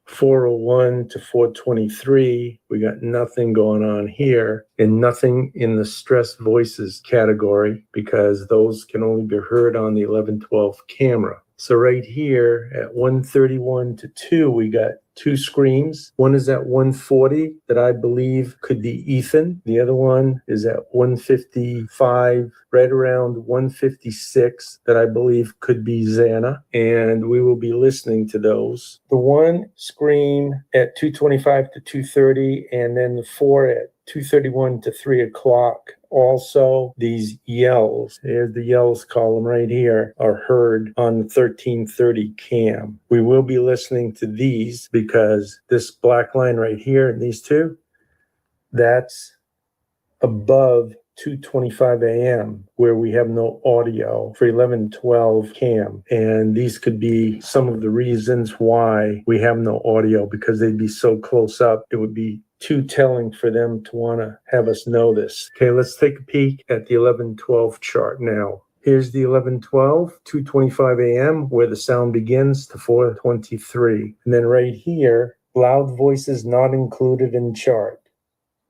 4:01 to 4:23, we got nothing going on here, and nothing in the stressed voices category because those can only be heard on the 1112 camera. So right here at 1:31 to 2, we got 2 screams. One is at 1:40 that I believe could be Ethan. The other one is at 1:55, right around 1:56 that I believe could be Xana. And we will be listening to those. The one scream at 2:25 to 2:30, and then the 4 at 2:31 to 3 o'clock. Also, these yells, here's the yells column right here, are heard on the 1330 cam. We will be listening to these because this black line right here and these two, that's above 2:25 a.m. where we have no audio for 1112 cam. And these could be some of the reasons why we have no audio, because they'd be so close up. It would be too telling for them to want to have us know this. Okay, let's take a peek at the 1112 chart now. Here's the 1112, 2:25 a.m., where the sound begins to 4:23. And then right here, loud voices not included in chart.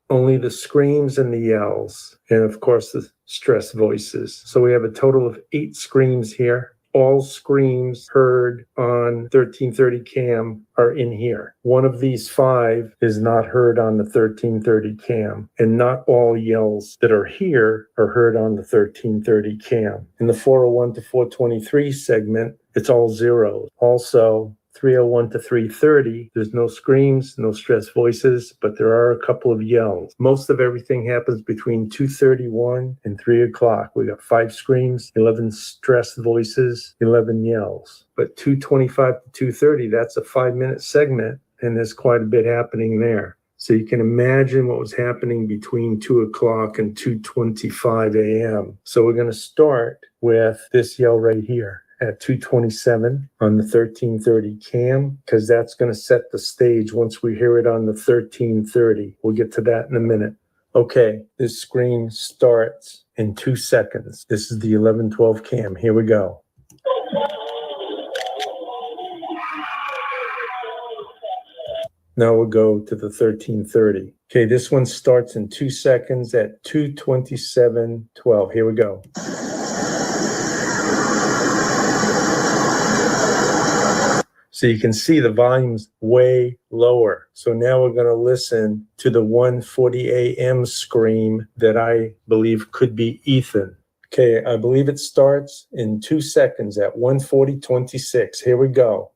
Only the screams and the yells, and of course the stress voices. So we have a total of 8 screams here. All screams heard on 1330 cam are in here. One of these 5 is not heard on the 1330 cam, and not all yells that are here are heard on the 1330 cam. In the 401 to 423 segment, it's all zeros. Also, 301 to 330, there's no screams, no stress voices, but there are a couple of yells. Most of everything happens between 2:31 and 3 o'clock. We got 5 screams, 11 stress voices, 11 yells. But 2:25 to 2:30, that's a 5-minute segment, and there's quite a bit happening there. So you can imagine what was happening between 2 o'clock and 2:25 a.m. So we're going to start with this yell right here at 2:27 on the 1330 cam, because that's going to set the stage once we hear it on the 1330. We'll get to that in a minute. Okay, this screen starts in 2 seconds. This is the 1112 cam. Here we go. Now we'll go to the 1330. Okay, this one starts in 2 seconds at 2:27:12. Here we go. So you can see the volume's way lower. So now we're going to listen to the 1:40 a.m. scream that I believe could be Ethan. Okay, I believe it starts in 2 seconds at 1:40:26. Here we go.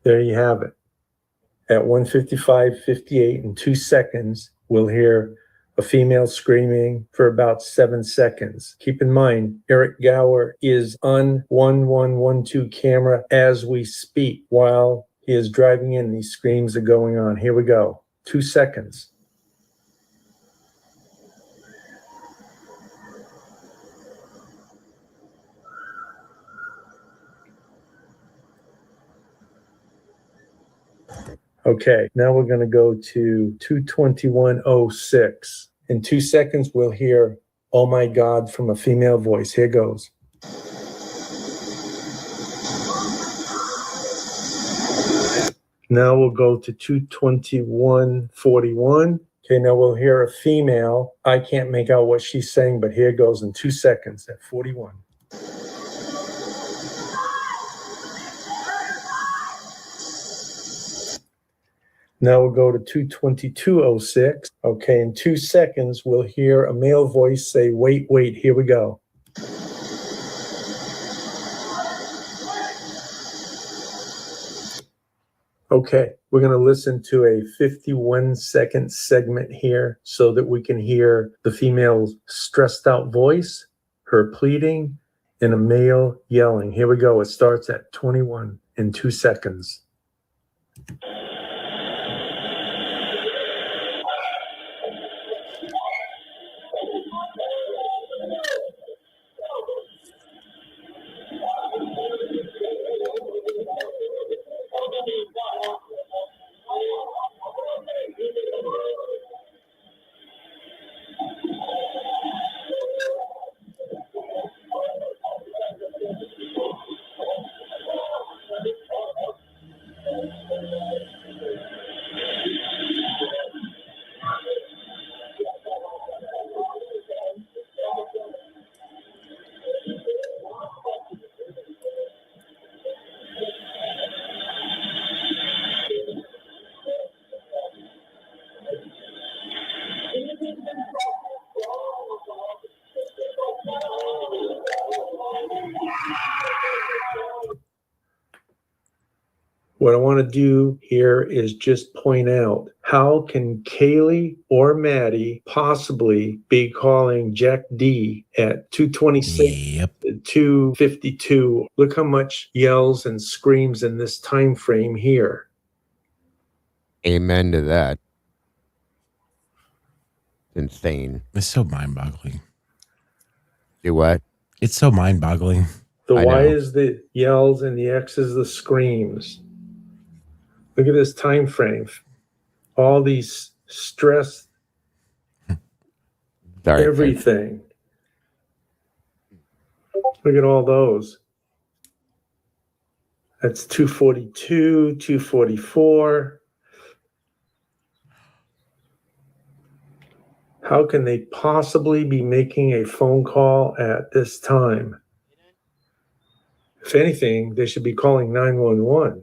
There you have it. At 1:55:58 in 2 seconds, we'll hear a female screaming for about 7 seconds. Keep in mind, Eric Gower is on 1112 camera as we speak. While he is driving in, these screams are going on. Here we go. 2 seconds. Okay, now we're going to go to 2:21:06. In 2 seconds, we'll hear, "Oh my God," from a female voice. Here goes. Now we'll go to 2:21:41. Okay, now we'll hear a female. I can't make out what she's saying, but here goes in 2 seconds at 41. Now we'll go to 22206. Okay, in 2 seconds, we'll hear a male voice say, wait, wait, here we go. Okay, we're going to listen to a 51-second segment here so that we can hear the female's stressed out voice, her pleading, and a male yelling. Here we go. It starts at 21 in 2 seconds. What I want to do here is just point out, how can Kaylee or Maddie possibly be calling Jack D at 2:26 to 2:52? Look how much yells and screams in this time frame here. Amen to that. Insane. It's so mind-boggling. Do what? It's so mind-boggling. The I Y know. is the yells and the X is the screams. Look at this time frame. All these stress, Sorry. everything. Look at all those. That's 242, 244. How can they possibly be making a phone call at this time? If anything, they should be calling 911.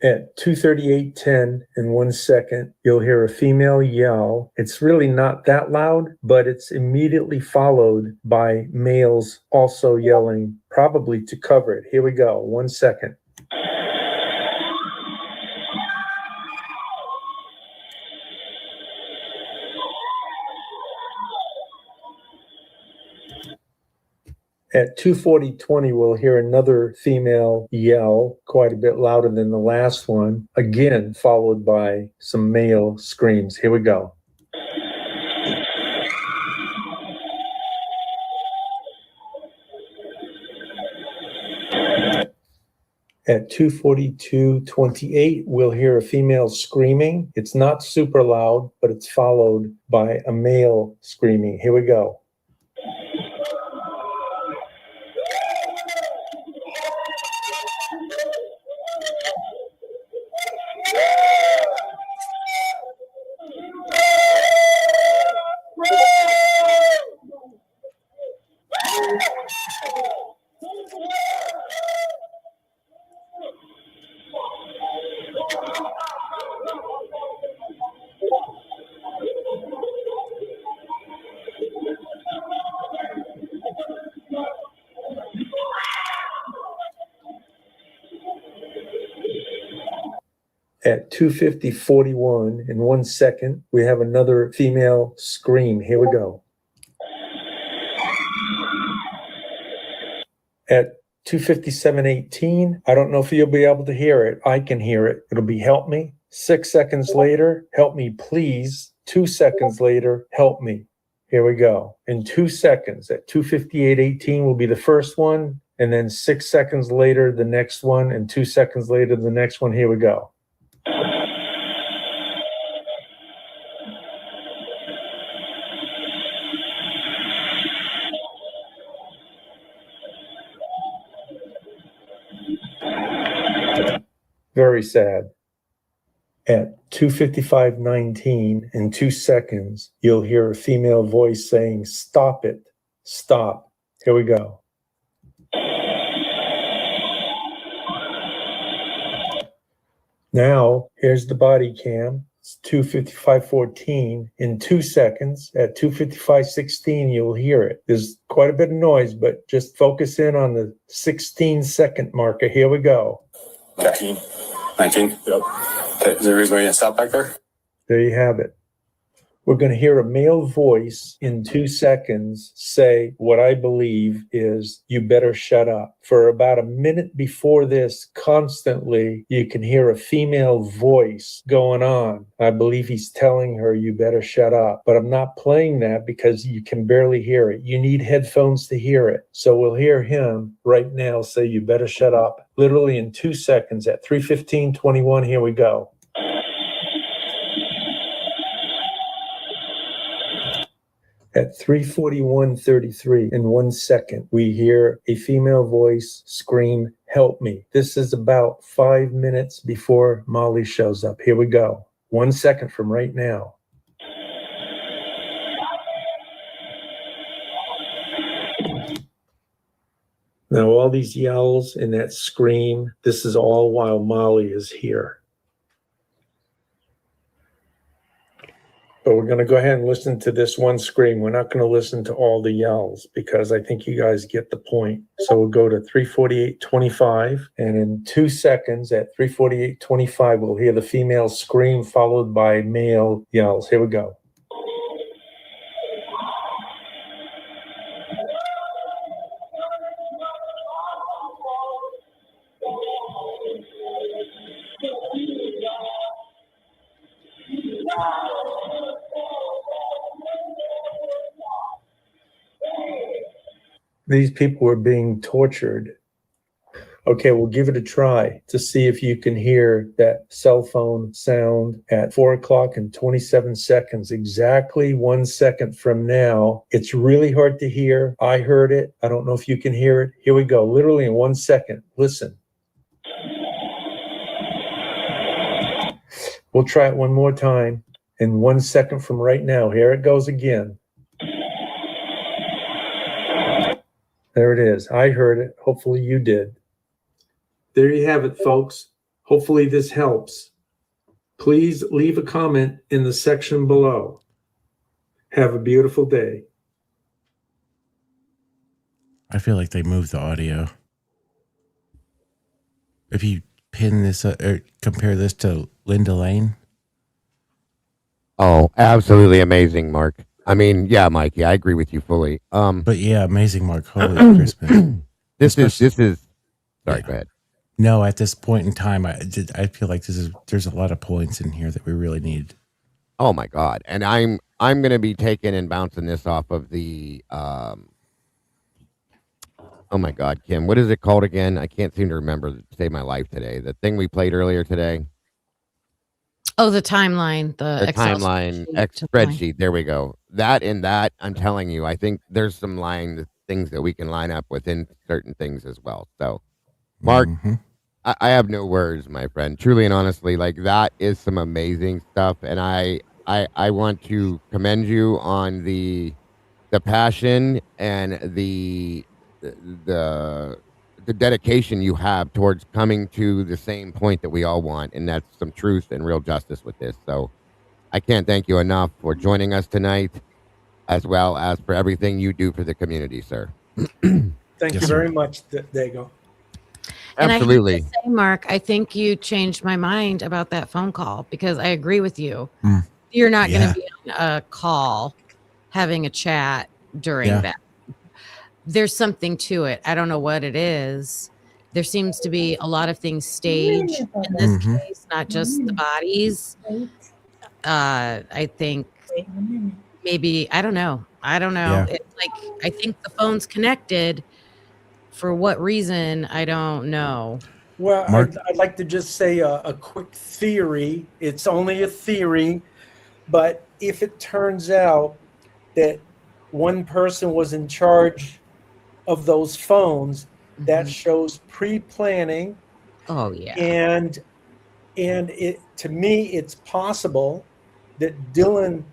At 2:38:10 in 1 second, you'll hear a female yell. It's really not that loud, but it's immediately followed by males also yelling, probably to cover it. Here we go. 1 second. At 2:40:20, we'll hear another female yell, quite a bit louder than the last one, again followed by some male screams. Here we go. At 2:42:28, we'll hear a female screaming. It's not super loud, but it's followed by a male screaming. Here we go. At 2:50:41 in 1 second, we have another female scream. Here we go. At 2:57:18, I don't know if you'll be able to hear it. I can hear it. It'll be help me. 6 seconds later, help me please. 2 seconds later, help me. Here we go. In 2 seconds, at 2:58:18 will be the first one, and then 6 seconds later, the next one, and 2 seconds later, the next one. Here we go. Very sad. At 2:55:19 in 2 seconds, you'll hear a female voice saying, "Stop it, stop." Here we go. Now, here's the body cam. It's 2:55:14 in 2 seconds. At 2:55:16, you'll hear it. There's quite a bit of noise, but just focus in on the 16-second marker. Here we go. 19. 19. Yep. Okay. Is there a reason why you didn't stop back there? There you have it. We're going to hear a male voice in 2 seconds say what I believe is, "You better shut up." For about a minute before this, constantly, you can hear a female voice going on. I believe he's telling her, "You better shut up." But I'm not playing that because you can barely hear it. You need headphones to hear it. So we'll hear him right now say, "You better shut up." Literally in 2 seconds at 3:15:21. Here we go. At 3:41:33 in 1 second, we hear a female voice scream, "Help me." This is about 5 minutes before Molly shows up. Here we go. 1 second from right now. Now, all these yells and that scream, this is all while Molly is here. But we're going to go ahead and listen to this one scream. We're not going to listen to all the yells because I think you guys get the point. So we'll go to 3:48:25. And in 2 seconds at 3:48:25, we'll hear the female scream followed by male yells. Here we go. These people were being tortured. Okay, we'll give it a try to see if you can hear that cell phone sound at 4:27 exactly 1 second from now. It's really hard to hear. I heard it. I don't know if you can hear it. Here we go. Literally in 1 second. Listen. We'll try it one more time in 1 second from right now. Here it goes again. There it is. I heard it. Hopefully you did. There you have it, folks. Hopefully this helps. Please leave a comment in the section below. Have a beautiful day. I feel like they moved the audio. If you pin this or compare this to Linda Lane. Oh, absolutely amazing, Mark. I mean, yeah, Mikey, I agree with you fully. But yeah, amazing, Mark. Holy Christmas. This is sorry, yeah. Go ahead. No, at this point in time, I feel like there's a lot of points in here that we really need. Oh my God. And I'm going to be taking and bouncing this off of the, oh my God, Kim, what is it called again? I can't seem to remember to save my life today. The thing we played earlier today. Oh, the timeline, the Excel timeline spreadsheet. There we go. That, I'm telling you, I think there's some things that we can line up within certain things as well. So, Mark, I have no words, my friend. Truly and honestly, like that is some amazing stuff, and I want to commend you on the passion and the dedication you have towards coming to the same point that we all want, and that's some truth and real justice with this. So I can't thank you enough for joining us tonight, as well as for everything you do for the community, sir. Thank you very much, Dago. And absolutely. I have to say, Mark, I think you changed my mind about that phone call because I agree with you. You're not going to be on a call having a chat during that. There's something to it. I don't know what it is. There seems to be a lot of things staged in this case, not just the bodies. I think maybe, I don't know. Yeah. It's like, I think the phone's connected. For what reason, I don't know. Well, I'd like to just say a quick theory. It's only a theory, but if it turns out that one person was in charge of those phones, that shows pre-planning. Oh, yeah. And And to me, it's possible that Dylan,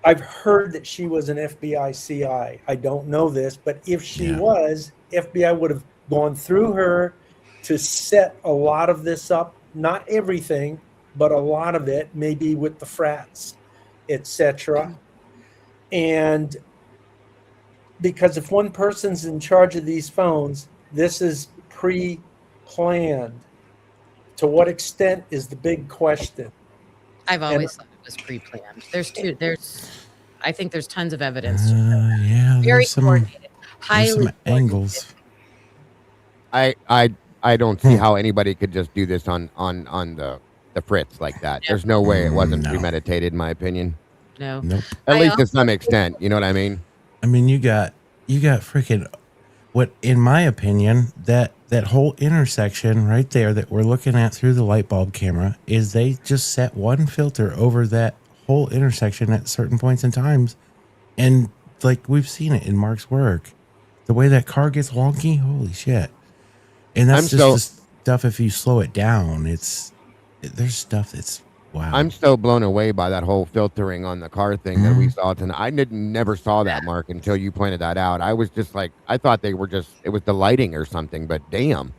I've heard that she was an FBI CI. I don't know this, but if she was, FBI would have gone through her to set a lot of this up, not everything, but a lot of it, maybe with the frats, etc. And because if one person's in charge of these phones, this is pre-planned. To what extent is the big question? I've always thought it was pre-planned. I think there's tons of evidence. Yeah, Very there's coordinated, some highly angles. I don't see how anybody could just do this on the fritz like that. There's no way it wasn't premeditated, in my opinion. No. Nope. At least to some extent, you know what I mean? I mean, you got freaking what, in my opinion, that whole intersection right there that we're looking at through the light bulb camera is they just set one filter over that whole intersection at certain points in times. And like we've seen it in Mark's work, the way that car gets wonky, holy shit. And that's the stuff, if you slow it down, there's stuff that's wow. I'm so blown away by that whole filtering on the car thing that we saw tonight. I never saw that, Mark, until you pointed that out. I was just like, I thought it was the lighting or something, but damn,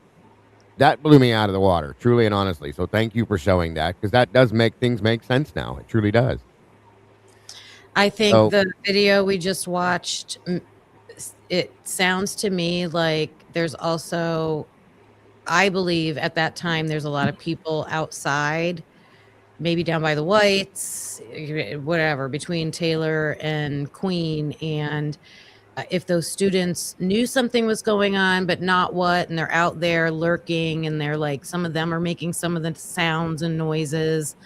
that blew me out of the water, truly and honestly. So thank you for showing that, because that does make things make sense now. It truly does. I think the video we just watched, it sounds to me like there's also, I believe at that time, there's a lot of people outside, maybe down by the Whites, whatever, between Taylor and Queen. And if those students knew something was going on, but not what, and they're out there lurking, and they're like, some of them are making some of the sounds and noises.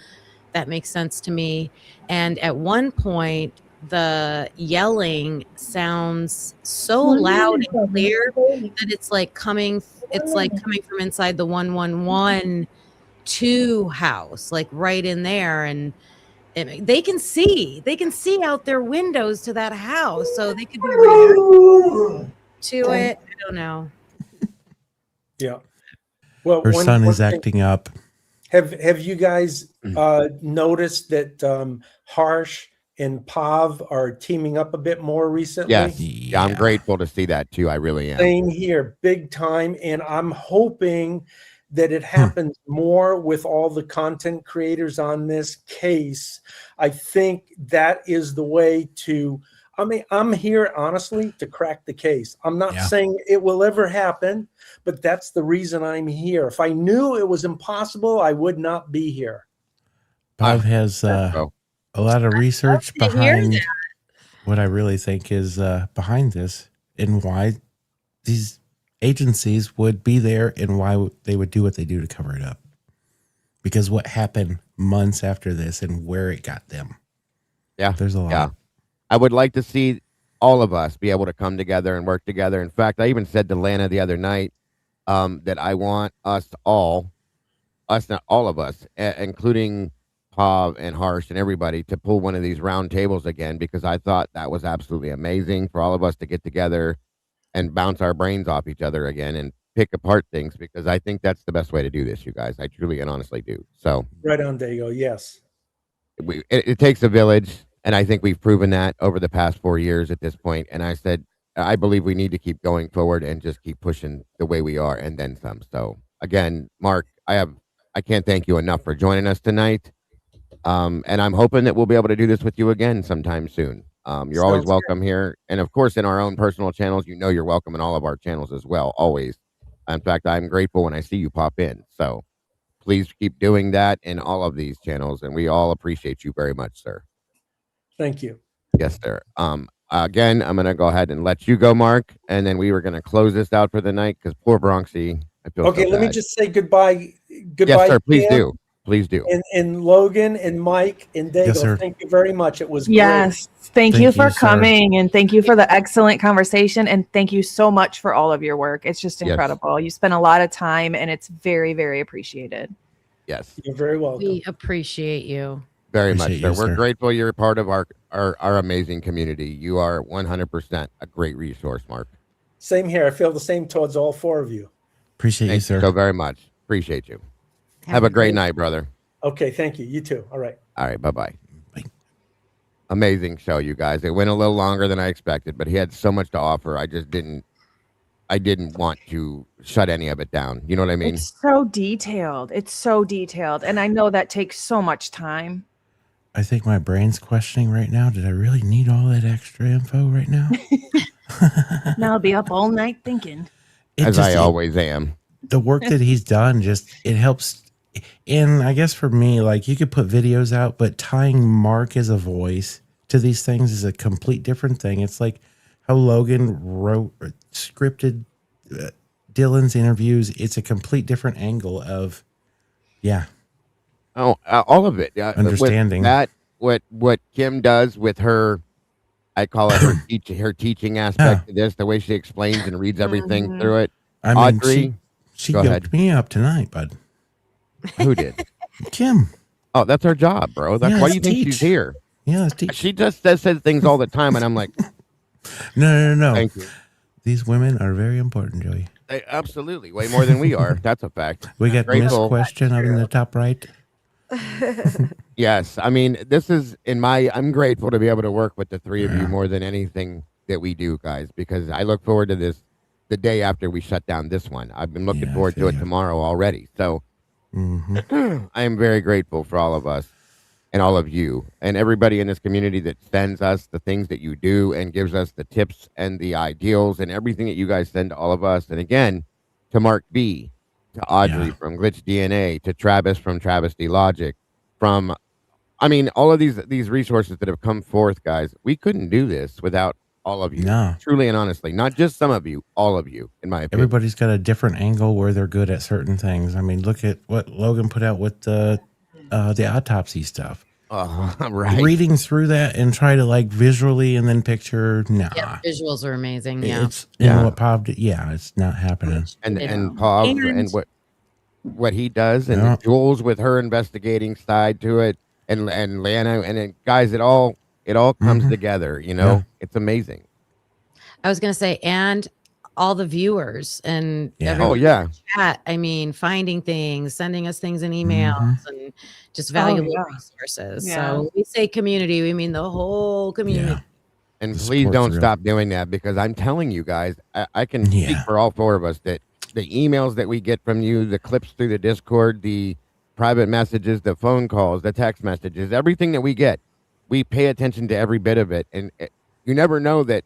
That makes sense to me. And at one point, the yelling sounds so loud and clear that it's like coming from inside the 111-2 house, like right in there. And they can see out their windows to that house, so they could be reacting to it. I don't know. Yeah. Well, her son is acting up. Have you guys noticed that Harsh and Pav are teaming up a bit more recently? Yes. Yeah, I'm grateful to see that too. I really am. Same here, big time. And I'm hoping that it happens more with all the content creators on this case. I think that is the way to, I mean, I'm here honestly to crack the case. I'm not saying it will ever happen, but that's the reason I'm here. If I knew it was impossible, I would not be here. Pav has a lot of research behind what I really think is behind this, and why these agencies would be there, and why they would do what they do to cover it up. Because what happened months after this and where it got them. Yeah. There's a lot. Yeah. I would like to see all of us be able to come together and work together. In fact, I even said to Lana the other night that I want not all of us, including Pav and Harsh and everybody, to pull one of these round tables again, because I thought that was absolutely amazing for all of us to get together and bounce our brains off each other again and pick apart things, because I think that's the best way to do this, you guys. I truly and honestly do. So right on, Dago. Yes. It takes a village, and I think we've proven that over the past 4 years at this point. And I said, I believe we need to keep going forward and just keep pushing the way we are, and then some. So again, Mark, I can't thank you enough for joining us tonight. And I'm hoping that we'll be able to do this with you again sometime soon. You're always welcome here. And of course, in our own personal channels, you're welcome in all of our channels as well, always. In fact, I'm grateful when I see you pop in. So please keep doing that in all of these channels. And we all appreciate you very much, sir. Thank you. Yes, sir. Again, I'm going to go ahead and let you go, Mark. And then we were going to close this out for the night, because poor Bronxy. I feel okay, so let me bad. just say goodbye. Goodbye. Yes, sir. Please Cam. do. Please do. And Logan and Mike and Dago, Yes, thank you very much. It was Yes. great. Thank you for sir. coming, and thank you for the excellent conversation, and thank you so much for all of your work. It's just incredible. You spend a lot of time, and it's very, very appreciated. Yes. You're very welcome. We appreciate you. Very much, Appreciate sir. you, We're sir. grateful you're a part of our amazing community. You are 100% a great resource, Mark. Same here. I feel the same towards all four of you. Appreciate you, Thank sir. you so very much. Appreciate you. Have a great night, brother. Okay, thank you. You too. All right. All right, bye-bye. Amazing show, you guys. It went a little longer than I expected, but he had so much to offer. I didn't want to shut any of it down. You know what I mean? It's so detailed. It's so detailed. And I know that takes so much time. I think my brain's questioning right now. Did I really need all that extra info right now? Now I'll be up all night thinking. As I always am. The work that he's done it helps. And I guess for me, like, you could put videos out, but tying Mark as a voice to these things is a complete different thing. It's like how Logan scripted Dylan's interviews. It's a complete different angle of, all of it. Understanding that what Kim does with her, I call it her teaching aspect of this, the way she explains and reads everything through it. I mean, Audrey, she yoked me up tonight, bud. Who did? Kim. Oh, that's her job, bro. That's why you think she's here. Yeah, let's teach. She just says things all the time, and I'm like, no. Thank you. These women are very important, Joey. Absolutely, way more than we are. That's a fact. We got Miss Grateful. Question up in the top right. Yes, I mean, this is I'm grateful to be able to work with the three of you more than anything that we do, guys, because I look forward to this the day after we shut down this one. I've been looking forward to it tomorrow already. So I am very grateful for all of us and all of you and everybody in this community that sends us the things that you do and gives us the tips and the ideals and everything that you guys send to all of us. And again, to Mark B, to Audrey from Glitch DNA, to Travis from Travesty Logic, from, I mean, all of these resources that have come forth, guys. We couldn't do this without all of you. No. Truly and honestly, not just some of you, all of you, in my opinion. Everybody's got a different angle where they're good at certain things. I mean, look at what Logan put out with the autopsy stuff. Right. Reading through that and try to like visually and then picture. Nah. Yeah, visuals are amazing. It's what Pav did. Yeah, it's not happening. And Pav and what he does and Jules with her investigating side to it and Lana and then, guys, it all comes together, you know. It's amazing. I was going to say, and all the viewers and everyone in the chat, I mean, finding things, sending us things in emails and just valuable resources. So when we say community, we mean the whole community. And please don't stop doing that, because I'm telling you guys, I can speak for all four of us that the emails that we get from you, the clips through the Discord, the private messages, the phone calls, the text messages, everything that we get, we pay attention to every bit of it. And you never know that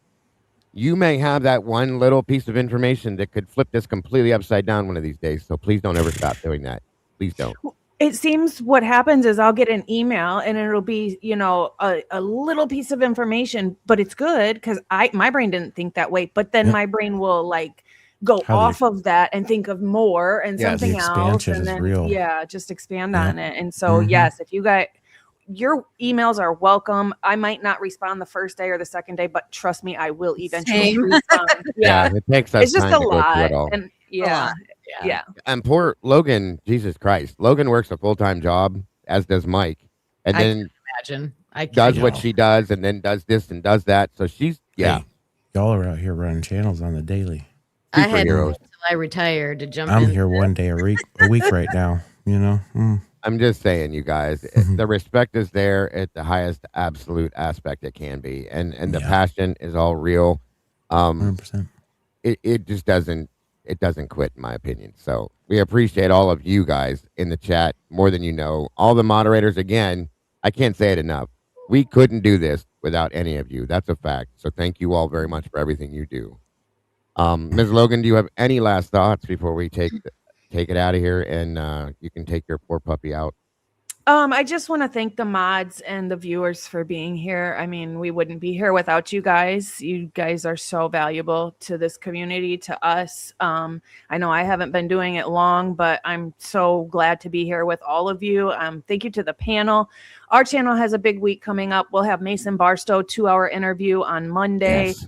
you may have that one little piece of information that could flip this completely upside down one of these days. So please don't ever stop doing that. Please don't. It seems what happens is I'll get an email and it'll be, you know, a little piece of information, but it's good because my brain didn't think that way. But then my brain will like go off of that and think of more and something else. And then, just expand on it. And so, yes, if you got your emails are welcome. I might not respond the first day or the second day, but trust me, I will eventually respond. It takes us it's just time a to lot. go through it all. And yeah. And poor Logan, Jesus Christ. Logan works a full-time job, as does Mike. And then I does what she does and then does this and does that. So she's, y'all are out here running channels on the daily. I had to wait until I retired to jump in. I'm here one day a week right now, you know. I'm just saying, you guys, the respect is there at the highest absolute aspect it can be. And the passion is all real. 100%. It just doesn't quit, in my opinion. So we appreciate all of you guys in the chat more than you know. All the moderators, again, I can't say it enough. We couldn't do this without any of you. That's a fact. So thank you all very much for everything you do. Ms. Logan, do you have any last thoughts before we take it out of here and you can take your poor puppy out? I just want to thank the mods and the viewers for being here. I mean, we wouldn't be here without you guys. You guys are so valuable to this community, to us. I know I haven't been doing it long, but I'm so glad to be here with all of you. Thank you to the panel. Our channel has a big week coming up. We'll have Mason Barstow 2-hour interview on Monday. Yes.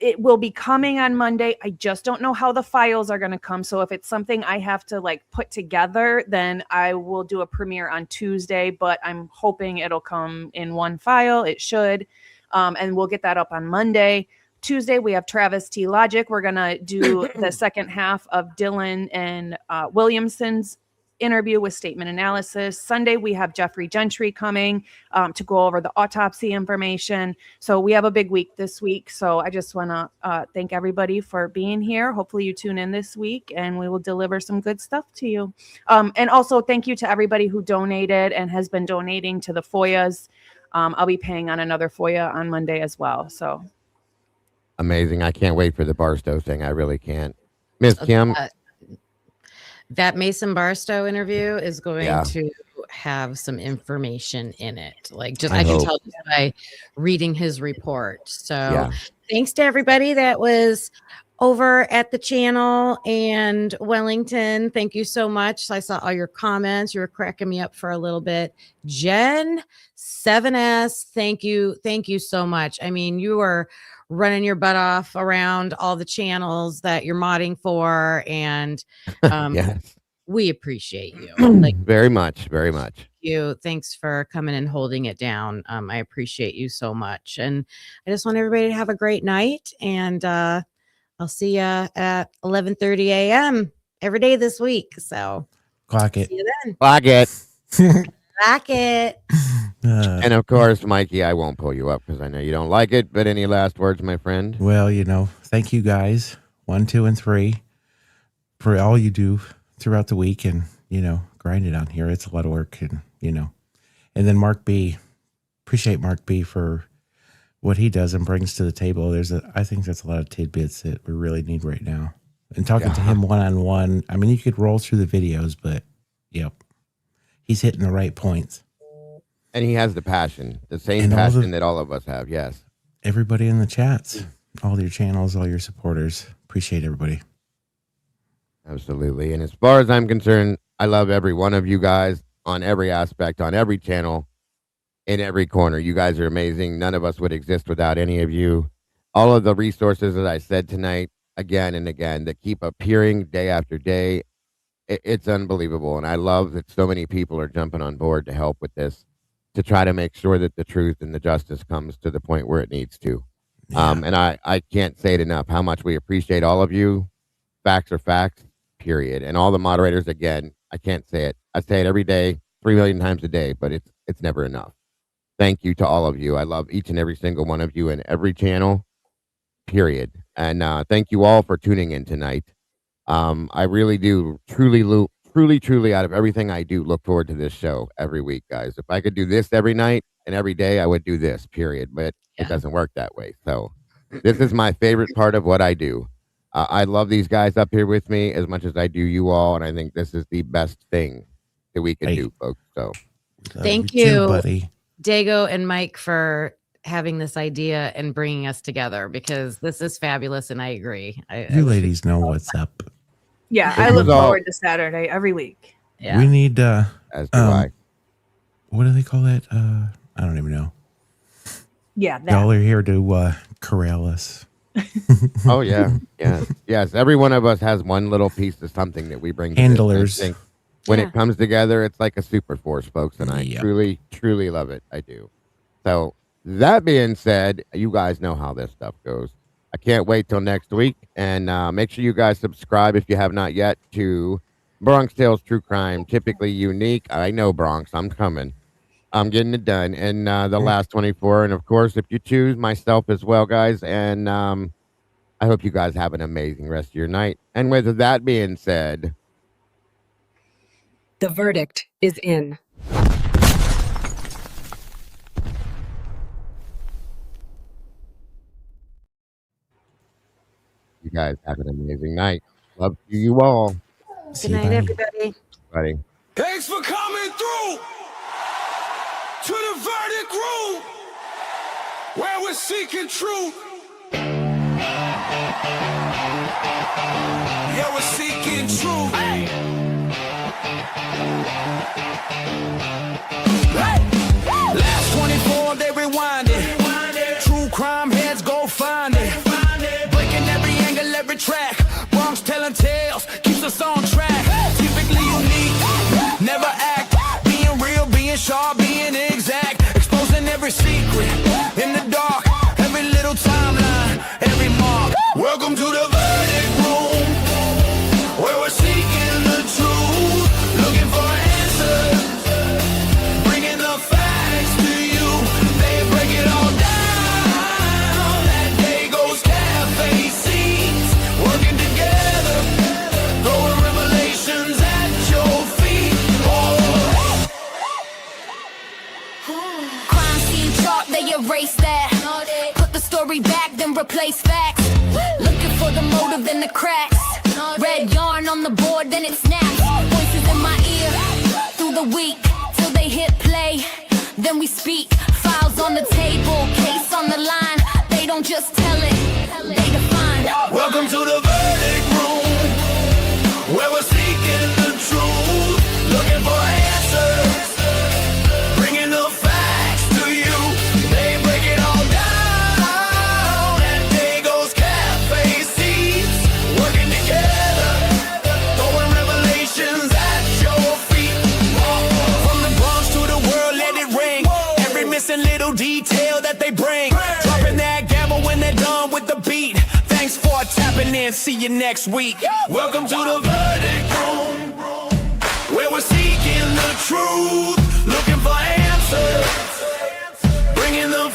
It will be coming on Monday. I just don't know how the files are going to come. So if it's something I have to like put together, then I will do a premiere on Tuesday, but I'm hoping it'll come in one file. It should. And we'll get that up on Monday. Tuesday, we have Travis T. Logic. We're going to do the second half of Dylan and Williamson's interview with statement analysis. Sunday, we have Jeffrey Gentry coming to go over the autopsy information. So we have a big week this week. So I just want to thank everybody for being here. Hopefully you tune in this week and we will deliver some good stuff to you. And also thank you to everybody who donated and has been donating to the FOIAs. I'll be paying on another FOIA on Monday as well. So amazing. I can't wait for the Barstow thing. I really can't. Miss Kim. That Mason Barstow interview is going to have some information in it. Like I can tell just by reading his report. So thanks to everybody that was over at the channel and Wellington. Thank you so much. I saw all your comments. You were cracking me up for a little bit. Jen 7S, thank you. Thank you so much. I mean, you were running your butt off around all the channels that you're modding for. And we appreciate you. Like very much, very much. You. Thanks for coming and holding it down. I appreciate you so much. And I just want everybody to have a great night. And I'll see you at 11:30 a.m. every day this week. So clock it. See you then. Clock it. Clock it. And of course, Mikey, I won't pull you up because I know you don't like it. But any last words, my friend? Well, thank you guys, 1, 2, and 3, for all you do throughout the week, and grind it on here. It's a lot of work, and and then Mark B. Appreciate Mark B for what he does and brings to the table. I think that's a lot of tidbits that we really need right now. And talking to him one-on-one, I mean, you could roll through the videos, but he's hitting the right points. And he has the passion, the same passion that all of us have. Yes. Everybody in the chats, all your channels, all your supporters. Appreciate everybody. Absolutely. And as far as I'm concerned, I love every one of you guys on every aspect, on every channel, in every corner. You guys are amazing. None of us would exist without any of you. All of the resources that I said tonight, again and again, that keep appearing day after day, it's unbelievable. And I love that so many people are jumping on board to help with this, to try to make sure that the truth and the justice comes to the point where it needs to. And I can't say it enough how much we appreciate all of you. Facts are facts, period. And all the moderators, again, I can't say it. I say it every day, 3 million times a day, but it's never enough. Thank you to all of you. I love each and every single one of you in every channel, period. And thank you all for tuning in tonight. I really do truly out of everything I do look forward to this show every week, guys. If I could do this every night and every day, I would do this, period. But it doesn't work that way. So this is my favorite part of what I do. I love these guys up here with me as much as I do you all. And I think this is the best thing that we can do, folks. So thank you, buddy. Dago and Mike, for having this idea and bringing us together, because this is fabulous. And I agree. You ladies know what's up. Yeah, I look forward to Saturday every week. Yeah. We need, as do I. What do they call that? I don't even know. Yeah. Y'all are here to corral us. Oh, yeah. Yes. Every one of us has one little piece of something that we bring to handlers. This. When it comes together, it's like a super force, folks. And I truly love it. I do. So that being said, you guys know how this stuff goes. I can't wait till next week. And make sure you guys subscribe if you have not yet to Bronx Tales True Crime, Typically Unique. I know, Bronx, I'm coming. I'm getting it done. And the last 24. And of course, if you choose, myself as well, guys. And I hope you guys have an amazing rest of your night. And with that being said, the verdict is in. you guys have an amazing night. Love to you all. Good night, everybody. Buddy. Thanks for coming through to the verdict room where we're seeking truth. Yeah, we're seeking truth. Hey. Last 24, they rewind it. True crime heads go find it. Breaking every angle, every track. Bronx telling tales, keeps us on track. Typically unique, never act. Being real, being sharp, being exact. Exposing every secret in the dark, every little time. can't replace facts. Looking for the motive in the cracks. Red yarn on the board, then it snaps. Voices in my ear through the week till they hit play. Then we speak. Files on the table, case on the line. They don't just tell it, they define. Welcome to the verdict room, where we're seeking the truth, looking for answers, bringing the facts to you. They break it all down at Dago's Cafe seats, working together, throwing revelations at your feet. From the Bronx to the world, let it ring. Every missing little detail that they bring, dropping that gavel when they're done with the beat. Thanks for tapping in, see you next week. Welcome to the verdict room, where we're seeking the truth, looking for answers, bringing the